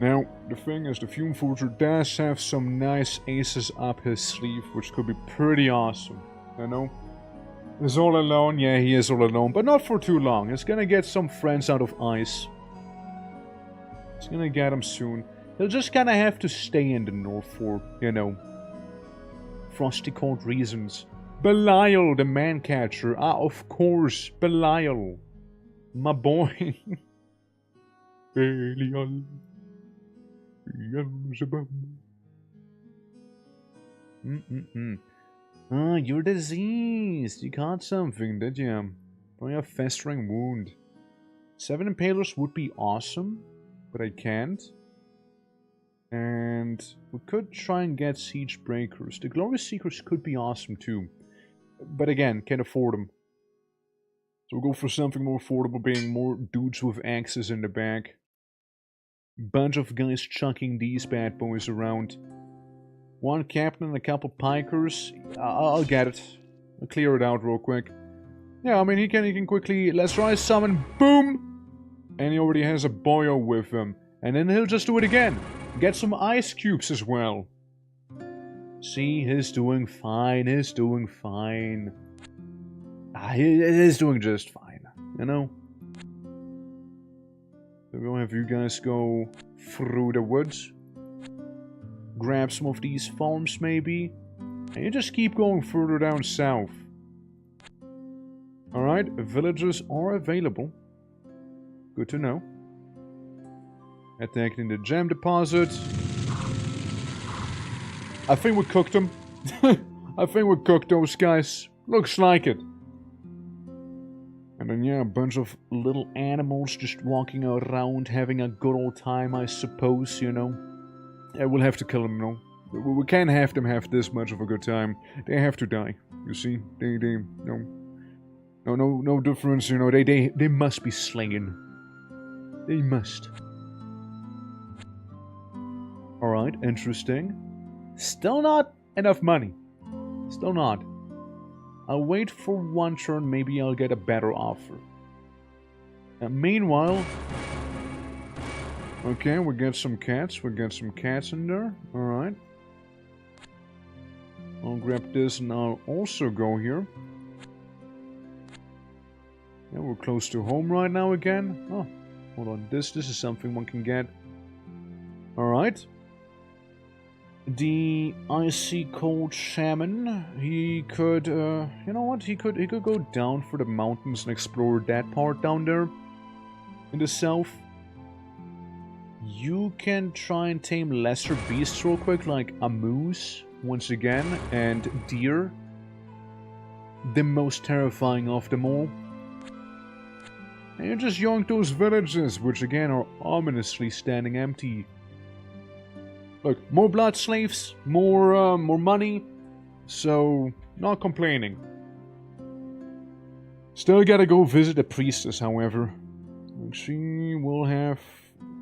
Now, the thing is, the Fume Forger does have some nice aces up his sleeve, which could be pretty awesome, you know? He's all alone, yeah, he is all alone, but not for too long. He's gonna get some friends out of ice. He's gonna get them soon. He'll just kinda have to stay in the north for, you know, frosty cold reasons. Belial, the man-catcher. Ah, of course, Belial. My boy. Belial. Beelzebub. Ah, you're diseased. You caught something, did you? Probably a festering wound. 7 impalers would be awesome, but I can't. And we could try and get siege breakers. The glorious seekers could be awesome too. But again, can't afford them. So we'll go for something more affordable, being more dudes with axes in the back. Bunch of guys chucking these bad boys around. One captain and a couple pikers. I'll get it. I'll clear it out real quick. Yeah, I mean, he can quickly... Let's try summon. Boom! And he already has a boyo with him. And then he'll just do it again. Get some ice cubes as well. See, he's doing fine. He's doing fine. He's doing just fine. You know? So we'll have you guys go through the woods. Grab some of these farms, maybe. And you just keep going further down south. Alright, villagers are available. Good to know. Attacking the gem deposit. I think we cooked them. I think we cooked those guys. Looks like it. And then, yeah, a bunch of little animals just walking around, having a good old time, I suppose, you know. Yeah, we'll have to kill them, no. We can't have them have this much of a good time. They have to die. You see? No difference, you know. They must be slain. They must. Alright, interesting. Still not enough money. Still not. I'll wait for one turn, maybe I'll get a better offer. And meanwhile... Okay, we get some cats. We get some cats in there. Alright. I'll grab this and I'll also go here. Yeah, we're close to home right now again. Oh, hold on. This is something one can get. Alright. The icy cold shaman, he could, you know what, he could go down for the mountains and explore that part down there in the south. You can try and tame lesser beasts real quick, like a moose, once again, and deer. The most terrifying of them all. And you just yoink those villages, which again are ominously standing empty. Look, more blood slaves, more money, so not complaining. Still gotta go visit the priestess, however. And she will have...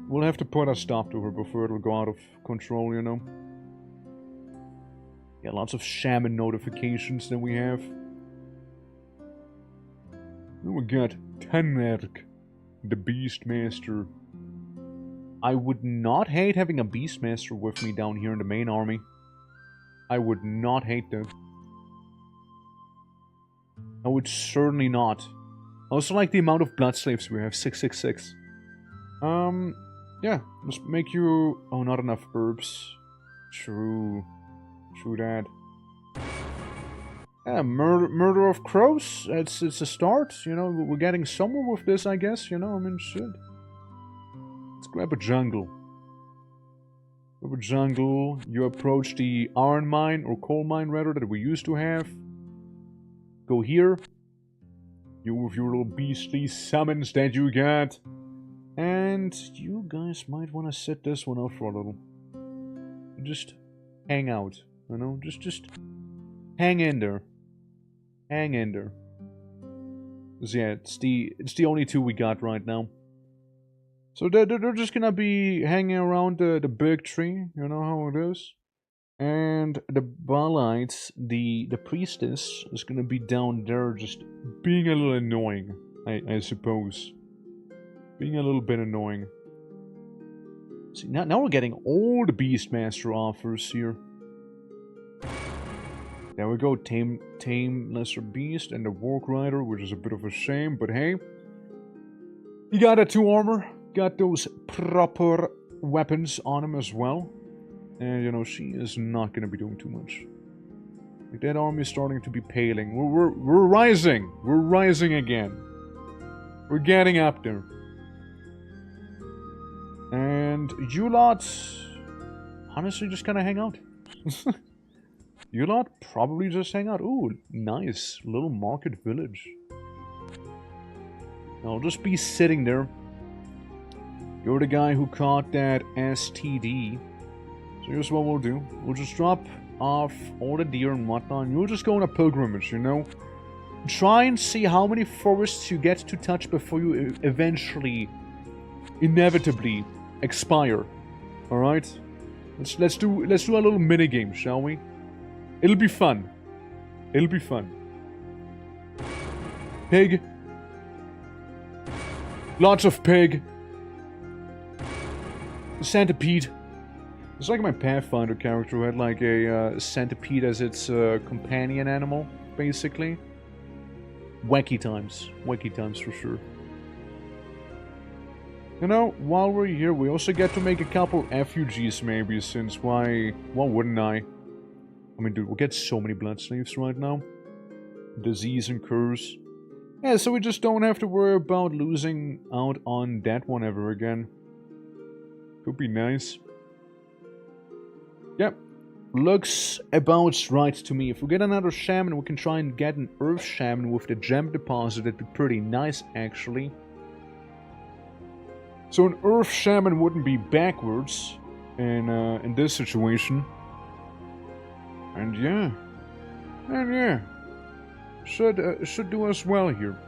We'll have to put a stop to her before it will go out of control, you know. Yeah, lots of shaman notifications that we have. Then we got Tannerk, the Beastmaster. I would not hate having a Beastmaster with me down here in the main army. I would not hate that. I would certainly not. I also like the amount of blood slaves we have, 666. Yeah, let's make you... Oh, not enough herbs. True. True that. Yeah, murder of crows. It's a start, you know. We're getting somewhere with this, I guess, you know. I mean, shit. Let's grab a jungle. Grab a jungle. You approach the iron mine, or coal mine rather, that we used to have. Go here. You with your little beastly summons that you got. And you guys might want to sit this one out for a little. Just hang out, you know? Just hang in there. Hang in there. 'Cause yeah, it's the only two we got right now. So they're just gonna be hanging around the big tree, you know how it is? And the Balites, the priestess, is gonna be down there just being a little annoying, I suppose. Being a little bit annoying. See, now we're getting all the Beastmaster offers here. There we go, Tame Lesser Beast and the Warg Rider, which is a bit of a shame, but hey. You got that 2 armor, got those proper weapons on him as well. And, you know, she is not going to be doing too much. Like, that army is starting to be paling. We're rising! We're rising again. We're getting up there. And you lot, honestly, just kind of hang out. You lot probably just hang out. Ooh, nice. Little market village. I'll just be sitting there. You're the guy who caught that STD. So here's what we'll do. We'll just drop off all the deer and whatnot. You'll just go on a pilgrimage, you know? Try and see how many forests you get to touch before you eventually, inevitably, expire. Alright? Let's do a little minigame, shall we? It'll be fun. It'll be fun. Pig. Lots of pig. Centipede. It's like my Pathfinder character who had like a centipede as its companion animal, basically. Wacky times. Wacky times for sure. You know, while we're here, we also get to make a couple effigies maybe, since why wouldn't I? I mean, dude, we'll get so many blood sleeves right now. Disease and curse. Yeah, so we just don't have to worry about losing out on that one ever again. Could be nice. Yep. Looks about right to me. If we get another shaman, we can try and get an earth shaman with the gem deposit. That'd be pretty nice, actually. So an earth shaman wouldn't be backwards in this situation. And yeah. Should do us well here.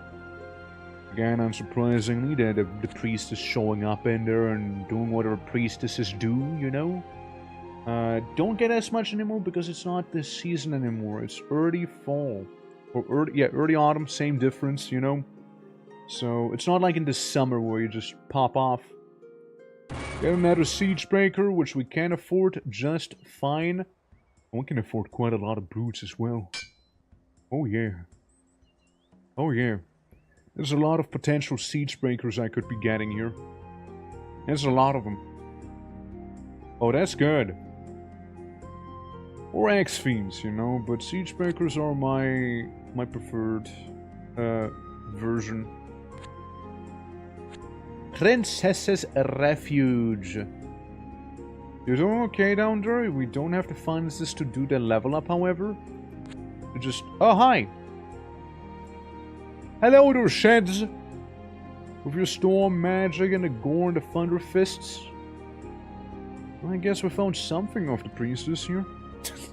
Again, unsurprisingly, the priest is showing up in there and doing whatever priestesses do, you know? Don't get as much anymore because it's not this season anymore. It's early fall. Or early autumn, same difference, you know? So, it's not like in the summer where you just pop off. Get another siege breaker, which we can afford just fine. And we can afford quite a lot of brutes as well. Oh yeah. Oh yeah. There's a lot of potential siege breakers I could be getting here. There's a lot of them. Oh, that's good. Or X-Fiends, you know, but siege breakers are my preferred version. Princess's Refuge. You're doing okay down there? We don't have to find this to do the level up, however. You just... Oh, hi! Hello there, Sheds! With your storm magic and the gore and the thunder fists. I guess we found something of the priestess here.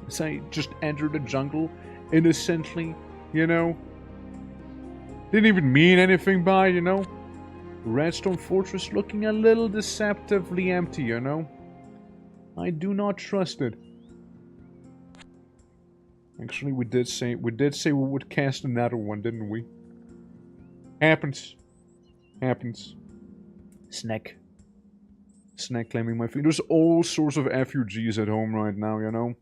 As I just entered the jungle innocently, you know. Didn't even mean anything by, you know. Redstone Fortress looking a little deceptively empty, you know. I do not trust it. Actually, we did say we would cast another one, didn't we? Happens. Happens. Snack. Snack claiming my feet. There's all sorts of refugees at home right now, you know.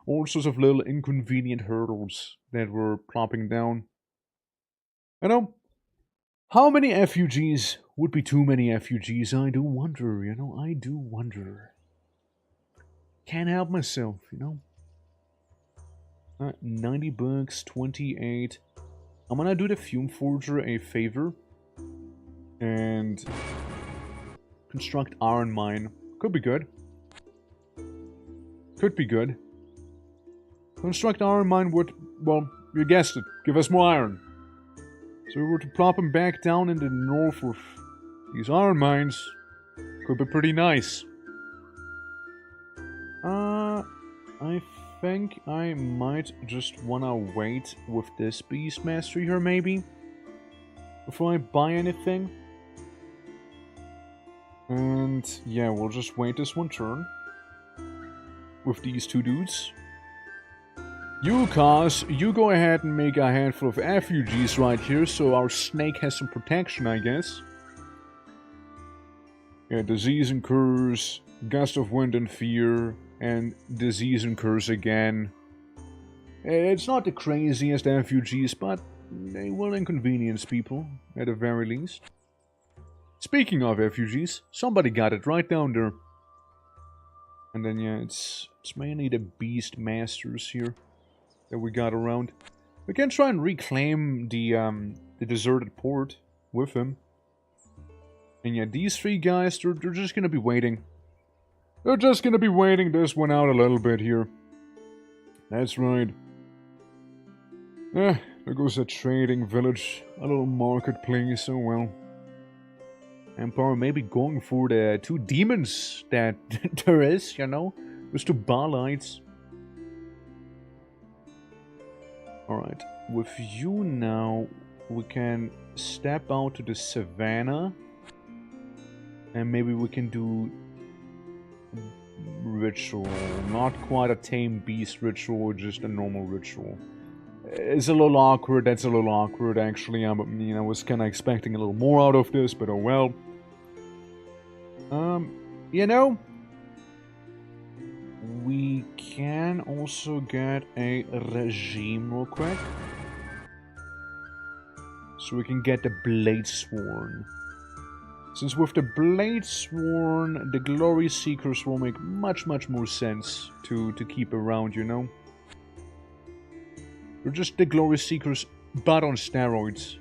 All sorts of little inconvenient hurdles that were plopping down. You know, how many refugees would be too many refugees? I do wonder, you know, I do wonder. Can't help myself, you know. 90 bucks, 28. I'm gonna do the Fume Forger a favor. And construct Iron Mine. Could be good. Could be good. Construct Iron Mine would, well, you guessed it, give us more iron. So we were to plop him back down in the north of These iron mines could be pretty nice. I think I might just wanna wait with this beast mastery here, maybe, before I buy anything. And yeah, we'll just wait this one turn with these two dudes. You, Kaz, you go ahead and make a handful of effigies right here, so our snake has some protection, I guess. Yeah, disease and curse, gust of wind and fear, and disease and curse again. It's not the craziest effigies, but they will inconvenience people, at the very least. Speaking of effigies, somebody got it right down there. And then yeah, it's mainly the beast masters here that we got around. We can try and reclaim the deserted port with him. And yeah, these three guys, they're just gonna be waiting. They're just gonna be waiting this one out a little bit here. That's right. There goes a trading village, a little marketplace, oh well. Empire maybe going for the two demons that there is, you know? Those two Baalites. Alright, with you now, we can step out to the savannah. And maybe we can do ritual. Not quite a tame beast ritual, just a normal ritual. It's a little awkward, that's a little awkward actually. I was kinda expecting a little more out of this, but oh well. You know, we can also get a regime real quick. So we can get the Blade Sworn. Since with the Blade Sworn, the Glory Seekers will make much more sense to keep around, you know? They're just the Glory Seekers, but on steroids.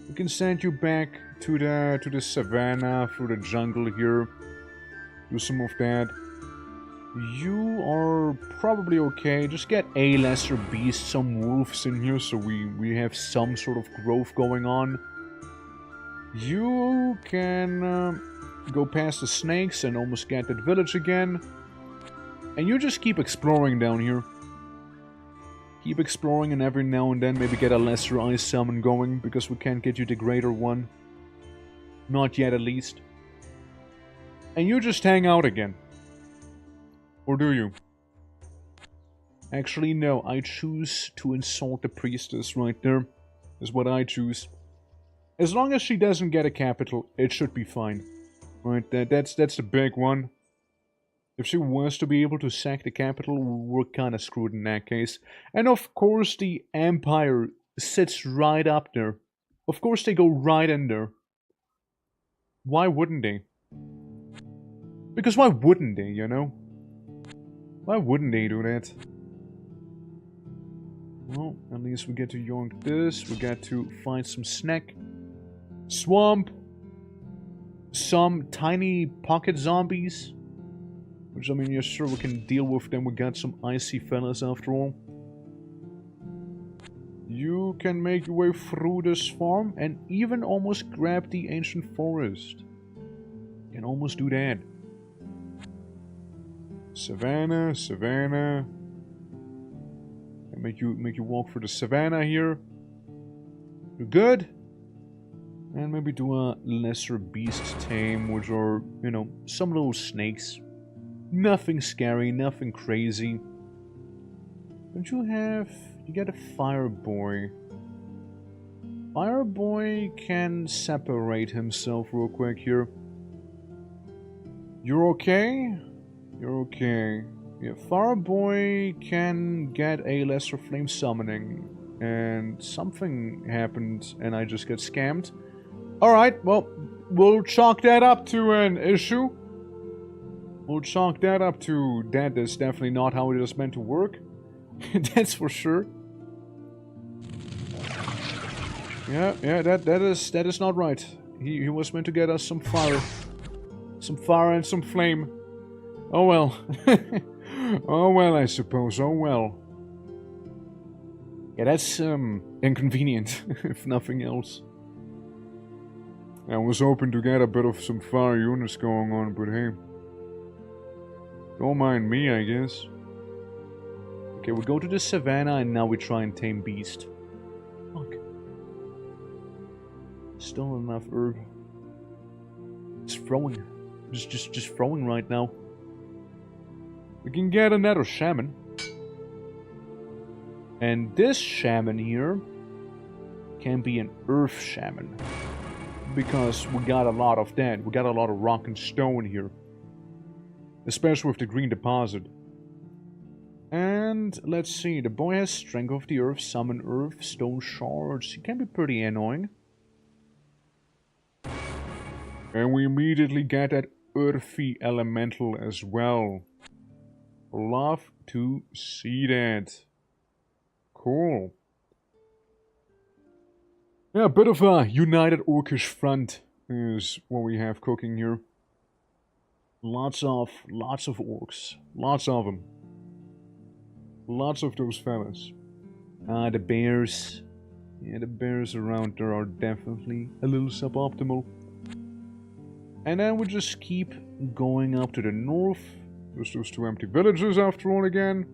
We can send you back to the savannah, through the jungle here. Do some of that. You are probably okay. Just get a lesser beast, some wolves in here, so we have some sort of growth going on. You can go past the snakes and almost get that village again. And you just keep exploring down here. Keep exploring, and every now and then maybe get a lesser ice summon going, because we can't get you the greater one. Not yet, at least. And you just hang out again. Or do you? Actually, no. I choose to insult the priestess right there. Is what I choose. As long as she doesn't get a capital, it should be fine. Right, that's the big one. If she was to be able to sack the capital, we're kinda screwed in that case. And of course the Empire sits right up there. Of course they go right in there. Why wouldn't they? Because why wouldn't they, you know? Why wouldn't they do that? Well, at least we get to yoink this. We get to find some snack. Swamp. Some tiny pocket zombies. Which, I mean, yeah, sure, we can deal with them. We got some icy fellas after all. You can make your way through this farm and even almost grab the ancient forest. You can almost do that. Savannah, savannah. And make you walk through the savannah here. You're good. And maybe do a lesser beast tame, which are, you know, some little snakes. Nothing scary, nothing crazy. Don't you have... You get a Fireboy. Fireboy can separate himself real quick here. You're okay? You're okay. Yeah, Fireboy can get a lesser flame summoning. And something happened and I just got scammed. Alright, well, we'll chalk that up to an issue. We'll chalk that up to that is definitely not how it is meant to work. That's for sure. Yeah, that is not right. He was meant to get us some fire. Some fire and some flame. Oh well. Oh well, I suppose. Oh well. Yeah, that's inconvenient, if nothing else. I was hoping to get a bit of some fire units going on, but hey. Don't mind me, I guess. Okay, we go to the savannah and now we try and tame beast. Fuck. Still enough herb. It's throwing. Just throwing right now. We can get another shaman. And this shaman here can be an earth shaman. Because we got a lot of that. We got a lot of rock and stone here. Especially with the green deposit. And let's see, the boy has Strength of the Earth, Summon Earth, Stone Shards. He can be pretty annoying. And we immediately get that Earthy Elemental as well. Love to see that. Cool. Yeah, a bit of a united Orcish front is what we have cooking here. Lots of orcs. Lots of them. Lots of those fellas. The bears. Yeah, the bears around there are definitely a little suboptimal. And then we just keep going up to the north. There's those two empty villages after all again.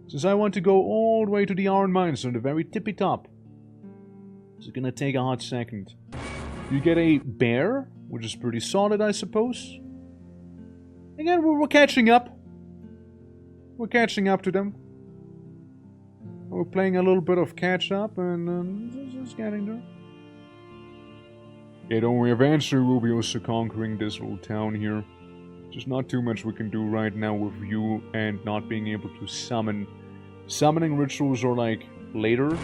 Since I want to go all the way to the iron mines on the very tippy top. It's gonna take a hot second. You get a bear, which is pretty solid, I suppose. Again, we're catching up. We're catching up to them. We're playing a little bit of catch up and just getting there. Yeah, don't worry, eventually we'll be also conquering this little town here. Just not too much we can do right now with you and not being able to summon. Summoning rituals are like later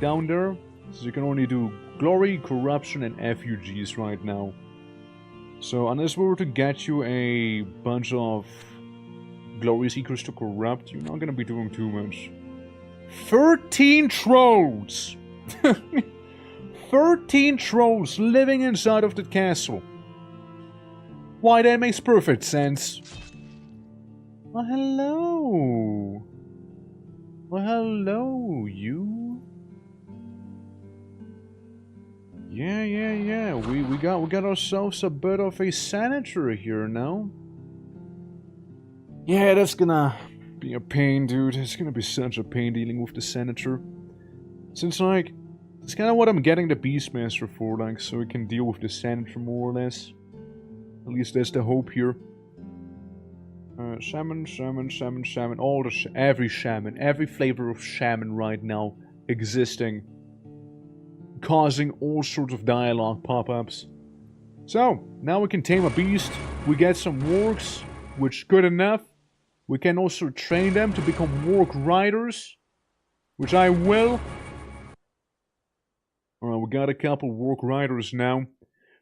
down there. So you can only do glory, corruption, and effigies right now. So unless we were to get you a bunch of glory seekers to corrupt, you're not gonna be doing too much. 13 trolls! 13 trolls living inside of the castle. Why, that makes perfect sense. Well, hello. Well, hello, you. Yeah. We got ourselves a bit of a senator here now. Yeah, that's gonna be a pain, dude. It's gonna be such a pain dealing with the senator. Since, like, it's kind of what I'm getting the Beastmaster for, like, so we can deal with the senator more or less. At least that's the hope here. Shaman. All the every shaman, every flavor of shaman right now existing. Causing all sorts of dialogue pop-ups. So, now we can tame a beast. We get some wargs, which is good enough. We can also train them to become warg riders, which I will. Alright, we got a couple warg riders now.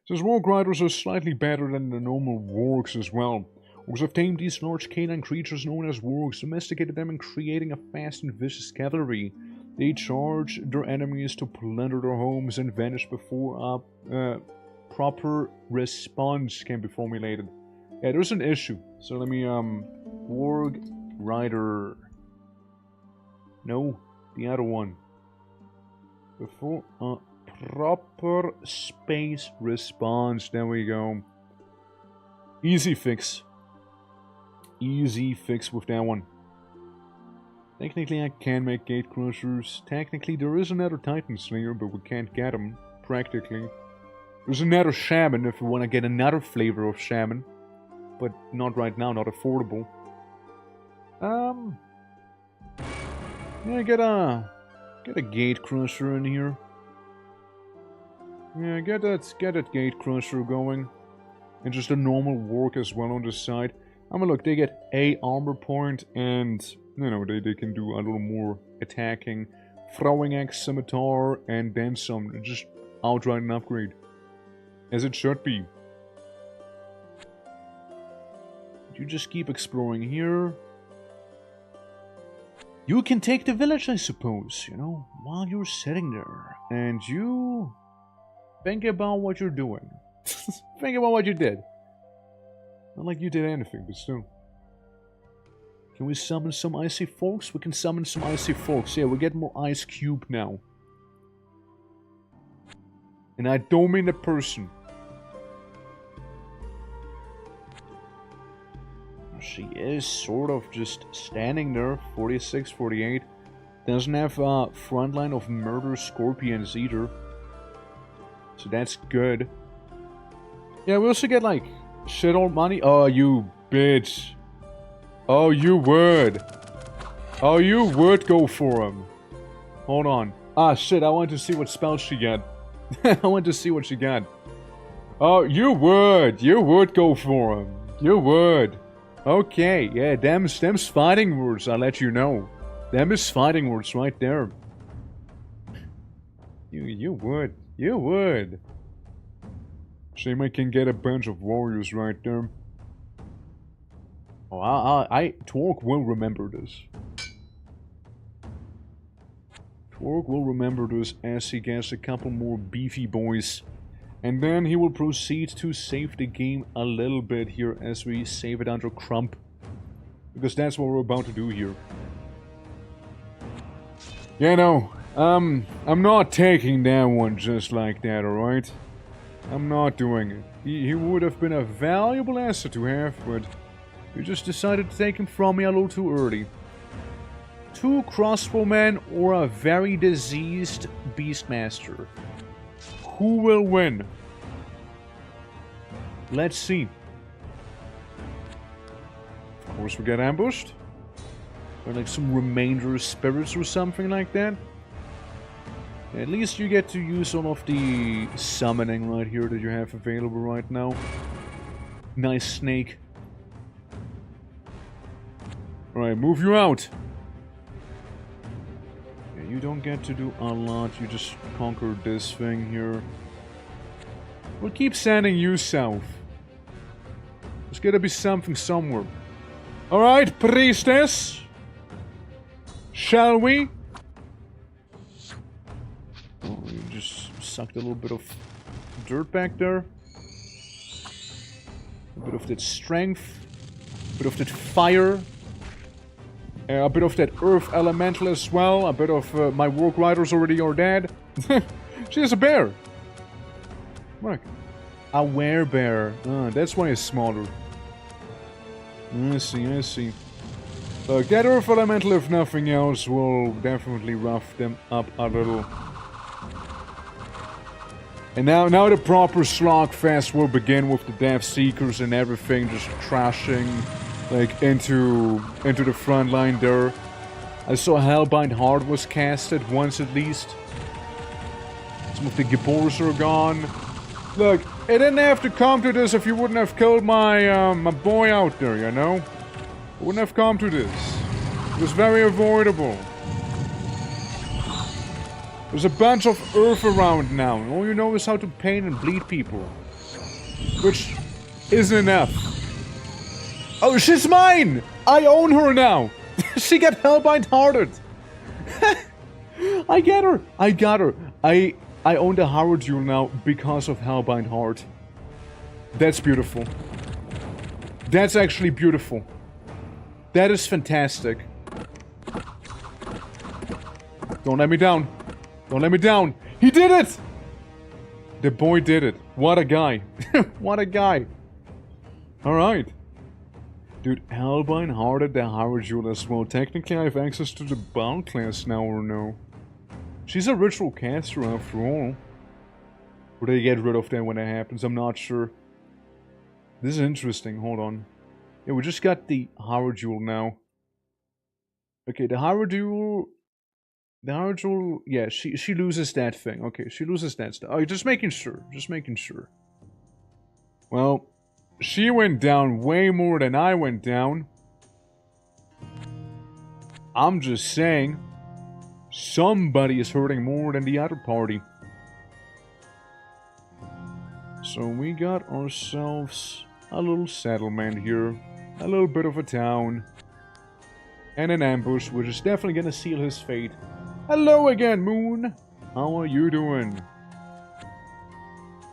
Since warg riders are slightly better than the normal wargs as well. Orcs have tamed these large canine creatures known as wargs, domesticated them and creating a fast and vicious cavalry. They charge their enemies to plunder their homes and vanish before a proper response can be formulated. Yeah, there's an issue. So let me, warg rider. No, the other one. Before a proper space response. There we go. Easy fix. Easy fix with that one. Technically, I can make gate crushers. Technically, there is another Titan Slayer, but we can't get him. Practically. There's another Shaman if we want to get another flavor of Shaman. But not right now, not affordable. Yeah, get a gate crusher in here. Yeah, get that gate crusher going. And just a normal work as well on the side. I mean, look, they get a armor point and, you know, they can do a little more attacking. Throwing axe, scimitar, and then some. Just outright an upgrade. As it should be. You just keep exploring here. You can take the village, I suppose, you know, while you're sitting there. And you think about what you're doing. Think about what you did. Not like you did anything, but still. Can we summon some icy folks? We can summon some icy folks. Yeah, we get more ice cube now. And I don't mean a person. She is sort of just standing there. 46, 48. Doesn't have a front line of murder scorpions either. So that's good. Yeah, we also get like shit old money. Oh, you bitch. Oh, you would. Oh, you would go for him. Hold on. Ah, shit, I want to see what spell she got. I want to see what she got. Oh, you would. You would go for him. You would. Okay, yeah, them's fighting words, I'll let you know. Them is fighting words right there. You would. You would. Shame I can get a bunch of warriors right there. Oh, Torque will remember this. Torque will remember this as he gets a couple more beefy boys. And then he will proceed to save the game a little bit here as we save it under Crump. Because that's what we're about to do here. Yeah, no, I'm not taking that one just like that, alright? I'm not doing it. He would have been a valuable asset to have, but you just decided to take him from me a little too early. 2 crossbowmen or a very diseased Beastmaster? Who will win? Let's see. Of course we get ambushed. Or like some remainder spirits or something like that. At least you get to use some of the summoning right here that you have available right now. Nice snake. Alright, move you out. Yeah, you don't get to do a lot, you just conquer this thing here. We'll keep sending you south. There's gotta be something somewhere. Alright, priestess. Shall we? Oh, you just sucked a little bit of dirt back there. A bit of that strength. A bit of that fire. A bit of that earth elemental as well. A bit of my work riders already are dead. She's a bear. Look. A werebear. That's why it's smaller. I see, I see. That earth elemental, if nothing else, will definitely rough them up a little. And now the proper slogfest will begin with the Death Seekers and everything just crashing like into the front line there. I saw Hellbind Heart was casted once at least. Some of the Gibbors are gone. Look, it didn't have to come to this if you wouldn't have killed my my boy out there, you know? It wouldn't have come to this. It was very avoidable. There's a bunch of earth around now, and all you know is how to pain and bleed people. Which isn't enough. Oh, she's mine! I own her now! She got Hellbind Hearted! I get her! I got her! I own the Howard Jewel now because of Hellbind Heart. That's beautiful. That's actually beautiful. That is fantastic. Don't let me down. Don't let me down. He did it! The boy did it. What a guy. What a guy. Alright. Dude, Hellbind Hearted the Howard Jewel as well. Technically I have access to the Bound class now or no? She's a ritual caster after all. Or they get rid of that when that happens, I'm not sure. This is interesting, hold on. Yeah, we just got the Howard Jewel now. Okay, the Howard Jewel... The Howard Jewel... Yeah, she loses that thing. Okay, she loses that stuff. Oh, just making sure. Just making sure. Well, she went down way more than I went down. I'm just saying... Somebody is hurting more than the other party. So we got ourselves a little settlement here. A little bit of a town. And an ambush, which is definitely gonna seal his fate. Hello again, Moon! How are you doing?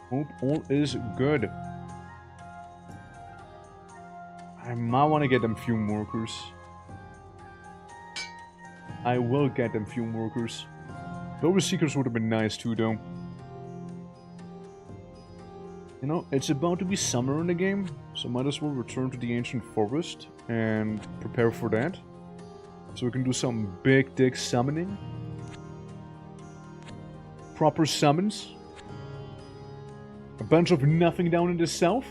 Hope all is good. I might want to get them fume workers. I will get them fume workers. Those seekers would have been nice too, though. You know, it's about to be summer in the game, so might as well return to the ancient forest and prepare for that. So we can do some big dick summoning. Proper summons. A bunch of nothing down in the south.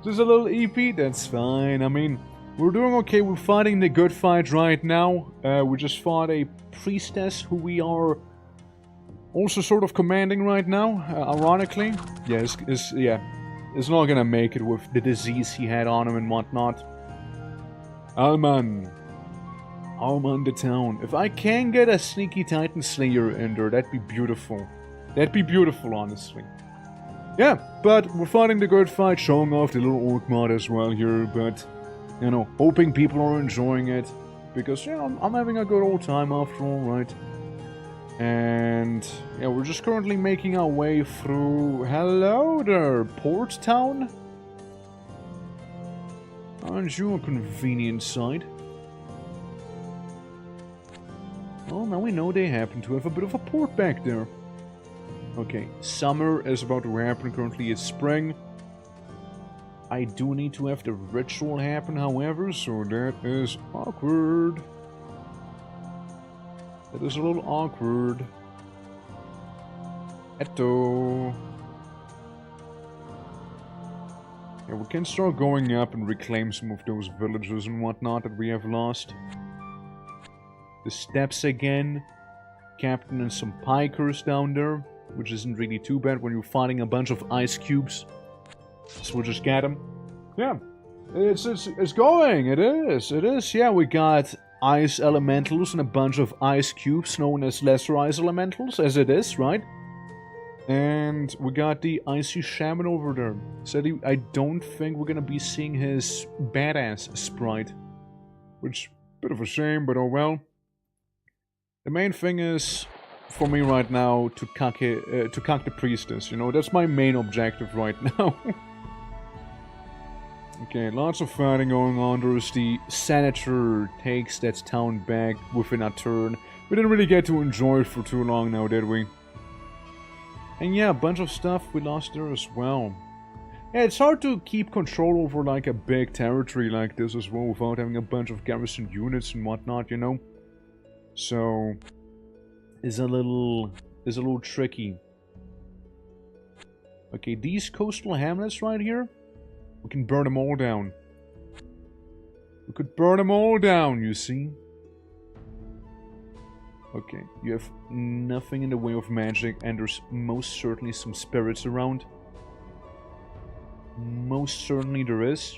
Just a little EP, that's fine. I mean, we're doing okay. We're fighting the good fight right now. We just fought a priestess who we are also sort of commanding right now, ironically. Yeah, it's not gonna make it with the disease he had on him and whatnot. Alman the town. If I can get a sneaky Titan Slayer in there, that'd be beautiful. That'd be beautiful, honestly. Yeah, but we're fighting the good fight, showing off the little orc mod as well here, but, you know, hoping people are enjoying it. Because, yeah, I'm having a good old time after all, right? And, yeah, we're just currently making our way through... Hello there, Port Town? Aren't you a convenient sight? Well, now we know they happen to have a bit of a port back there. Okay, summer is about to happen. Currently it's spring. I do need to have the ritual happen, however, so that is awkward. That is a little awkward. Eto. Yeah, we can start going up and reclaim some of those villages and whatnot that we have lost. The steps again. Captain and some pikers down there. Which isn't really too bad when you're fighting a bunch of ice cubes. So we'll just get them. Yeah. It's going. It is. Yeah, we got ice elementals and a bunch of ice cubes known as lesser ice elementals, as it is, right? And we got the icy shaman over there. Said I don't think we're gonna be seeing his badass sprite. Which, bit of a shame, but oh well. The main thing is, for me right now, to cuck the priestess, you know? That's my main objective right now. Okay, lots of fighting going on. There's the senator takes that town back within a turn. We didn't really get to enjoy it for too long now, did we? And yeah, a bunch of stuff we lost there as well. Yeah, it's hard to keep control over like a big territory like this as well without having a bunch of garrison units and whatnot, you know? So, is a little tricky. Okay, these coastal hamlets right here, we can burn them all down. We could burn them all down, you see? Okay, you have nothing in the way of magic, and there's most certainly some spirits around. Most certainly there is.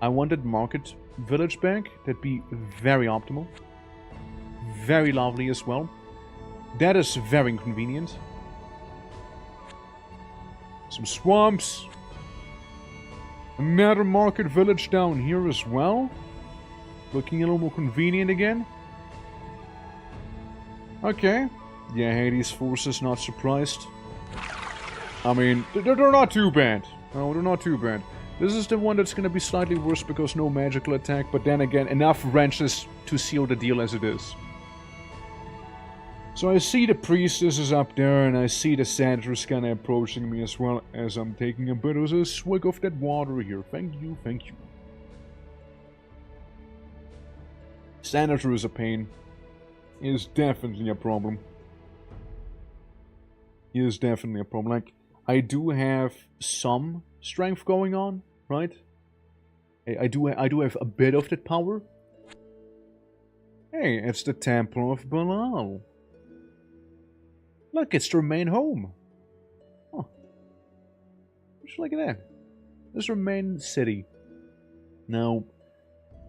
I wanted Market Village back. That'd be very optimal. Very lovely as well. That is very inconvenient. Some swamps. Another market village down here as well. Looking a little more convenient again. Okay. Yeah, Hades' forces not surprised. I mean, they're not too bad. No, they're not too bad. This is the one that's gonna be slightly worse because no magical attack, but then again, enough wrenches to seal the deal as it is. So I see the priestess is up there, and I see the senators kind of approaching me as well as I'm taking a bit of a swig of that water here. Thank you, thank you. Senator is a pain. He is definitely a problem. He is definitely a problem. Like, I do have some strength going on, right? I do have a bit of that power. Hey, it's the Temple of Belial. Look, it's their main home. Oh. Just look at that. This is their main city. Now,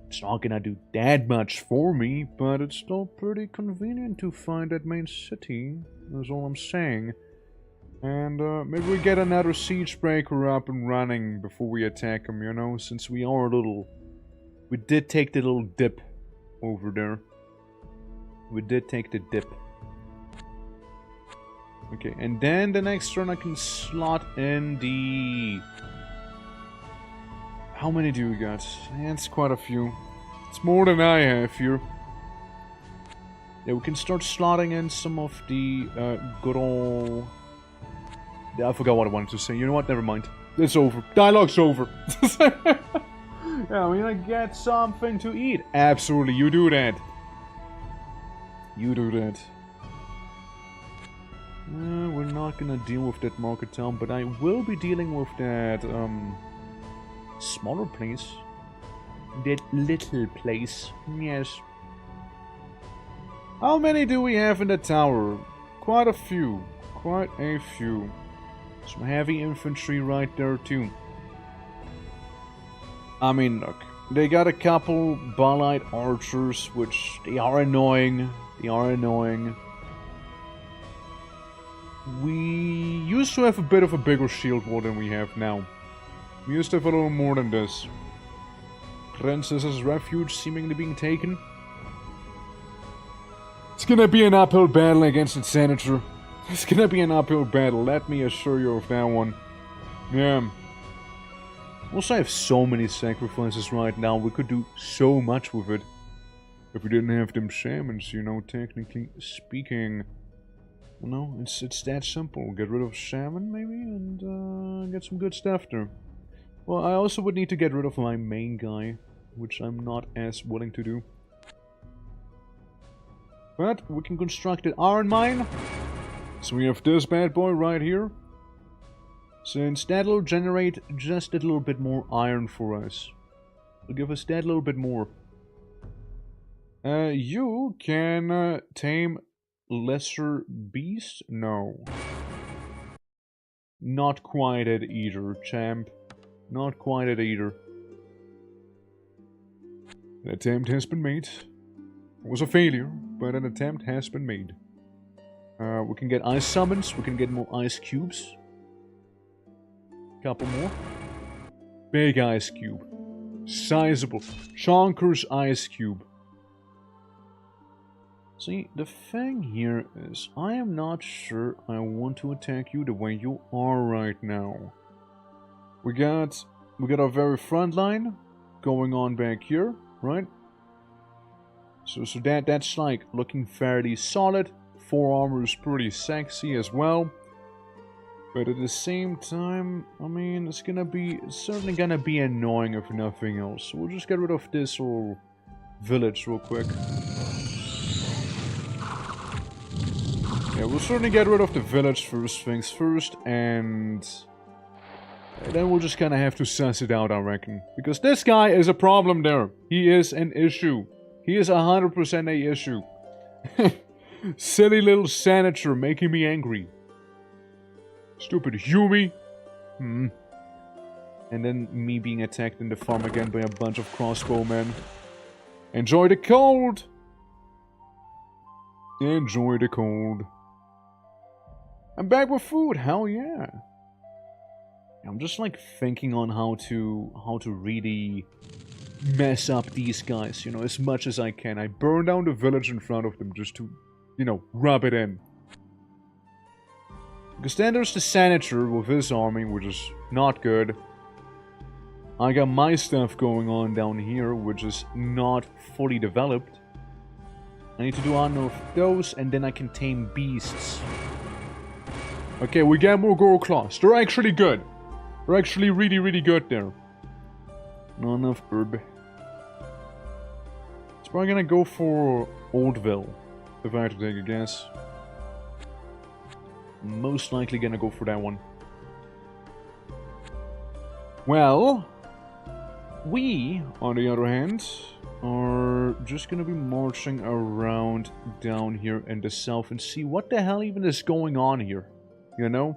it's not gonna do that much for me, but it's still pretty convenient to find that main city. That's all I'm saying. And maybe we get another siege breaker up and running before we attack them, you know, since we are a little... We did take the little dip over there. We did take the dip. Okay, and then the next turn I can slot in the... How many do we got? Yeah, it's quite a few. It's more than I have here. Yeah, we can start slotting in some of the good old... Yeah, I forgot what I wanted to say. You know what? Never mind. It's over. Dialogue's over. Yeah, we're gonna get something to eat. Absolutely, you do that. You do that. We're not gonna deal with that market town, but I will be dealing with that smaller place. That little place. Yes. How many do we have in the tower? Quite a few. Quite a few. Some heavy infantry right there too. I mean, look. They got a couple Balite archers, which they are annoying. They are annoying. We used to have a bit of a bigger shield wall than we have now. We used to have a little more than this. Princess's Refuge seemingly being taken. It's gonna be an uphill battle against its senator. It's gonna be an uphill battle, let me assure you of that one. Yeah. Also, I have so many sacrifices right now, we could do so much with it. If we didn't have them shamans, you know, technically speaking. You know, it's that simple. Get rid of shaman, maybe, and get some good stuff there. Well, I also would need to get rid of my main guy, which I'm not as willing to do. But we can construct an iron mine. So we have this bad boy right here. Since that'll generate just a little bit more iron for us. It'll give us that little bit more. You can tame lesser beast? No. Not quite it either, champ. Not quite it either. An attempt has been made. It was a failure, but an attempt has been made. We can get ice summons, we can get more ice cubes. Couple more. Big ice cube. Sizable. Chonker's ice cube. See, the thing here is, I am not sure I want to attack you the way you are right now. We got our very front line going on back here, right? So that's like looking fairly solid. 4 armor is pretty sexy as well. But at the same time, I mean, it's certainly gonna be annoying if nothing else. So we'll just get rid of this whole village real quick. Yeah, we'll certainly get rid of the village first things first, and then we'll just kind of have to suss it out, I reckon. Because this guy is a problem there. He is an issue. He is 100% a issue. Silly little senator making me angry. Stupid Yumi. And then me being attacked in the farm again by a bunch of crossbowmen. Enjoy the cold! Enjoy the cold. I'm back with food, hell yeah. I'm just like thinking on how to really mess up these guys, you know, as much as I can. I burn down the village in front of them just to, you know, rub it in. Because then there's the senator with his army, which is not good. I got my stuff going on down here, which is not fully developed. I need to do honor of those, and then I can tame beasts. Okay, we get more Goro Claws. They're actually good. They're actually really, really good there. Not enough herb. It's probably gonna go for Oldville, if I had to take a guess. Most likely gonna go for that one. Well, we, on the other hand, are just gonna be marching around down here in the south and see what the hell even is going on here. You know?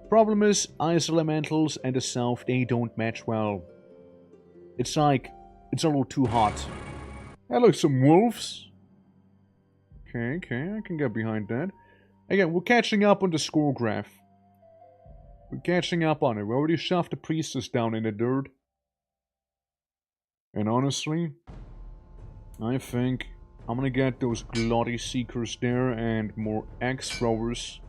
Problem is, ice elementals and the south, they don't match well. It's like, it's a little too hot. Hey, look, some wolves. Okay, I can get behind that. Again, we're catching up on the score graph. We're catching up on it. We already shoved the priestess down in the dirt. And honestly, I think I'm gonna get those Glotty Seekers there and more axe throwers.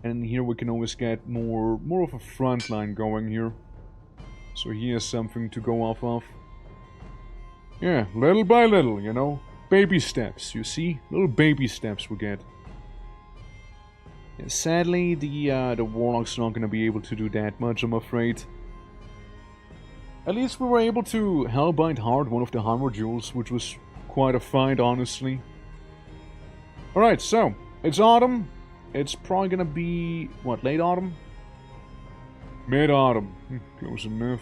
And here we can always get more of a front line going here. So here's something to go off of. Yeah, little by little, you know. Baby steps, you see? Little baby steps we get. Yeah, sadly, the Warlock's not gonna be able to do that much, I'm afraid. At least we were able to Hellbind hard one of the Hammer Jewels, which was quite a find, honestly. Alright, so, it's autumn. It's probably gonna be, what, late autumn? Mid-autumn. Close enough.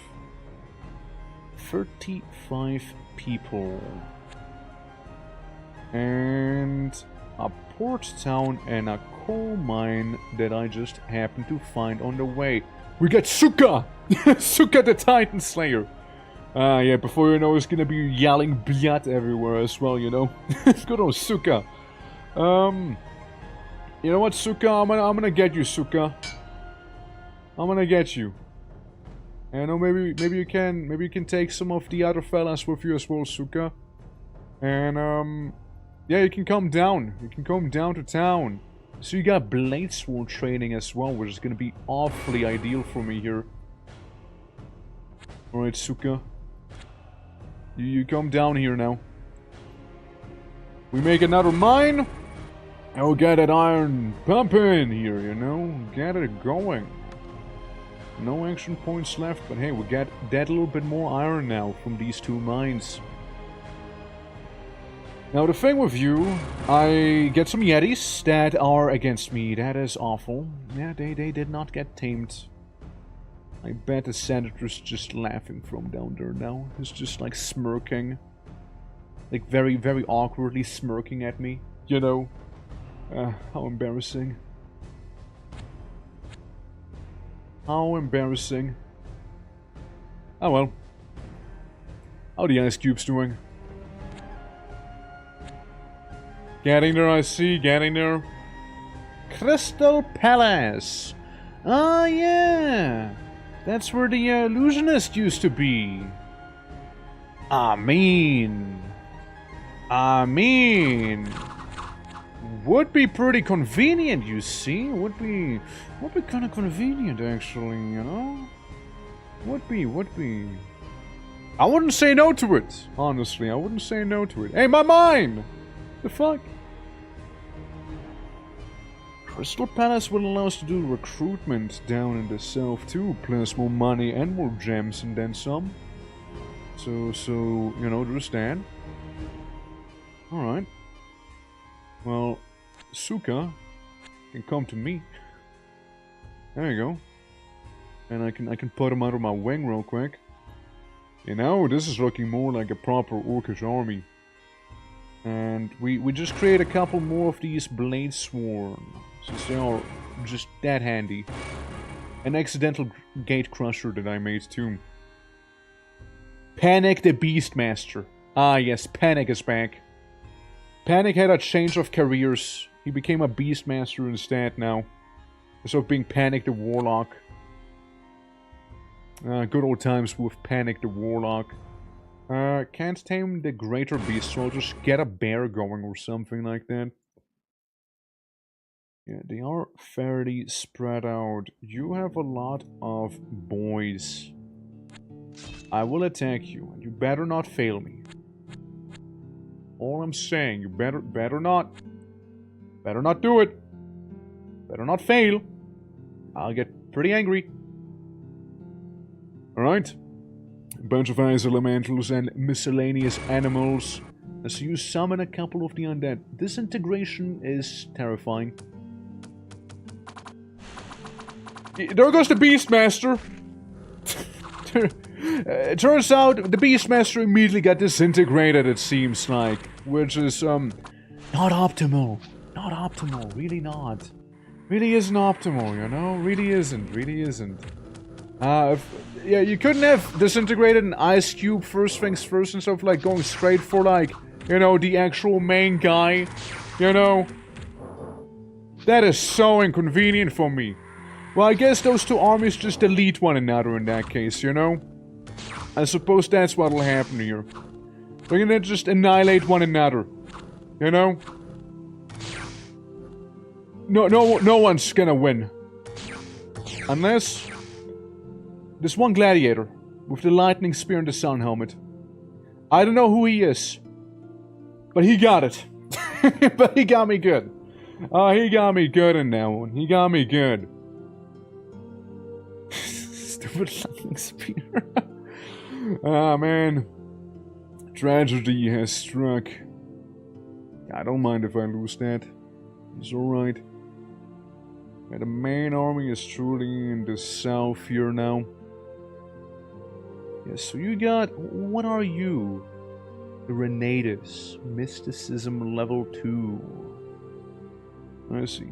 35 people. And a port town and a coal mine that I just happened to find on the way. We got Suka! Suka the Titan Slayer! Yeah, before you know, it's gonna be yelling blood everywhere as well, you know? Good old Suka. You know what, Suka? I'm gonna get you, Suka. I'm gonna get you. I know maybe you can take some of the other fellas with you as well, Suka. And yeah, you can come down. You can come down to town. So you got Blade Sword training as well, which is gonna be awfully ideal for me here. Alright, Suka. You come down here now. We make another mine. And we'll get that iron pumping here, you know? Get it going. No action points left, but hey, we get that little bit more iron now from these two mines. Now the thing with you, I get some Yetis that are against me. That is awful. Yeah, they did not get tamed. I bet the senator's just laughing from down there now. He's just like smirking. Like very, very awkwardly smirking at me. You know? How embarrassing. How embarrassing. Oh well. How are the ice cubes doing? Getting there, I see. Getting there. Crystal Palace. Ah, yeah. That's where the illusionist used to be. I mean. Would be pretty convenient, you see. Would be kind of convenient, actually, you know? Would be. I wouldn't say no to it, honestly. I wouldn't say no to it. Hey, my mine! The fuck? Crystal Palace will allow us to do recruitment down in the south too, plus more money and more gems and then some. So, you know, there's that. Alright. Well, Suka can come to me. There you go. And I can put him under my wing real quick. You know, this is looking more like a proper Orcish army. And we just create a couple more of these Blade Sworn, since they are just that handy. An accidental gate crusher that I made too. Panic the Beastmaster. Ah yes, Panic is back. Panic had a change of careers. He became a Beastmaster instead now. Instead of being Panic the Warlock. Good old times with Panic the Warlock. Can't tame the greater beast, so I'll just get a bear going or something like that. Yeah, they are fairly spread out. You have a lot of boys. I will attack you, and you better not fail me. All I'm saying, you better not do it. Better not fail. I'll get pretty angry. Alright. A bunch of ice elementals and miscellaneous animals. So you summon a couple of the undead. This integration is terrifying. There goes the Beastmaster. It turns out the Beastmaster immediately got disintegrated, it seems like. Which is, not optimal. Not optimal. Really not. Really isn't optimal, you know? Really isn't. Yeah, you couldn't have disintegrated an ice cube first things first instead of, like, going straight for, like, you know, the actual main guy. You know? That is so inconvenient for me. Well, I guess those two armies just delete one another in that case, you know? I suppose that's what'll happen here. They're gonna just annihilate one another. You know? No one's gonna win. Unless... this one gladiator, with the lightning spear and the sun helmet. I don't know who he is. But he got it. But he got me good. He got me good in that one. He got me good. Stupid lightning spear. Ah, man. Tragedy has struck. I don't mind if I lose that. It's alright. And the main army is truly in the south here now. Yes, so you got... What are you? The Renatus. Mysticism level 2. I see.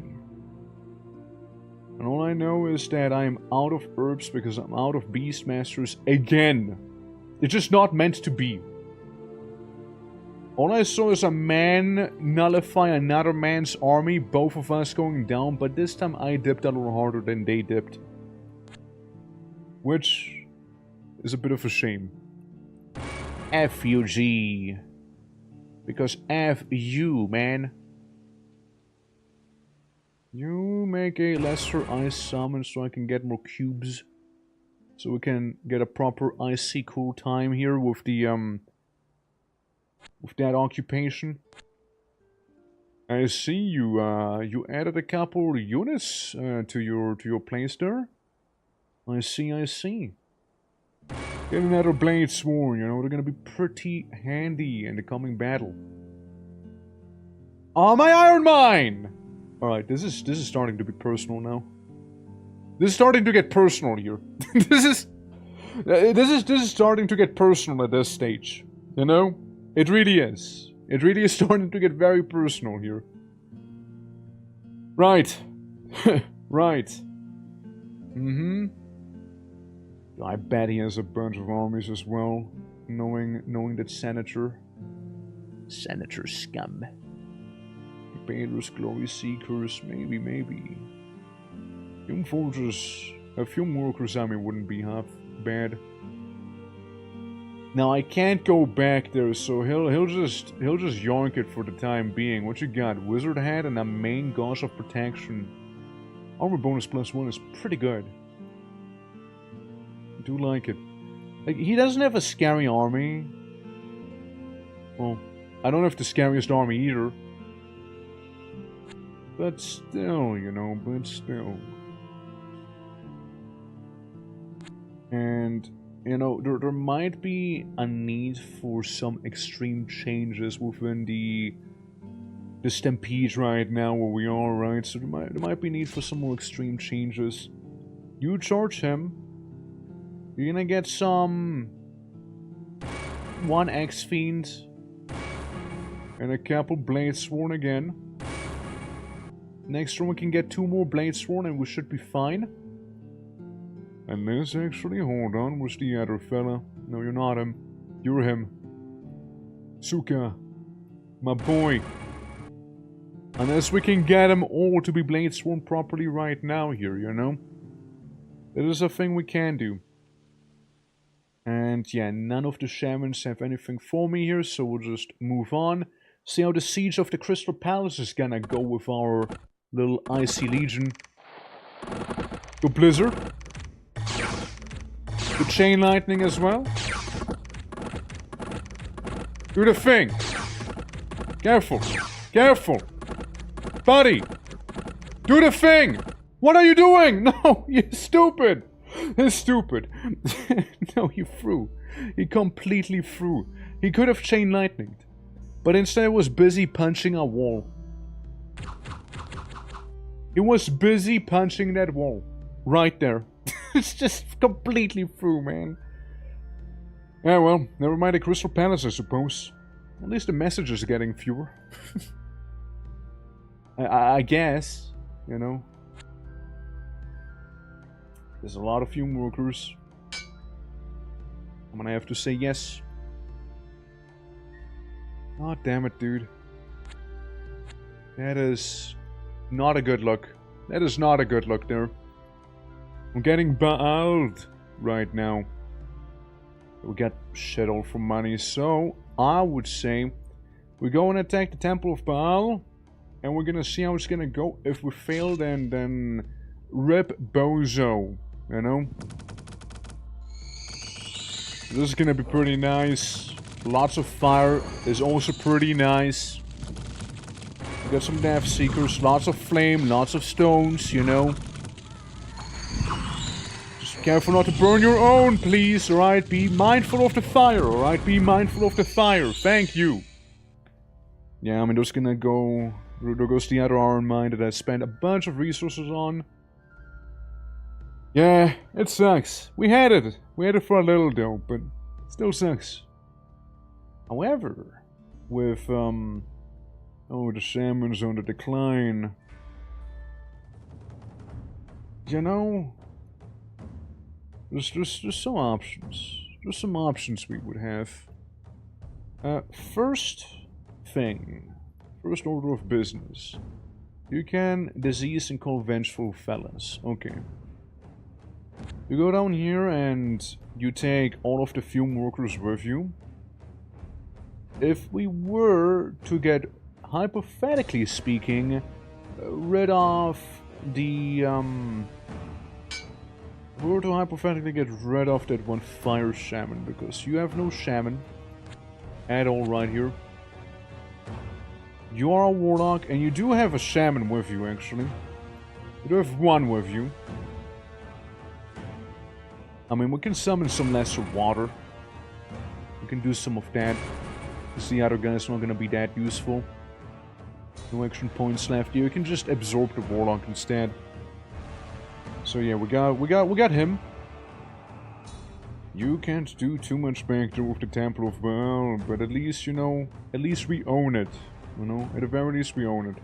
And all I know is that I'm out of herbs because I'm out of Beastmasters again. It's just not meant to be. All I saw is a man nullify another man's army, both of us going down, but this time I dipped a little harder than they dipped. Which is a bit of a shame. F U G. Because F you, man. You make a lesser ice summon so I can get more cubes. So we can get a proper icy cool time here with the, with that occupation. I see you, you added a couple units, to your place there. I see. Get another blade sworn, you know, they're gonna be pretty handy in the coming battle. Oh, my iron mine! Alright, this is starting to be personal now. This is starting to get personal here. This is starting to get personal at this stage. You know? It really is. It really is starting to get very personal here. Right. Right. Mm-hmm. I bet he has a bunch of armies as well. Knowing that Senator scum. Debaters, Glory Seekers, maybe. Young Forgers, a few workers army wouldn't be half bad. Now I can't go back there, so he'll just yoink it for the time being. What you got? Wizard Hat and a main Gauze of Protection. Armor bonus +1 is pretty good. I do like it. Like, he doesn't have a scary army. Well, I don't have the scariest army either. But still, you know, And, you know, there might be a need for some extreme changes within the Stampede right now where we are, right? So there might be need for some more extreme changes. You charge him. You're gonna get some... 1 X-Fiend. And a couple Blade Sworn again. Next turn we can get 2 more Blade Sworn and we should be fine. And this actually, hold on, where's the other fella? No, you're not him. You're him. Suka. My boy. Unless we can get them all to be Blade Sworn properly right now here, you know? That is a thing we can do. And yeah, none of the shamans have anything for me here, so we'll just move on. See how the Siege of the Crystal Palace is gonna go with our little Icy Legion. The Blizzard. The Chain Lightning as well. Do the thing. Careful. Careful. Buddy. Do the thing. What are you doing? No, you're stupid. You're stupid. No, he threw. He completely threw. He could have Chain Lightninged. But instead was busy punching a wall. He was busy punching that wall. Right there. It's just completely through, man. Yeah, well, never mind the Crystal Palace, I suppose. At least the messages are getting fewer. I guess, you know. There's a lot of fume workers. I'm gonna have to say yes. Oh, damn it, dude. That is not a good look. That is not a good look there. I'm getting Baaled right now. We got shit all for money, so I would say we go and attack the Temple of Baal, and we're gonna see how it's gonna go. If we fail, then rip Bozo, you know? This is gonna be pretty nice. Lots of fire is also pretty nice. We got some Death Seekers, lots of flame, lots of stones, you know. Just careful not to burn your own, please, alright? Be mindful of the fire, alright? Be mindful of the fire, thank you. Yeah, I'm just gonna go... There goes the other iron mine that I spent a bunch of resources on. Yeah, it sucks. We had it. We had it for a little though, but it still sucks. However, with, oh, the salmon's on the decline. You know, there's some options. There's some options we would have. First order of business. You can disease and call vengeful felons. Okay. You go down here and you take all of the fume workers with you. If we were to get, hypothetically speaking, rid of the, we were to hypothetically get rid of that one fire shaman, because you have no shaman at all right here. You are a warlock, and you do have a shaman with you, actually. You do have one with you. I mean, we can summon some lesser water. We can do some of that. Because the other guy's not gonna be that useful. No action points left. You can just absorb the warlock instead. So yeah, we got him. You can't do too much back there with the Temple of Baal, but at least, you know, at least we own it. You know, at the very least we own it.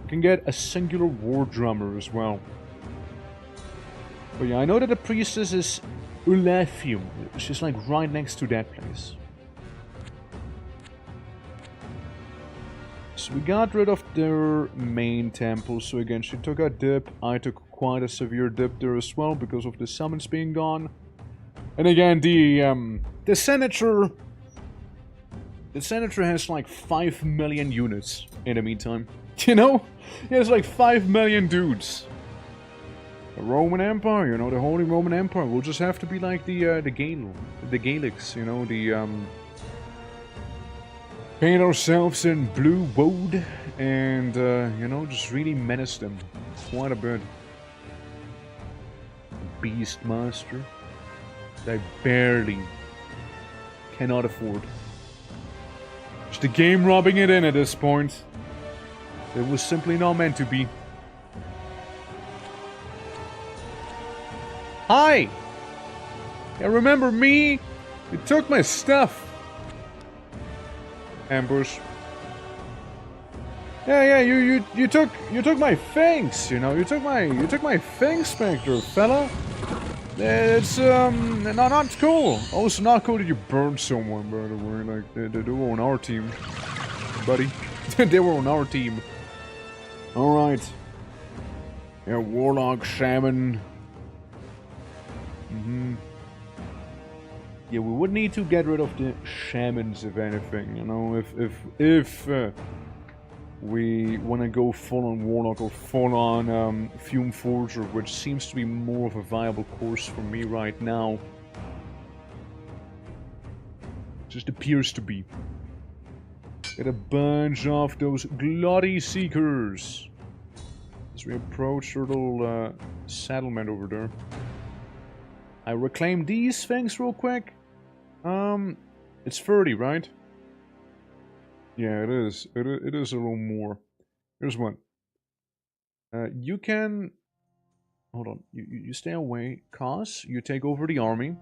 We can get a singular war drummer as well. But yeah, I know that the priestess is Elysium. She's like right next to that place. So we got rid of their main temple, so again, she took a dip. I took quite a severe dip there as well, because of the summons being gone. And again, the Senator... The Senator has like 5 million units in the meantime. You know? He has like 5 million dudes. The Roman Empire, you know, the Holy Roman Empire. We'll just have to be like the Gaelics, you know, paint ourselves in blue woad and, you know, just really menace them quite a bit. Beastmaster. That I barely cannot afford. Just the game rubbing it in at this point. It was simply not meant to be. Hi! Yeah, remember me? You took my stuff. Ambush. Yeah, you took my fangs, you know, you took my fangs, Spectre, fella. It's not cool. Also not cool that you burned someone, by the way. Like they were on our team, buddy. They were on our team. All right. Yeah, warlock, shaman. Yeah, we would need to get rid of the shamans, if anything. You know, if we want to go full on warlock or full on fume forger, which seems to be more of a viable course for me right now. Just appears to be. Get a bunch of those Glotty Seekers as we approach our little settlement over there. I reclaim these things real quick. It's 30, right? Yeah, it is. It is a little more. Here's one. You can... Hold on. You stay away. Cause you take over the army.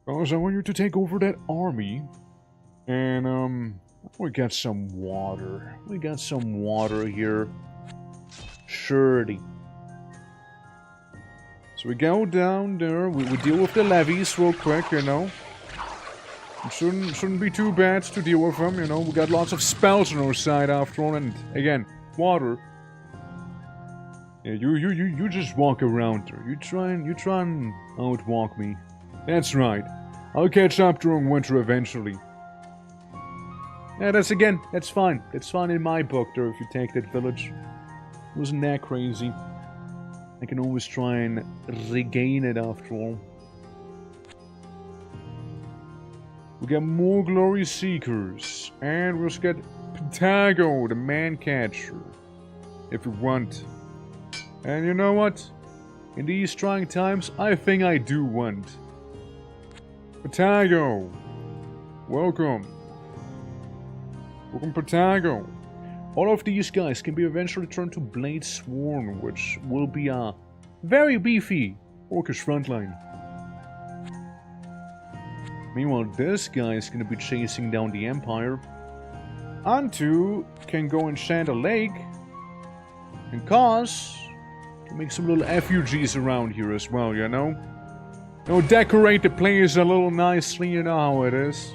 Cause I want you to take over that army. And, we got some water. We got some water here. Surety. So we go down there. We deal with the levies real quick, you know. It shouldn't be too bad to deal with them, you know. We got lots of spells on our side after all, and again, water. Yeah, you just walk around there. You try and outwalk me. That's right. I'll catch up during winter eventually. Yeah, that's fine. That's fine in my book there if you take that village. Wasn't that crazy. I can always try and regain it after all. We got more Glory Seekers. And we also got Pentago, the Man Catcher. If you want. And you know what? In these trying times, I think I do want. Pentago. Welcome. Welcome, Pentago. All of these guys can be eventually turned to Blade Sworn, which will be a very beefy Orcish frontline. Meanwhile, this guy is going to be chasing down the Empire. Antu can go enchant a lake. And Cause can make some little effigies around here as well, you know? You know, decorate the place a little nicely, you know how it is.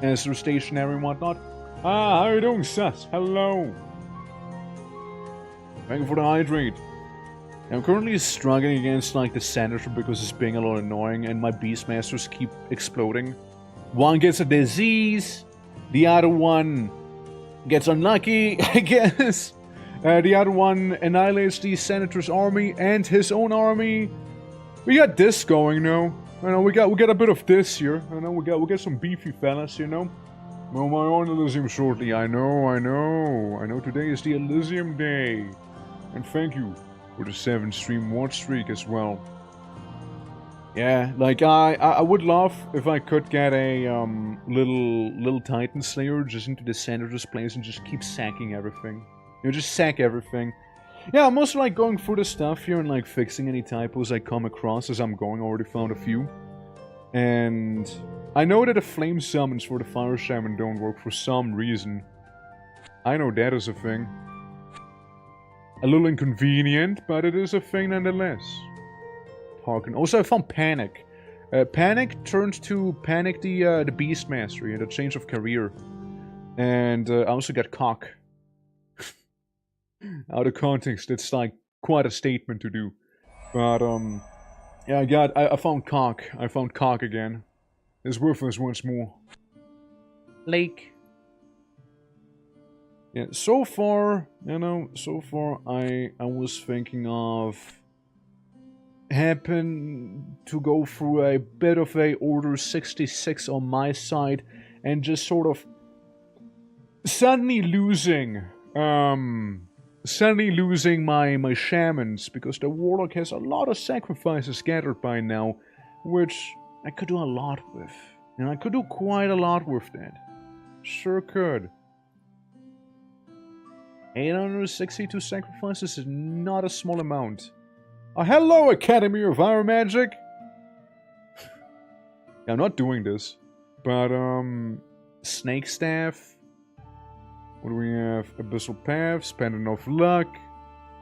As they're stationary and whatnot. Ah, how are you doing, Sus? Hello. Thank you for the hydrate. I'm currently struggling against like the senator because it's being a little annoying and my beastmasters keep exploding. One gets a disease, the other one gets unlucky, I guess. The other one annihilates the senator's army and his own army. We got this going now. I know we got a bit of this here. I know we got some beefy fellas, you know. Well, my own Elysium shortly. I know. Today is the Elysium Day, and thank you for the 7-stream watch streak as well. Yeah, like I would love if I could get a little Titan Slayer just into the senator's place and just keep sacking everything. You know, just sack everything. Yeah, I'm also like going through the stuff here and like fixing any typos I come across as I'm going. I already found a few. And I know that the flame summons for the fire shaman don't work for some reason. I know that is a thing. A little inconvenient, but it is a thing nonetheless. Parkin. Also, I found Panic. Panic turned to Panic the Beastmaster, the change of career. And I also got Cock. Out of context, it's like quite a statement to do. But yeah, I found Cock. I found Cock again. It's worthless once more. Lake. Yeah, so far, you know, I was thinking of happen to go through a bit of a Order 66 on my side and just sort of suddenly losing my shamans because the warlock has a lot of sacrifices gathered by now, which I could do a lot with. And I could do quite a lot with that. Sure could. 862 sacrifices is not a small amount. Hello, Academy of Fire Magic! Yeah, I'm not doing this. But, Snake Staff. What do we have? Abyssal Paths, Pendant of Luck.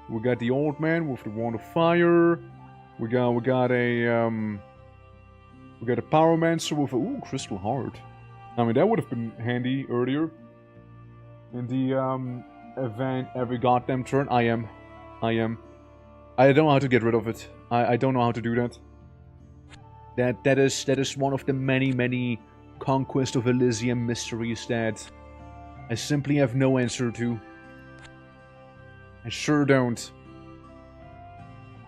We got the Old Man with the Wand of Fire. We got a Pyromancer with a Crystal Heart. I mean, that would have been handy earlier. In the event every goddamn turn. I am. I don't know how to get rid of it. I don't know how to do that. That is one of the many Conquest of Elysium mysteries that I simply have no answer to. I sure don't.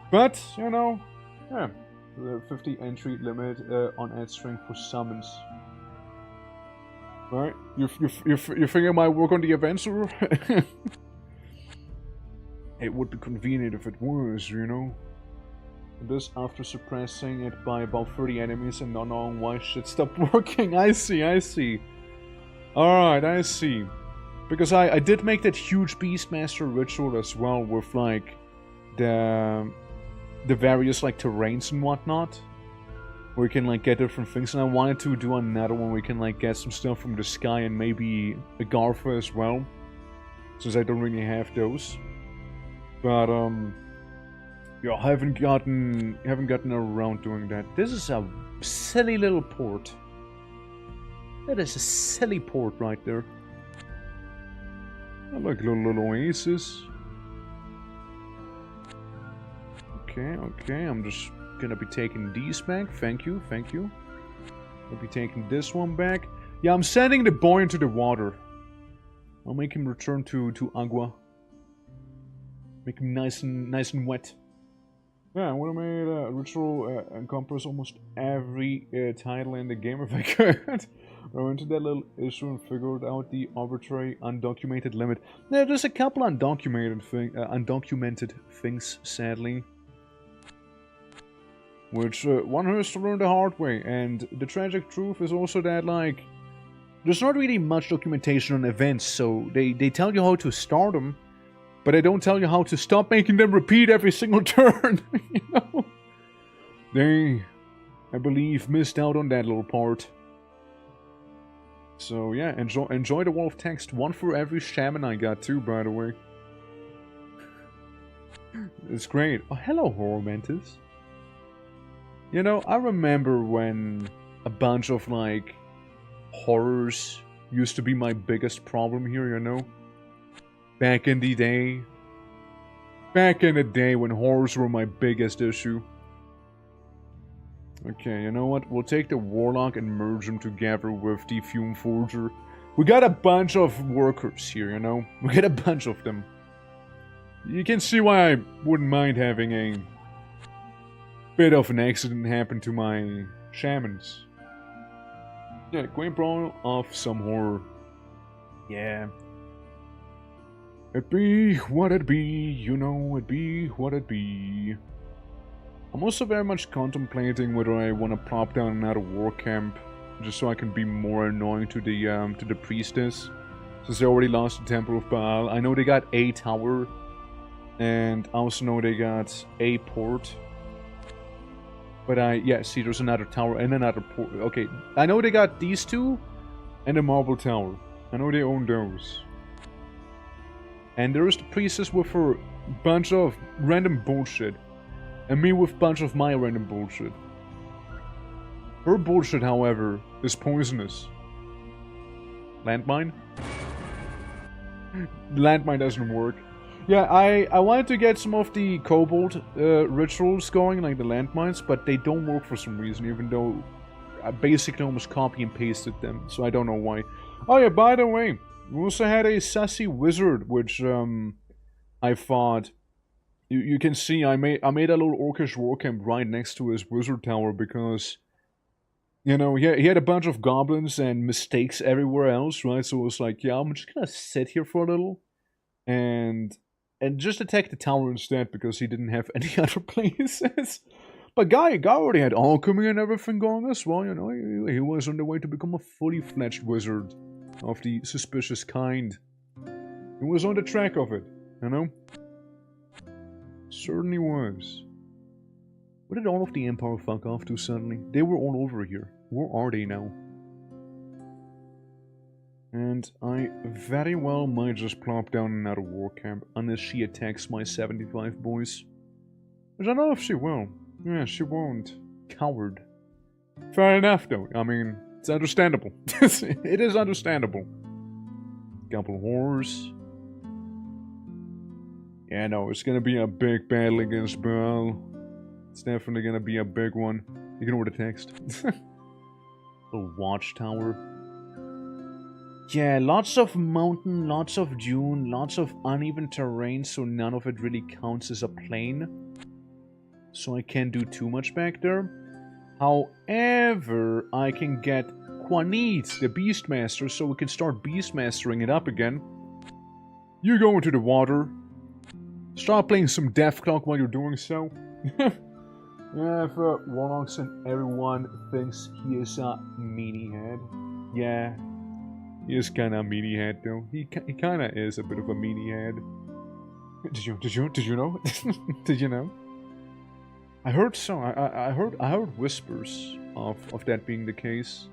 But, you know, yeah. The 50 entry limit on ad strength for summons. Right? You think I might work on the Adventurer? It would be convenient if it was, you know? This after suppressing it by about 30 enemies and not knowing why shit stopped working. I see. Alright, I see. Because I did make that huge Beastmaster ritual as well with like the various like terrains and whatnot. Where you can like get different things, and I wanted to do another one where we can like get some stuff from the sky and maybe a Garfa as well. Since I don't really have those. But yeah, I haven't gotten around doing that. This is a silly little port. That is a silly port right there. I like little oasis. Okay, I'm just gonna be taking these back. Thank you. I'll be taking this one back. Yeah, I'm sending the boy into the water. I'll make him return to Agua. Make him nice and wet. Yeah, I would have made a ritual encompass almost every title in the game if I could. I went to that little issue and figured out the arbitrary undocumented limit. Yeah, there's a couple undocumented things, sadly, which one has to learn the hard way. And the tragic truth is also that, like, there's not really much documentation on events, so they tell you how to start them, but they don't tell you how to stop making them repeat every single turn, you know? They, I believe, missed out on that little part. So yeah, enjoy the wall of text. One for every shaman I got too, by the way. It's great. Oh, hello, Horror Mantis. You know, I remember when a bunch of, like, horrors used to be my biggest problem here, you know? Back in the day. Back in the day when horrors were my biggest issue. Okay, you know what? We'll take the Warlock and merge them together with the Fume Forger. We got a bunch of workers here, you know? We got a bunch of them. You can see why I wouldn't mind having a bit of an accident happen to my shamans. Yeah, Queen Brawl of some horror. Yeah. It be what it be, you know, it be what it be. I'm also very much contemplating whether I want to plop down another war camp, just so I can be more annoying to the priestess, since they already lost the Temple of Baal. I know they got a tower, and I also know they got a port. But yeah, see, there's another tower and another port. Okay, I know they got these two, and a marble tower. I know they own those. And there is the priestess with her bunch of random bullshit. And me with a bunch of my random bullshit. Her bullshit, however, is poisonous. Landmine? Landmine doesn't work. Yeah, I wanted to get some of the kobold rituals going, like the landmines, but they don't work for some reason, even though I basically almost copy and pasted them, so I don't know why. Oh yeah, by the way, we also had a sassy wizard, which I fought. You can see I made a little orcish war camp right next to his wizard tower because, you know, he had a bunch of goblins and mistakes everywhere else, right? So it was like, yeah, I'm just gonna sit here for a little and just attack the tower instead because he didn't have any other places. But guy already had alchemy and everything going as well, you know. He was on the way to become a fully fledged wizard of the suspicious kind. He was on the track of it, you know. Certainly was. Where did all of the Empire fuck off to suddenly? They were all over here. Where are they now? And I very well might just plop down another war camp unless she attacks my 75 boys. Which I don't know if she will. Yeah, she won't. Coward. Fair enough though. I mean, it's understandable. It is understandable. Couple horrors. Yeah, no, it's gonna be a big battle against Baal. It's definitely gonna be a big one. Ignore the text. The watchtower. Yeah, lots of mountain, lots of dune, lots of uneven terrain, so none of it really counts as a plain. So I can't do too much back there. However, I can get Quanit, the Beastmaster, so we can start Beastmastering it up again. You go into the water. Start playing some Death Clock while you're doing so. Yeah, if Warlocks and everyone thinks he is a meanie head. Yeah, he is kind of a meanie head though. He kind of is a bit of a meanie head. Did you know? Did you know? I heard some. I heard whispers of that being the case.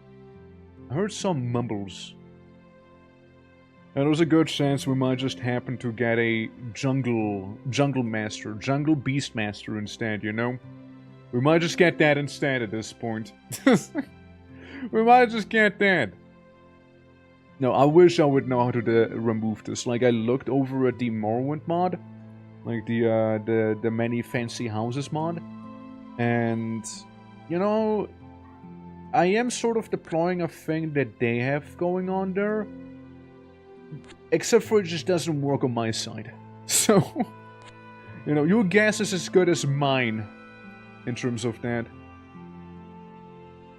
I heard some mumbles. And there's a good chance we might just happen to get a jungle master, jungle beast master instead, you know? We might just get that instead at this point. We might just get that. No, I wish I would know how to remove this. Like, I looked over at the Morrowind mod, like the many fancy houses mod, and, you know, I am sort of deploying a thing that they have going on there. Except for it just doesn't work on my side. So, You know, your guess is as good as mine in terms of that.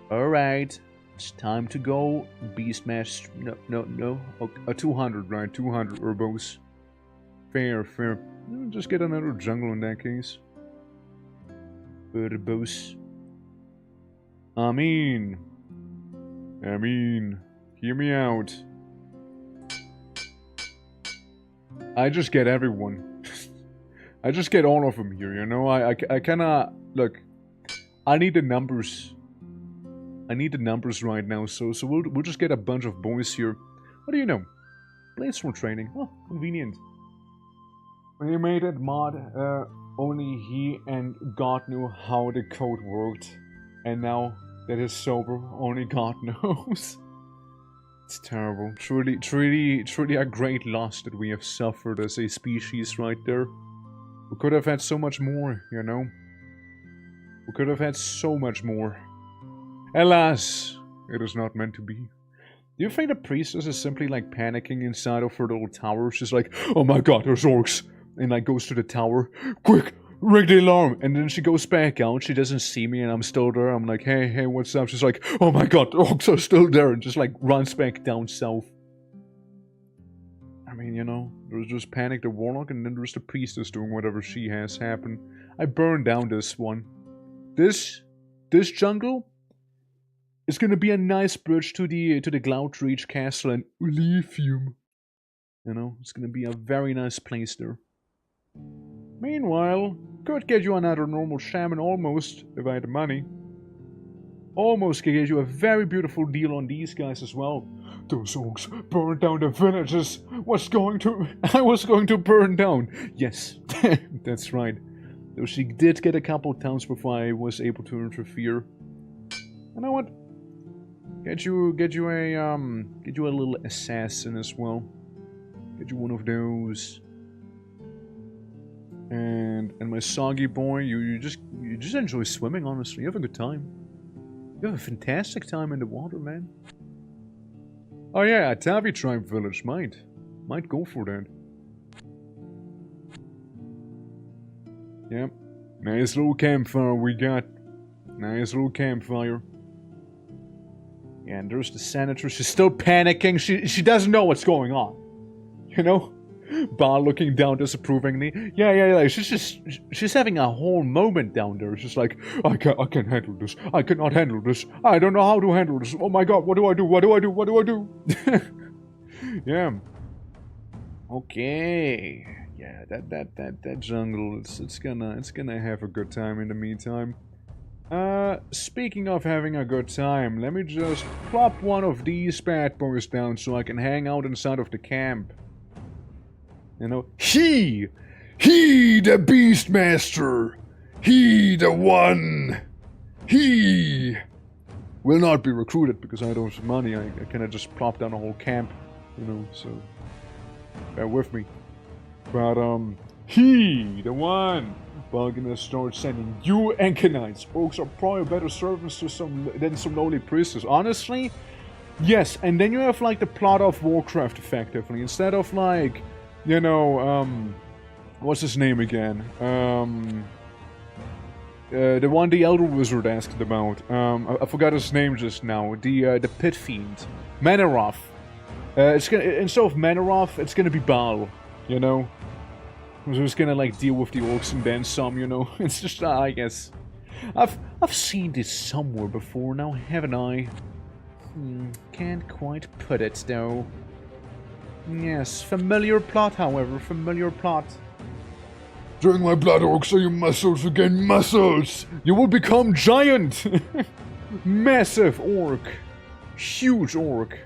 Alright, it's time to go. Beastmaster. No. Okay, 200, right? 200 Urbos. Fair. Just get another jungle in that case. Urbos. I mean, hear me out. I just get everyone. I just get all of them here, you know? I kinda... Look, I need the numbers. I need the numbers right now, so we'll just get a bunch of boys here. What do you know? Bladestorm training. Oh, convenient. When he made that mod, only he and God knew how the code worked. And now that he's sober, only God knows. It's terrible. Truly a great loss that we have suffered as a species right there. We could have had so much more, you know? We could have had so much more. Alas, it is not meant to be. Do you think the priestess is simply like panicking inside of her little tower? She's like, oh my god, there's orcs. And like goes to the tower. Quick, ring the alarm. And then she goes back out. She doesn't see me and I'm still there. I'm like, hey, what's up? She's like, oh my god, the orcs are still there. And just like runs back down south. I mean, you know, there's just Panic the Warlock and then there's the priestess doing whatever she has happen. I burned down this one. This jungle is gonna be a nice bridge to the Cloudreach Castle and Elysium. You know, it's gonna be a very nice place there. Meanwhile, could get you another normal shaman almost, if I had the money. Almost could get you a very beautiful deal on these guys as well. Those orcs burned down the villages. I was going to burn down. Yes, that's right. Though she did get a couple of towns before I was able to interfere. You know what? Get you a little assassin as well. Get you one of those. And my soggy boy, you just enjoy swimming, honestly. You have a good time. You have a fantastic time in the water, man. Oh yeah, a Tavi tribe village might go for that. Yep. Nice little campfire we got. Nice little campfire. Yeah, and there's the senator. She's still panicking. She doesn't know what's going on. You know? Bar looking down disapprovingly. Yeah. She's having a whole moment down there. She's like, I can't handle this. I cannot handle this. I don't know how to handle this. Oh my god, what do I do? What do I do? Yeah. Okay. Yeah, that jungle, it's gonna have a good time in the meantime. Speaking of having a good time, let me just plop one of these bad boys down so I can hang out inside of the camp. You know, he the Beastmaster, he the one, he will not be recruited because I don't have money. I cannot just plop down a whole camp, you know, so bear with me. But, he the one, but I'm gonna start sending you Enkenites. Orcs are probably better servants to than some lowly priestess. Honestly, yes, and then you have like the plot of Warcraft effectively, instead of like, you know, what's his name again? The one the Elder Wizard asked about. I forgot his name just now. The Pit Fiend. Manaroth. It's gonna, instead of Manaroth, it's gonna be Baal, you know? Who's gonna like deal with the orcs and then some, you know? It's just, I guess. I've seen this somewhere before now, haven't I? Can't quite put it though. Yes, familiar plot, however, familiar plot. Drink my blood, orc, so your muscles will gain muscles! You will become giant! Massive orc. Huge orc.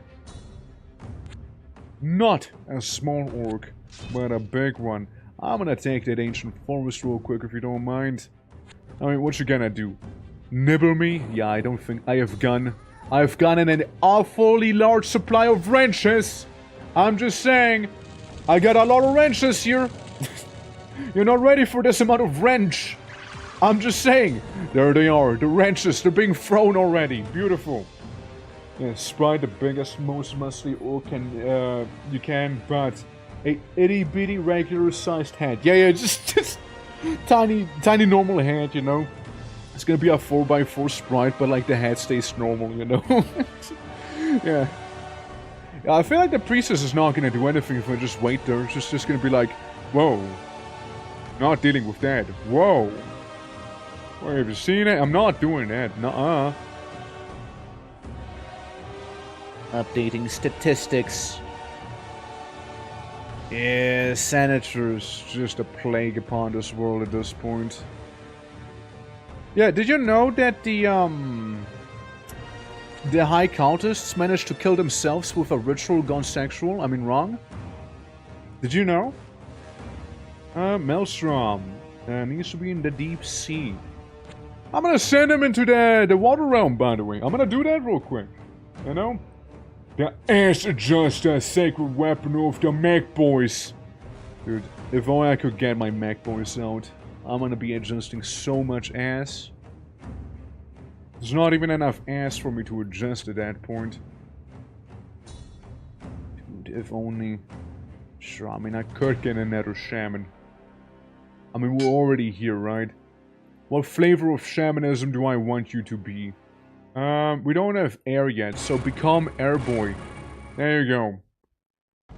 Not a small orc, but a big one. I'm gonna take that ancient forest real quick if you don't mind. I mean, what you gonna do? Nibble me? Yeah, I don't think I have gun. I've gun and an awfully large supply of wrenches! I'm just saying, I got a lot of wrenches here. You're not ready for this amount of wrench. I'm just saying. There they are, the wrenches, they're being thrown already. Beautiful. Yeah, Sprite, the biggest, most muscly orc you can, but a itty bitty regular sized head. Yeah, just tiny normal head, you know. It's gonna be a 4x4 sprite, but like the head stays normal, you know. Yeah. Yeah, I feel like the priestess is not gonna do anything if I just wait there. It's just gonna be like, whoa. Not dealing with that. Whoa. Where have you seen it? I'm not doing that. Nuh-uh. Updating statistics. Yeah, senators. Just a plague upon this world at this point. Yeah, did you know that the high cultists managed to kill themselves with a ritual gone sexual? I mean, wrong? Did you know? Maelstrom. Needs to be in the deep sea. I'm gonna send him into the water realm, by the way. I'm gonna do that real quick. You know? The ass adjuster, sacred weapon of the mech boys. Dude, if only I could get my mech boys out. I'm gonna be adjusting so much ass. There's not even enough ass for me to adjust at that point. Dude, if only... Sure, I mean, I could get another shaman. I mean, we're already here, right? What flavor of shamanism do I want you to be? We don't have air yet, so become airboy. There you go.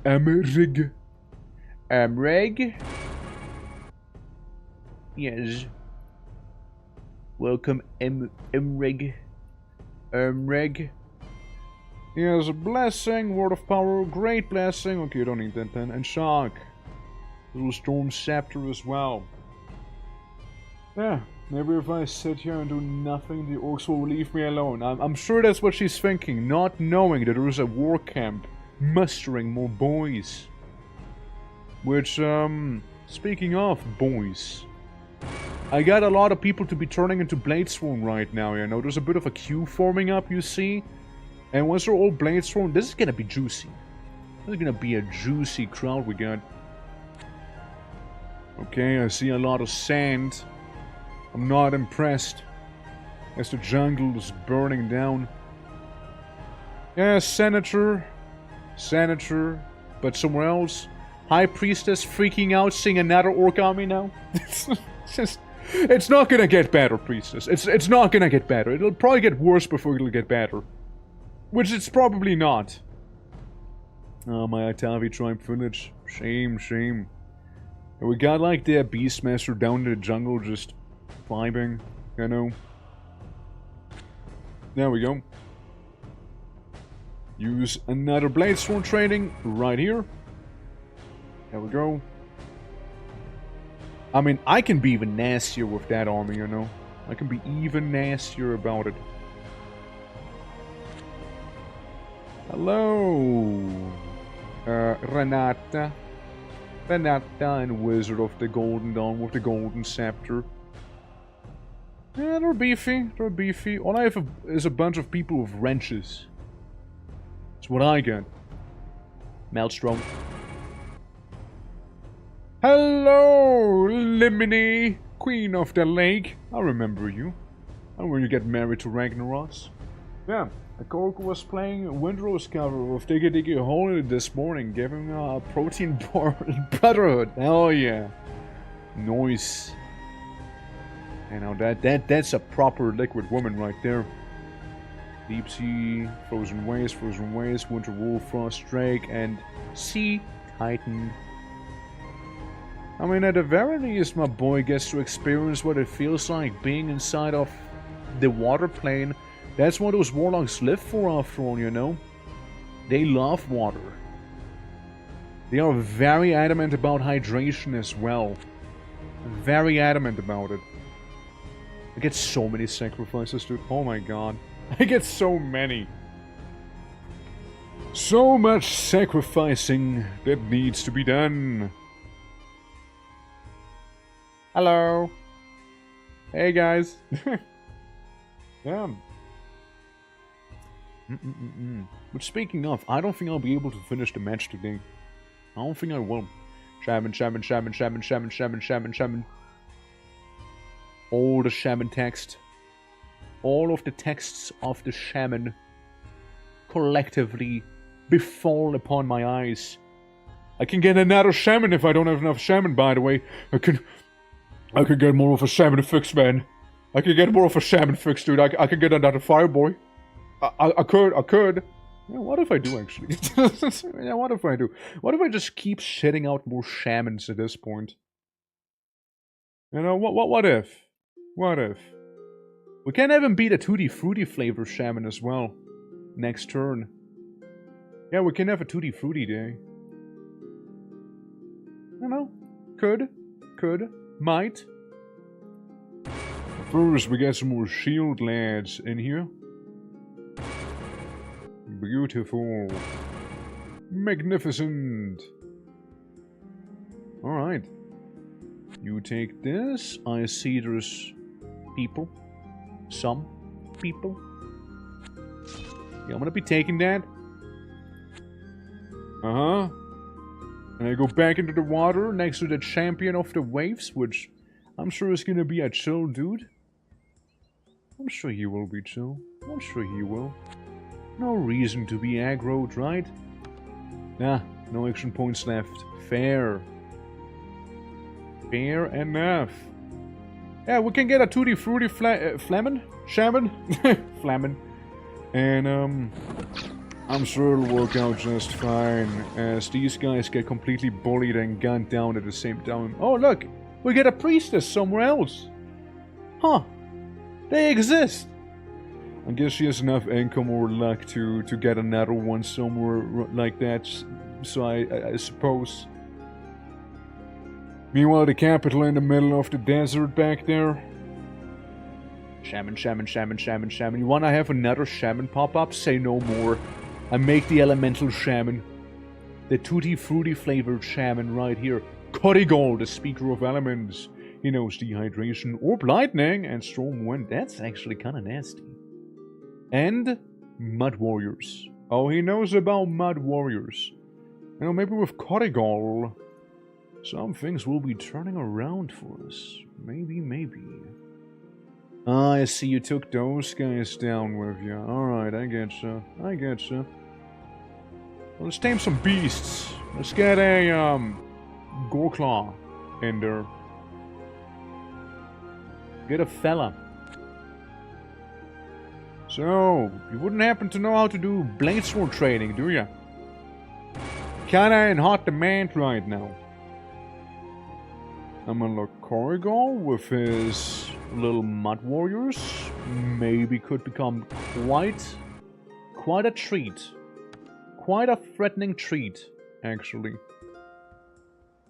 Amrig. Amreg? Yes. Welcome, Amreg. Amreg. Yes, a blessing, word of power, great blessing. Okay, you don't need that then. And shock. Little storm scepter as well. Yeah, maybe if I sit here and do nothing, the orcs will leave me alone. I'm sure that's what she's thinking, not knowing that there is a war camp mustering more boys. Which, speaking of boys, I got a lot of people to be turning into Bladesworn right now, you know. There's a bit of a queue forming up, you see. And once they're all Bladesworn, this is gonna be juicy. This is gonna be a juicy crowd we got. Okay, I see a lot of sand. I'm not impressed. As the jungle is burning down. Yeah, senator. Senator. But somewhere else. High priestess freaking out, seeing another orc army now. It's not gonna get better, priestess. It's not gonna get better. It'll probably get worse before it'll get better. Which it's probably not. Oh, my Atavi Triumph village. Shame, shame. And we got like the Beastmaster down in the jungle just vibing, you know. There we go. Use another Bladesworn training right here. There we go. I mean, I can be even nastier with that army, you know. I can be even nastier about it. Hello, Renata. Renata and Wizard of the Golden Dawn with the Golden Scepter. Yeah, they're beefy. They're beefy. All I have is a bunch of people with wrenches. That's what I got. Maelstrom. Hello, Limini, Queen of the Lake. I remember you. And when you get married to Ragnaros. Yeah, Korko was playing Windrose cover with Diggy Diggy Holy this morning, giving a protein bar brotherhood. Hell yeah. Nice. You know, that's a proper liquid woman right there. Deep Sea, Frozen Waste, Winter Wolf, Frost Drake, and Sea Titan. I mean, at the very least, my boy gets to experience what it feels like being inside of the water plane. That's what those warlocks live for, after all, you know. They love water. They are very adamant about hydration as well. Very adamant about it. I get so many sacrifices, dude. Oh my god. I get so many. So much sacrificing that needs to be done. Hello. Hey guys. Yeah. But speaking of, I don't think I'll be able to finish the match today. I don't think I will. Shaman. All the shaman text. All of the texts of the shaman collectively befall upon my eyes. I can get another shaman if I don't have enough shaman, by the way. I could get more of a salmon fix, man. I could get more of a salmon fix, dude. I could get another fire boy. I could. Yeah, what if I do, actually? Yeah, what if I do? What if I just keep shitting out more shamans at this point? You know, what if? What if? We can even beat a Tutti Frutti flavor shaman as well. Next turn. Yeah, we can have a Tutti Frutti day. You know, could, might. First, we get some more shield lads in here. Beautiful. Magnificent. Alright. You take this. I see there's people. Some people. Yeah, I'm gonna be taking that. Uh-huh. And I go back into the water next to the champion of the waves, which I'm sure is gonna be a chill dude. I'm sure he will be chill. I'm sure he will. No reason to be aggroed, right? Nah, no action points left. Fair. Fair enough. Yeah, we can get a Tutti Frutti Shaman? Flamin. And, I'm sure it'll work out just fine, as these guys get completely bullied and gunned down at the same time. Oh, look! We get a priestess somewhere else! Huh. They exist! I guess she has enough income or luck to get another one somewhere like that, so I suppose. Meanwhile, the capital in the middle of the desert back there. Shaman. You wanna have another shaman pop up? Say no more. I make the elemental shaman. The Tutti Frutti flavored shaman right here. Corrigal, the speaker of elements. He knows dehydration, orb lightning, and storm wind. That's actually kinda nasty. And mud warriors. Oh, he knows about mud warriors. You know, maybe with Corrigal, some things will be turning around for us. Maybe. Ah, I see you took those guys down with you. Alright, I getcha. Well, let's tame some beasts. Let's get a, Goreclaw in there. Get a fella. So, you wouldn't happen to know how to do blade sword training, do ya? Kinda in hot demand right now. I'm gonna look Corrigal with his little mud warriors. Maybe could become quite a treat. Quite a threatening treat, actually.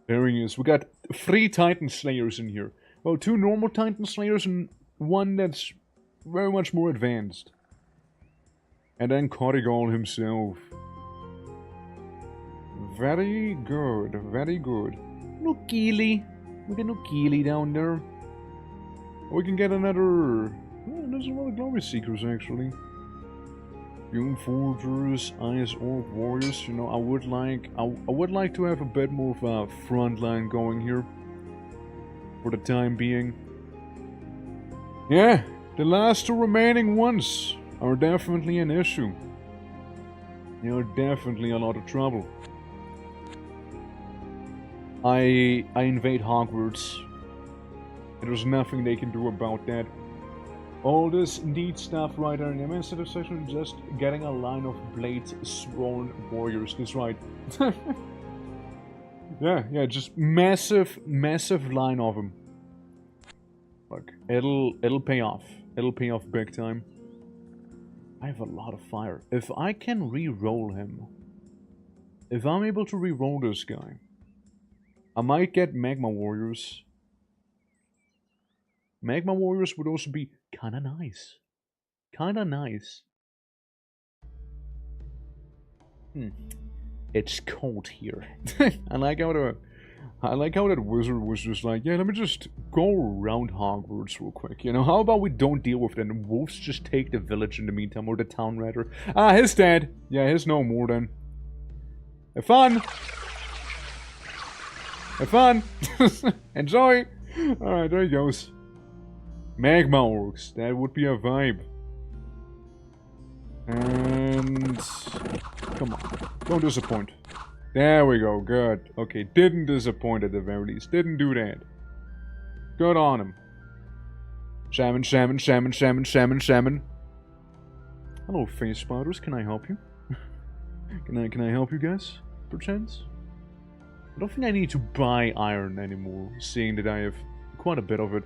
There he is. We got 3 Titan Slayers in here. Well, 2 normal Titan Slayers and 1 that's very much more advanced. And then Corrigal himself. Very good. Nukili. We got Nukili down there. We can get another... Oh, there's a lot of Glory Seekers, actually. Fume Forgers, Ice Orc Warriors. You know, I would like to have a bit more of a front line going here. For the time being. Yeah, the last 2 remaining ones are definitely an issue. They are definitely a lot of trouble. I invade Hogwarts. There's nothing they can do about that. All this neat stuff right there in the main center section, just getting a line of blade-sworn warriors. That's right. yeah, just massive line of them. Look, it'll pay off. It'll pay off big time. I have a lot of fire. If I can re-roll him, if I'm able to re-roll this guy, I might get Magma Warriors. Magma Warriors would also be kinda nice. It's cold here. I like how that wizard was just like, yeah, let me just go around Hogwarts real quick. You know, how about we don't deal with it and wolves just take the village in the meantime, or the town rather. Ah, his dead. Yeah, his no more then. Have fun! Have fun! Enjoy! Alright, there he goes. Magma Orcs, that would be a vibe. And... come on, don't disappoint. There we go, good. Okay, didn't disappoint at the very least. Didn't do that. Good on him. Shaman, shaman, shaman, shaman, shaman, shaman. Hello, face spiders. Can I help you? Can I help you guys? Perchance? I don't think I need to buy iron anymore, seeing that I have quite a bit of it.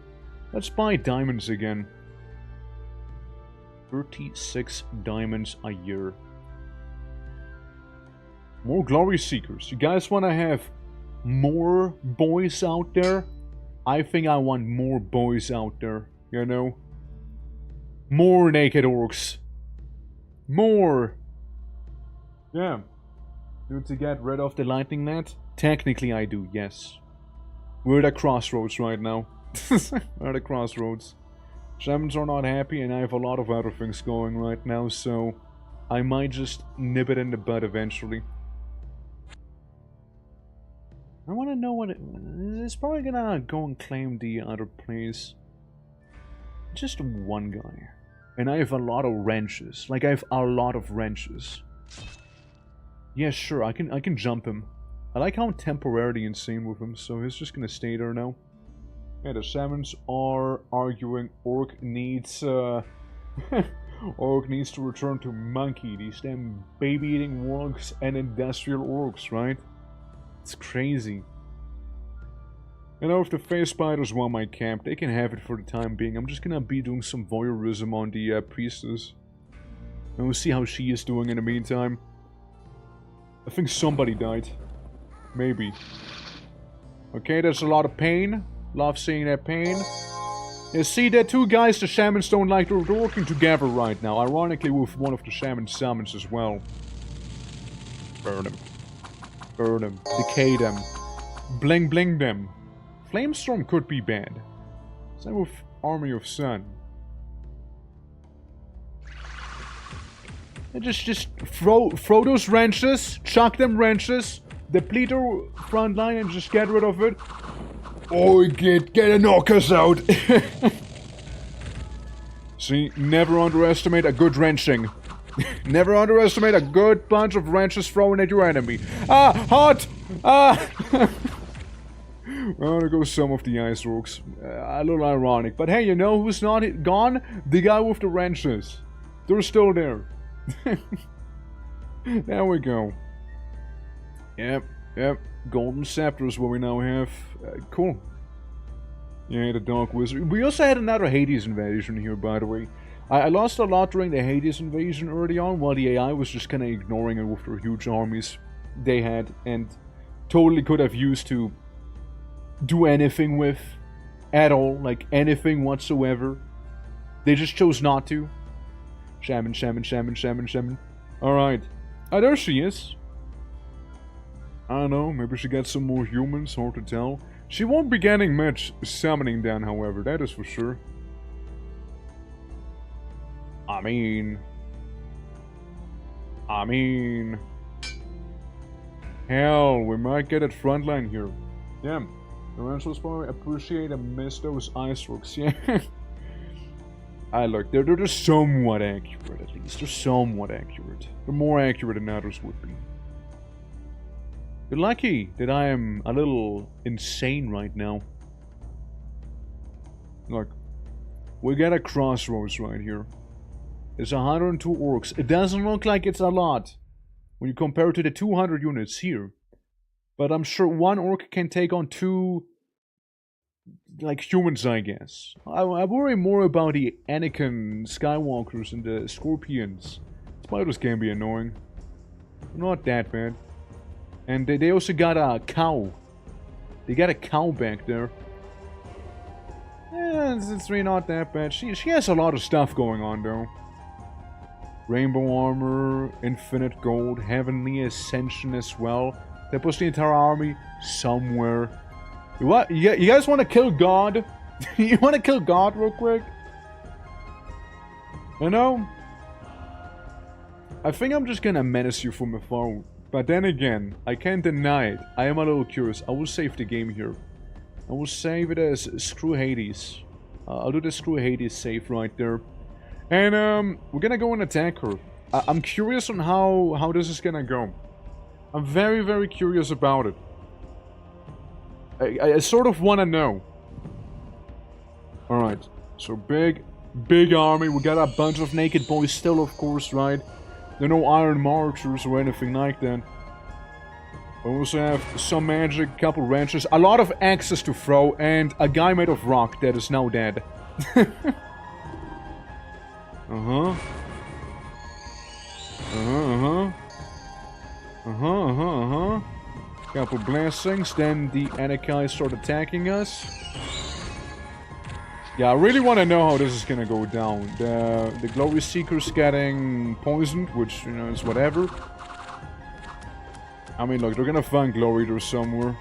Let's buy diamonds again. 36 diamonds a year. More glory seekers. You guys want to have more boys out there? I think I want more boys out there, you know? More naked orcs. More! Yeah. Need to get rid of the lightning net? Technically I do, yes. We're at a crossroads right now. We're at a crossroads. Shamans are not happy and I have a lot of other things going right now, so I might just nip it in the bud eventually. I want to know what it... It's probably gonna go and claim the other place. Just one guy. And I have a lot of wrenches. Like, I have a lot of wrenches. Yeah, sure, I can jump him. I like how I'm temporarily insane with him, so he's just gonna stay there now. Yeah, the shamans are arguing Orc needs, Orc needs to return to monkey. These damn baby-eating orcs and industrial orcs, right? It's crazy. You know, if the face spiders want my camp, they can have it for the time being. I'm just gonna be doing some voyeurism on the priestess. And we'll see how she is doing in the meantime. I think somebody died. Maybe. Okay, there's a lot of pain. Love seeing that pain. You see, there are two guys the shamans don't like. They're working together right now. Ironically, with one of the shaman summons as well. Burn them. Burn them. Decay them. Bling bling them. Flamestorm could be bad. Same with Army of Sun. And just throw those wrenches. Chuck them wrenches. Deplete our front line and just get rid of it. Oh, get a knockers out. See, never underestimate a good wrenching. Never underestimate a good bunch of wrenches thrown at your enemy. Ah, hot! Ah! Well, there goes some of the ice orcs. A little ironic. But hey, you know who's not gone? The guy with the wrenches. They're still there. There we go. Yep. Golden Scepter is what we now have. Cool. Yeah, the Dark Wizard. We also had another Hades invasion here, by the way. I lost a lot during the Hades invasion early on, while the AI was just kind of ignoring it with their huge armies they had, and totally could have used to do anything with at all, like anything whatsoever. They just chose not to. Shaman. Alright. Oh, there she is. I don't know, maybe she got some more humans, hard to tell. She won't be getting much summoning done, however, that is for sure. I mean... Hell, we might get it frontline here. Yeah. The Rangers probably appreciate and miss those ice orcs, yeah. Look, they're somewhat accurate, at least. They're somewhat accurate. They're more accurate than others would be. You're lucky that I am a little insane right now. Look, we got a crossroads right here. There's 102 orcs. It doesn't look like it's a lot when you compare it to the 200 units here. But I'm sure one orc can take on two, like, humans, I guess. I worry more about the Anakin Skywalkers and the Scorpions. Spiders can be annoying. Not that bad. And they also got a cow. They got a cow back there. Yeah, it's really not that bad. She has a lot of stuff going on, though. Rainbow armor, infinite gold, heavenly ascension as well. That puts the entire army somewhere. What? You guys want to kill God? You want to kill God real quick? You know? I think I'm just gonna menace you from afar. But then again, I can't deny it. I am a little curious. I will save the game here. I will save it as Screw Hades. I'll do the Screw Hades save right there. And we're gonna go and attack her. I'm curious on how this is gonna go. I'm very, very curious about it. I sort of want to know. Alright, so big army. We got a bunch of naked boys still, of course, right? There are no iron marchers or anything like that. We also have some magic, a couple wrenches, a lot of axes to throw, and a guy made of rock that is now dead. Uh-huh. Couple blessings, then the Anakai start attacking us. Yeah, I really want to know how this is gonna go down. The Glory Seeker's getting poisoned, which, you know, is whatever. I mean, look, they're gonna find glory there somewhere.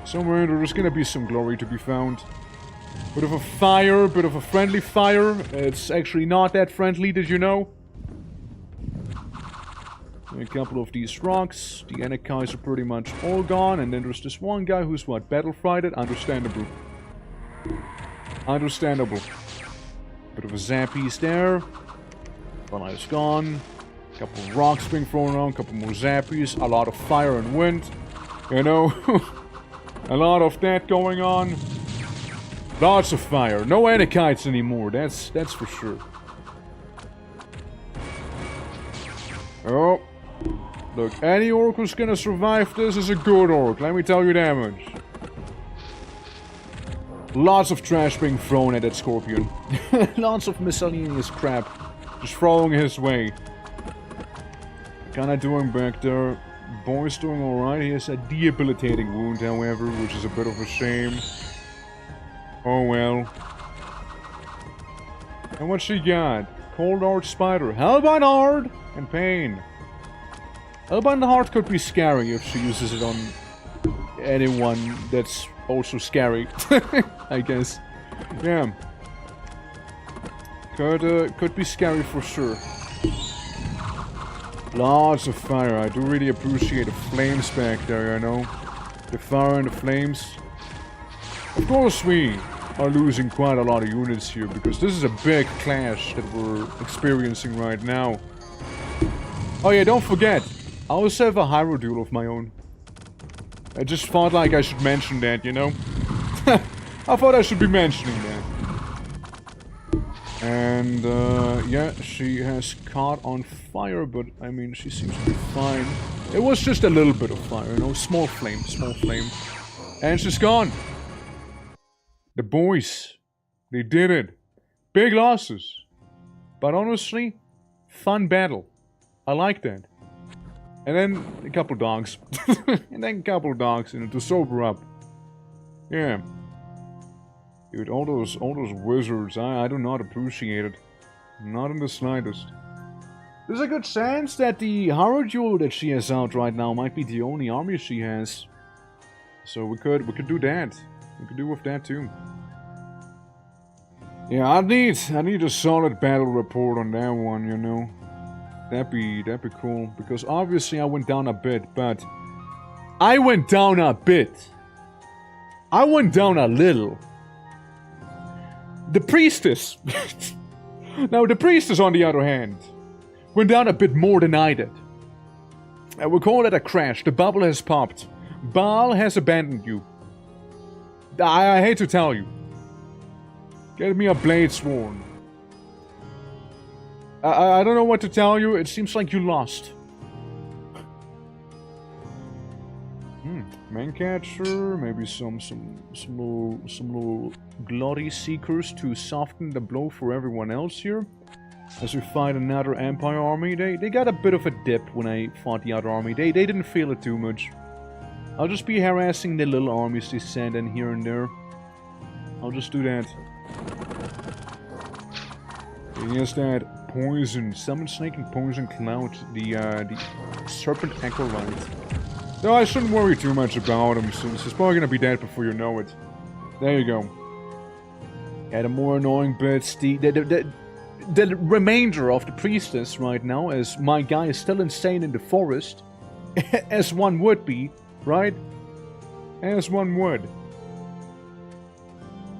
Somewhere there's gonna be some glory to be found. Bit of a fire, bit of a friendly fire. It's actually not that friendly, did you know? A couple of these rocks. The Anakais are pretty much all gone. And then there's this one guy who's, what, battle-frighted? Understandable. Understandable. Bit of a zappies there. One eye's gone. A couple of rocks being thrown around. A couple more zappies. A lot of fire and wind. You know? A lot of that going on. Lots of fire. No Anakites anymore. That's for sure. Oh. Look, any orc who's gonna survive this is a good orc. Let me tell you that much. Lots of trash being thrown at that scorpion. Lots of miscellaneous crap just throwing his way. Kinda doing back there. Boy's doing alright. He has a debilitating wound, however, which is a bit of a shame. Oh well. And what she got? Cold Hard Spider. Hellbound Hard and Pain. Hellbound Heart could be scary if she uses it on anyone that's also scary. I guess. Yeah. Could be scary for sure. Lots of fire. I do really appreciate the flames back there, you know. The fire and the flames. Of course we are losing quite a lot of units here, because this is a big clash that we're experiencing right now. Oh yeah, don't forget, I also have a Hyrule of my own. I just thought like I should mention that, you know? I thought I should be mentioning that. And, yeah, she has caught on fire, but, I mean, she seems to be fine. It was just a little bit of fire, you know? Small flame, small flame. And she's gone. The boys, they did it. Big losses. But honestly, fun battle. I like that. And then a couple dogs. And then a couple dogs, you know, to sober up. Yeah. Dude, all those wizards, I do not appreciate it. Not in the slightest. There's a good chance that the Hyrule that she has out right now might be the only army she has. So we could do that. We could do with that too. Yeah, I need a solid battle report on that one, you know. That'd be cool. Because obviously I went down a bit, but I went down a bit. I went down a little. The priestess. Now the priestess, on the other hand, went down a bit more than I did. And we call it a crash. The bubble has popped. Baal has abandoned you. I hate to tell you. Get me a blade sworn. I don't know what to tell you. It seems like you lost. Mancatcher, maybe some little glory seekers to soften the blow for everyone else here. As we fight another Empire army. They got a bit of a dip when I fought the other army. They didn't feel it too much. I'll just be harassing the little armies they send in here and there. I'll just do that. Here's that poison. Summon Snake and Poison Cloud. The Serpent Acolyte. No, I shouldn't worry too much about him, since he's probably gonna be dead before you know it. There you go. Yeah, the more annoying bits, the remainder of the priestess right now, as my guy is still insane in the forest, as one would be, right? As one would.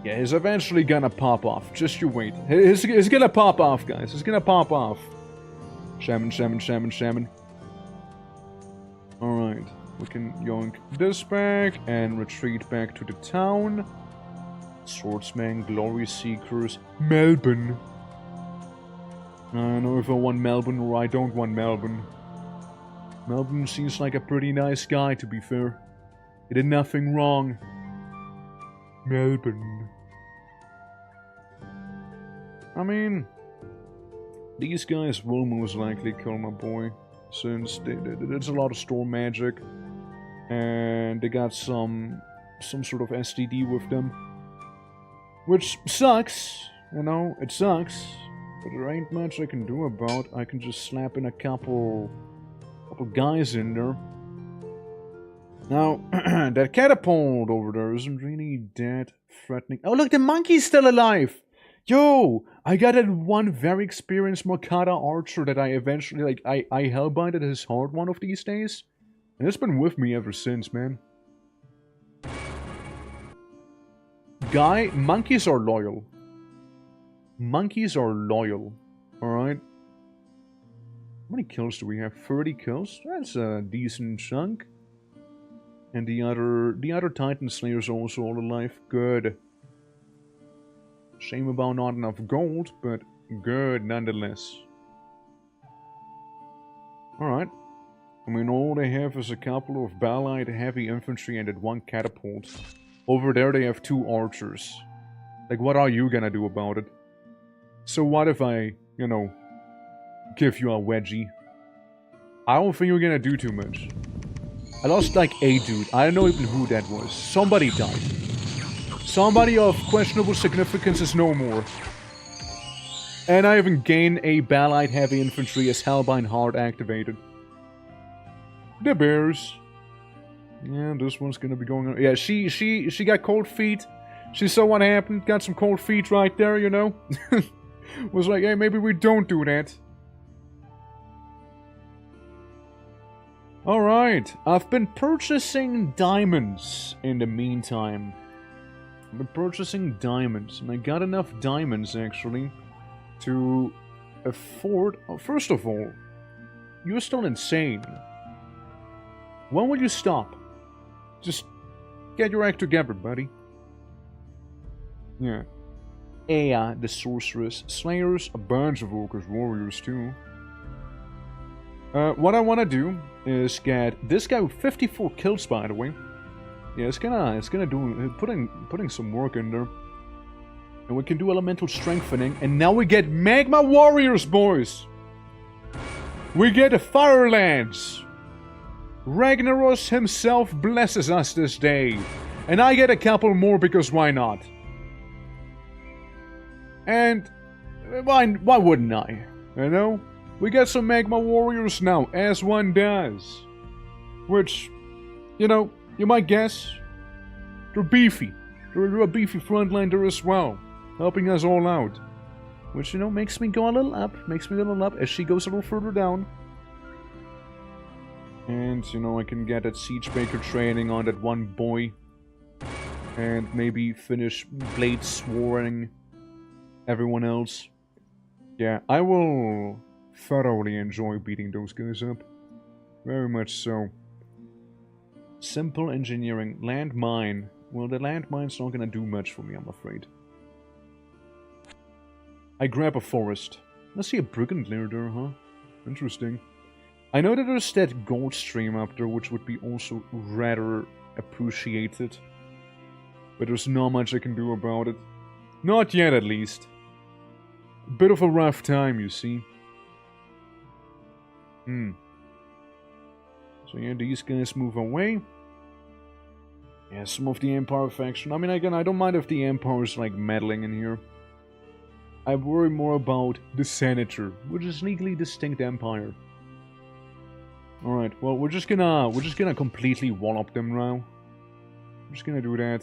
Yeah, he's eventually gonna pop off. Just you wait. He's gonna pop off, guys. He's gonna pop off. Shaman. Alright. We can yoink this back and retreat back to the town. Swordsman, Glory Seekers, Melbourne. I don't know if I want Melbourne or I don't want Melbourne. Melbourne seems like a pretty nice guy, to be fair. He did nothing wrong. Melbourne. I mean, these guys will most likely kill my boy, since there's a lot of storm magic, and they got some sort of STD with them, which sucks. You know, it sucks. But there ain't much I can do about. I can just slap in a couple guys in there. Now, that catapult over there isn't really that threatening. Oh, look, the monkey's still alive! Yo! I got that one very experienced Mercata archer that I eventually, like, I hellbinded his heart one of these days. And it's been with me ever since, man. Guy, monkeys are loyal. Monkeys are loyal. Alright. How many kills do we have? 30 kills? That's a decent chunk. And the other Titan Slayers are also all alive. Good. Shame about not enough gold, but good nonetheless. Alright. I mean, all they have is a couple of Balite heavy infantry and that one catapult. Over there they have 2 archers. Like, what are you gonna do about it? So what if I, you know, give you a wedgie? I don't think you're gonna do too much. I lost like a dude. I don't know even who that was. Somebody died. Somebody of questionable significance is no more. And I even gained a Balite heavy infantry as Hellbind Heart activated. The bears. Yeah, this one's gonna be going on. Yeah, she got cold feet. She saw what happened. Got some cold feet right there, you know. Was like, hey, maybe we don't do that. Alright, I've been purchasing diamonds in the meantime. I've been purchasing diamonds, and I got enough diamonds, actually, to afford... Oh, first of all, you're still insane. When will you stop? Just get your act together, buddy. Yeah. Ea, the sorceress, slayers, a bunch of Orcs warriors too. What I want to do is get this guy with 54 kills, by the way. Yeah, it's gonna do putting some work in there, and we can do elemental strengthening. And now we get magma warriors, boys. We get the Firelands. Ragnaros himself blesses us this day, and I get a couple more because why not? And why wouldn't I? You know? We got some magma warriors now, as one does. Which, you know, you might guess, they're beefy. They're a beefy frontliner as well, helping us all out. Which, you know, makes me go a little up, as she goes a little further down. And, you know, I can get that Siege Baker training on that one boy. And maybe finish Blade Swarring everyone else. Yeah, I will thoroughly enjoy beating those guys up. Very much so. Simple engineering. Landmine. Well, the landmine's not gonna do much for me, I'm afraid. I grab a forest. I see a brigand lair there, huh? Interesting. I know that there's that gold stream up there, which would be also rather appreciated. But there's not much I can do about it. Not yet, at least. A bit of a rough time, you see. So yeah, these guys move away. Yeah, some of the Empire faction. I mean, again, I don't mind if the Empire's like meddling in here. I worry more about the Senator, which is legally distinct Empire. Alright, well, we're just gonna completely one-up them now. I'm just gonna do that.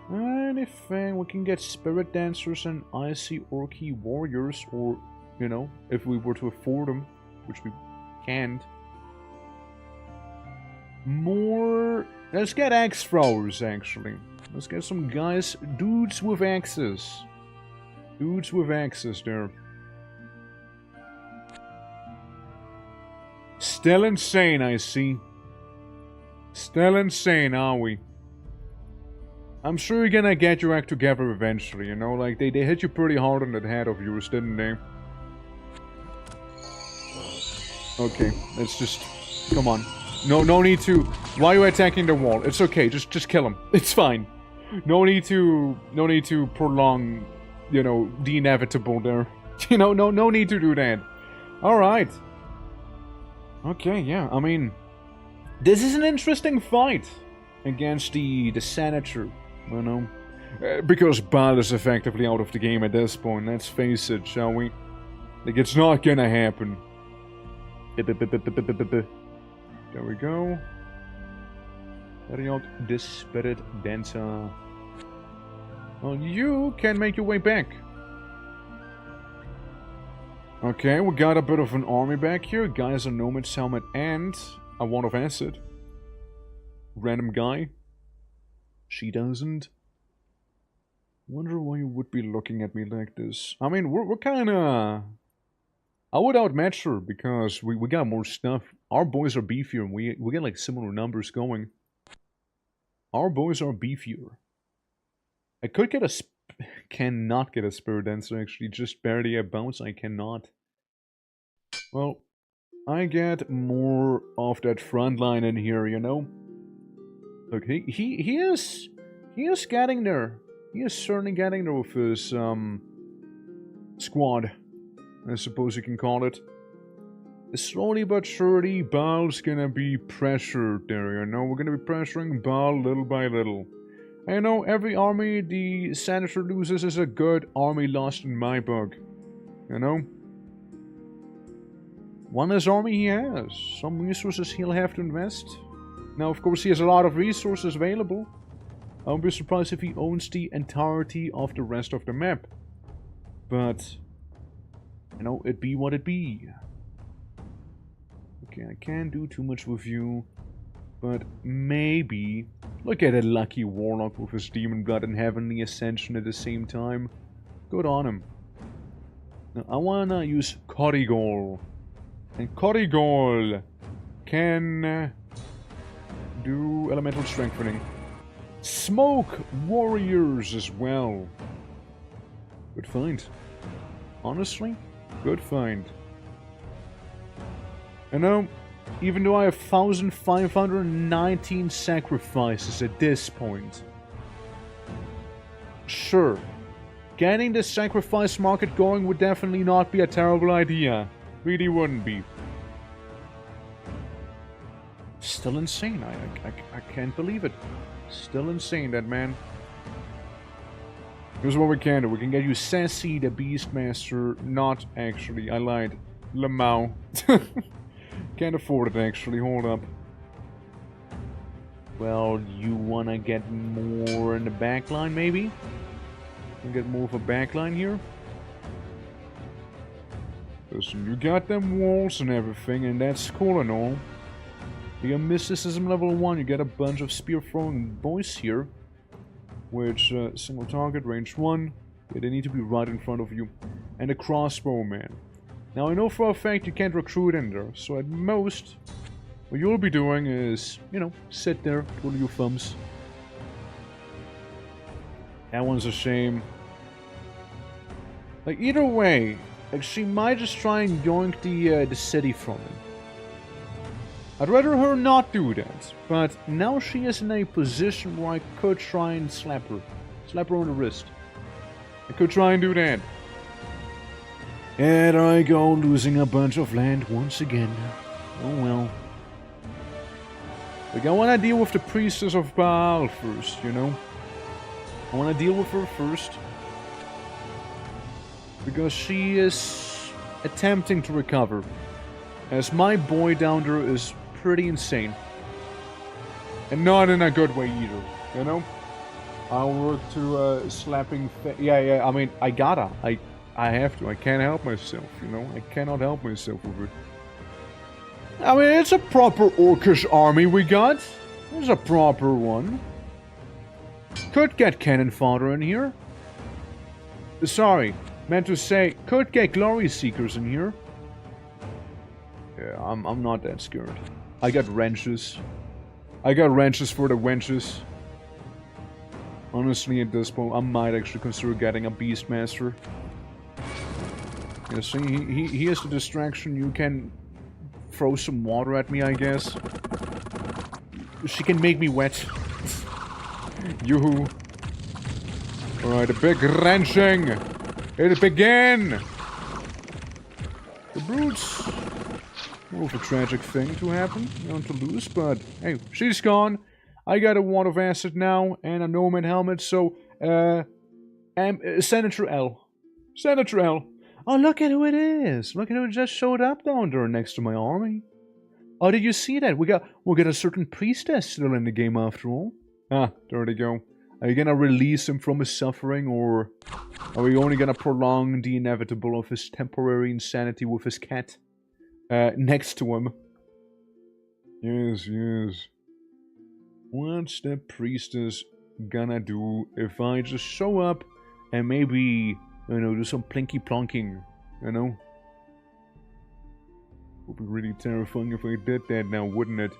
And if we can get Spirit Dancers and Icy Orky Warriors, or, you know, if we were to afford them, which we can't. More... Let's get axe throwers, actually. Let's get some guys, dudes with axes. Dudes with axes there. Still insane, I see. Still insane, are we? I'm sure you're gonna get your act together eventually, you know? Like, they hit you pretty hard on that head of yours, didn't they? Okay, let's just... Come on. No need to... Why are you attacking the wall? It's okay, just kill him. It's fine. No need to prolong, you know, the inevitable there. You know, no need to do that. Alright. Okay, yeah, I mean... This is an interesting fight against the senator, you know? Because Bal is effectively out of the game at this point, let's face it, shall we? Like, it's not gonna happen. There we go. Ariot, this spirit dancer. Well, you can make your way back. Okay, we got a bit of an army back here. Guy has a nomad's helmet and a wand of acid. Random guy. She doesn't. Wonder why you would be looking at me like this. I mean, we're kinda... I would outmatch her because we got more stuff. Our boys are beefier and we get like similar numbers going. Our boys are beefier. I could get a... cannot get a spirit dancer actually. Just barely a bounce. I cannot. Well, I get more of that front line in here, you know? Look, he is getting there. He is certainly getting there with his, squad. I suppose you can call it. Slowly but surely, Bal's gonna be pressured there, you know? We're gonna be pressuring Bal little by little. I know every army the senator loses is a good army lost in my book. You know? One less army he has. Some resources he'll have to invest. Now, of course, he has a lot of resources available. I won't be surprised if he owns the entirety of the rest of the map. But... you know, it be what it be. Okay, I can't do too much with you. But maybe... Look at a lucky warlock with his demon blood and heavenly ascension at the same time. Good on him. Now, I wanna use Korigol. And Korigol can do elemental strengthening. Smoke warriors as well. Good find. Honestly, good find. You know, even though I have 1,519 sacrifices at this point. Sure, getting the sacrifice market going would definitely not be a terrible idea. Really wouldn't be. Still insane. I can't believe it. Still insane, that man. Here's what we can do. We can get you Sassy, the Beastmaster. Not actually. I lied. Lamau. Can't afford it, actually. Hold up. Well, you wanna get more in the backline, maybe? We'll get more of a backline here. Listen, you got them walls and everything, and that's cool and all. You got mysticism level 1, you get a bunch of spear-throwing boys here. Which, single target, range 1. Yeah, they need to be right in front of you. And a crossbow man. Now, I know for a fact you can't recruit in there, so at most, what you'll be doing is, you know, sit there, twiddle your thumbs. That one's a shame. Like, either way, like, she might just try and yoink the city from him. I'd rather her not do that, but now she is in a position where I could try and slap her. Slap her on the wrist. I could try and do that. And I go losing a bunch of land once again. Oh well. Like, I want to deal with the priestess of Baal first, you know? I want to deal with her first. Because she is attempting to recover. As my boy down there is pretty insane. And not in a good way either, you know? I'll work to slapping yeah, I mean, I gotta. I have to. I can't help myself, you know? I cannot help myself with it. I mean, it's a proper Orcish army we got. It's a proper one. Could get cannon fodder in here. Sorry, meant to say, could get glory seekers in here. Yeah, I'm not that scared. I got wrenches. I got wrenches for the wenches. Honestly, at this point, I might actually consider getting a Beastmaster. You see, he has the distraction. You can throw some water at me, I guess. She can make me wet. Yoo-hoo. Alright, a big wrenching. It began. The brutes. More of a tragic thing to happen. You want to lose, but hey, she's gone. I got a wand of acid now and a nomad helmet, so Senator L. Senator L. Oh, look at who it is. Look at who just showed up down there next to my army. Oh, did you see that? We got a certain priestess still in the game after all. Ah, there they go. Are you gonna release him from his suffering, or are we only gonna prolong the inevitable of his temporary insanity with his cat next to him? Yes, yes. What's the priestess gonna do if I just show up and maybe, you know, do some plinky plonking, you know? Would be really terrifying if I did that now, wouldn't it?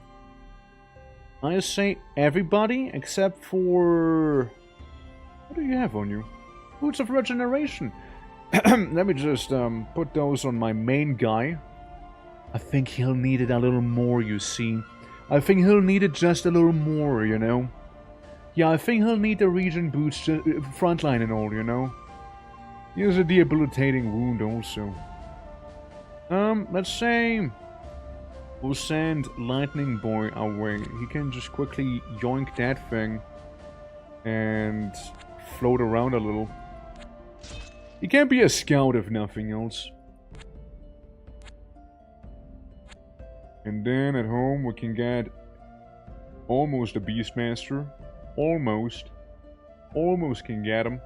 I say everybody except for... What do you have on you? Boots of Regeneration. Let me just put those on my main guy. I think he'll need it a little more, you see. I think he'll need it just a little more, you know? Yeah, I think he'll need the regen boots, frontline and all, you know? He has a debilitating wound also. Let's say we'll send Lightning Boy away. He can just quickly yoink that thing and float around a little. He can't be a scout if nothing else. And then at home we can get almost a Beastmaster. Almost. Almost can get him.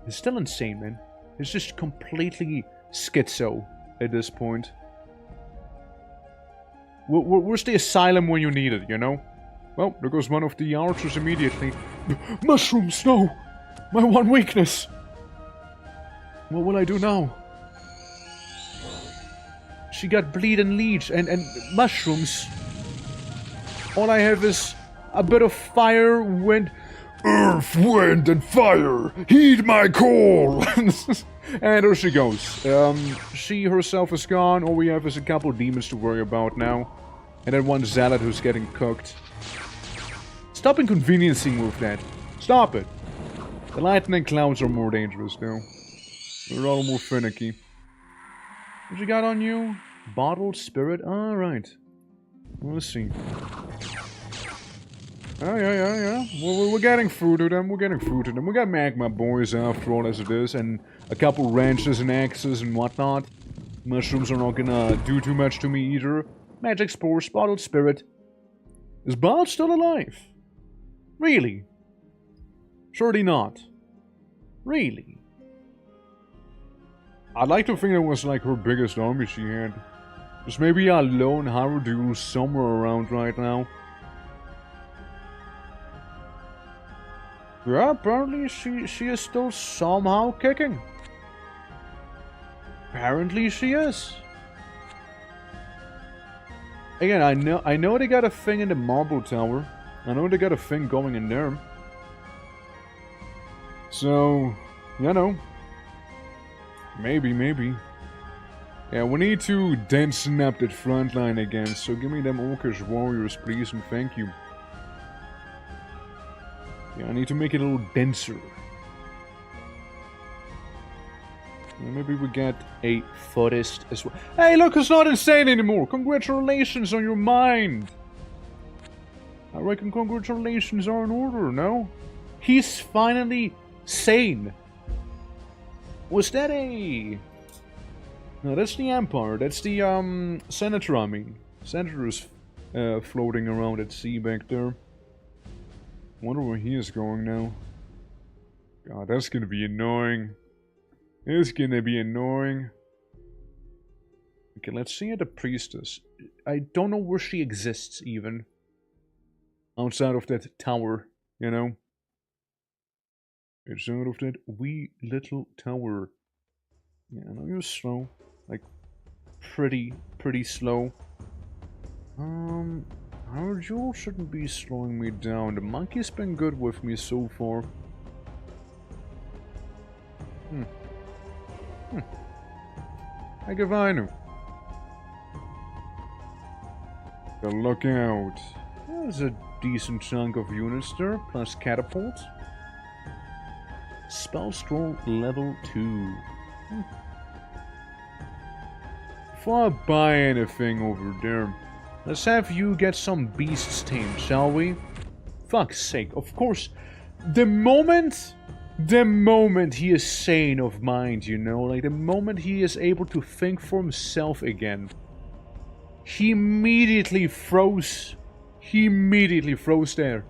It's still insane, man. It's just completely schizo at this point. Where's the asylum when you need it, you know? Well, there goes one of the archers immediately. Mushrooms, no! My one weakness! What will I do now? She got bleed and leech and mushrooms. All I have is a bit of fire, wind... Earth, wind, and fire! Heed my call! And there she goes. She herself is gone. All we have is a couple demons to worry about now. And then one zealot who's getting cooked. Stop inconveniencing with that. Stop it. The lightning clouds are more dangerous, though. They're a little more finicky. What you got on you? Bottled spirit? Alright. We'll see. Oh, yeah. We're getting through to them. We're getting through to them. We got magma boys after all as it is, and a couple wrenches and axes and whatnot. Mushrooms are not gonna do too much to me either. Magic spores, bottled spirit. Is Bald still alive? Really? Surely not. Really? I'd like to think it was like her biggest army she had. There's maybe a lone Harudu somewhere around right now. Yeah, apparently she is still somehow kicking. Apparently she is. Again, I know they got a thing in the marble tower. I know they got a thing going in there. So, you know. Maybe. Yeah, we need to densen up that front line again, so give me them Orcish warriors, please, and thank you. Yeah, I need to make it a little denser. Yeah, maybe we get a forest as well. Hey, look, it's not insane anymore! Congratulations on your mind! I reckon congratulations are in order, no? He's finally sane! Was that a... No, that's the Empire. That's the, Senator, I mean. Senator is floating around at sea back there. Wonder where he is going now. God, that's gonna be annoying. It's gonna be annoying. Okay, let's see at the priestess. I don't know where she exists, even. Outside of that tower, you know? It's out of that wee little tower. Yeah, I know you're slow. Like, pretty slow. Our jewel shouldn't be slowing me down. The monkey's been good with me so far. Like if I knew. So look out. There's a decent chunk of units there, plus catapult. Spell scroll level 2. Before I buy anything over there, let's have you get some beasts tamed, shall we? Fuck's sake, of course. The moment he is sane of mind, you know, like the moment he is able to think for himself again, he immediately froze. He immediately froze there.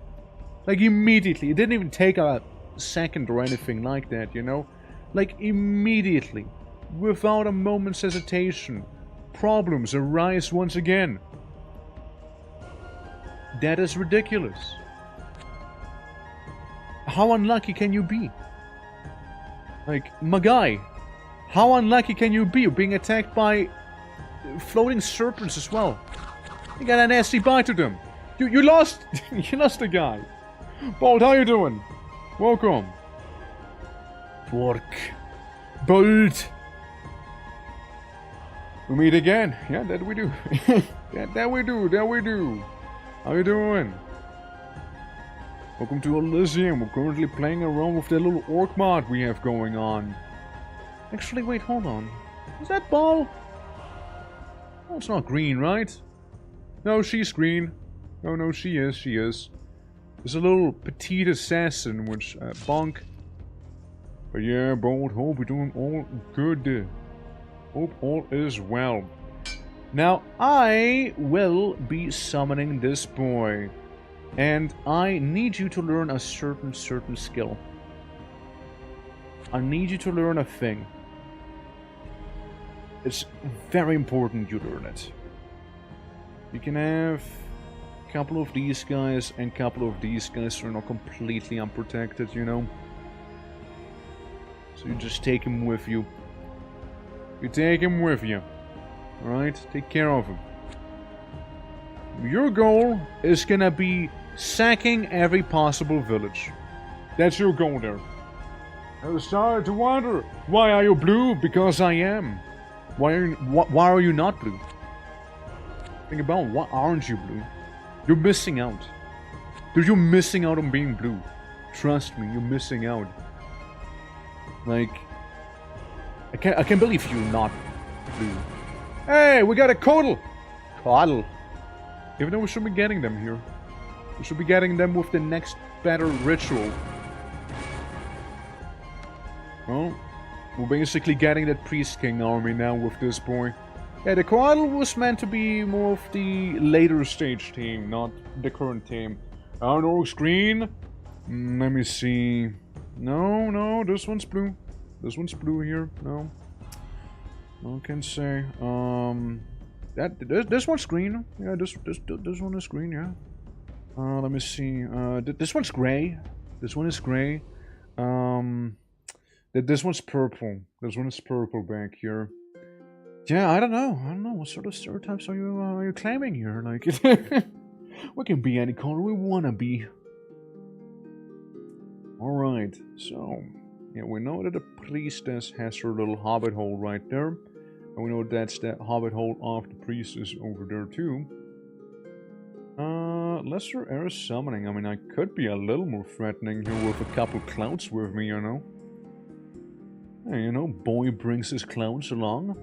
Like immediately. It didn't even take a second or anything like that, you know? Like immediately. Without a moment's hesitation. Problems arise once again. That is ridiculous. How unlucky can you be? Like, my guy, how unlucky can you be being attacked by floating serpents as well? You got a nasty bite to them. You lost, you lost the guy. Bolt, how you doing? Welcome. Pork. Bolt. We meet again. Yeah, that we do. that we do. How you doing? Welcome to Elysium. We're currently playing around with the little orc mod we have going on. Actually, wait, hold on. Is that ball? Oh, it's not green, right? No, she's green. Oh, no, she is. There's a little petite assassin, which, bonk. But yeah, Bold, hope we're doing all good. Hope all is well. Now, I will be summoning this boy. And I need you to learn a certain skill. I need you to learn a thing. It's very important you learn it. You can have a couple of these guys and a couple of these guys who are not completely unprotected, you know. So you just take him with you. You take him with you. Alright? Take care of him. Your goal is gonna be sacking every possible village. That's your goal there. I was starting to wonder, why are you blue? Because I am. Why are you not blue? Think about it, why aren't you blue? You're missing out. Dude, you're missing out on being blue. Trust me, you're missing out. Like, I can't believe you're not blue. Hey, we got a Coddle! Coddle. Even though we should be getting them here. We should be getting them with the next better ritual. Well, we're basically getting that Priest King army now with this boy. Yeah, the Coddle was meant to be more of the later stage team, not the current team. Orcs green? Let me see. No, this one's blue. This one's blue here. No. I can say. This one's green. Yeah, this one is green. Yeah. Let me see. This one's gray. This one is gray. This one's purple. This one is purple back here. Yeah, I don't know. What sort of stereotypes are you claiming here? Like, we can be any color we wanna be. All right. So, yeah, we know that the priestess has her little hobbit hole right there. And we know that's the hobbit hole of the priestess over there too. Lesser air summoning. I mean, I could be a little more threatening here with a couple clouds with me, you know. Hey, you know, boy brings his clouds along.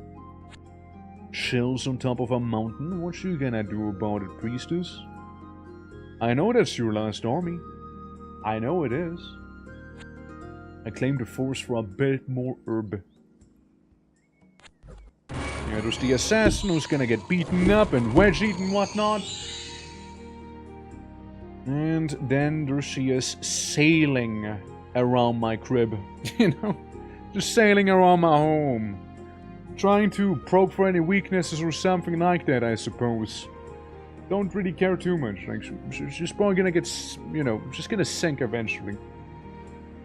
Chills on top of a mountain. What you gonna do about it, priestess? I know that's your last army. I know it is. I claim the force for a bit more herb. Yeah, there's the assassin who's gonna get beaten up and wedge-eaten and whatnot. And then there she is sailing around my crib. You know? Just sailing around my home. Trying to probe for any weaknesses or something like that, I suppose. Don't really care too much. Like, she's probably gonna get, you know, she's gonna sink eventually.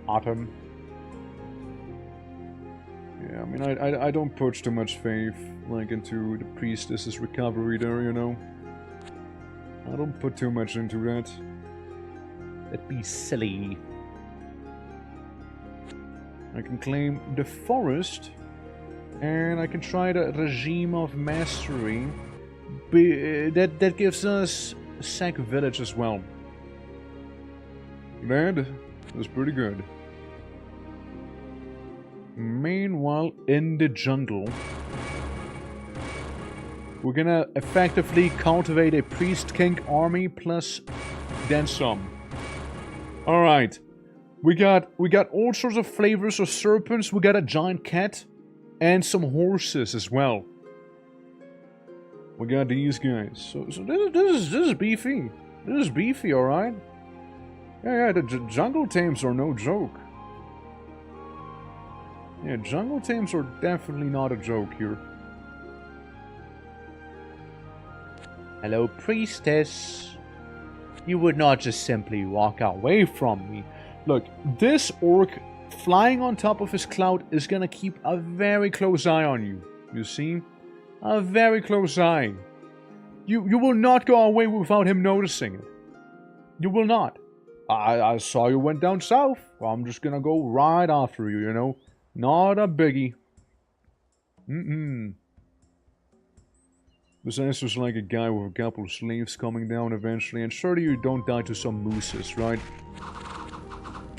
Autumn. Yeah, I mean, I don't put too much faith, like, into the priestess's recovery there, you know. I don't put too much into that. That'd be silly. I can claim the forest, and I can try the regime of mastery. That gives us Sack Village as well. That is pretty good. Meanwhile, in the jungle, we're gonna effectively cultivate a Priest King army plus then some. Alright. We got all sorts of flavors of serpents, we got a giant cat, and some horses as well. We got these guys. So this is beefy. This is beefy, alright? Yeah, the jungle tames are no joke. Yeah, jungle tames are definitely not a joke here. Hello, priestess. You would not just simply walk away from me. Look, this orc flying on top of his cloud is gonna keep a very close eye on you. You see? A very close eye. You will not go away without him noticing it. You will not. I saw you went down south. I'm just gonna go right after you, you know? Not a biggie. Besides, there's like a guy with a couple of slaves coming down eventually, and surely you don't die to some mooses, right?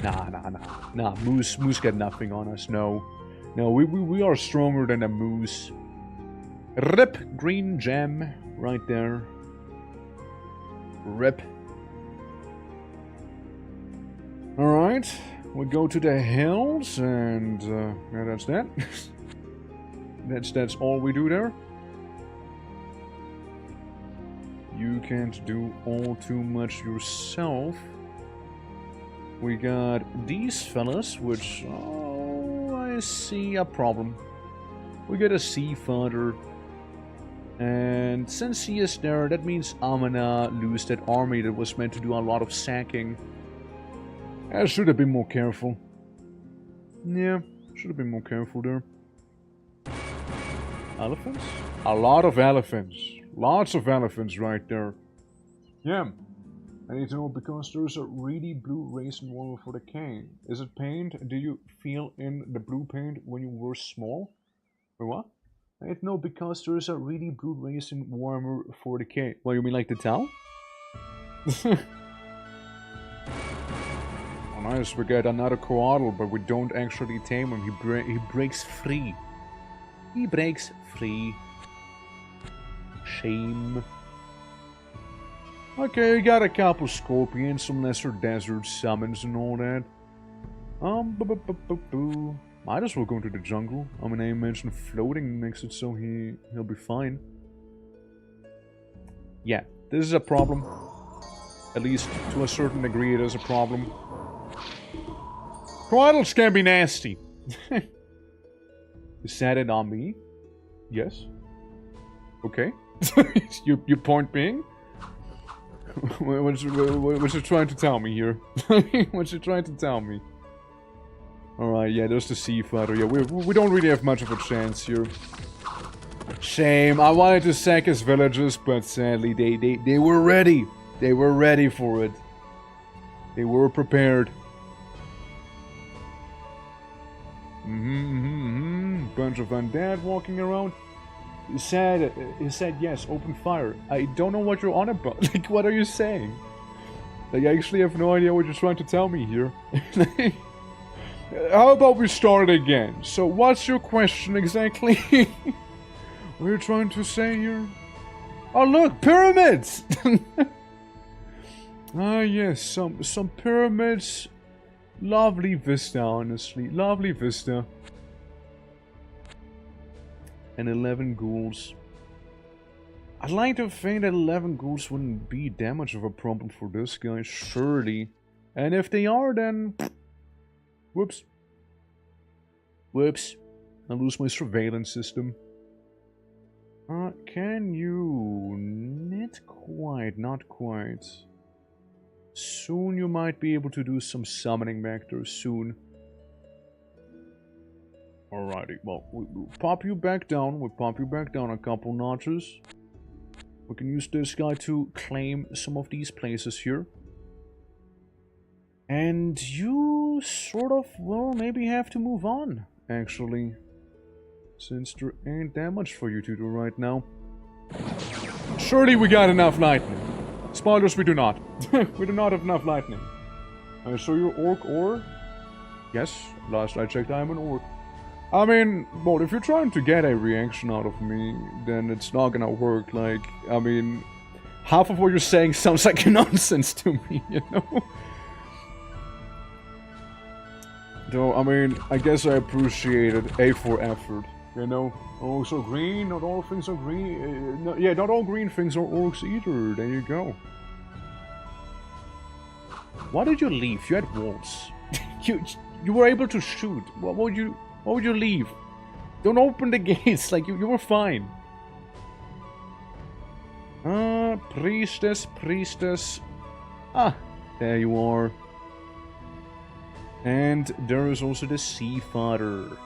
Nah, moose got nothing on us, no. No, we are stronger than a moose. Rip, green gem, right there. Rip. Alright, we go to the hills, and yeah, that's that. That's all we do there. You can't do all too much yourself. We got these fellas, which, oh, I see a problem. We got a sea fighter, and since he is there, that means I'm gonna lose that army that was meant to do a lot of sacking. I should have been more careful. Yeah, should have been more careful there. Elephants? A lot of elephants. Lots of elephants right there. Yeah. I need to know because there's a really blue racing warmer for the cane. Is it paint? Do you feel in the blue paint when you were small? Wait, what? I need to know because there's a really blue racing warmer for the cane. Well, you mean like the towel? Oh, nice, we get another Coatl, but we don't actually tame him. He breaks free. He breaks free. Shame. Okay, we got a couple scorpions, some lesser desert summons and all that. Might as well go into the jungle. I mean, I mentioned floating makes it so he'll be fine. Yeah, this is a problem. At least to a certain degree it is a problem. Coatls can be nasty. You said it on me? Yes. Okay. Your point being? What's you trying to tell me here? What's you trying to tell me? Alright, yeah, there's the sea fighter. Yeah, we don't really have much of a chance here. Shame. I wanted to sack his villages, but sadly they were ready. They were ready for it. They were prepared. Bunch of undead walking around. He said yes, open fire. I don't know what you're on about. Like, what are you saying? Like, I actually have no idea what you're trying to tell me here. How about we start again? So, what's your question exactly? What are you trying to say here? Oh, look, pyramids! Ah, yes, some pyramids. Lovely vista, honestly. Lovely vista. And 11 ghouls. I'd like to think that 11 ghouls wouldn't be that much of a problem for this guy, surely. And if they are, then... Whoops. Whoops. I lose my surveillance system. Can you... Not quite. Soon you might be able to do some summoning back there, soon. Alrighty, well, we'll pop you back down. We'll pop you back down a couple notches. We can use this guy to claim some of these places here. And you sort of, well, maybe have to move on, actually. Since there ain't that much for you to do right now. Surely we got enough lightning. Spoilers, we do not. We do not have enough lightning. So you're orc or? Yes, last I checked I am an orc. I mean, well, if you're trying to get a reaction out of me, then it's not gonna work. Like, I mean, half of what you're saying sounds like nonsense to me, you know? Though, I mean, I guess I appreciate it, A for effort, you know? Oh, so green, not all things are green. Yeah, not all green things are orcs either, there you go. Why did you leave? You had walls. you were able to shoot. Why would you leave? Don't open the gates, like, you were fine. Priestess. Ah, there you are. And there is also the Sea Fodder.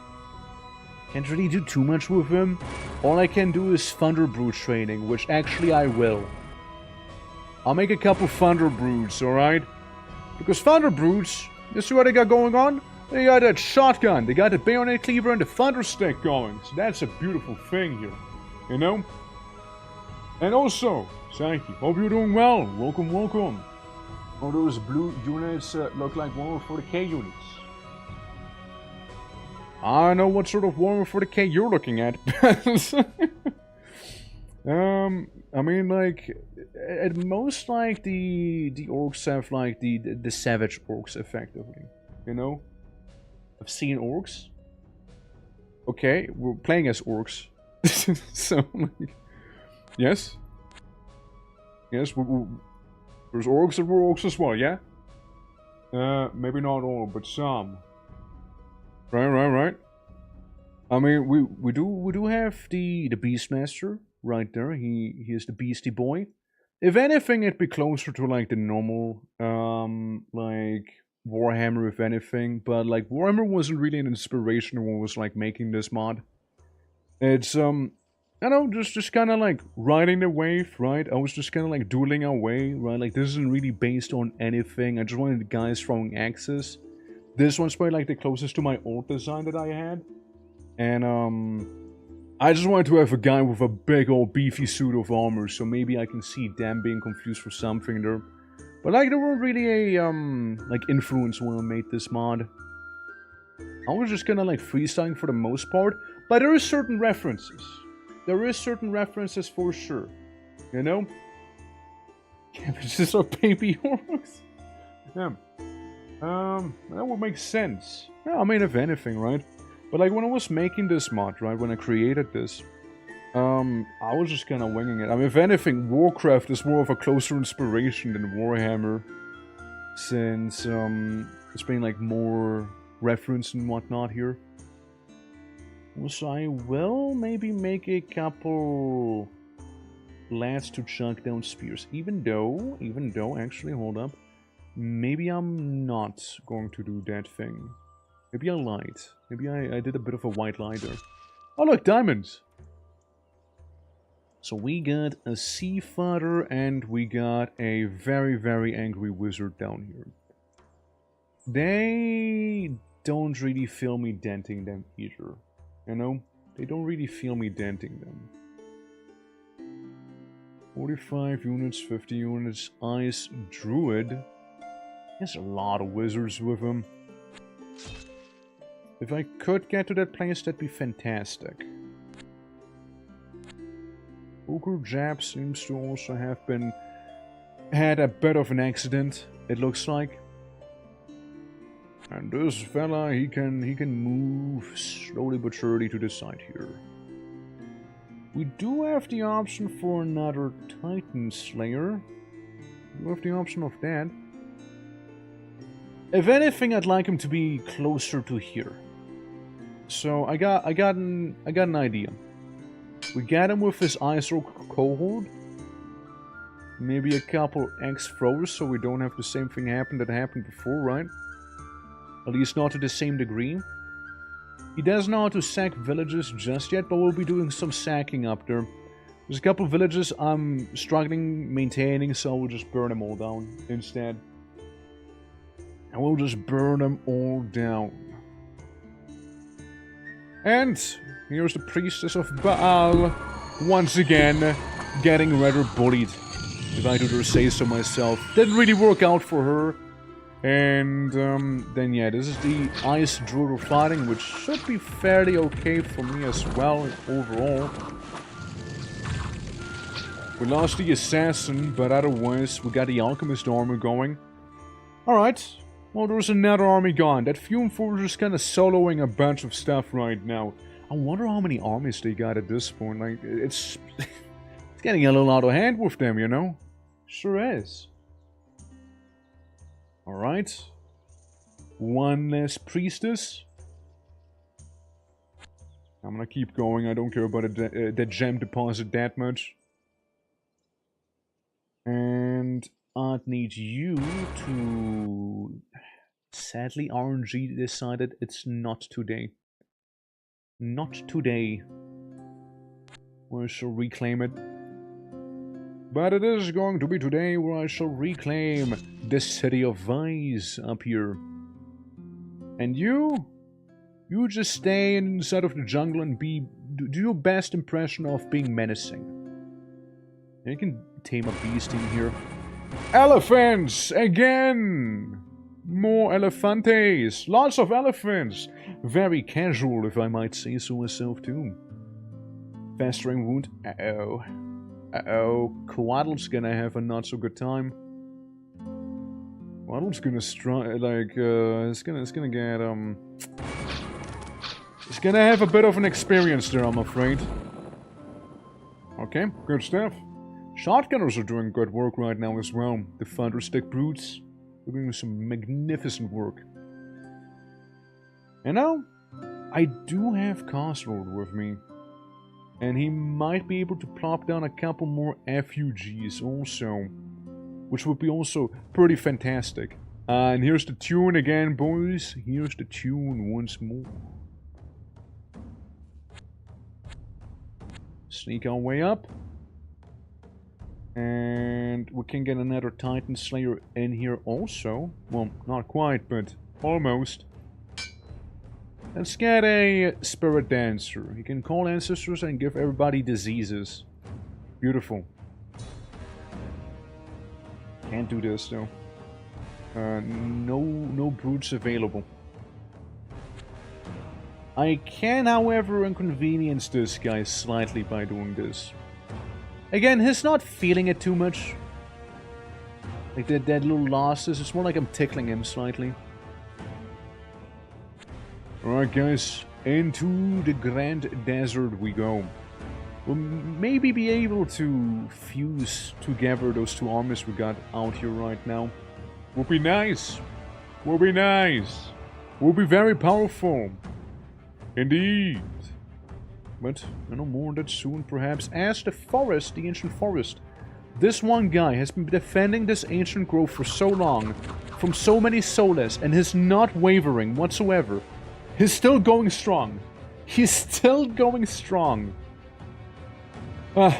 Can't really do too much with him. All I can do is Thunderbrood training, which actually I will. I'll make a couple Thunderbroods, alright? Because Thunderbroods, you see what they got going on? They got that shotgun, they got the bayonet cleaver and the thunder stick going. So that's a beautiful thing here, you know? And also, thank you. Hope you're doing well. Welcome, welcome. Oh, those blue units look like Warhammer 40k units. I know what sort of Warhammer 40k you're looking at. I mean, like, at most, like, the orcs have, like, the savage orcs, effectively. You know? I've seen orcs. Okay, we're playing as orcs. So, like, yes. Yes, there's orcs that were orcs as well, yeah? Maybe not all, but some. Right. I mean, we do have the Beastmaster right there. He is the Beastie Boy. If anything, it'd be closer to like the normal like Warhammer, if anything. But like Warhammer wasn't really an inspiration when I was like making this mod. It's I don't know, just kind of like riding the wave, right? I was just kind of like dueling away, right? Like this isn't really based on anything. I just wanted the guys throwing axes. This one's probably like the closest to my old design that I had. And I just wanted to have a guy with a big old beefy suit of armor, so maybe I can see them being confused for something there. But like there weren't really a like influence when I made this mod. I was just kind of like freestyling for the most part, but there is certain references. There is certain references for sure, you know? Cabbages are baby orcs? Yeah. That would make sense. Yeah, I mean, if anything, right? But like when I was making this mod, right? When I created this, I was just kind of winging it. I mean, if anything, Warcraft is more of a closer inspiration than Warhammer, since it's been like more reference and whatnot here. So I will maybe make a couple lads to chunk down spears. Even though, actually, hold up. Maybe I'm not going to do that thing. Maybe I lied. Maybe I did a bit of a white lie there. Oh look, diamonds! So we got a Sea Fodder and we got a very, very angry wizard down here. They don't really feel me denting them either. You know? They don't really feel me denting them. 45 units, 50 units, Ice Druid. There's a lot of wizards with him. If I could get to that place, that'd be fantastic. Ogre Jab seems to also have had a bit of an accident, it looks like. And this fella, he can move slowly but surely to the side here. We do have the option for another Titan Slayer. We have the option of that. If anything, I'd like him to be closer to here. So I got an idea. We got him with his Ice Orc cohort. Maybe a couple X-throwers so we don't have the same thing happen that happened before, right? At least not to the same degree. He doesn't know how to sack villages just yet, but we'll be doing some sacking up there. There's a couple villages I'm struggling maintaining, so we'll just burn them all down instead. And we'll just burn them all down. And here's the priestess of Baal, once again, getting rather bullied, if I do say so myself. Didn't really work out for her. And then yeah, this is the Ice Druid fighting, which should be fairly okay for me as well, overall. We lost the Assassin, but otherwise we got the Alchemist army going. Alright, well there's another army gone. That Fume Forge is kind of soloing a bunch of stuff right now. I wonder how many armies they got at this point. Like, it's getting a little out of hand with them, you know? Sure is. Alright. One less priestess. I'm gonna keep going. I don't care about that gem deposit that much. And I'd need you to... Sadly, RNG decided it's not today. Not today. I shall reclaim it. But it is going to be today where I shall reclaim the City of Vice up here. And you? You just stay inside of the jungle and do your best impression of being menacing. You can tame a beast in here. Elephants! Again! More elephantes! Lots of elephants! Very casual, if I might say so myself too. Festering wound. Uh-oh. Uh-oh, Coatl's gonna have a not so good time. Coatl's gonna it's gonna get, it's gonna have a bit of an experience there, I'm afraid. Okay, good stuff. Shotgunners are doing good work right now as well. The Thunderstick Brutes are doing some magnificent work. And now, I do have Cosworld with me. And he might be able to plop down a couple more FUGs also. Which would be also pretty fantastic. And here's the tune again, boys. Here's the tune once more. Sneak our way up. And we can get another Titan Slayer in here also. Well, not quite, but almost. Let's get a Spirit Dancer. He can call ancestors and give everybody diseases. Beautiful. Can't do this though. No brutes available. I can, however, inconvenience this guy slightly by doing this. Again, he's not feeling it too much. Like that little losses. It's more like I'm tickling him slightly. Alright guys, into the Grand Desert we go. We'll maybe be able to fuse together those two armies we got out here right now. Would be nice. Would be nice. Would be very powerful. Indeed. But no more that soon perhaps. As the forest, the ancient forest. This one guy has been defending this ancient grove for so long. From so many solas. And he's not wavering whatsoever. He's still going strong. He's still going strong.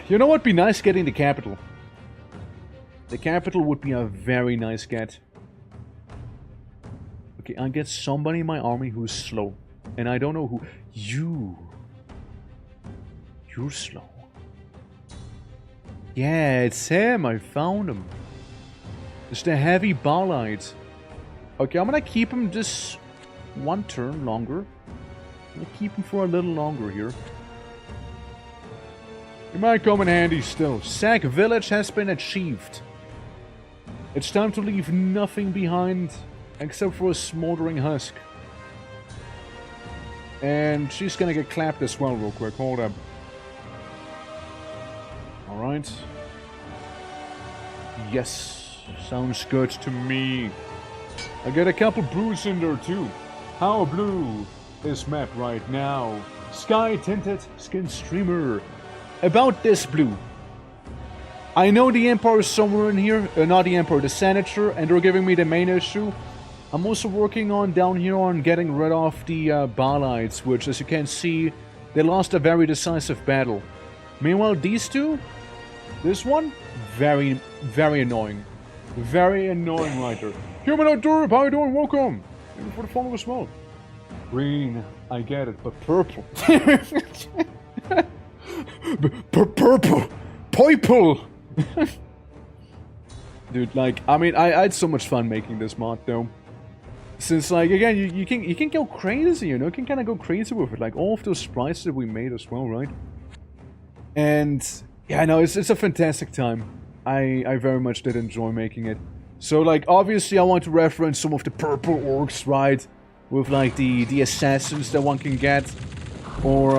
You know what'd be nice? Getting the capital. The capital would be a very nice get. Okay, I'll get somebody in my army who's slow. And I don't know who. You're slow. Yeah, it's him. I found him. It's the heavy Baalite. Okay, I'm gonna keep him this one turn longer. I'm gonna keep him for a little longer here. He might come in handy still. Sack Village has been achieved. It's time to leave nothing behind except for a smoldering husk. And she's gonna get clapped as well real quick. Hold up. Alright. Yes. Sounds good to me. I get a couple brews in there too. How blue is map right now? Sky tinted skin streamer. About this blue. I know the Empire is somewhere in here. Not the Empire, the Senator. And they're giving me the main issue. I'm also working on down here on getting rid of the Baalites. Which, as you can see, they lost a very decisive battle. Meanwhile, these two, this one, very, very annoying. Very annoying right there. Humanoid Derp, how you doing? Welcome. Thank you for the follow as well. Green, I get it, but purple. Purple! Purple! Dude, like, I mean, I had so much fun making this mod, though. Since, like, again, you can go crazy, you know? You can kind of go crazy with it. Like, all of those sprites that we made as well, right? And, yeah, no, it's a fantastic time. I very much did enjoy making it. So, like, obviously I want to reference some of the purple orcs, right? With, like, the assassins that one can get. Or,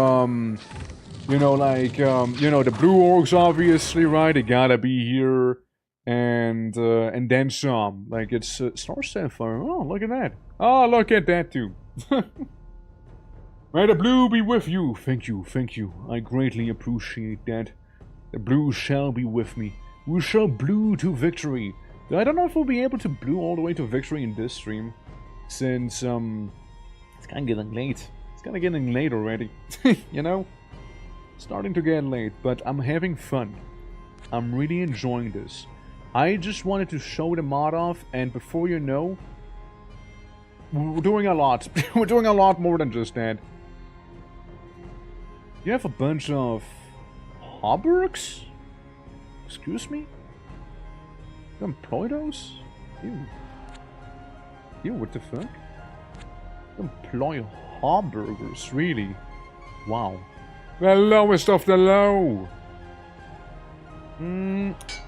you know, like, you know, the blue orcs, obviously, right? They gotta be here. And then some. Like, it's Star Sapphire. Oh, look at that. Oh, look at that, too. May the blue be with you. Thank you, thank you. I greatly appreciate that. The blue shall be with me. We shall blue to victory. I don't know if we'll be able to blue all the way to victory in this stream. Since, it's kinda getting late. It's kinda getting late already. You know? Starting to get late, but I'm having fun. I'm really enjoying this. I just wanted to show the mod off, and before you know, we're doing a lot. We're doing a lot more than just that. You have a bunch of Orcs? Excuse me? You employ those? Ew. Ew, what the fuck? You employ hamburgers, really? Wow. The lowest of the low!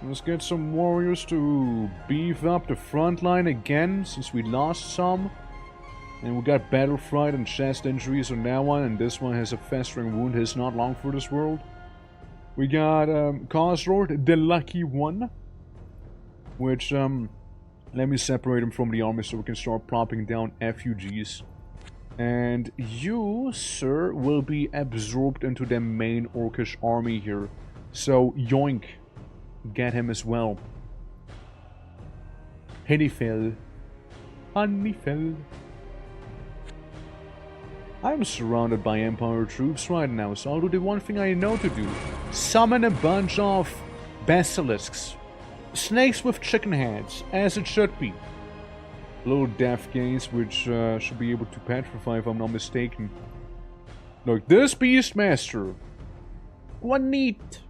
Let's get some warriors to beef up the front line again, since we lost some. And we got battle fright and chest injuries on that one, and this one has a festering wound. He's not long for this world. We got Cause Lord, the lucky one. Which, let me separate him from the army so we can start plopping down refugees. And you, sir, will be absorbed into the main Orcish army here. So, yoink. Get him as well. Honeyfell. Honeyfell. I'm surrounded by Empire troops right now, so I'll do the one thing I know to do. Summon a bunch of basilisks. Snakes with chicken heads, as it should be. Little death gaze, which should be able to petrify if I'm not mistaken. Look, this Beastmaster. What neat.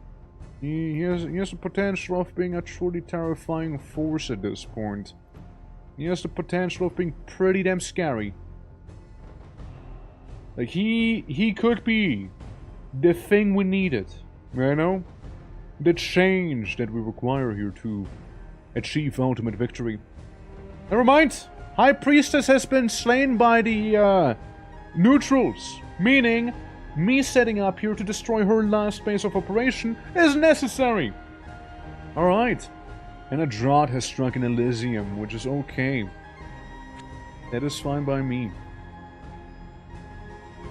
He has the potential of being a truly terrifying force at this point. He has the potential of being pretty damn scary. Like, he could be the thing we needed, you know? The change that we require here to achieve ultimate victory. Never mind! High Priestess has been slain by the, neutrals. Meaning, me setting up here to destroy her last base of operation is necessary. Alright. And a drought has struck in Elysium, which is okay. That is fine by me.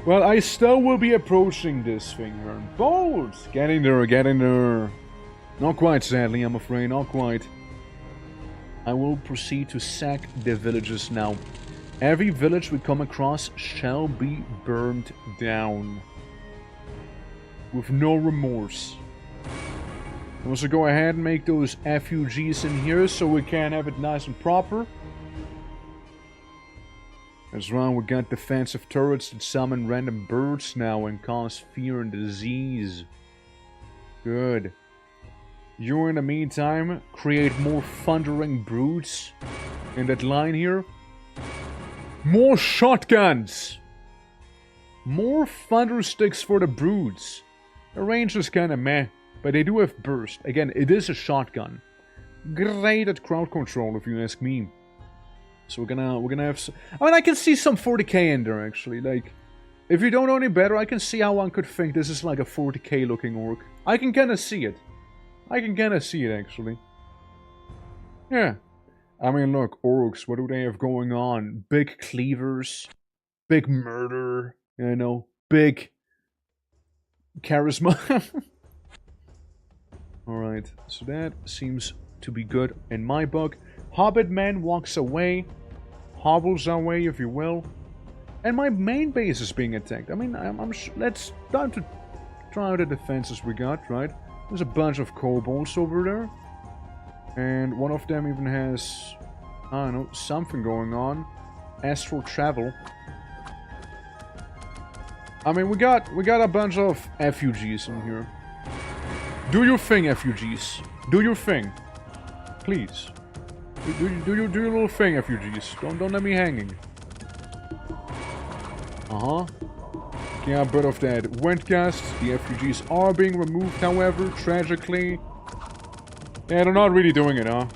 Well, I still will be approaching this thing here. Bold! Getting there, getting there. Not quite, sadly, I'm afraid. Not quite. I will proceed to sack the villages now. Every village we come across shall be burned down. With no remorse. I also go ahead and make those refugees in here so we can have it nice and proper. That's right, we got defensive turrets that summon random birds now and cause fear and disease. Good. You, in the meantime, create more thundering brutes in that line here. More shotguns! More thunder sticks for the brutes. The range is kinda meh, but they do have burst. Again, it is a shotgun. Great at crowd control, if you ask me. So we're gonna have I mean, I can see some 40k in there, actually. Like, if you don't know any better, I can see how one could think this is like a 40k looking orc. I can kinda see it. I can kinda see it, actually. Yeah. I mean, look, orcs, what do they have going on? Big cleavers. Big murder. You know, big charisma. Alright, so that seems to be good in my book. Hobbit man walks away, hobbles away, if you will, and my main base is being attacked. I mean, it's time to try out the defenses we got, right? There's a bunch of kobolds over there. And one of them even has, I don't know, something going on. Astral travel. I mean, we got a bunch of refugees in here. Do your thing, refugees. Do your thing. Please. Do your little thing, refugees. Don't let me hanging. Uh-huh. Yeah, a bit of that wind gust. The refugees are being removed, however, tragically. Yeah, they're not really doing it, huh?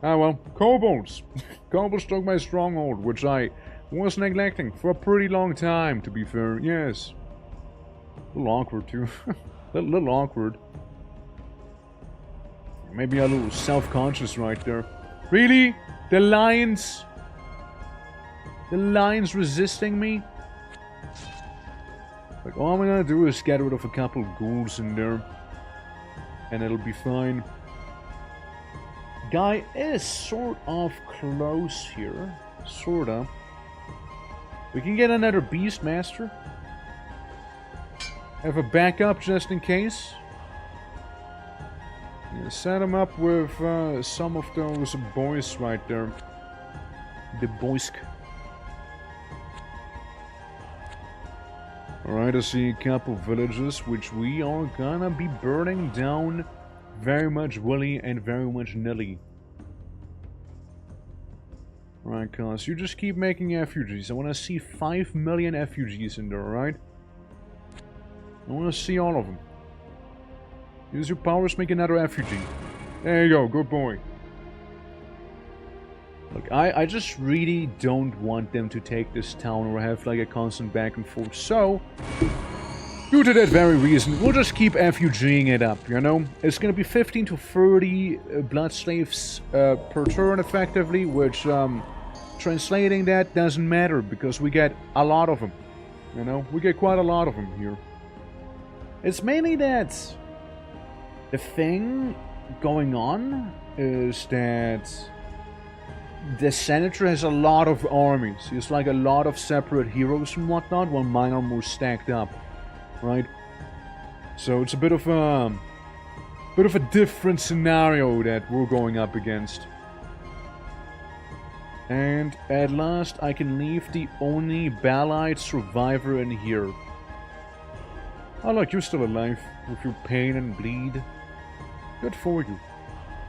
Ah, well. Kobolds. Kobolds took my stronghold, which I was neglecting for a pretty long time, to be fair. Yes. A little awkward, too. a little awkward. Maybe a little self-conscious right there. Really? The lions? The lions resisting me? Like, all I'm gonna do is get rid of a couple ghouls in there. And it'll be fine. Guy is sort of close here. Sorta. We can get another Beastmaster. Have a backup just in case. Yeah, set him up with some of those boys right there. The boysk. Alright, I see a couple villages which we are gonna be burning down very much willy and very much nilly. Alright, cuz you just keep making refugees. I wanna see 5 million refugees in there, alright? I wanna see all of them. Use your powers, make another refugee. There you go, good boy. Look, I just really don't want them to take this town or have like a constant back and forth. So, due to that very reason, we'll just keep refugeeing it up, you know? It's gonna be 15 to 30 blood slaves per turn effectively, which translating that doesn't matter because we get a lot of them. You know, we get quite a lot of them here. It's mainly that the thing going on is that the Senator has a lot of armies. He has like a lot of separate heroes and whatnot, while mine are more stacked up, right? So it's a bit of a different scenario that we're going up against. And at last I can leave the only Balite survivor in here. Oh look, you're still alive with your pain and bleed. Good for you.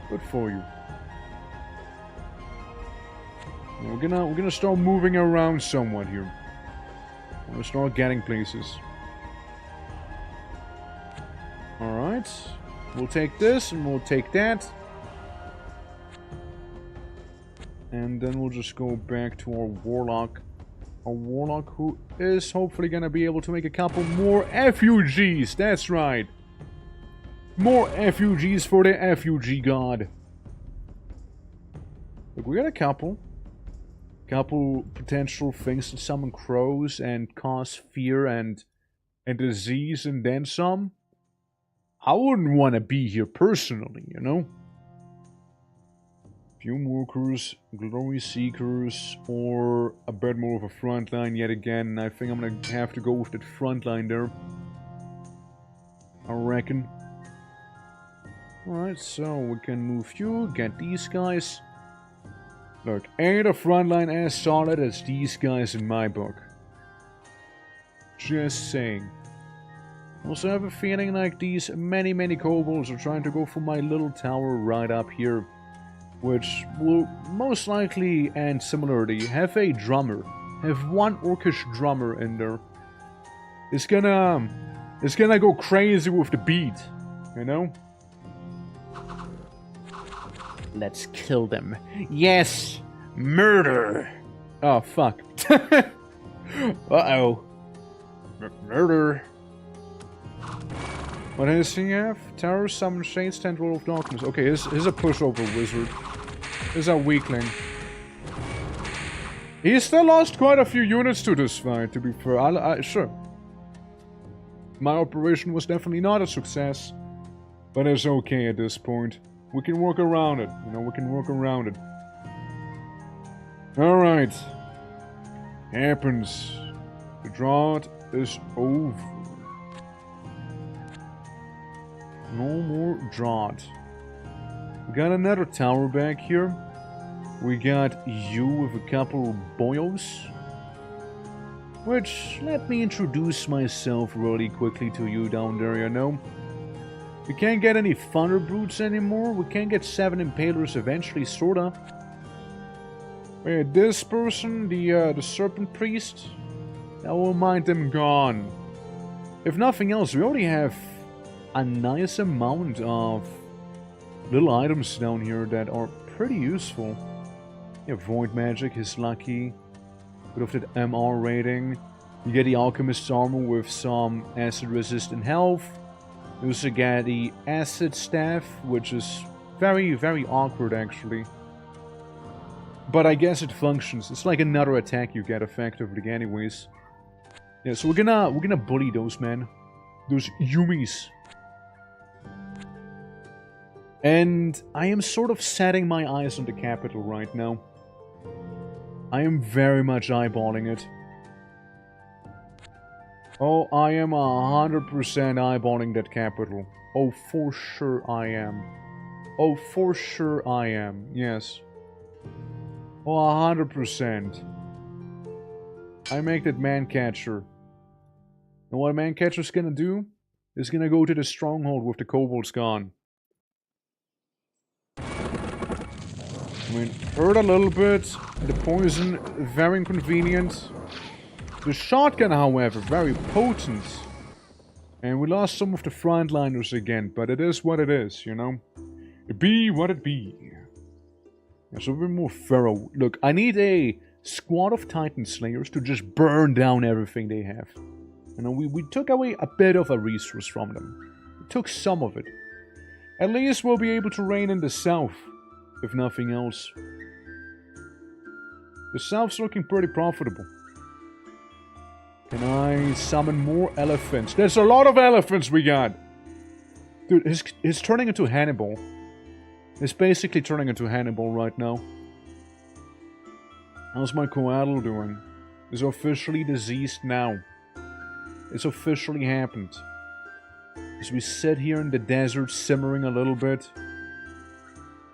Good for you. We're gonna start moving around somewhat here. We're gonna start getting places. Alright. We'll take this and we'll take that. And then we'll just go back to our Warlock. A Warlock who is hopefully gonna be able to make a couple more refugees. That's right. More refugees for the refugee god. Look, we got a couple potential things to summon crows and cause fear and disease and then some. I wouldn't want to be here personally, you know? Fume workers, glory seekers, or a bit more of a frontline yet again. I think I'm gonna have to go with that frontline there. I reckon. Alright, so we can move you, get these guys. Look, ain't a frontline as solid as these guys in my book. Just saying. Also, I have a feeling like these many kobolds are trying to go for my little tower right up here. Which will most likely, and similarly, have a drummer. Have one orcish drummer in there. It's gonna go crazy with the beat, you know? Let's kill them. Yes! Murder! Oh, fuck. Uh-oh. Murder. What does he have? Terror, Summon, Shades, Tendril of Darkness. Okay, he's a pushover wizard. He's a weakling. He still lost quite a few units to this fight, to be fair. Sure. My operation was definitely not a success. But it's okay at this point. We can work around it. You know, we can work around it. Alright. Happens. The drought is over. No more drought. We got another tower back here. We got you with a couple of boyos. Which, let me introduce myself really quickly to you down there, you know. We can't get any thunder brutes anymore. We can't get 7 impalers eventually, sorta. Wait, this person, the serpent priest, I won't mind them gone. If nothing else, we already have a nice amount of little items down here that are pretty useful. Yeah, void magic is lucky. Bit of that MR rating. You get the alchemist's armor with some acid resistant health. You also get the acid staff, which is very, very awkward actually. But I guess it functions. It's like another attack you get effectively anyways. Yeah, so we're gonna bully those men. Those Yumis. And I am sort of setting my eyes on the capital right now. I am very much eyeballing it. Oh, I am 100% eyeballing that capital. Oh, for sure I am. Oh, for sure I am. Yes. Oh, 100%. I make that man catcher. And what a man catcher's gonna do is gonna go to the stronghold with the kobolds gone. I mean, hurt a little bit. The poison, very inconvenient. The shotgun, however, very potent. And we lost some of the frontliners again, but it is what it is, you know? It be what it be. Yeah, so we're more thorough. Look, I need a squad of Titan Slayers to just burn down everything they have. You know, we took away a bit of a resource from them. We took some of it. At least we'll be able to reign in the south, if nothing else. The south's looking pretty profitable. Can I summon more elephants? There's a lot of elephants we got! Dude, he's turning into Hannibal. He's basically turning into Hannibal right now. How's my Coatl doing? He's officially diseased now. It's officially happened. As we sit here in the desert simmering a little bit.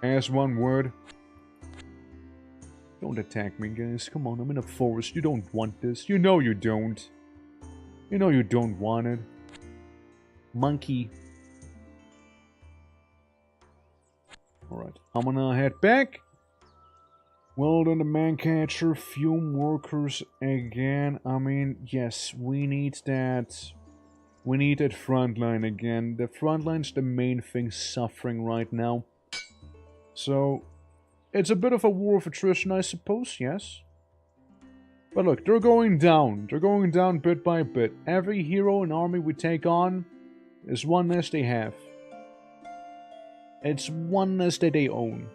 As one word. Don't attack me, guys. Come on, I'm in a forest. You don't want this. You know you don't. You know you don't want it. Monkey. Alright, I'm gonna head back. Well done, the man catcher. Fume workers again. I mean, yes, we need that. We need that front line again. The front line's the main thing suffering right now. So, it's a bit of a war of attrition, I suppose, yes. But look, they're going down. They're going down bit by bit. Every hero and army we take on is one less they have. It's one less that they own.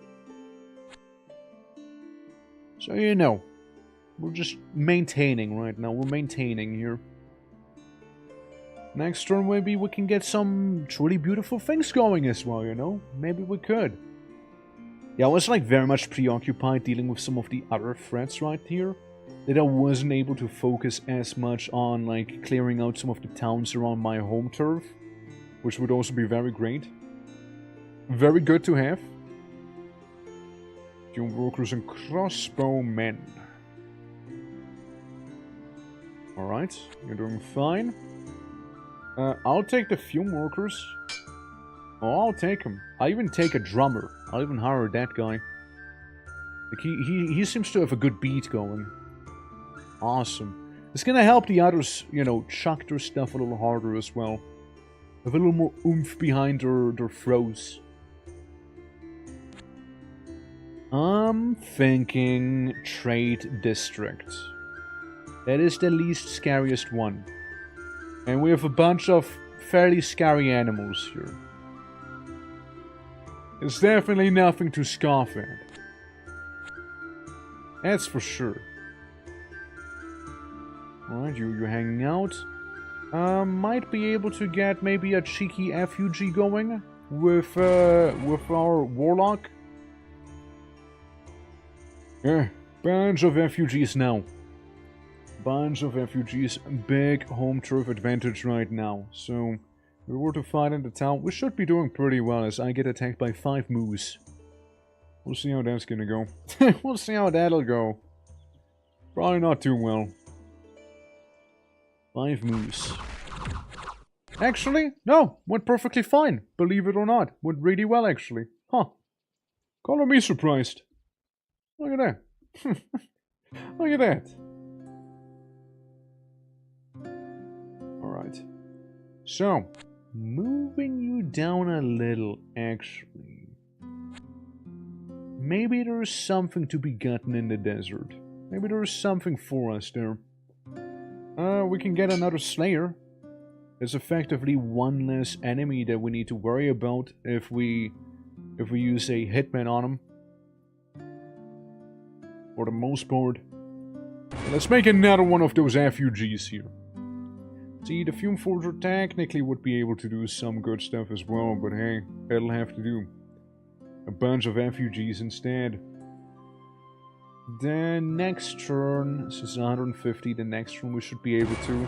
So, you know, we're just maintaining right now. We're maintaining here. Next turn, maybe we can get some truly beautiful things going as well, you know? Maybe we could. Yeah, I was like very much preoccupied dealing with some of the other threats right here, that I wasn't able to focus as much on like clearing out some of the towns around my home turf, which would also be very great. Very good to have. Fume workers and crossbowmen. Alright, you're doing fine. I'll take the fume workers. Oh, I'll take him. I'll even take a drummer. I'll even hire that guy. Like he seems to have a good beat going. Awesome. It's gonna help the others, you know, chuck their stuff a little harder as well. Have a little more oomph behind their throws. I'm thinking Trade District. That is the least scariest one. And we have a bunch of fairly scary animals here. It's definitely nothing to scoff at. That's for sure. Alright, you're hanging out. Might be able to get maybe a cheeky effigy going with our warlock. Yeah, bunch of refugees now. Bunch of refugees. Big home turf advantage right now. So, we were to fight in the town, we should be doing pretty well as I get attacked by 5 moose. We'll see how that's gonna go. We'll see how that'll go. Probably not too well. 5 moose. Actually, no, went perfectly fine. Believe it or not, went really well actually. Huh. Color me surprised. Look at that. Look at that. Alright. So, moving you down a little, actually. Maybe there's something to be gotten in the desert. Maybe there's something for us there. We can get another Slayer. It's effectively one less enemy that we need to worry about if we use a hitman on him. For the most part. Let's make another one of those refugees here. See, the Fume Forger technically would be able to do some good stuff as well, but hey, it'll have to do. A bunch of refugees instead. Then next turn, this is 150, the next turn we should be able to.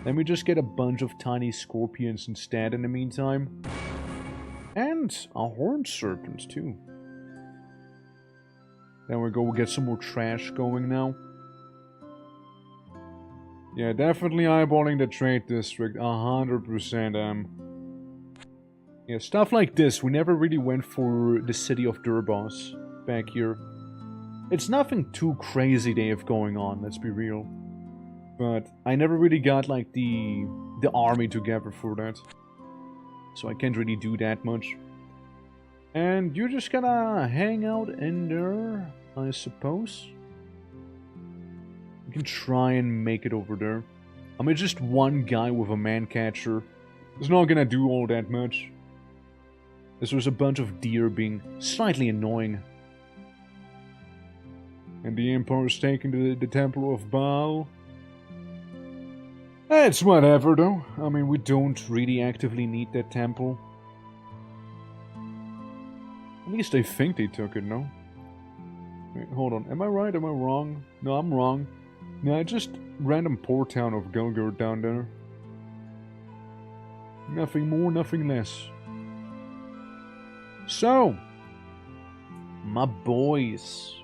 Let me just get a bunch of tiny scorpions instead in the meantime. And a horned serpent too. There we go, we'll get some more trash going now. Yeah, definitely eyeballing the trade district, 100%. Yeah, stuff like this, we never really went for the city of Durbos back here. It's nothing too crazy they have going on, let's be real. But I never really got, like, the army together for that. So I can't really do that much. And you're just gonna hang out in there, I suppose. You can try and make it over there. I mean, just one guy with a man catcher is not gonna do all that much. There's a bunch of deer being slightly annoying. And the Empire's taking the Temple of Baal. It's whatever, though. I mean, we don't really actively need that temple. At least I think they took it, no? Wait, hold on. Am I right? Am I wrong? No, I'm wrong. No, just random poor town of Gilgard down there. Nothing more, nothing less. So, my boys.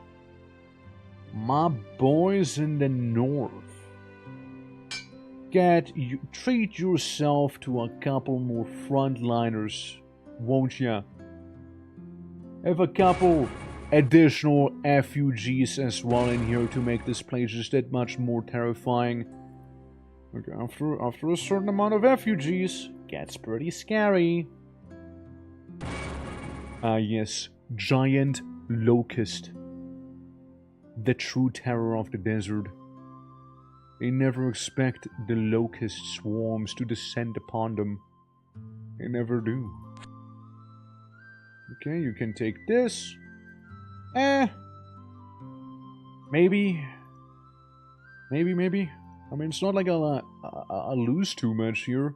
My boys in the north. Treat yourself to a couple more frontliners, won't ya? Have a couple additional refugees as well in here to make this place just that much more terrifying. Okay, after a certain amount of refugees, gets pretty scary. Ah yes, giant locust. The true terror of the desert. They never expect the locust swarms to descend upon them. They never do. Okay, you can take this. Maybe. I mean, it's not like I'll lose too much here.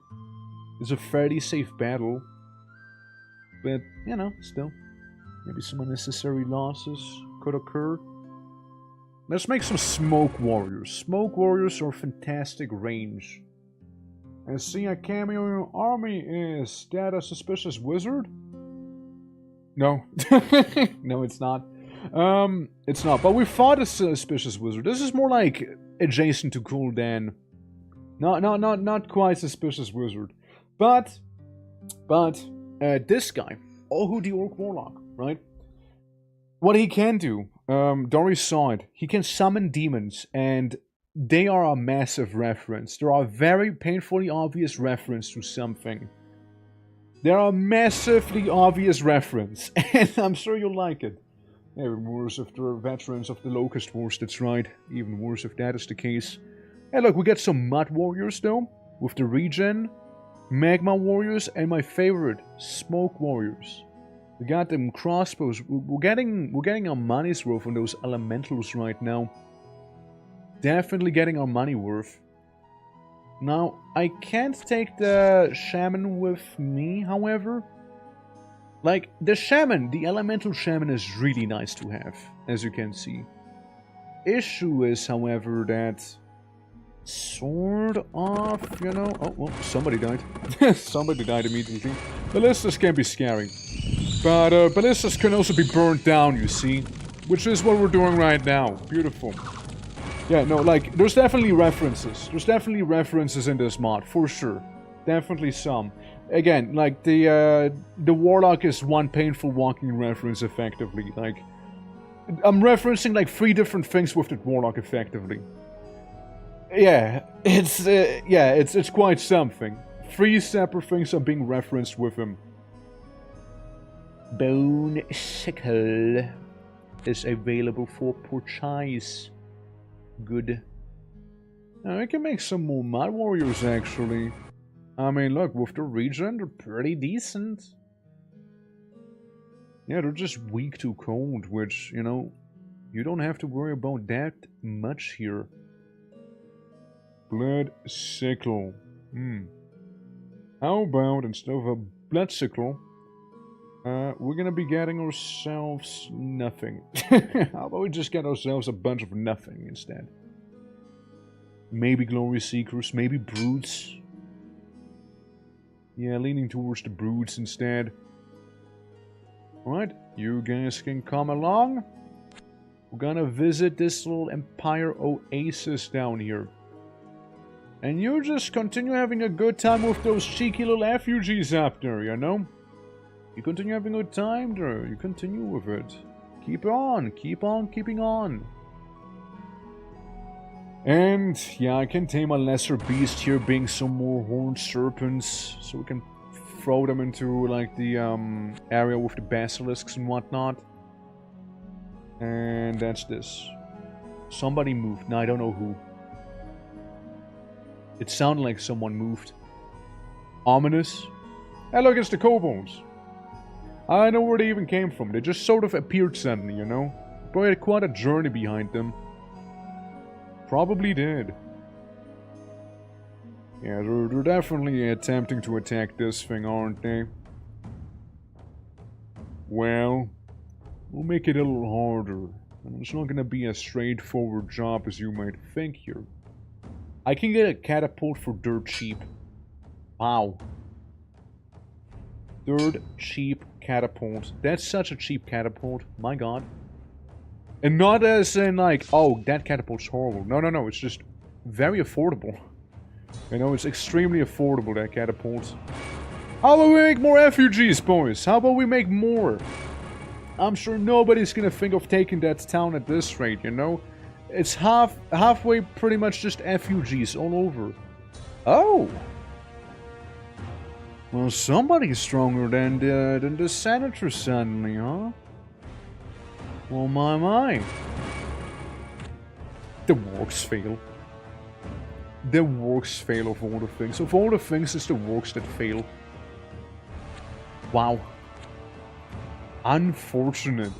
It's a fairly safe battle. But, you know, still. Maybe some unnecessary losses could occur. Let's make some Smoke Warriors. Smoke Warriors are fantastic range. And see a cameo in your army. Is that a suspicious wizard? No. No, it's not. It's not. But we fought a suspicious wizard. This is more like adjacent to Gul'dan. Not quite suspicious wizard. But this guy, Ohu the Orc Warlock, right? What he can do, Dory saw it. He can summon demons, and they are a massive reference. They are a very painfully obvious reference to something. They are a massively obvious reference, and I'm sure you'll like it. Even worse if they're veterans of the Locust Wars, that's right. Even worse if that is the case. Hey look, we get some Mud Warriors though, with the regen, Magma Warriors, and my favorite, Smoke Warriors. We got them crossbows. We're getting our money's worth on those elementals right now. Definitely getting our money worth. Now, I can't take the shaman with me, however. Like, the shaman, the elemental shaman is really nice to have, as you can see. Issue is, however, that sort of, you know. Oh, well, somebody died. Somebody died immediately. Ballistas can be scary. But ballistas can also be burned down, you see. Which is what we're doing right now. Beautiful. Yeah, no, like, there's definitely references. There's definitely references in this mod, for sure. Definitely some. Again, like, the Warlock is one painful walking reference, effectively. Like, I'm referencing, like, 3 different things with the Warlock, effectively. Yeah, it's quite something. 3 separate things are being referenced with him. Bone Sickle is available for purchase. Good. Now, I can make some more Mad Warriors, actually. I mean, look, with the regen, they're pretty decent. Yeah, they're just weak to cold, which, you know, you don't have to worry about that much here. Blood Sickle. How about, instead of a Blood Sickle, we're gonna be getting ourselves nothing. How about we just get ourselves a bunch of nothing instead? Maybe Glory Seekers, maybe Brutes. Yeah, leaning towards the Brutes instead. Alright, you guys can come along. We're gonna visit this little Empire Oasis down here. And you just continue having a good time with those cheeky little refugees up there, you know? You continue having a good time there. You continue with it. Keep on keeping on. And, yeah, I can tame a lesser beast here, being some more horned serpents. So we can throw them into, like, the area with the basilisks and whatnot. And that's this. Somebody moved. Now I don't know who. It sounded like someone moved. Ominous. Hey, look, it's the kobolds. I know where they even came from. They just sort of appeared suddenly, you know? But had quite a journey behind them. Probably did. Yeah, they're definitely attempting to attack this thing, aren't they? Well, we'll make it a little harder. And it's not gonna be a straightforward job as you might think here. I can get a catapult for dirt cheap. Wow. Dirt cheap catapult. That's such a cheap catapult. My god. And not as in like, oh, that catapult's horrible. No, no, no. It's just very affordable. You know, it's extremely affordable, that catapult. How about we make more refugees, boys? How about we make more? I'm sure nobody's gonna think of taking that town at this rate, you know? It's halfway pretty much just refugees all over. Oh! Well, somebody's stronger than the senator suddenly, huh? Well, my. The Orcs fail. The Orcs fail of all the things. Of all the things, it's the Orcs that fail. Wow. Unfortunate.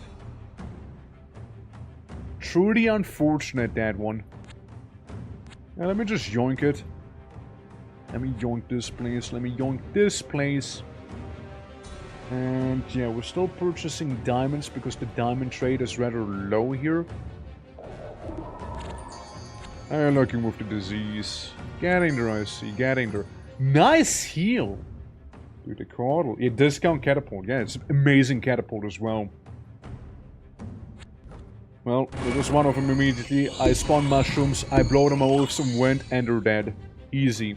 Truly unfortunate, that one. Now, let me just yoink it. Let me yoink this place. Let me yoink this place. And yeah, we're still purchasing diamonds because the diamond trade is rather low here. I'm looking with the disease. Getting there, I see. Getting there. Nice heal! Dude, the caudal. Yeah, discount catapult. Yeah, it's amazing catapult as well. Well, there was one of them immediately. I spawn mushrooms, I blow them all with some wind, and they're dead. Easy.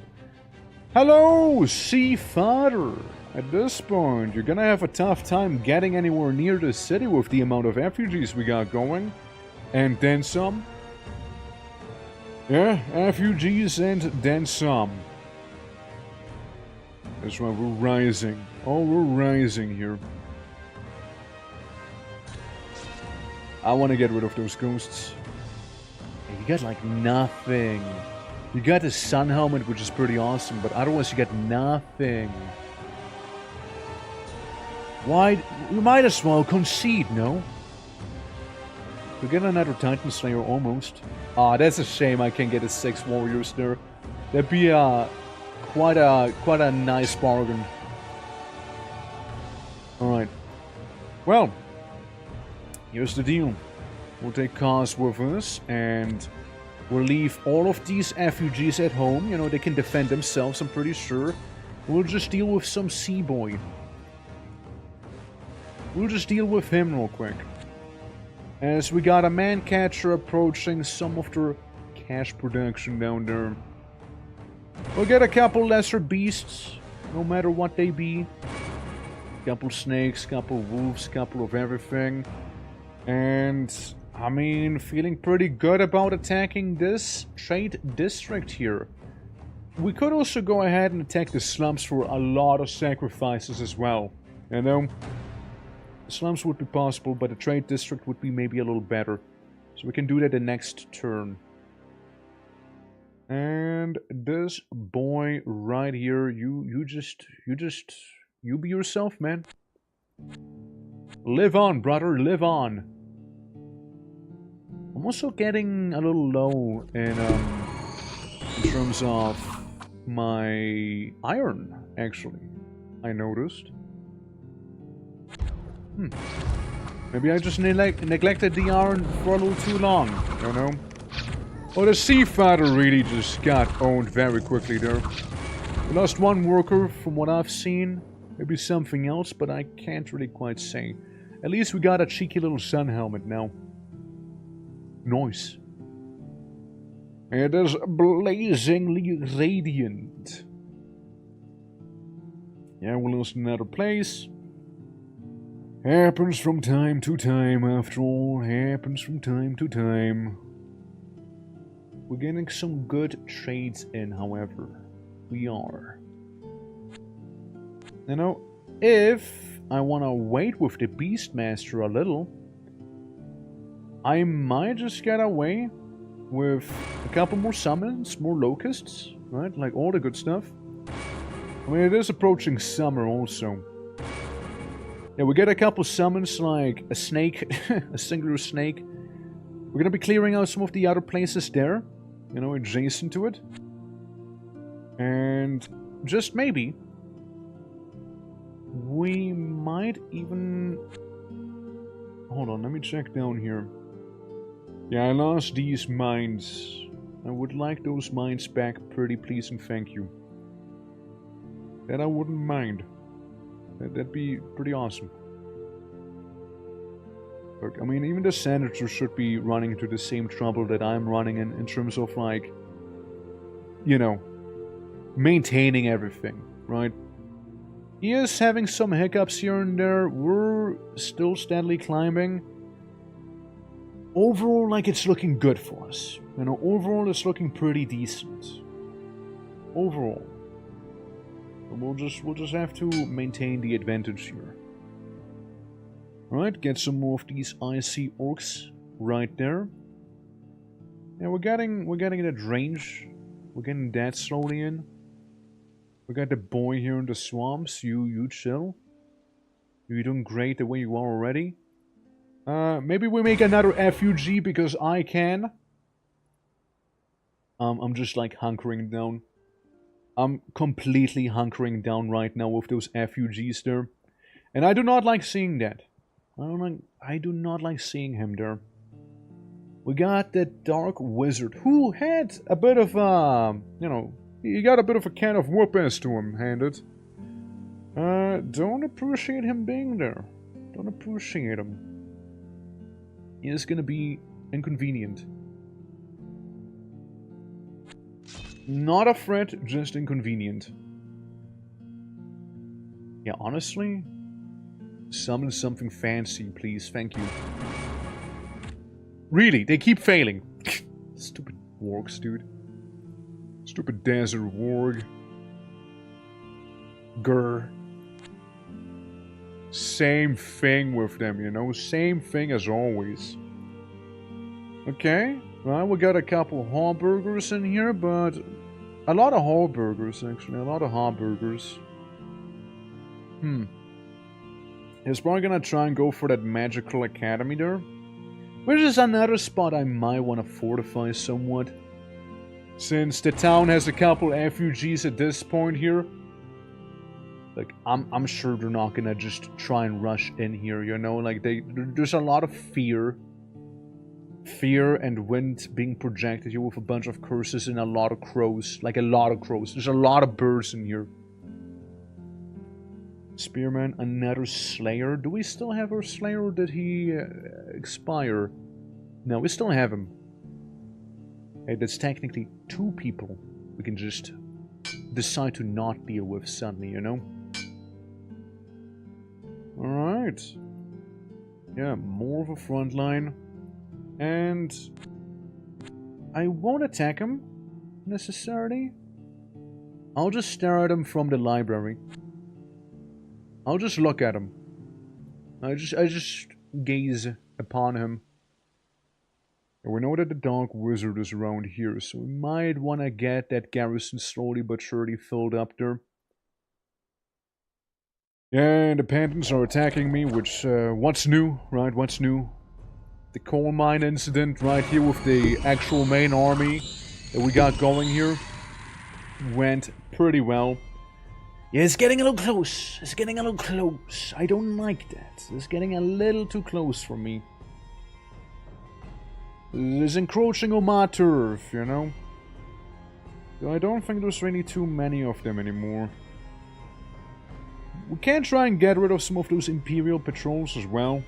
Hello, Sea Father! At this point, you're gonna have a tough time getting anywhere near the city with the amount of refugees we got going. And then some. Yeah, refugees and then some. That's why we're rising. Oh, we're rising here. I want to get rid of those ghosts. And you got like nothing. You got the sun helmet, which is pretty awesome, but otherwise you got nothing. Why? We might as well concede, no? We get another Titan Slayer almost. Ah, that's a shame I can't get a 6 warriors there. That'd be quite a nice bargain. Alright. Well, here's the deal. We'll take cars with us, and We'll leave all of these refugees at home. You know, they can defend themselves, I'm pretty sure. We'll just deal with some sea boy. We'll just deal with him real quick. As we got a man catcher approaching some of the cash production down there. We'll get a couple lesser beasts, no matter what they be. Couple snakes, couple wolves, couple of everything. And, I mean, feeling pretty good about attacking this trade district here. We could also go ahead and attack the slums for a lot of sacrifices as well. You know? The slums would be possible, but the trade district would be maybe a little better. So we can do that the next turn. And this boy right here, you be yourself, man. Live on, brother, live on. I'm also getting a little low in terms of my iron, actually. I noticed. Maybe I just neglected the iron for a little too long, you know? Oh, the sea fighter really just got owned very quickly there. We lost one worker from what I've seen. Maybe something else, but I can't really quite say. At least we got a cheeky little sun helmet now. Nice. It is blazingly radiant. Yeah, we'll lose another place. Happens from time to time, after all. Happens from time to time. We're getting some good trades in, however. We are. You know, if I want to wait with the Beastmaster a little, I might just get away with a couple more summons, more locusts, right? Like all the good stuff. I mean, it is approaching summer also. Yeah, we get a couple summons like a snake, a singular snake. We're gonna be clearing out some of the other places there, you know, adjacent to it. And just maybe, we might even... Hold on, let me check down here. Yeah, I lost these mines. I would like those mines back, pretty please and thank you. That I wouldn't mind. That'd be pretty awesome. Look, I mean, even the senator should be running into the same trouble that I'm running in terms of, like, you know, maintaining everything, right? He is having some hiccups here and there. We're still steadily climbing. Overall, like, it's looking good for us. You know, overall, it's looking pretty decent. Overall. We'll just have to maintain the advantage here. Alright, get some more of these icy orcs right there. Yeah, we're getting that range. We're getting that slowly in. We got the boy here in the swamps. You chill. You're doing great the way you are already. Maybe we make another FUG because I can. I'm just like hunkering down. I'm completely hunkering down right now with those FUGs there. And I do not like seeing that. I do not like seeing him there. We got the Dark Wizard, who had a bit of, you know, he got a bit of a can of whoopings to him handed. Don't appreciate him being there. Don't appreciate him. He is gonna be inconvenient. Not a threat, just inconvenient. Yeah, honestly, summon something fancy, please. Thank you. Really, they keep failing. Stupid wargs, dude. Stupid desert warg. GER. Same thing with them, you know? Same thing as always. Okay. Well, we got a couple hamburgers in here, but... A lot of hamburgers, actually. A lot of hamburgers. He's probably gonna try and go for that magical academy there. Which is another spot I might want to fortify somewhat. Since the town has a couple refugees at this point here. Like, I'm sure they're not gonna just try and rush in here, you know? Like, there's a lot of fear fear and wind being projected here with a bunch of curses and a lot of crows. Like a lot of crows. There's a lot of birds in here. Spearman, another Slayer. Do we still have our Slayer or did he expire? No, we still have him. Hey, that's technically 2 people we can just decide to not deal with suddenly, you know? Alright. Yeah, more of a front line. And I won't attack him, necessarily. I'll just stare at him from the library. I'll just look at him. I just gaze upon him. And we know that the Dark Wizard is around here, so we might want to get that garrison slowly but surely filled up there. Yeah, the Pantons are attacking me, which, what's new, right? What's new? The coal mine incident right here with the actual main army that we got going here went pretty well. Yeah, it's getting a little close. It's getting a little close. I don't like that. It's getting a little too close for me. It's encroaching on my turf, you know? I don't think there's really too many of them anymore. We can try and get rid of some of those Imperial patrols as well.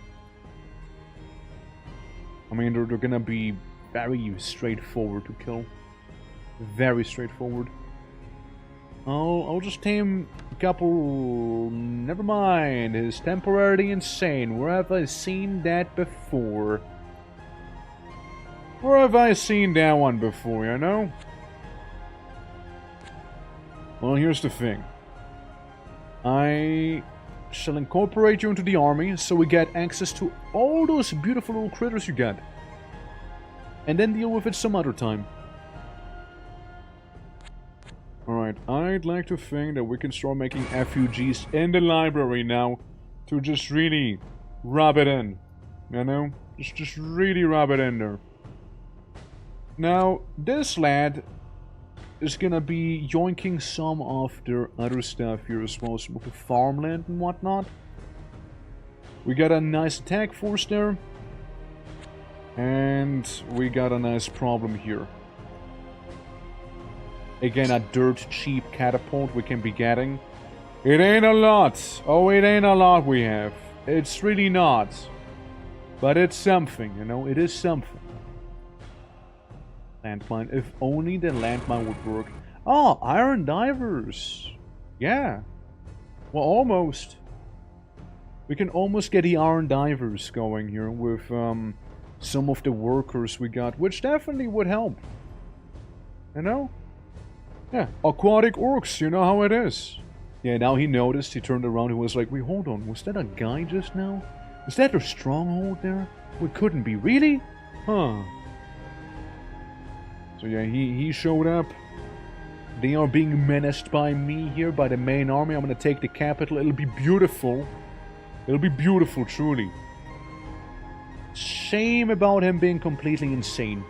I mean, they're gonna be very straightforward to kill. Very straightforward. I'll just tame a couple... Never mind. It's temporarily insane. Where have I seen that before? Where have I seen that one before, you know? Well, here's the thing. I shall incorporate you into the army, so we get access to all those beautiful little critters you got. And then deal with it some other time. Alright, I'd like to think that we can start making effigies in the library now to just really rub it in. You know? Just really rub it in there. Now, this lad is gonna be yoinking some of their other stuff here as well, some of the farmland and whatnot. We got a nice attack force there. And we got a nice problem here. Again, a dirt cheap catapult we can be getting. It ain't a lot. Oh, it ain't a lot we have. It's really not. But it's something, you know, it is something. Landmine. If only the landmine would work. Oh, iron divers. Yeah. Well, almost. We can almost get the iron divers going here with some of the workers we got, which definitely would help. You know? Yeah, aquatic orcs, you know how it is. Yeah, now he noticed, he turned around, he was like, wait, hold on, was that a guy just now? Is that a stronghold there? Well, it couldn't be, really? Huh. So yeah, he showed up. They are being menaced by me here, by the main army. I'm gonna take the capital, it'll be beautiful. It'll be beautiful, truly. Shame about him being completely insane.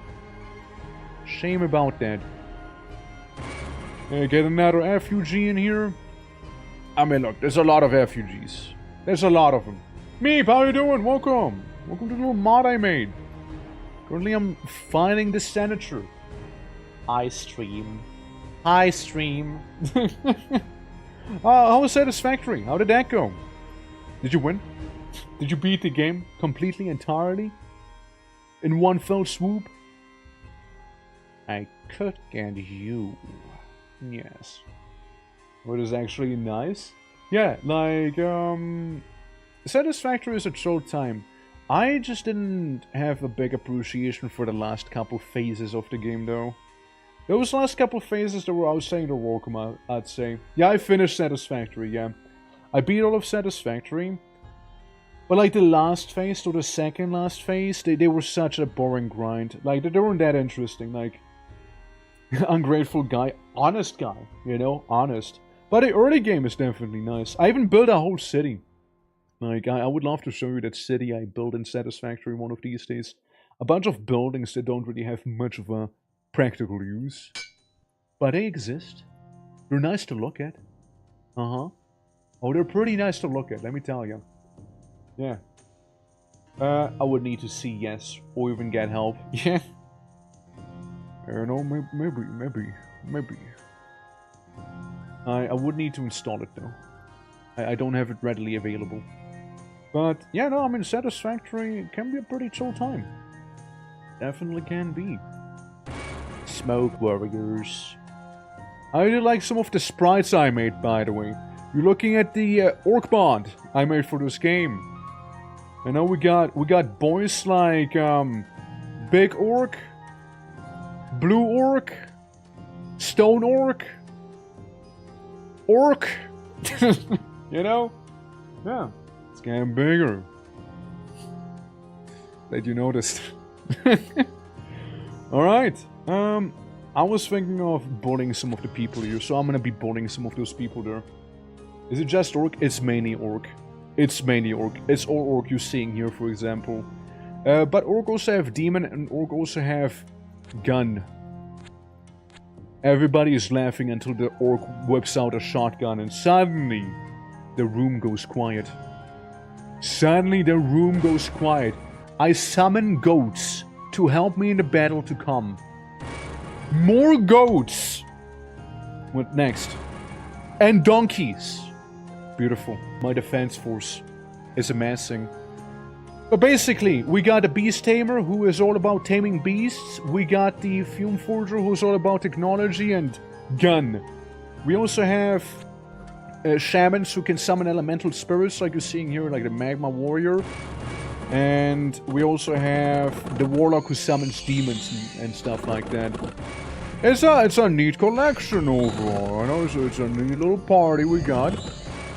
Shame about that. Get another refugee in here. I mean, look, there's a lot of refugees. There's a lot of them. Meep, how you doing? Welcome. Welcome to the little mod I made. Currently, I'm finding the senator. I stream. I stream. How was Satisfactory? How did that go? Did you win? Did you beat the game completely, entirely? In one fell swoop? I could get you. Yes. What is actually nice? Yeah, like, Satisfactory is a chill time. I just didn't have a big appreciation for the last couple phases of the game, though. Those last couple phases that were outside the welcome, I'd say. Yeah, I finished Satisfactory, yeah. I beat all of Satisfactory. But like the last phase, or the second last phase, they were such a boring grind. Like, they weren't that interesting, like... Ungrateful guy, honest guy, you know, honest. But the early game is definitely nice. I even built a whole city. Like, I would love to show you that city I built in Satisfactory one of these days. A bunch of buildings that don't really have much of a practical use. But they exist. They're nice to look at. Uh-huh. Oh, they're pretty nice to look at, let me tell you. Yeah. I would need to see yes, or even get help. Yeah. No, maybe. I would need to install it though. I don't have it readily available. But yeah, no, I mean, Satisfactory can be a pretty chill time. Definitely can be. Smoke Warriors. I really like some of the sprites I made, by the way. You're looking at the Orc bond I made for this game. I know we got boys like Big Orc, Blue Orc, Stone Orc, Orc. You know? Yeah. It's getting bigger. That you noticed. Alright. I was thinking of bullying some of the people here, so I'm gonna be bullying some of those people there. Is it just Orc? It's mainly Orc. It's mainly Orc. It's all Orc you're seeing here, for example. But Orc also have Demon, and Orc also have Gun. Everybody is laughing until the Orc whips out a shotgun, and suddenly the room goes quiet. Suddenly the room goes quiet. I summon goats to help me in the battle to come. More goats! What next? And donkeys. Beautiful. My defense force is amassing. But basically, we got a beast tamer who is all about taming beasts. We got the fume forger who's all about technology and gun. We also have shamans who can summon elemental spirits, like you're seeing here, like the magma warrior. And we also have the warlock who summons demons and stuff like that. It's a neat collection overall. I know it's a neat little party we got.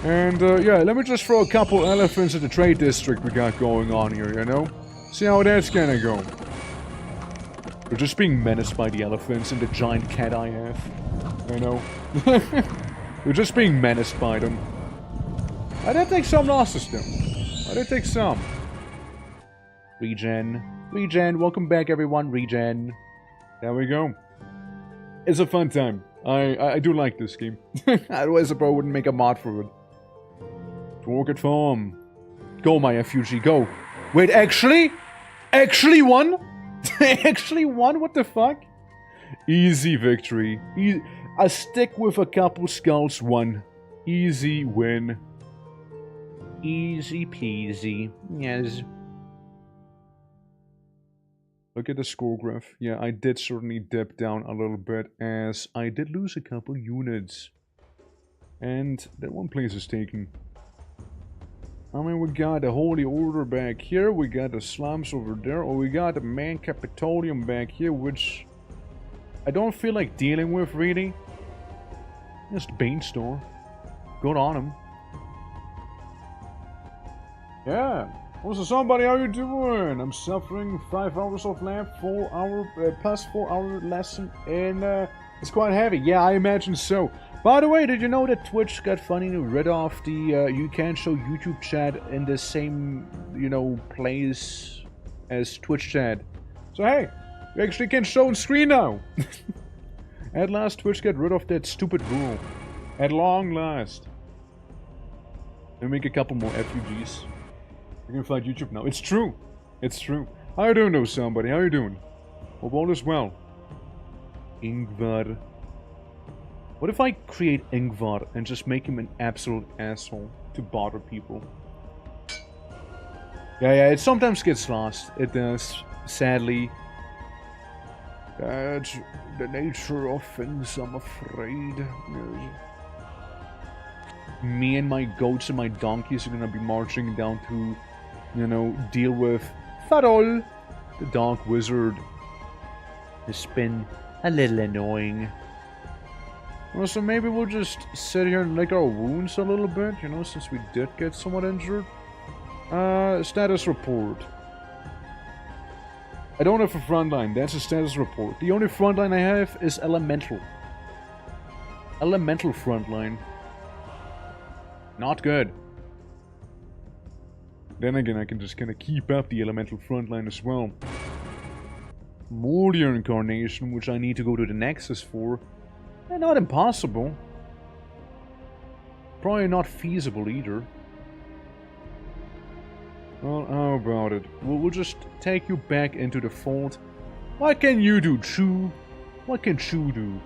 And yeah, let me just throw a couple elephants at the trade district we got going on here, you know? See how that's gonna go. We're just being menaced by the elephants and the giant cat I have. You know? We're just being menaced by them. I did take some losses though. I did take some. Regen. Regen. Welcome back everyone. Regen. There we go. It's a fun time. I do like this game. Otherwise I probably wouldn't make a mod for it. Orchid Farm. Go, my FUG, go. Wait, actually? Actually won? Actually won? What the fuck? Easy victory. I stick with a couple skulls, won. Easy win. Easy peasy. Yes. Look at the score graph. Yeah, I did certainly dip down a little bit as I did lose a couple units. And that one place is taken. I mean, we got the Holy Order back here, we got the slums over there, or we got the main Capitolium back here, which I don't feel like dealing with, really. Just Bane Store. Good on him. Yeah. Also, somebody, how you doing? I'm suffering 5 hours of lab, 4 hour, plus 4 hour lesson, and it's quite heavy. Yeah, I imagine so. By the way, did you know that Twitch got funny rid of the you can't show YouTube chat in the same, you know, place as Twitch chat? So hey, you actually can show on screen now. At last, Twitch got rid of that stupid rule. At long last. Let me make a couple more FUGs. I can find YouTube now. It's true. It's true. How you doing though, somebody? How you doing? Hope all is well. Ingvar. What if I create Ingvar and just make him an absolute asshole to bother people? Yeah, it sometimes gets lost. It does, sadly. That's the nature of things, I'm afraid. Yes. Me and my goats and my donkeys are gonna be marching down to, you know, deal with Farol, the dark wizard. It's been a little annoying. Well, so maybe we'll just sit here and lick our wounds a little bit, you know, since we did get somewhat injured. Status report. I don't have a frontline, that's a status report. The only frontline I have is elemental. Elemental frontline. Not good. Then again, I can just kind of keep up the elemental frontline as well. More incarnation, which I need to go to the Nexus for. Not impossible. Probably not feasible either. Well, how about it? We'll just take you back into the fold. What can you do, Chu? What can Chu do?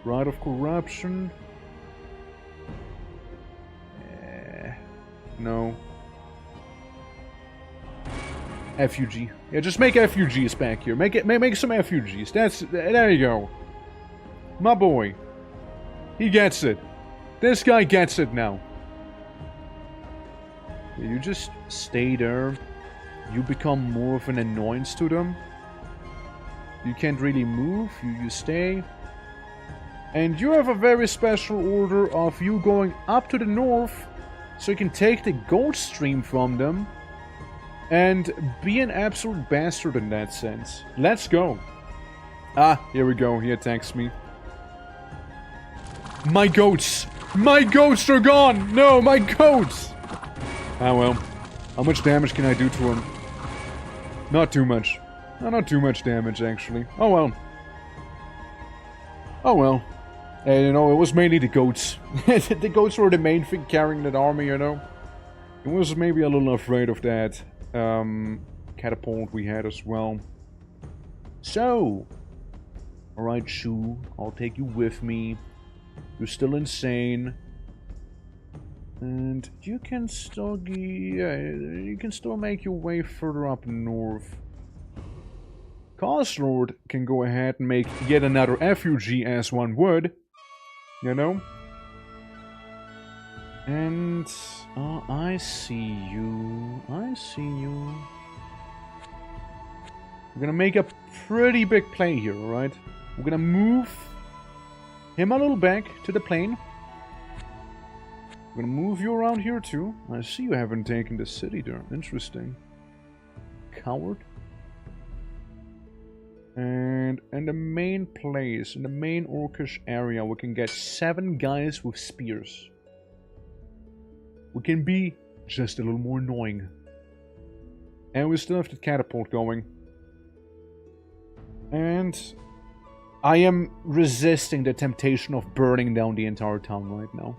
Right of corruption? No. FUG. Yeah, just make FUGs back here. Make some FUGs. There you go. My boy. He gets it. This guy gets it now. You just stay there. You become more of an annoyance to them. You can't really move. You stay. And you have a very special order of you going up to the north so you can take the gold stream from them and be an absolute bastard in that sense. Let's go. Ah, here we go. He attacks me. My goats! My goats are gone! No, my goats! Ah well. How much damage can I do to him? Not too much. No, not too much damage, actually. Oh well. Oh well. And, you know, it was mainly the goats. The goats were the main thing carrying that army, you know. I was maybe a little afraid of that catapult we had as well. So, alright, Shu, I'll take you with me. You're still insane. And you can still you can still make your way further up north. Coslord can go ahead and make yet another FUG as one would. You know? And I see you. I see you. We're gonna make a pretty big play here, alright? We're gonna move him a little back to the plane. We're gonna move you around here too. I see you haven't taken the city there. Interesting. Coward. And in the main place, in the main Orcish area, we can get 7 guys with spears. We can be just a little more annoying. And we still have the catapult going. And I am resisting the temptation of burning down the entire town right now.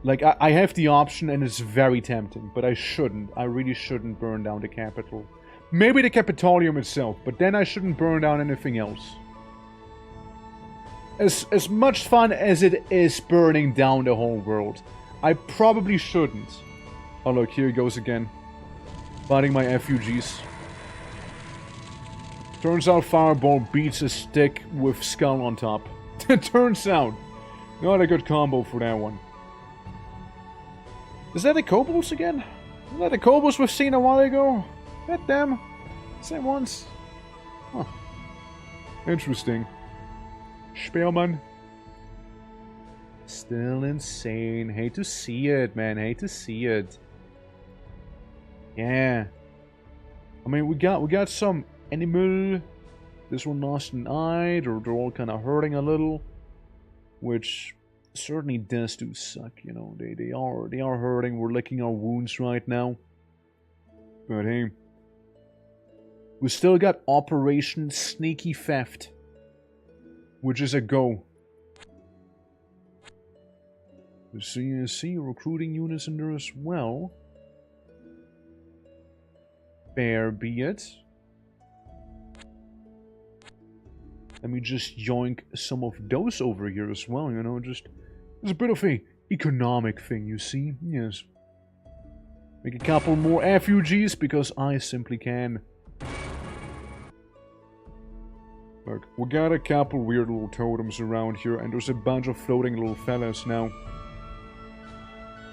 Like, I have the option and it's very tempting, but I shouldn't. I really shouldn't burn down the capital. Maybe the Capitolium itself, but then I shouldn't burn down anything else. As much fun as it is burning down the whole world, I probably shouldn't. Oh look, here he goes again. Fighting my FUGs. Turns out Fireball beats a stick with Skull on top. Turns out. Not a good combo for that one. Is that the kobolds again? Is that the kobolds we've seen a while ago? Get them. Same ones. Huh. Interesting. Spearman. Still insane. Hate to see it, man. Hate to see it. Yeah. I mean, we got some animal. This one lost an eye. They're all kind of hurting a little, which certainly does do suck. You know, they are hurting. We're licking our wounds right now. But hey, we still got Operation Sneaky Theft, which is a go. So you see recruiting units in there as well. Fair be it. Let me just yoink some of those over here as well, you know, just... It's a bit of a economic thing, you see? Yes. Make a couple more FUGs, because I simply can. Look, we got a couple weird little totems around here, and there's a bunch of floating little fellas now.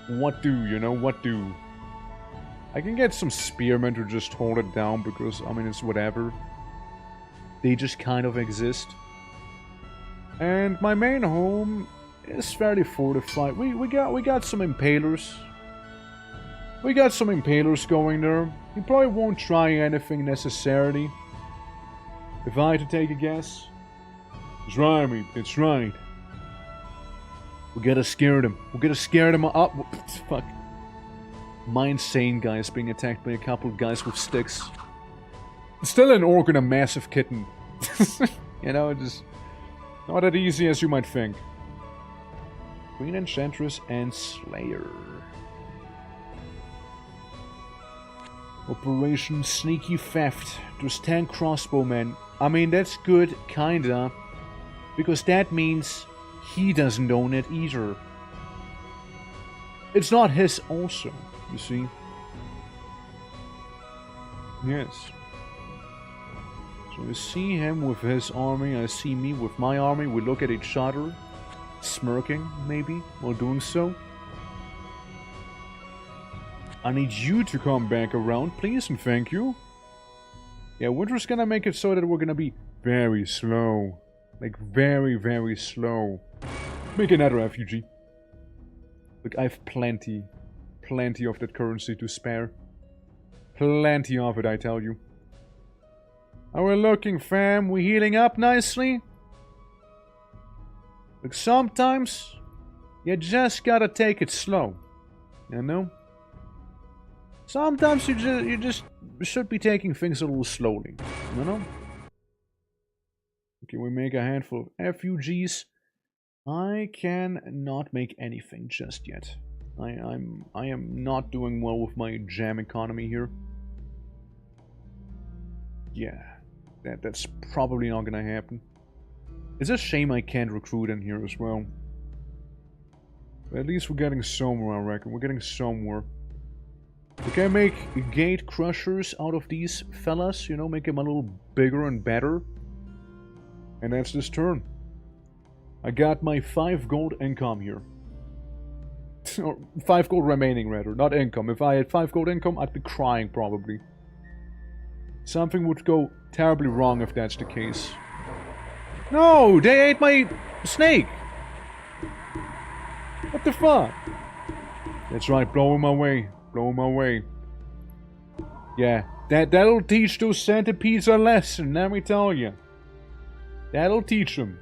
What do, you know, what do? I can get some spearmen to just hold it down, because, I mean, it's whatever. They just kind of exist. And my main home is fairly fortified. We got some impalers. We got some impalers going there. You probably won't try anything necessarily. If I had to take a guess. It's right, I mean, it's right. We gotta scare them. We gotta scare them up. Fuck. My insane guy is being attacked by a couple of guys with sticks. Still an orc and a massive kitten. You know, it's not that easy as you might think. Queen Enchantress and Slayer. Operation Sneaky Theft. There's 10 crossbowmen. I mean, that's good, kinda. Because that means he doesn't own it either. It's not his also, you see. Yes. So you see him with his army, I see me with my army. We look at each other, smirking, maybe, while doing so. I need you to come back around, please, and thank you. Yeah, winter's gonna make it so that we're gonna be very slow. Like, very, very slow. Make another refugee. Look, I have plenty of that currency to spare. Plenty of it, I tell you. How we looking, fam? We healing up nicely? Look, sometimes you just gotta take it slow. You know? Sometimes you just should be taking things a little slowly. You know? Okay, we make a handful of refugees. I can not make anything just yet. I am not doing well with my jam economy here. Yeah, that's probably not gonna happen. It's a shame I can't recruit in here as well. But at least we're getting somewhere, I reckon. We're getting somewhere. We can make gate crushers out of these fellas, you know, make them a little bigger and better. And that's this turn. I got my 5 gold income here. Or 5 gold remaining, rather, not income. If I had 5 gold income, I'd be crying, probably. Something would go terribly wrong if that's the case. No! They ate my snake! What the fuck? That's right, blow him away. Blow him away. Yeah, that'll teach those centipedes a lesson, let me tell you. That'll teach them.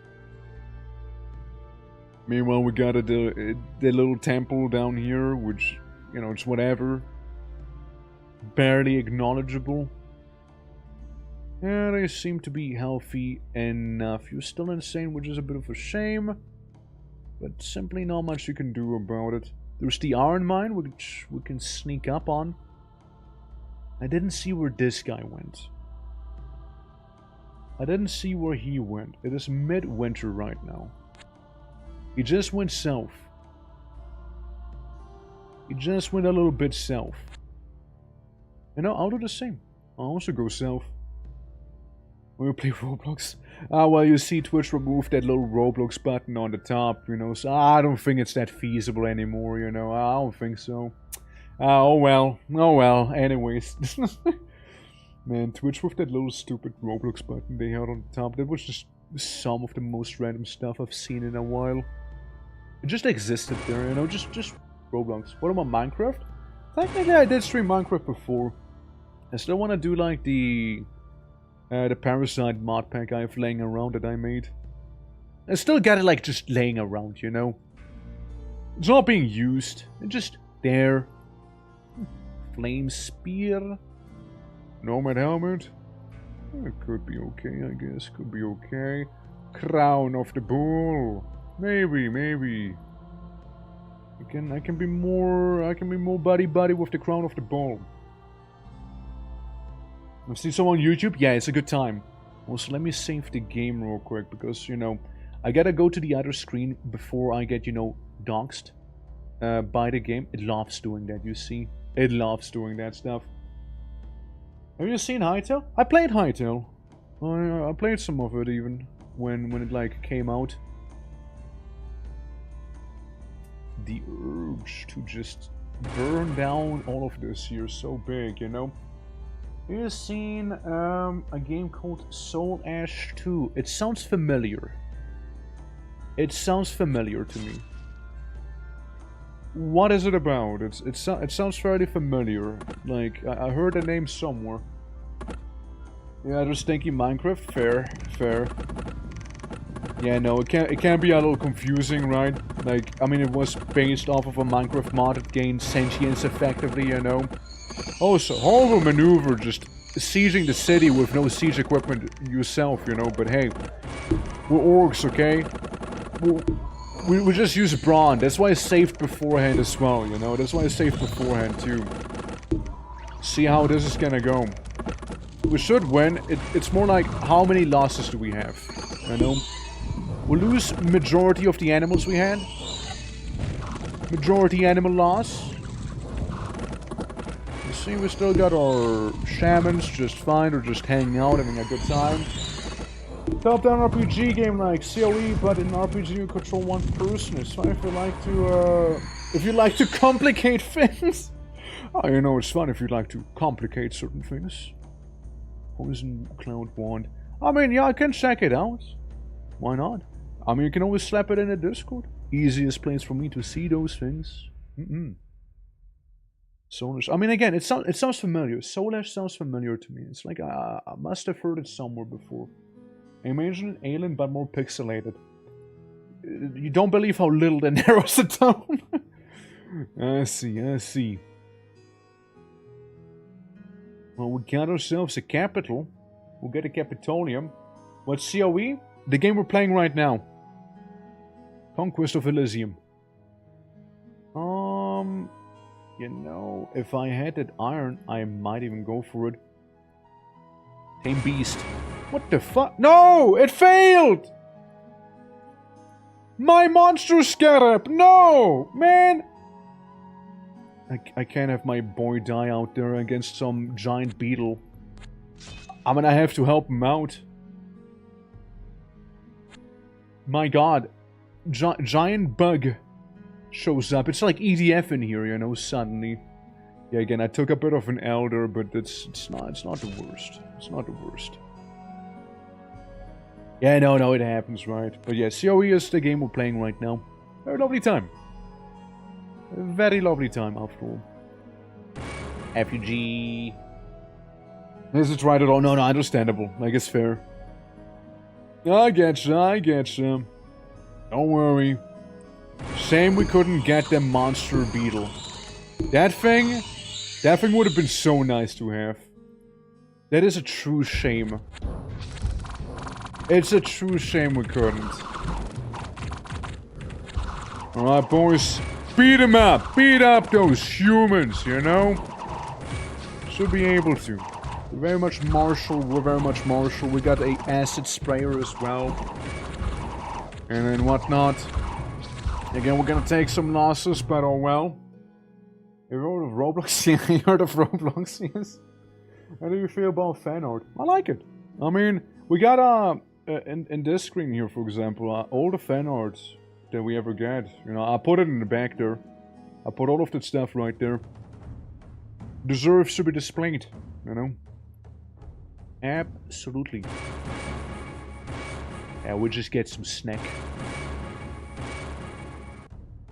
Meanwhile, we got the little temple down here, which, you know, it's whatever. Barely acknowledgeable. Yeah, they seem to be healthy enough. You're still insane, which is a bit of a shame. But simply not much you can do about it. There's the iron mine, which we can sneak up on. I didn't see where this guy went. I didn't see where he went. It is midwinter right now. He just went south. He just went a little bit south. You know, I'll do the same. I'll also go south. When we play Roblox. Ah, well, you see, Twitch removed that little Roblox button on the top, you know, so I don't think it's that feasible anymore, you know. I don't think so. Oh well. Oh well. Anyways. Man, Twitch with that little stupid Roblox button they had on the top, that was just some of the most random stuff I've seen in a while. It just existed there, you know, just Roblox. What about Minecraft? Technically, I did stream Minecraft before. I still want to do, like, the Parasite mod pack I have laying around that I made. I still got it, like, just laying around, you know? It's not being used. It's just there. Flame Spear. Nomad Helmet. It could be okay, I guess. Could be okay. Crown of the Bull. Maybe. I can be more buddy with the Crown of the Bull. I've seen someone on YouTube? Yeah, it's a good time. Also, let me save the game real quick, because, you know, I gotta go to the other screen before I get, you know, doxed by the game. It loves doing that, you see? It loves doing that stuff. Have you seen Hytale? I played Hytale. I played some of it even, when it, like, came out. The urge to just burn down all of this here is so big, you know? Have you seen a game called Soul Ash 2? It sounds familiar. It sounds familiar to me. What is it about? It sounds fairly familiar. Like, I heard the name somewhere. Yeah, just thinking Minecraft. Fair. Yeah, no, it can be a little confusing, right? Like, I mean, it was based off of a Minecraft mod that gained sentience effectively, you know? Also, horrible maneuver, just sieging the city with no siege equipment yourself, you know? But hey, we're orcs, okay? We just use brawn. That's why I saved beforehand as well, you know? That's why I saved beforehand, too. See how this is gonna go. We should win. It's more like, how many losses do we have? You know? We'll lose majority of the animals we had. Majority animal loss. You see, we still got our shamans just fine. They're just hanging out, having a good time. Top-down RPG game like COE, but in RPG you control one person. So if you like to complicate things. Oh, you know, it's fun if you like to complicate certain things. Poison Cloud Wand. I mean, yeah, I can check it out. Why not? I mean, you can always slap it in the Discord. Easiest place for me to see those things. Soulish. I mean, again, it sounds familiar. Soulish sounds familiar to me. It's like I must have heard it somewhere before. Imagine Alien, but more pixelated. You don't believe how little that narrows it down. I see. Well, we got ourselves a capital. We'll get a Capitolium. What's COE? The game we're playing right now. Conquest of Elysium. You know, if I had that iron, I might even go for it. Tame Beast. What the fuck? No! It failed! My monster scarab! No! Man! I can't have my boy die out there against some giant beetle. I mean, I have to help him out. My god. Giant bug shows up. It's like EDF in here, you know, suddenly. Yeah, again, I took a bit of an elder, but it's not the worst. It's not the worst. Yeah, no, it happens, right? But yeah, COE is the game we're playing right now. Very lovely time. A very lovely time, after all. FUG. Is it right at all? No, understandable. Like, it's fair. I getcha. Don't worry. Shame we couldn't get the monster beetle. That thing would have been so nice to have. That is a true shame. It's a true shame we couldn't. Alright, boys. Beat them up! Beat up those humans, you know? Should be able to. We're very much martial. We got a acid sprayer as well. And then whatnot. Again, we're gonna take some losses, but oh well. You heard of Roblox? Yeah, you heard of Roblox, yes. How do you feel about fan art? I like it. I mean, we got, in this screen here, for example, all the fan arts that we ever get. You know, I put it in the back there. I put all of that stuff right there. Deserves to be displayed, you know? Absolutely. Yeah, we'll just get some snack.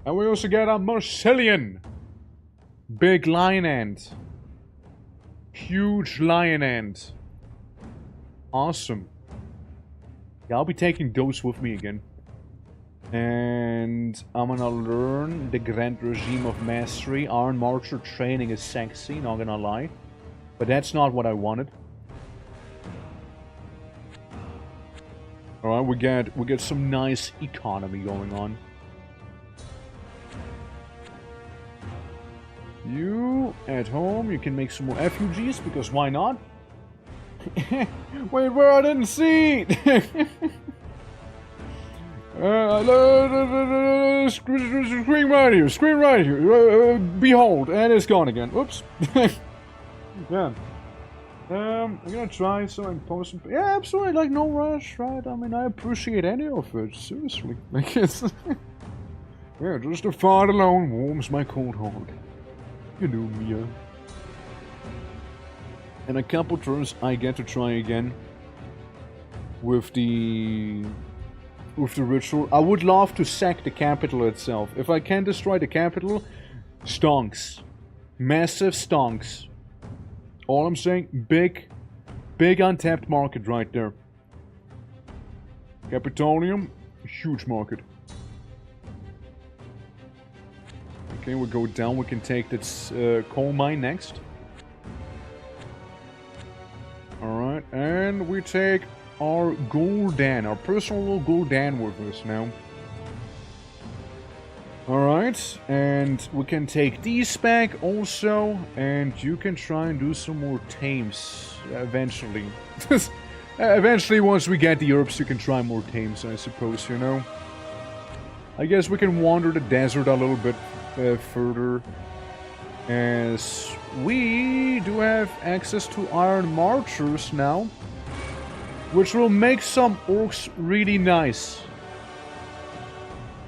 And we also get a Marcellian. Big lion ant. Huge lion ant. Awesome. Yeah, I'll be taking those with me again. And I'm gonna learn the Grand Regime of Mastery. Iron Marcher training is sexy, not gonna lie. But that's not what I wanted. Alright, we get some nice economy going on. You, at home, you can make some more refugees, because why not? Wait, where I didn't see it! Screen right here, behold, and it's gone again, oops. Yeah. I'm gonna try some and post some... Yeah, absolutely, like, no rush, right? I mean, I appreciate any of it, seriously. Like, it's... Yeah, just the thought alone warms my cold heart. You know, Mia. In a couple turns, I get to try again with the ritual. I would love to sack the capital itself. If I can destroy the capital, stonks. Massive stonks. All I'm saying, big untapped market right there. Capitolium, huge market. Okay, we go down. We can take this coal mine next. Alright, and we take our Gul'dan, our personal little Gul'dan with us now. Alright, and we can take these back also, and you can try and do some more tames eventually. Eventually, once we get the herbs, you can try more tames, I suppose, you know. I guess we can wander the desert a little bit further, as we do have access to iron marchers now, which will make some orcs really nice.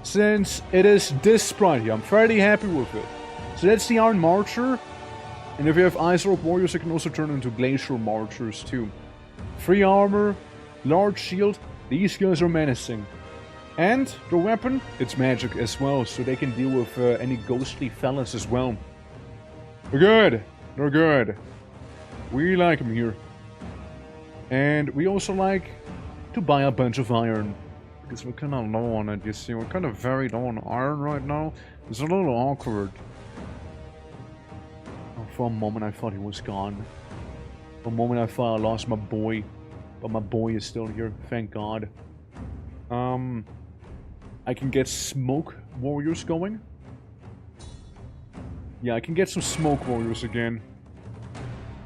Since it is this sprite here, I'm fairly happy with it. So that's the Iron Marcher. And if you have Ice Orc Warriors, you can also turn into Glacial Marchers too. 3 armor, large shield, these guys are menacing. And the weapon, it's magic as well, so they can deal with any ghostly fellas as well. They're good, they're good. We like them here. And we also like to buy a bunch of iron. Because we're kind of low on it, you see. We're kind of very low on iron right now. It's a little awkward. Oh, for a moment I thought he was gone. For a moment I thought I lost my boy. But my boy is still here, thank God. I can get smoke warriors going. Yeah, I can get some smoke warriors again.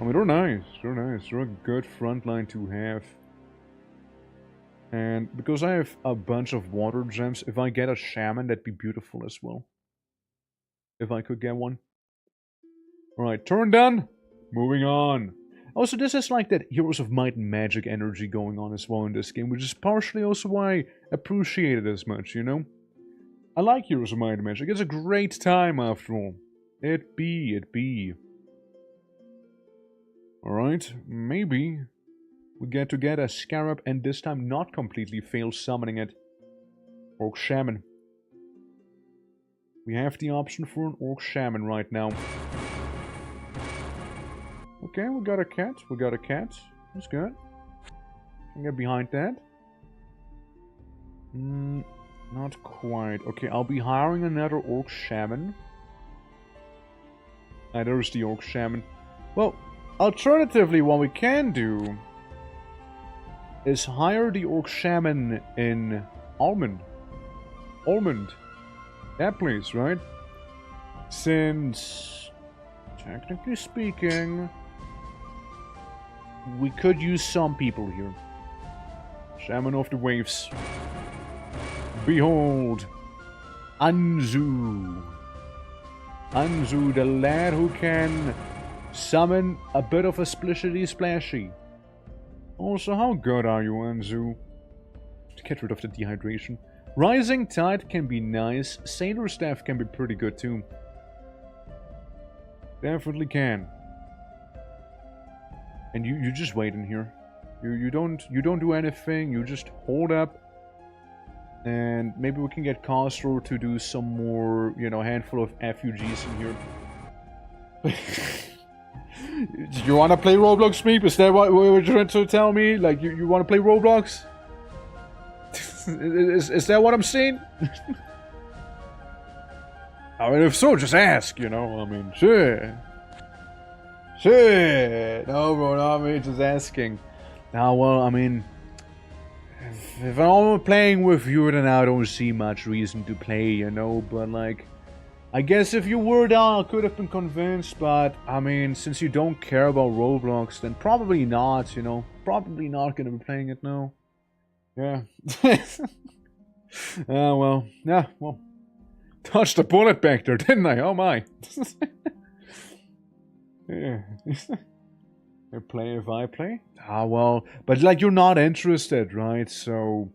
I mean, they're nice. They're nice. They're a good front line to have. And because I have a bunch of water gems, if I get a shaman, that'd be beautiful as well. If I could get one. Alright, turn done. Moving on. Also, this is like that Heroes of Might and Magic energy going on as well in this game, which is partially also why I appreciate it as much, you know? I like Heroes of Might and Magic. It's a great time after all. It be. Alright, maybe we get to get a Scarab and this time not completely fail summoning it. Orc Shaman. We have the option for an Orc Shaman right now. Okay, we got a cat. That's good. Can get behind that. Not quite. Okay, I'll be hiring another Orc Shaman. There's the Orc Shaman. Well, alternatively, what we can do is hire the Orc Shaman in Almond. That place, right? Since, technically speaking, we could use some people here. Shaman of the Waves. Behold, Anzu. Anzu, the lad who can summon a bit of a splishity splashy. Also, how good are you, Anzu? To get rid of the dehydration. Rising Tide can be nice. Sailor Staff can be pretty good too. Definitely can. And you just wait in here. You don't do anything. You just hold up. And maybe we can get Castro to do some more, you know, handful of FUGs in here. You wanna play Roblox, Meep? Is that what you're trying to tell me? Like, you wanna play Roblox? is that what I'm saying? I mean, if so, just ask, you know? I mean, sure. No, bro, not me, just asking. Now, well, I mean, if I'm playing with you, then I don't see much reason to play, you know? But, like, I guess if you were down, I could have been convinced, but, I mean, since you don't care about Roblox, then probably not, you know? Probably not gonna be playing it now. Yeah. Well, yeah, well. Touched a bullet back there, didn't I? Oh my. Yeah. I play if I play? Ah, well, but like you're not interested, right? So,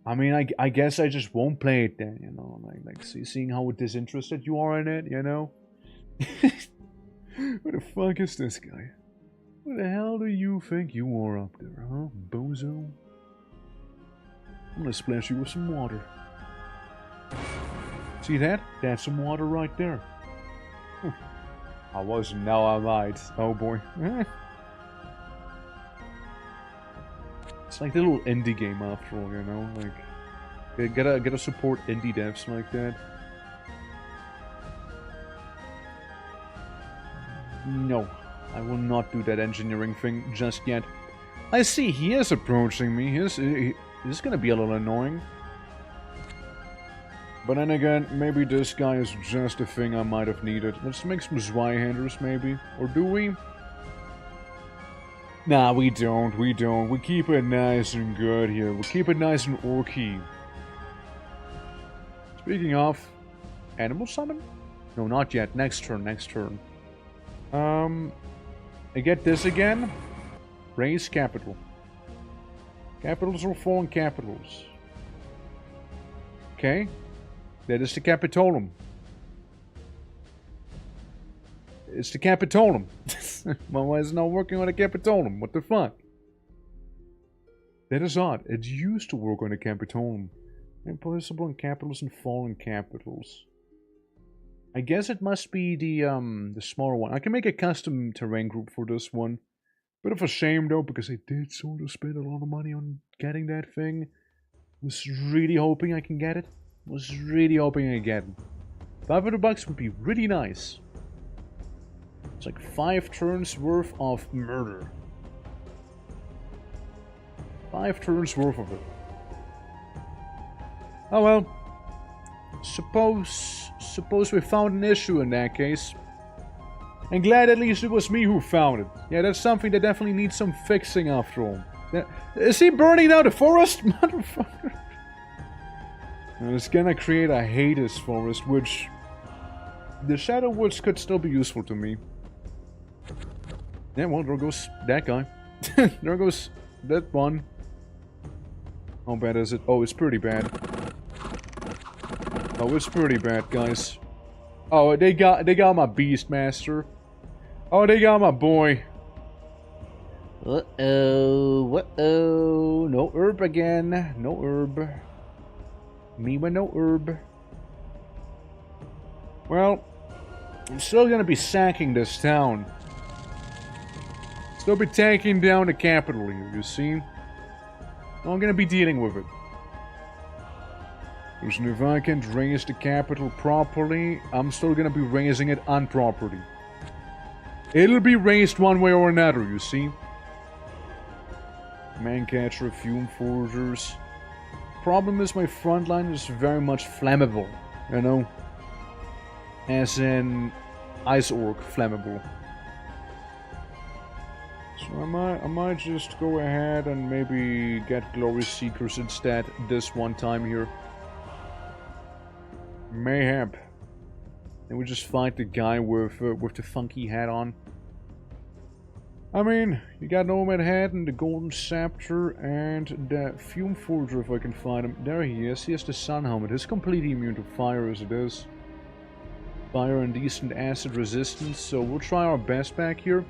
I mean, I guess I just won't play it then, you know? Like seeing how disinterested you are in it, you know? Who the fuck is this guy? Who the hell do you think you are up there, huh, bozo? I'm gonna splash you with some water. See that? That's some water right there. I wasn't, now I might. Oh boy. It's like a little indie game after all, you know? Like, gotta support indie devs like that. No, I will not do that engineering thing just yet. I see he is approaching me. This is gonna be a little annoying. But then again, maybe this guy is just the thing I might have needed. Let's make some Zweihanders, maybe. Or do we? Nah, we don't. We don't. We keep it nice and good here. We keep it nice and orky. Speaking of... Animal summon? No, not yet. Next turn, next turn. I get this again. Raise capital. Capitals or foreign capitals. Okay. That is the Capitolum. It's the Capitolum. Well, why is it not working on the Capitolum? What the fuck? That is odd. It used to work on the Capitolum. Impossible in capitals and foreign capitals. I guess it must be the smaller one. I can make a custom terrain group for this one. Bit of a shame though, because I did sort of spend a lot of money on getting that thing. Was really hoping I can get it. Was really hoping I get it. 500 bucks would be really nice. It's like 5 turns worth of murder. 5 turns worth of it. Oh well. Suppose we found an issue in that case. And glad at least it was me who found it. Yeah, that's something that definitely needs some fixing after all. Is he burning down the forest? Motherfucker. And it's gonna create a Hades forest, which... the Shadow Woods could still be useful to me. Yeah, well, there goes that guy. There goes that one. How bad is it? Oh, it's pretty bad. Oh, it's pretty bad, guys. Oh, they got my Beastmaster. Oh, they got my boy. Uh-oh, uh-oh. No herb again. No herb. Me with no herb. Well, I'm still gonna be sacking this town. Still be taking down the capital here, you see? I'm gonna be dealing with it. Because if I can't raise the capital properly, I'm still gonna be raising it improperly. It'll be raised one way or another, you see? Mancatcher, fume forgers. Problem is my front line is very much flammable, you know? As in Ice Orc flammable. So I might just go ahead and maybe get Glory Seekers instead this one time here. Mayhap. And we just fight the guy with the funky hat on. I mean, you got Nomad Head and the Golden Scepter and the Fume Forger if I can find him. There he is. He has the Sun Helmet. He's completely immune to fire as it is. Fire and decent acid resistance, so we'll try our best back here.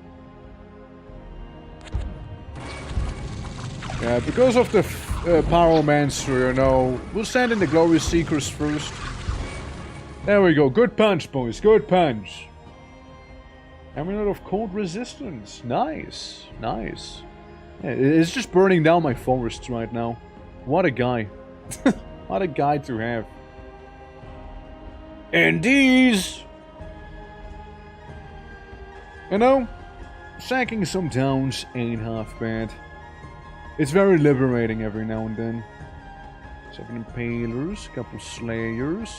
Yeah, because of the Pyromancer, you know, we'll send in the Glory Seekers first. There we go. Good punch, boys. Good punch. Amulet of Cold Resistance. Nice. Nice. Yeah, it's just burning down my forests right now. What a guy. What a guy to have. And these... you know, sacking some towns ain't half bad. It's very liberating every now and then. 7 Impalers, a couple Slayers.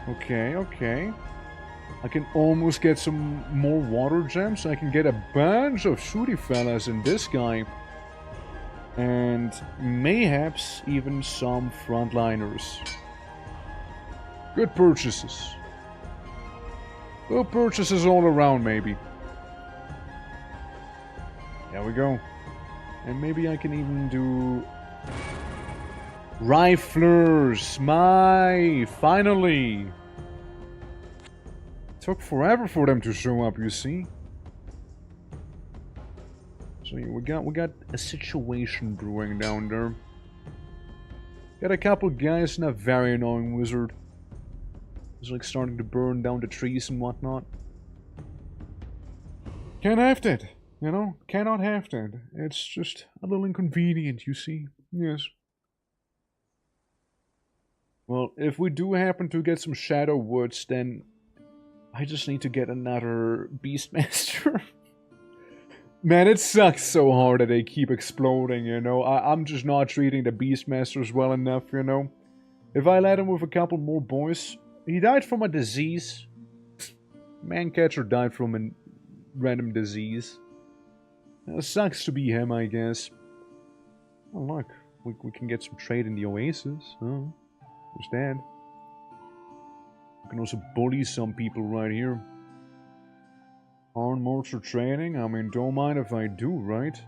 Okay, okay. I can almost get some more water gems. I can get a bunch of shooty fellas in this guy. And mayhaps even some frontliners. Good purchases. Good purchases all around, maybe. There we go. And maybe I can even do... Riflers! Finally! Took forever for them to show up, you see. So yeah, we got a situation brewing down there. Got a couple guys and a very annoying wizard. It's like starting to burn down the trees and whatnot. Can't have that, you know? Cannot have that. It's just a little inconvenient, you see. Yes. Well, if we do happen to get some Shadow Woods, then I just need to get another Beastmaster. Man, it sucks so hard that they keep exploding, you know? I'm just not treating the Beastmasters well enough, you know? If I let him with a couple more boys... He died from a disease. Mancatcher died from a random disease. Sucks to be him, I guess. Oh, look. We can get some trade in the Oasis. Oh, who's that? We can also bully some people right here. Armed mortar training? I mean, don't mind if I do, right?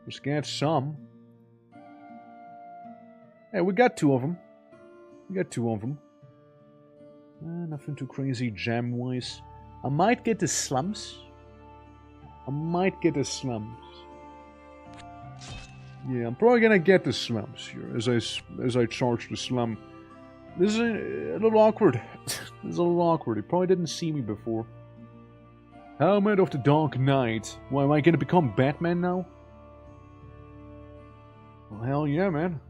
Just get some. Hey, we got 2 of them. We got 2 of them. Nothing too crazy jam-wise. I might get the slums. Yeah, I'm probably gonna get the slums here as I charge the slum. This is a little awkward. This is a little awkward. He probably didn't see me before. Helmet of the Dark Knight. Why, am I gonna become Batman now? Well, hell yeah, man.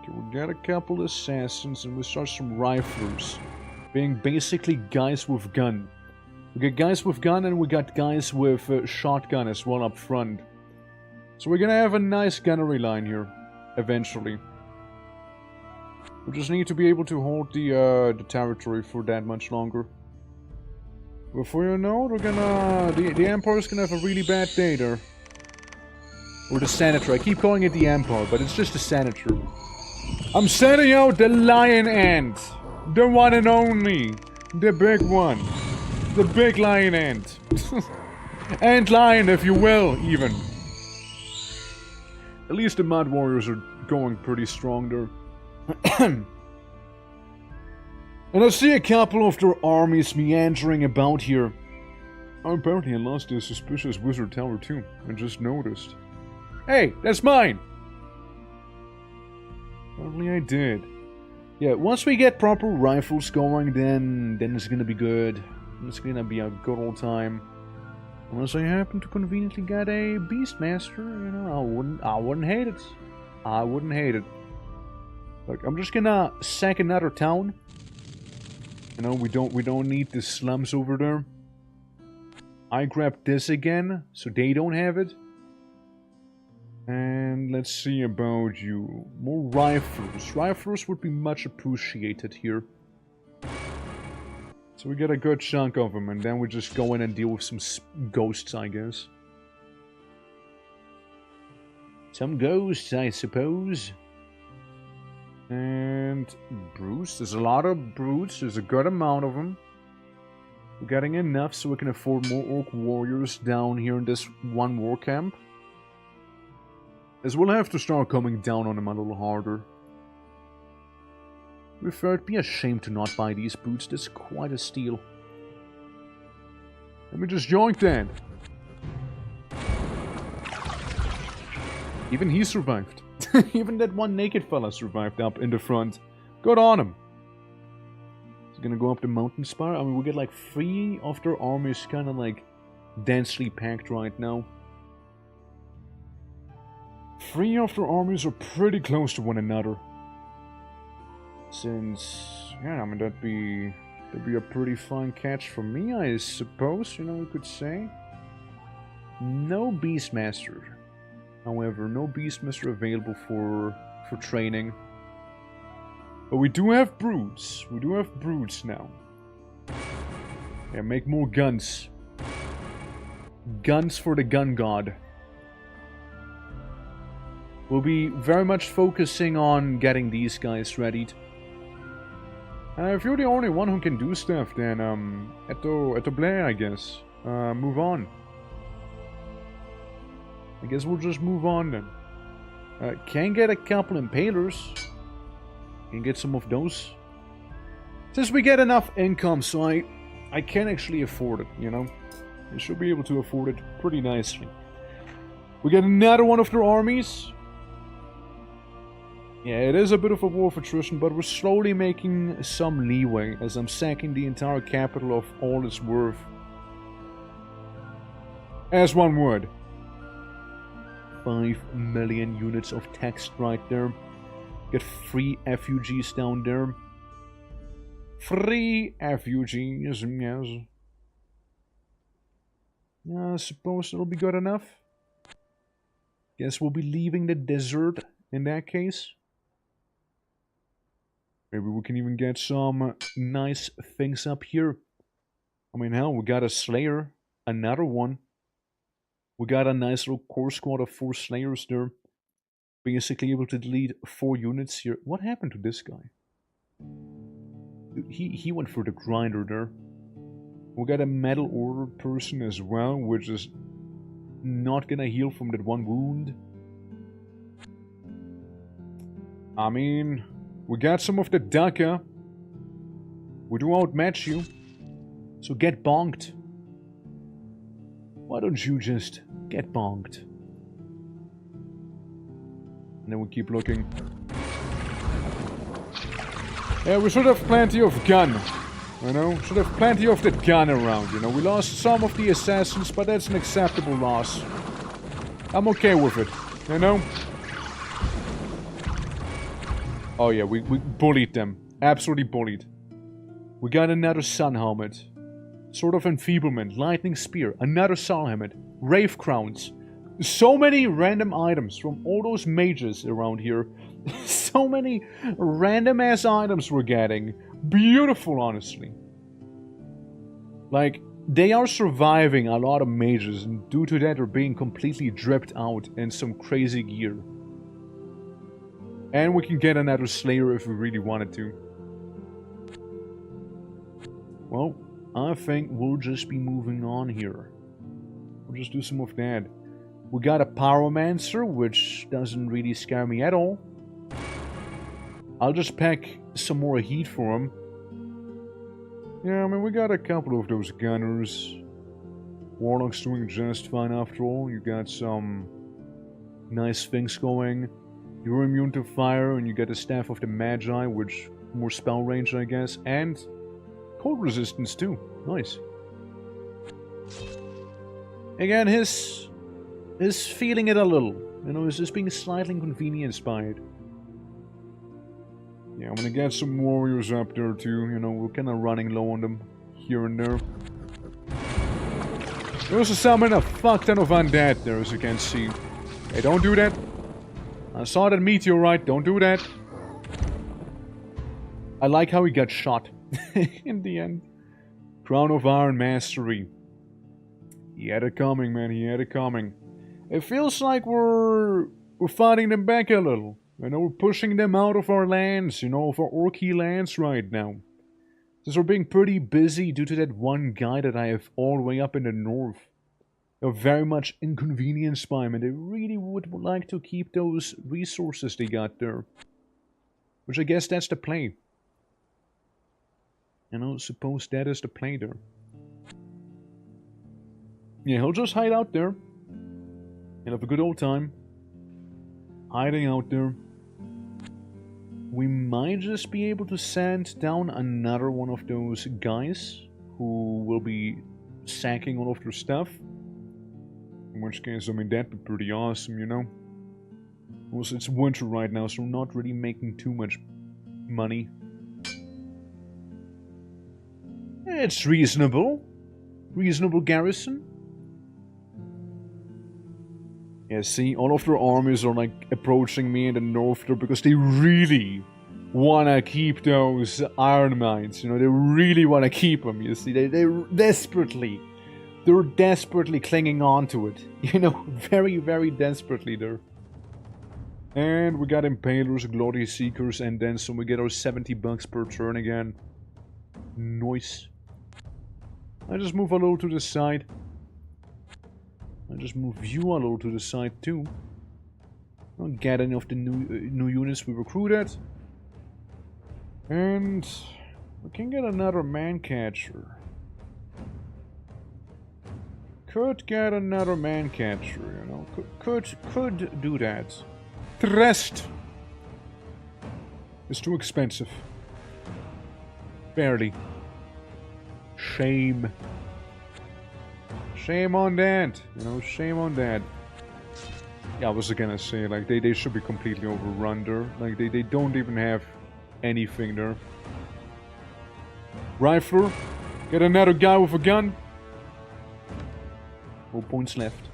Okay, we got a couple assassins and we start some riflers. Being basically guys with gun. We got guys with gun and we got guys with shotgun as well up front. So we're gonna have a nice gunnery line here, eventually. We just need to be able to hold the territory for that much longer. Before you know it, we're gonna... The Empire's gonna have a really bad day there. Or the Senator. I keep calling it the Empire, but it's just the Senator. I'm sending out the Lion Ant! The one and only! The big one! The big lion ant. Ant lion, if you will, even. At least the Mud Warriors are going pretty strong there. And I see a couple of their armies meandering about here. Oh, apparently I lost a suspicious wizard tower too. I just noticed. Hey, that's mine! Apparently I did. Yeah, once we get proper rifles going, then it's gonna be good. It's gonna be a good old time. Unless I happen to conveniently get a Beastmaster, you know, I wouldn't hate it. I wouldn't hate it. Look, I'm just gonna sack another town. You know, we don't need the slums over there. I grab this again, so they don't have it. And let's see about you. More riflers. Riflers would be much appreciated here. So we get a good chunk of them, and then we just go in and deal with some ghosts, I guess. Some ghosts, I suppose. And brutes. There's a lot of brutes. There's a good amount of them. We're getting enough so we can afford more Orc warriors down here in this one war camp. As we'll have to start coming down on them a little harder. It'd be a shame to not buy these boots. This is quite a steal. Let me just joink that. Even he survived. Even that one naked fella survived up in the front. Good on him. He's gonna go up the mountain spire. I mean, we get like 3 of their armies kind of like densely packed right now. 3 of their armies are pretty close to one another. Since, yeah, I mean, that'd be a pretty fun catch for me, I suppose, you know, you could say. No Beastmaster. However, no Beastmaster available for training. But we do have brutes. We do have brutes now. Yeah, make more guns. Guns for the gun god. We'll be very much focusing on getting these guys readied. If you're the only one who can do stuff, then, eto blé, I guess. Move on. I guess we'll just move on then. Can get a couple impalers. Can get some of those. Since we get enough income, so I can actually afford it, you know. I should be able to afford it pretty nicely. We get another one of their armies. Yeah, it is a bit of a war of attrition, but we're slowly making some leeway as I'm sacking the entire capital of all its worth. As one would. 5 million units of text right there. Get 3 effigies down there. 3 effigies, yes. Yeah, I suppose it'll be good enough. Guess we'll be leaving the desert in that case. Maybe we can even get some nice things up here. I mean, hell, we got a Slayer. Another one. We got a nice little core squad of 4 Slayers there. Basically able to delete 4 units here. What happened to this guy? He went for the grinder there. We got a Metal Order person as well, which is not gonna heal from that 1 wound. I mean, we got some of the Daka. We do outmatch you. So get bonked. Why don't you just get bonked? And then we keep looking. Yeah, we should have plenty of gun. You know, should have plenty of that gun around, you know. We lost some of the assassins, but that's an acceptable loss. I'm okay with it, you know. Oh yeah, we bullied them. Absolutely bullied. We got another sun helmet. Sort of enfeeblement, lightning spear, another sun helmet, rave crowns. So many random items from all those mages around here. So many random ass items we're getting. Beautiful, honestly. Like, they are surviving a lot of mages, and due to that they're being completely dripped out in some crazy gear. And we can get another Slayer if we really wanted to. Well, I think we'll just be moving on here. We'll just do some of that. We got a Pyromancer, which doesn't really scare me at all. I'll just pack some more heat for him. Yeah, I mean, we got a couple of those gunners. Warlock's doing just fine after all. You got some nice things going. You're immune to fire, and you get the Staff of the Magi, which more spell range, I guess. And cold resistance too. Nice. Again, his feeling it a little. You know, he's just being slightly inconvenienced by it. Yeah, I'm gonna get some warriors up there too. You know, we're kind of running low on them here and there. We also summon a fuck ton of undead there, as you can see. Hey, don't do that. I saw that meteorite. Don't do that. I like how he got shot in the end. Crown of Iron Mastery. He had it coming, man. He had it coming. It feels like we're fighting them back a little. You know, we're pushing them out of our lands, you know, of our Orky lands right now. Since we're being pretty busy due to that one guy that I have all the way up in the north. They're very much inconvenienced by him, and they really would like to keep those resources they got there. Which I guess that's the play. You know, suppose that is the play there. Yeah, he'll just hide out there. And have a good old time. Hiding out there. We might just be able to send down another one of those guys who will be sacking all of their stuff. In which case, I mean, that'd be pretty awesome, you know? Also, it's winter right now, so we're not really making too much money. It's reasonable. Reasonable garrison. Yeah, see, all of their armies are like approaching me in the north there because they really wanna keep those iron mines, you know, they really wanna keep them, you see, they're desperately clinging on to it, you know, very, very desperately there. And we got Impalers, Glory Seekers, and then so we get our $70 per turn again. Nice. I just move a little to the side. I just move you a little to the side too. Don't get any of the new units we recruited. And we can get another man catcher. Could get another man catcher, you know. Could do that. The rest is too expensive. Barely. Shame. Shame on that, you know, shame on that. Yeah, I was gonna say, like, they should be completely overrun there. Like, they don't even have anything there. Rifler, get another guy with a gun. No points left.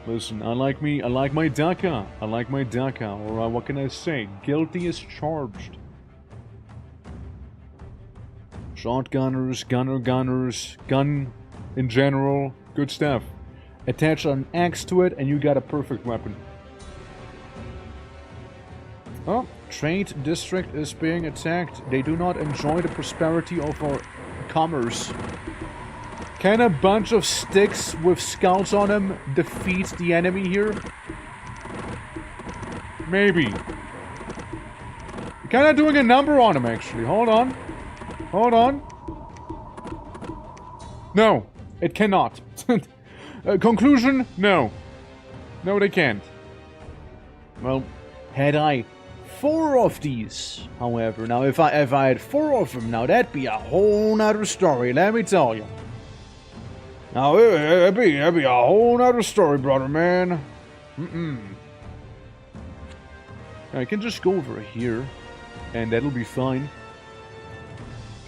Listen, I like my Daka. I like my Daka. Alright, what can I say? Guilty as charged. Shotgunners, gunners, gun in general, good stuff. Attach an axe to it and you got a perfect weapon. Oh, trade district is being attacked. They do not enjoy the prosperity of our commerce. Can a bunch of sticks with skulls on them defeat the enemy here? Maybe. Kinda doing a number on them actually. Hold on. Hold on. No, it cannot. Conclusion, no. No, they can't. Well, had I 4 of these, however, now if I had 4 of them, now that'd be a whole nother story, let me tell you. Now, that'd be a whole nother story, brother, man. I can just go over here, and that'll be fine.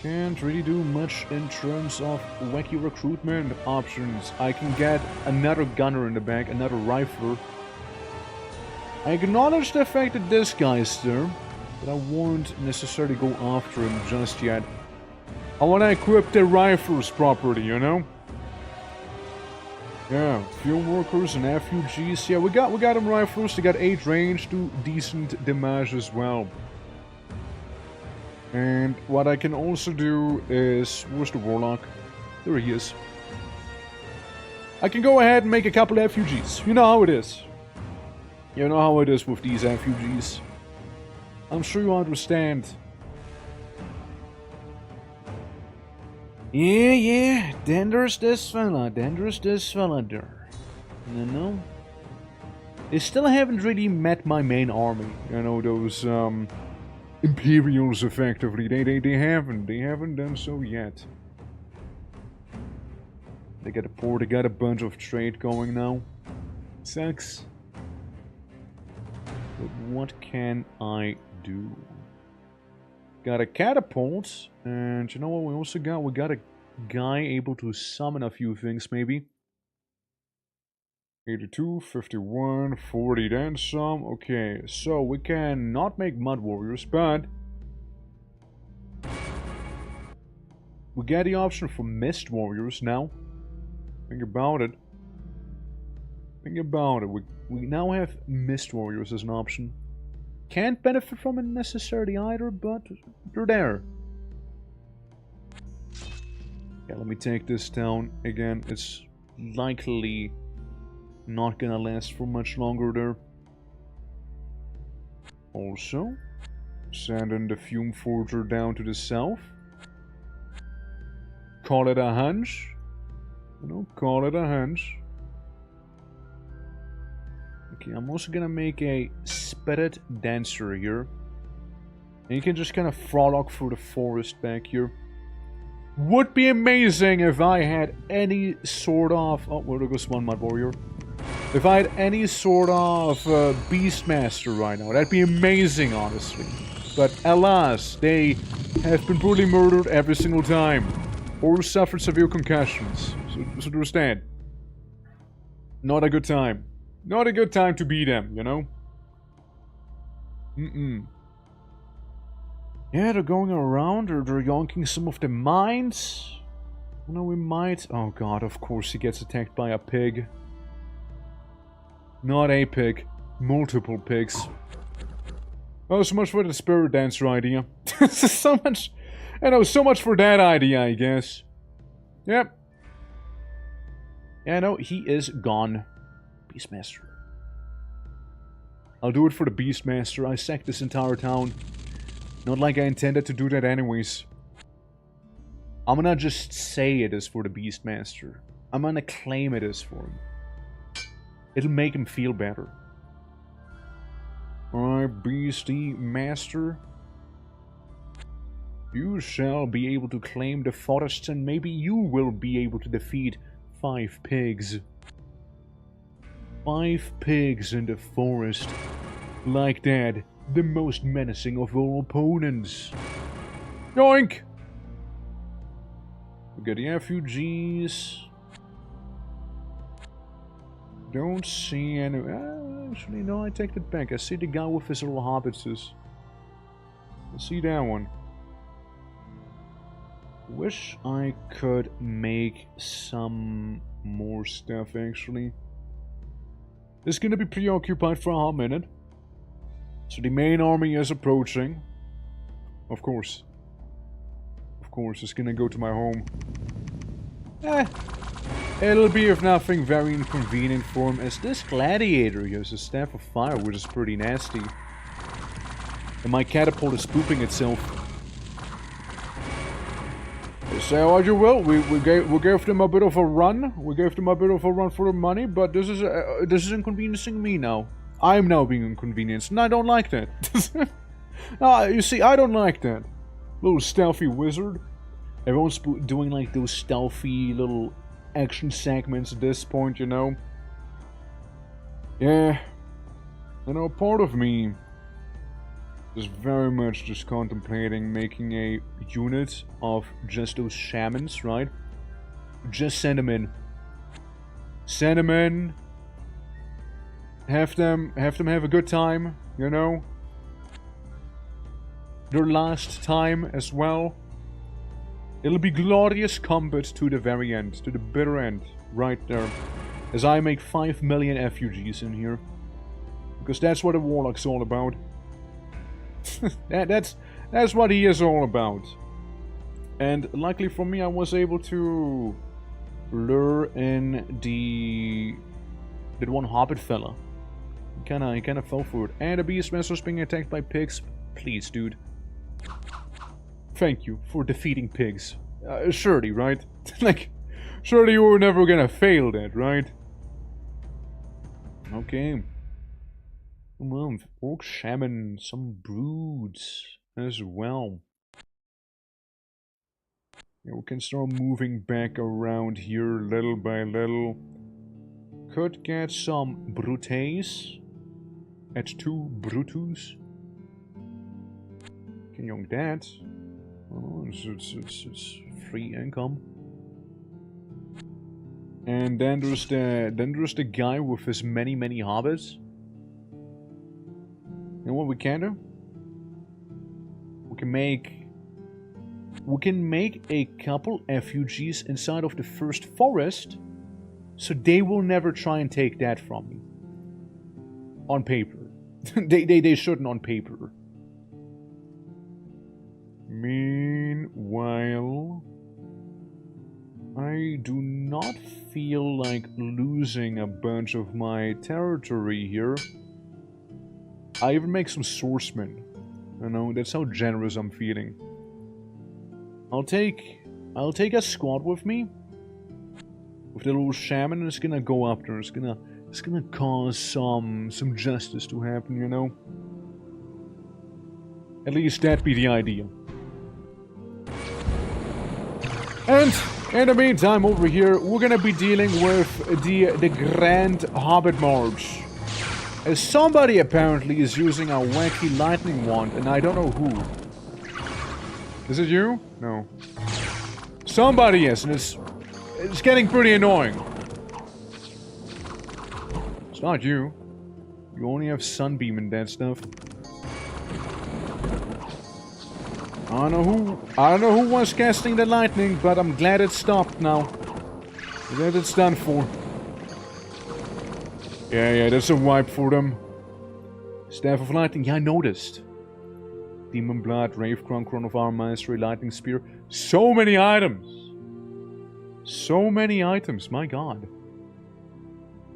Can't really do much in terms of wacky recruitment options. I can get another gunner in the back, another rifler. I acknowledge the fact that this guy is there, but I won't necessarily go after him just yet. I want to equip the rifles properly, you know? Yeah, field workers and refugees. Yeah, we got them rifles. They got 8 range, do decent damage as well. And what I can also do is... Where's the warlock? There he is. I can go ahead and make a couple refugees. You know how it is. You know how it is with these refugees. I'm sure you understand. Yeah. Then there's this fella there. You know? They still haven't really met my main army. You know, those, Imperials, effectively. They haven't done so yet. They got a port, they got a bunch of trade going now. Sucks. But what can I do? Got a catapult, and you know what we also got? We got a guy able to summon a few things, maybe. 82, 51, 40, then some. Okay, so we can not make mud warriors, but we get the option for mist warriors now. Think about it. Think about it. We now have mist warriors as an option. Can't benefit from it necessarily either, but they're there. Yeah, let me take this down again. It's likely not gonna last for much longer there. Also, sending the Fume Forger down to the south. Call it a hunch. You know, call it a hunch. Okay, I'm also gonna make a Spirit Dancer here. And you can just kind of frolic through the forest back here. Would be amazing if I had any sort of... Oh, well, there goes one Mud Warrior. If I had any sort of Beastmaster right now, that'd be amazing, honestly. But alas, they have been brutally murdered every single time. Or suffered severe concussions. So there's that. Not a good time. Not a good time to be them, you know? Yeah, they're going around, or they're yonking some of the mines. You know, we might... Oh god, of course he gets attacked by a pig. Not a pig. Multiple pigs. Oh, so much for the Spirit Dancer idea. So much... I know, so much for that idea, I guess. Yep. Yeah, no, he is gone. Beastmaster. I'll do it for the Beastmaster. I sacked this entire town. Not like I intended to do that anyways. I'm gonna just say it is for the Beastmaster. I'm gonna claim it is for him. It'll make him feel better. Alright, Beastie Master. You shall be able to claim the forests, and maybe you will be able to defeat 5 pigs. 5 pigs in the forest. Like that. The most menacing of all opponents. Yoink! We got the refugees. Don't see any... actually, no, I take that back. I see the guy with his little hobbitses. I see that one. Wish I could make some more stuff, actually. It's gonna be preoccupied for a hot minute. So the main army is approaching. Of course. Of course, it's gonna go to my home. It'll be, if nothing, very inconvenient for him, as this gladiator uses a staff of fire, which is pretty nasty. And my catapult is pooping itself. Say what you will, we gave them a bit of a run. We gave them a bit of a run for the money, but this is inconveniencing me now. I'm now being inconvenienced, and I don't like that. You see, I don't like that. Little stealthy wizard. Everyone's doing like those stealthy little action segments at this point, you know. Yeah. You know, part of me is very much just contemplating making a unit of just those shamans, right? Just send them in. Send them in. Have them have a good time, you know? Their last time as well. It'll be glorious combat to the very end, to the bitter end, right there. As I make 5 million effigies in here. Because that's what a warlock's all about. that's what he is all about. And luckily for me, I was able to lure in that one hobbit fella. He kinda fell for it. And the beastmaster's being attacked by pigs. Please, dude. Thank you for defeating pigs. Surely, right? Like, surely you were never gonna fail that, right? Okay. Come on, orc shaman, some broods as well. Yeah, we can start moving back around here little by little. Could get some brutes at 2 brutus. Can young that? Oh, it's free income. And then there's the guy with his many hobbits. And what we can do? We can make a couple effigies inside of the first forest, so they will never try and take that from me. On paper. they shouldn't on paper. Meanwhile, I do not feel like losing a bunch of my territory here. I even make some swordsmen. You know, that's how generous I'm feeling. I'll take a squad with me. With the little shaman, and it's gonna go up there. It's gonna cause some justice to happen, you know. At least that be the idea. And in the meantime, over here, we're gonna be dealing with the Grand Hobbit March. As somebody apparently is using a wacky lightning wand, and I don't know who. Is it you? No. Somebody is, and it's getting pretty annoying. It's not you. You only have Sunbeam and that stuff. I don't know who was casting the lightning, but I'm glad it stopped now. Glad it's done for. Yeah, that's a wipe for them. Staff of Lightning, yeah, I noticed. Demon Blood, Rave Crown, Crown of Arm, Mastery, Lightning Spear. So many items! So many items, my god.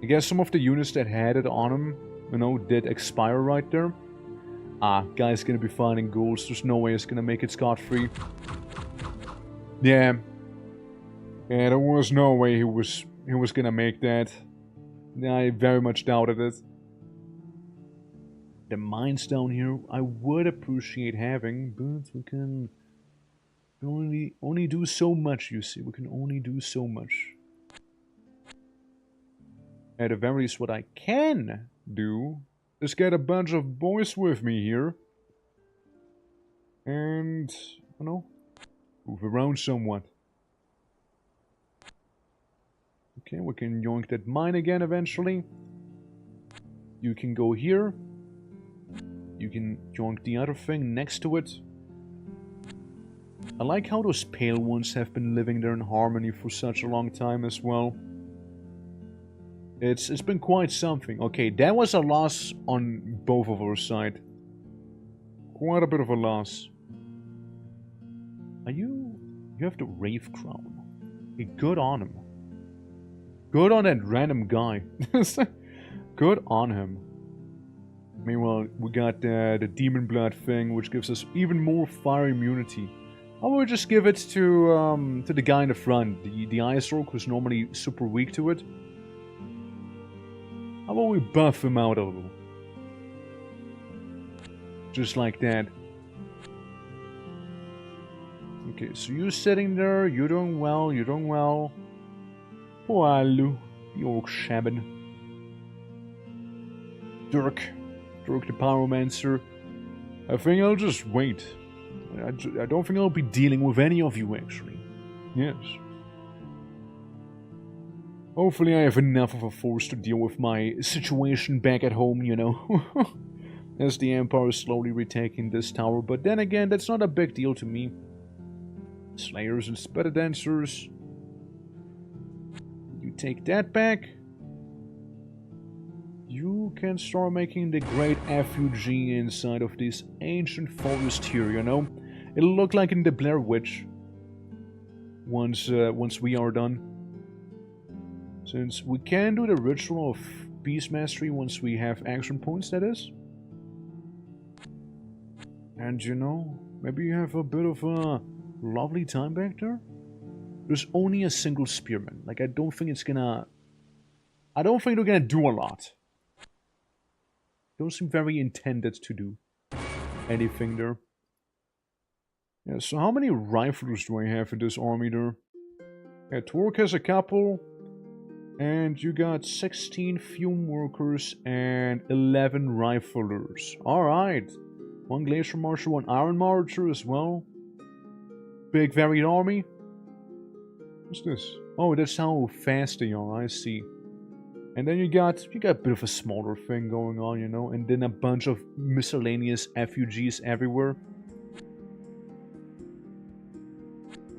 I guess some of the units that had it on them, you know, did expire right there. Guy's gonna be finding ghouls. There's no way it's gonna make it scot-free. Yeah, there was no way he was gonna make that. I very much doubted it. The mines down here, I would appreciate having, but we can only do so much, you see. We can only do so much. At the very least, what I can do is get a bunch of boys with me here. And, you know, move around somewhat. Okay, we can yoink that mine again eventually. You can go here. You can yoink the other thing next to it. I like how those pale ones have been living there in harmony for such a long time as well. It's been quite something. Okay, that was a loss on both of our side. Quite a bit of a loss. Are you... You have the Wraith Crown. Okay, good on him. Good on that random guy. Good on him. Meanwhile, we got the Demon Blood thing, which gives us even more fire immunity. I will just give it to the guy in the front, the Ice Orc, who's normally super weak to it. How about we buff him out a little? Just like that. Okay, so you're sitting there, you're doing well, you're doing well. Poor Alu, the Orc Shaman. Dirk the Pyromancer. I think I'll just wait. I don't think I'll be dealing with any of you, actually. Yes. Hopefully I have enough of a force to deal with my situation back at home, you know. As the Empire is slowly retaking this tower. But then again, that's not a big deal to me. Slayers and Spitter Dancers. You take that back. You can start making the great effigy inside of this ancient forest here, you know. It'll look like in the Blair Witch. Once we are done. Since we can do the ritual of Beast Mastery once we have action points, that is. And you know, maybe you have a bit of a lovely time back there. There's only a single spearman. Like, I don't think they're gonna do a lot. Don't seem very intended to do anything there. Yeah, so how many riflers do I have in this army there? Yeah, Torque has a couple. And you got 16 fume workers and 11 riflers. Alright. One Glacier Marcher, one Iron Marcher as well. Big varied army. What's this? Oh, that's how fast they are, I see. And then you got a bit of a smaller thing going on, you know, and then a bunch of miscellaneous effigies everywhere.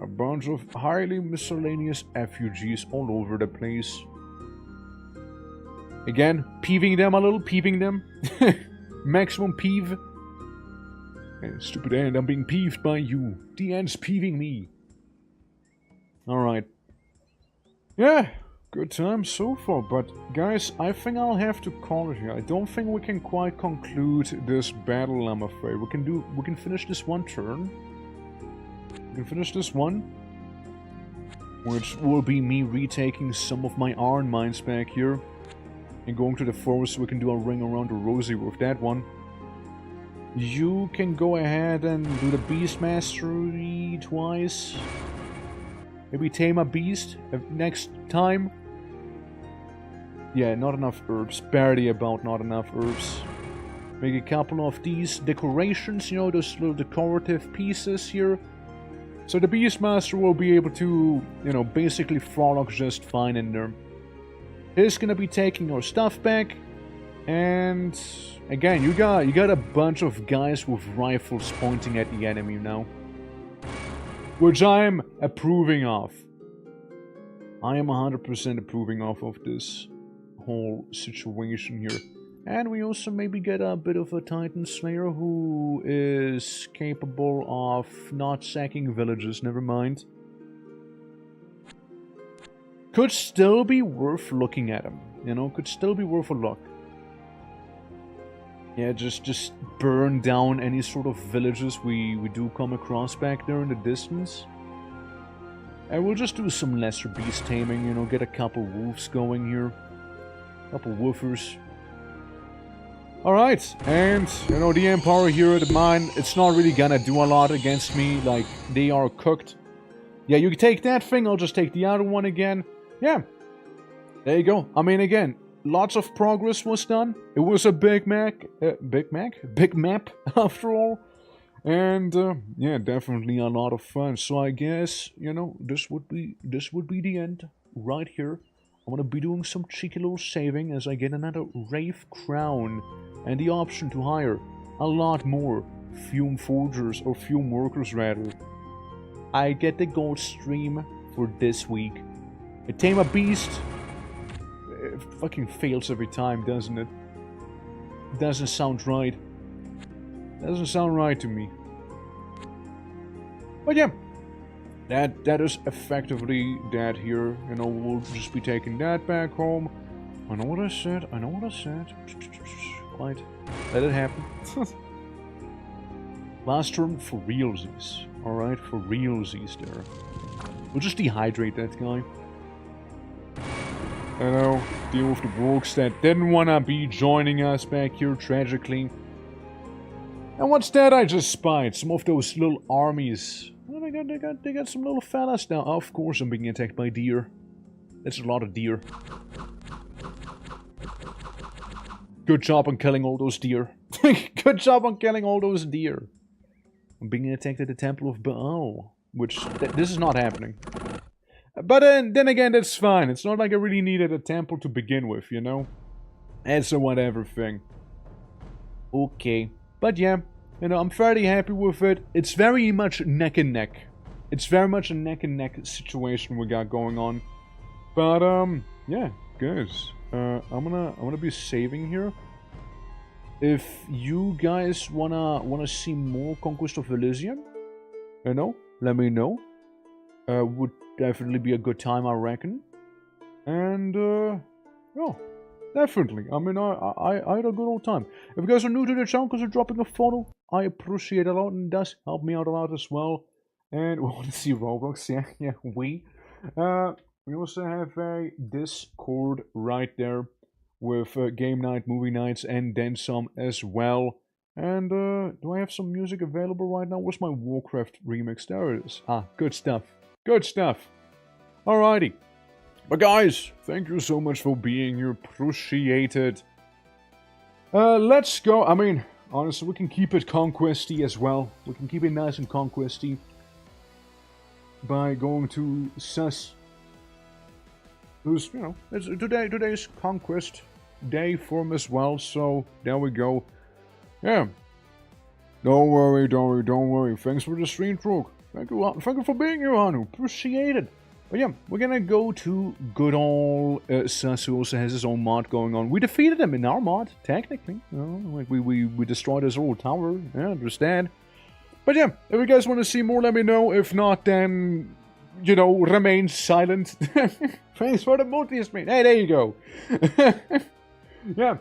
A bunch of highly miscellaneous effigies all over the place. Again, peeving them a little, peeving them. Maximum peeve. Hey, stupid ant, I'm being peeved by you. The ant's peeving me. Alright. Yeah, good time so far, but guys, I think I'll have to call it here. I don't think we can quite conclude this battle, I'm afraid. We can finish this one turn. We can finish this one, which will be me retaking some of my iron mines back here and going to the forest so we can do a ring around the rosy with that one. You can go ahead and do the Beast Mastery twice. Maybe tame a beast next time. Yeah, not enough herbs. Barely about not enough herbs. Make a couple of these decorations, you know, those little decorative pieces here. So the Beastmaster will be able to, you know, basically frolic just fine in there. He's gonna be taking our stuff back. And again, you got a bunch of guys with rifles pointing at the enemy now. Which I'm approving of. I am 100% approving of this whole situation here. And we also maybe get a bit of a Titan Slayer who is capable of not sacking villages, never mind. Could still be worth looking at him, you know, could still be worth a look. Yeah, just burn down any sort of villages we do come across back there in the distance. And we'll just do some lesser beast taming, you know, get a couple wolves going here. Couple woofers. Alright, and, you know, the Empire here at mine, it's not really gonna do a lot against me, like, they are cooked. Yeah, you can take that thing, I'll just take the other one again. Yeah, there you go. I mean, again, lots of progress was done. It was a big map, after all. And, yeah, definitely a lot of fun. So I guess, you know, this would be the end right here. I'm gonna be doing some cheeky little saving as I get another Wraith Crown and the option to hire a lot more Fume Forgers, or Fume Workers rather. I get the gold stream for this week. I tame a beast. It fucking fails every time, doesn't it? Doesn't sound right. Doesn't sound right to me. But yeah, that is effectively that here. You know, we'll just be taking that back home. I know what I said. I know what I said. Right. Let it happen. Last turn for realsies. Alright, for realsies there. We'll just dehydrate that guy. I know, deal with the Orcs that didn't wanna be joining us back here, tragically. And what's that I just spied? Some of those little armies. Oh, they got some little fellas now. Of course I'm being attacked by deer. That's a lot of deer. Good job on killing all those deer. Good job on killing all those deer. I'm being attacked at the Temple of Baal. Which, this is not happening. But then again, that's fine. It's not like I really needed a temple to begin with, you know? It's a whatever thing. Okay. But yeah, you know, I'm fairly happy with it. It's very much neck and neck. It's very much a neck and neck situation we got going on. But, yeah, guys. I'm gonna be saving here. If you guys wanna see more Conquest of Elysium, you know, let me know. Would definitely be a good time, I reckon. And yeah, definitely. I mean, I had a good old time. If you guys are new to the channel, consider dropping a follow. I appreciate it a lot, and it does help me out a lot as well. And we want to see Roblox, yeah, we also have a Discord right there with game night, movie nights, and then some as well. And do I have some music available right now? Where's my Warcraft remix? There it is. Ah, good stuff. Good stuff. Alrighty. But guys, thank you so much for being here. Appreciate it. Let's go. I mean, honestly, we can keep it conquesty as well. We can keep it nice and conquesty by going to sus. Who's, you know, it's today's conquest day for him as well, so there we go. Yeah. Don't worry. Thanks for the stream, Trog. Thank you for being here, Hanu. Appreciate it. But yeah, we're gonna go to good old Sus, who also has his own mod going on. We defeated him in our mod, technically. You know, like we destroyed his old tower. Yeah, understand. But yeah, if you guys want to see more, let me know. If not, then, you know, remain silent. Thanks for the multi-stream. Hey, there you go. Yeah.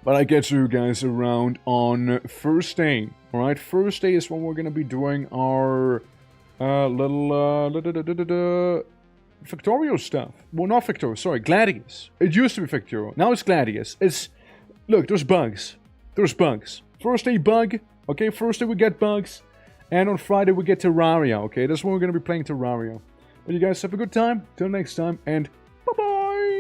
But I get you guys around on first day. Alright, first day is when we're gonna be doing our little Factorio stuff. Well, not Factorio, sorry, Gladius. It used to be Factorio. Now it's Gladius. It's... Look, there's bugs. There's bugs. First day bug. Okay, first day we get bugs. And on Friday we get Terraria. Okay, that's when we're gonna be playing Terraria. But you guys have a good time. Till next time, and bye-bye!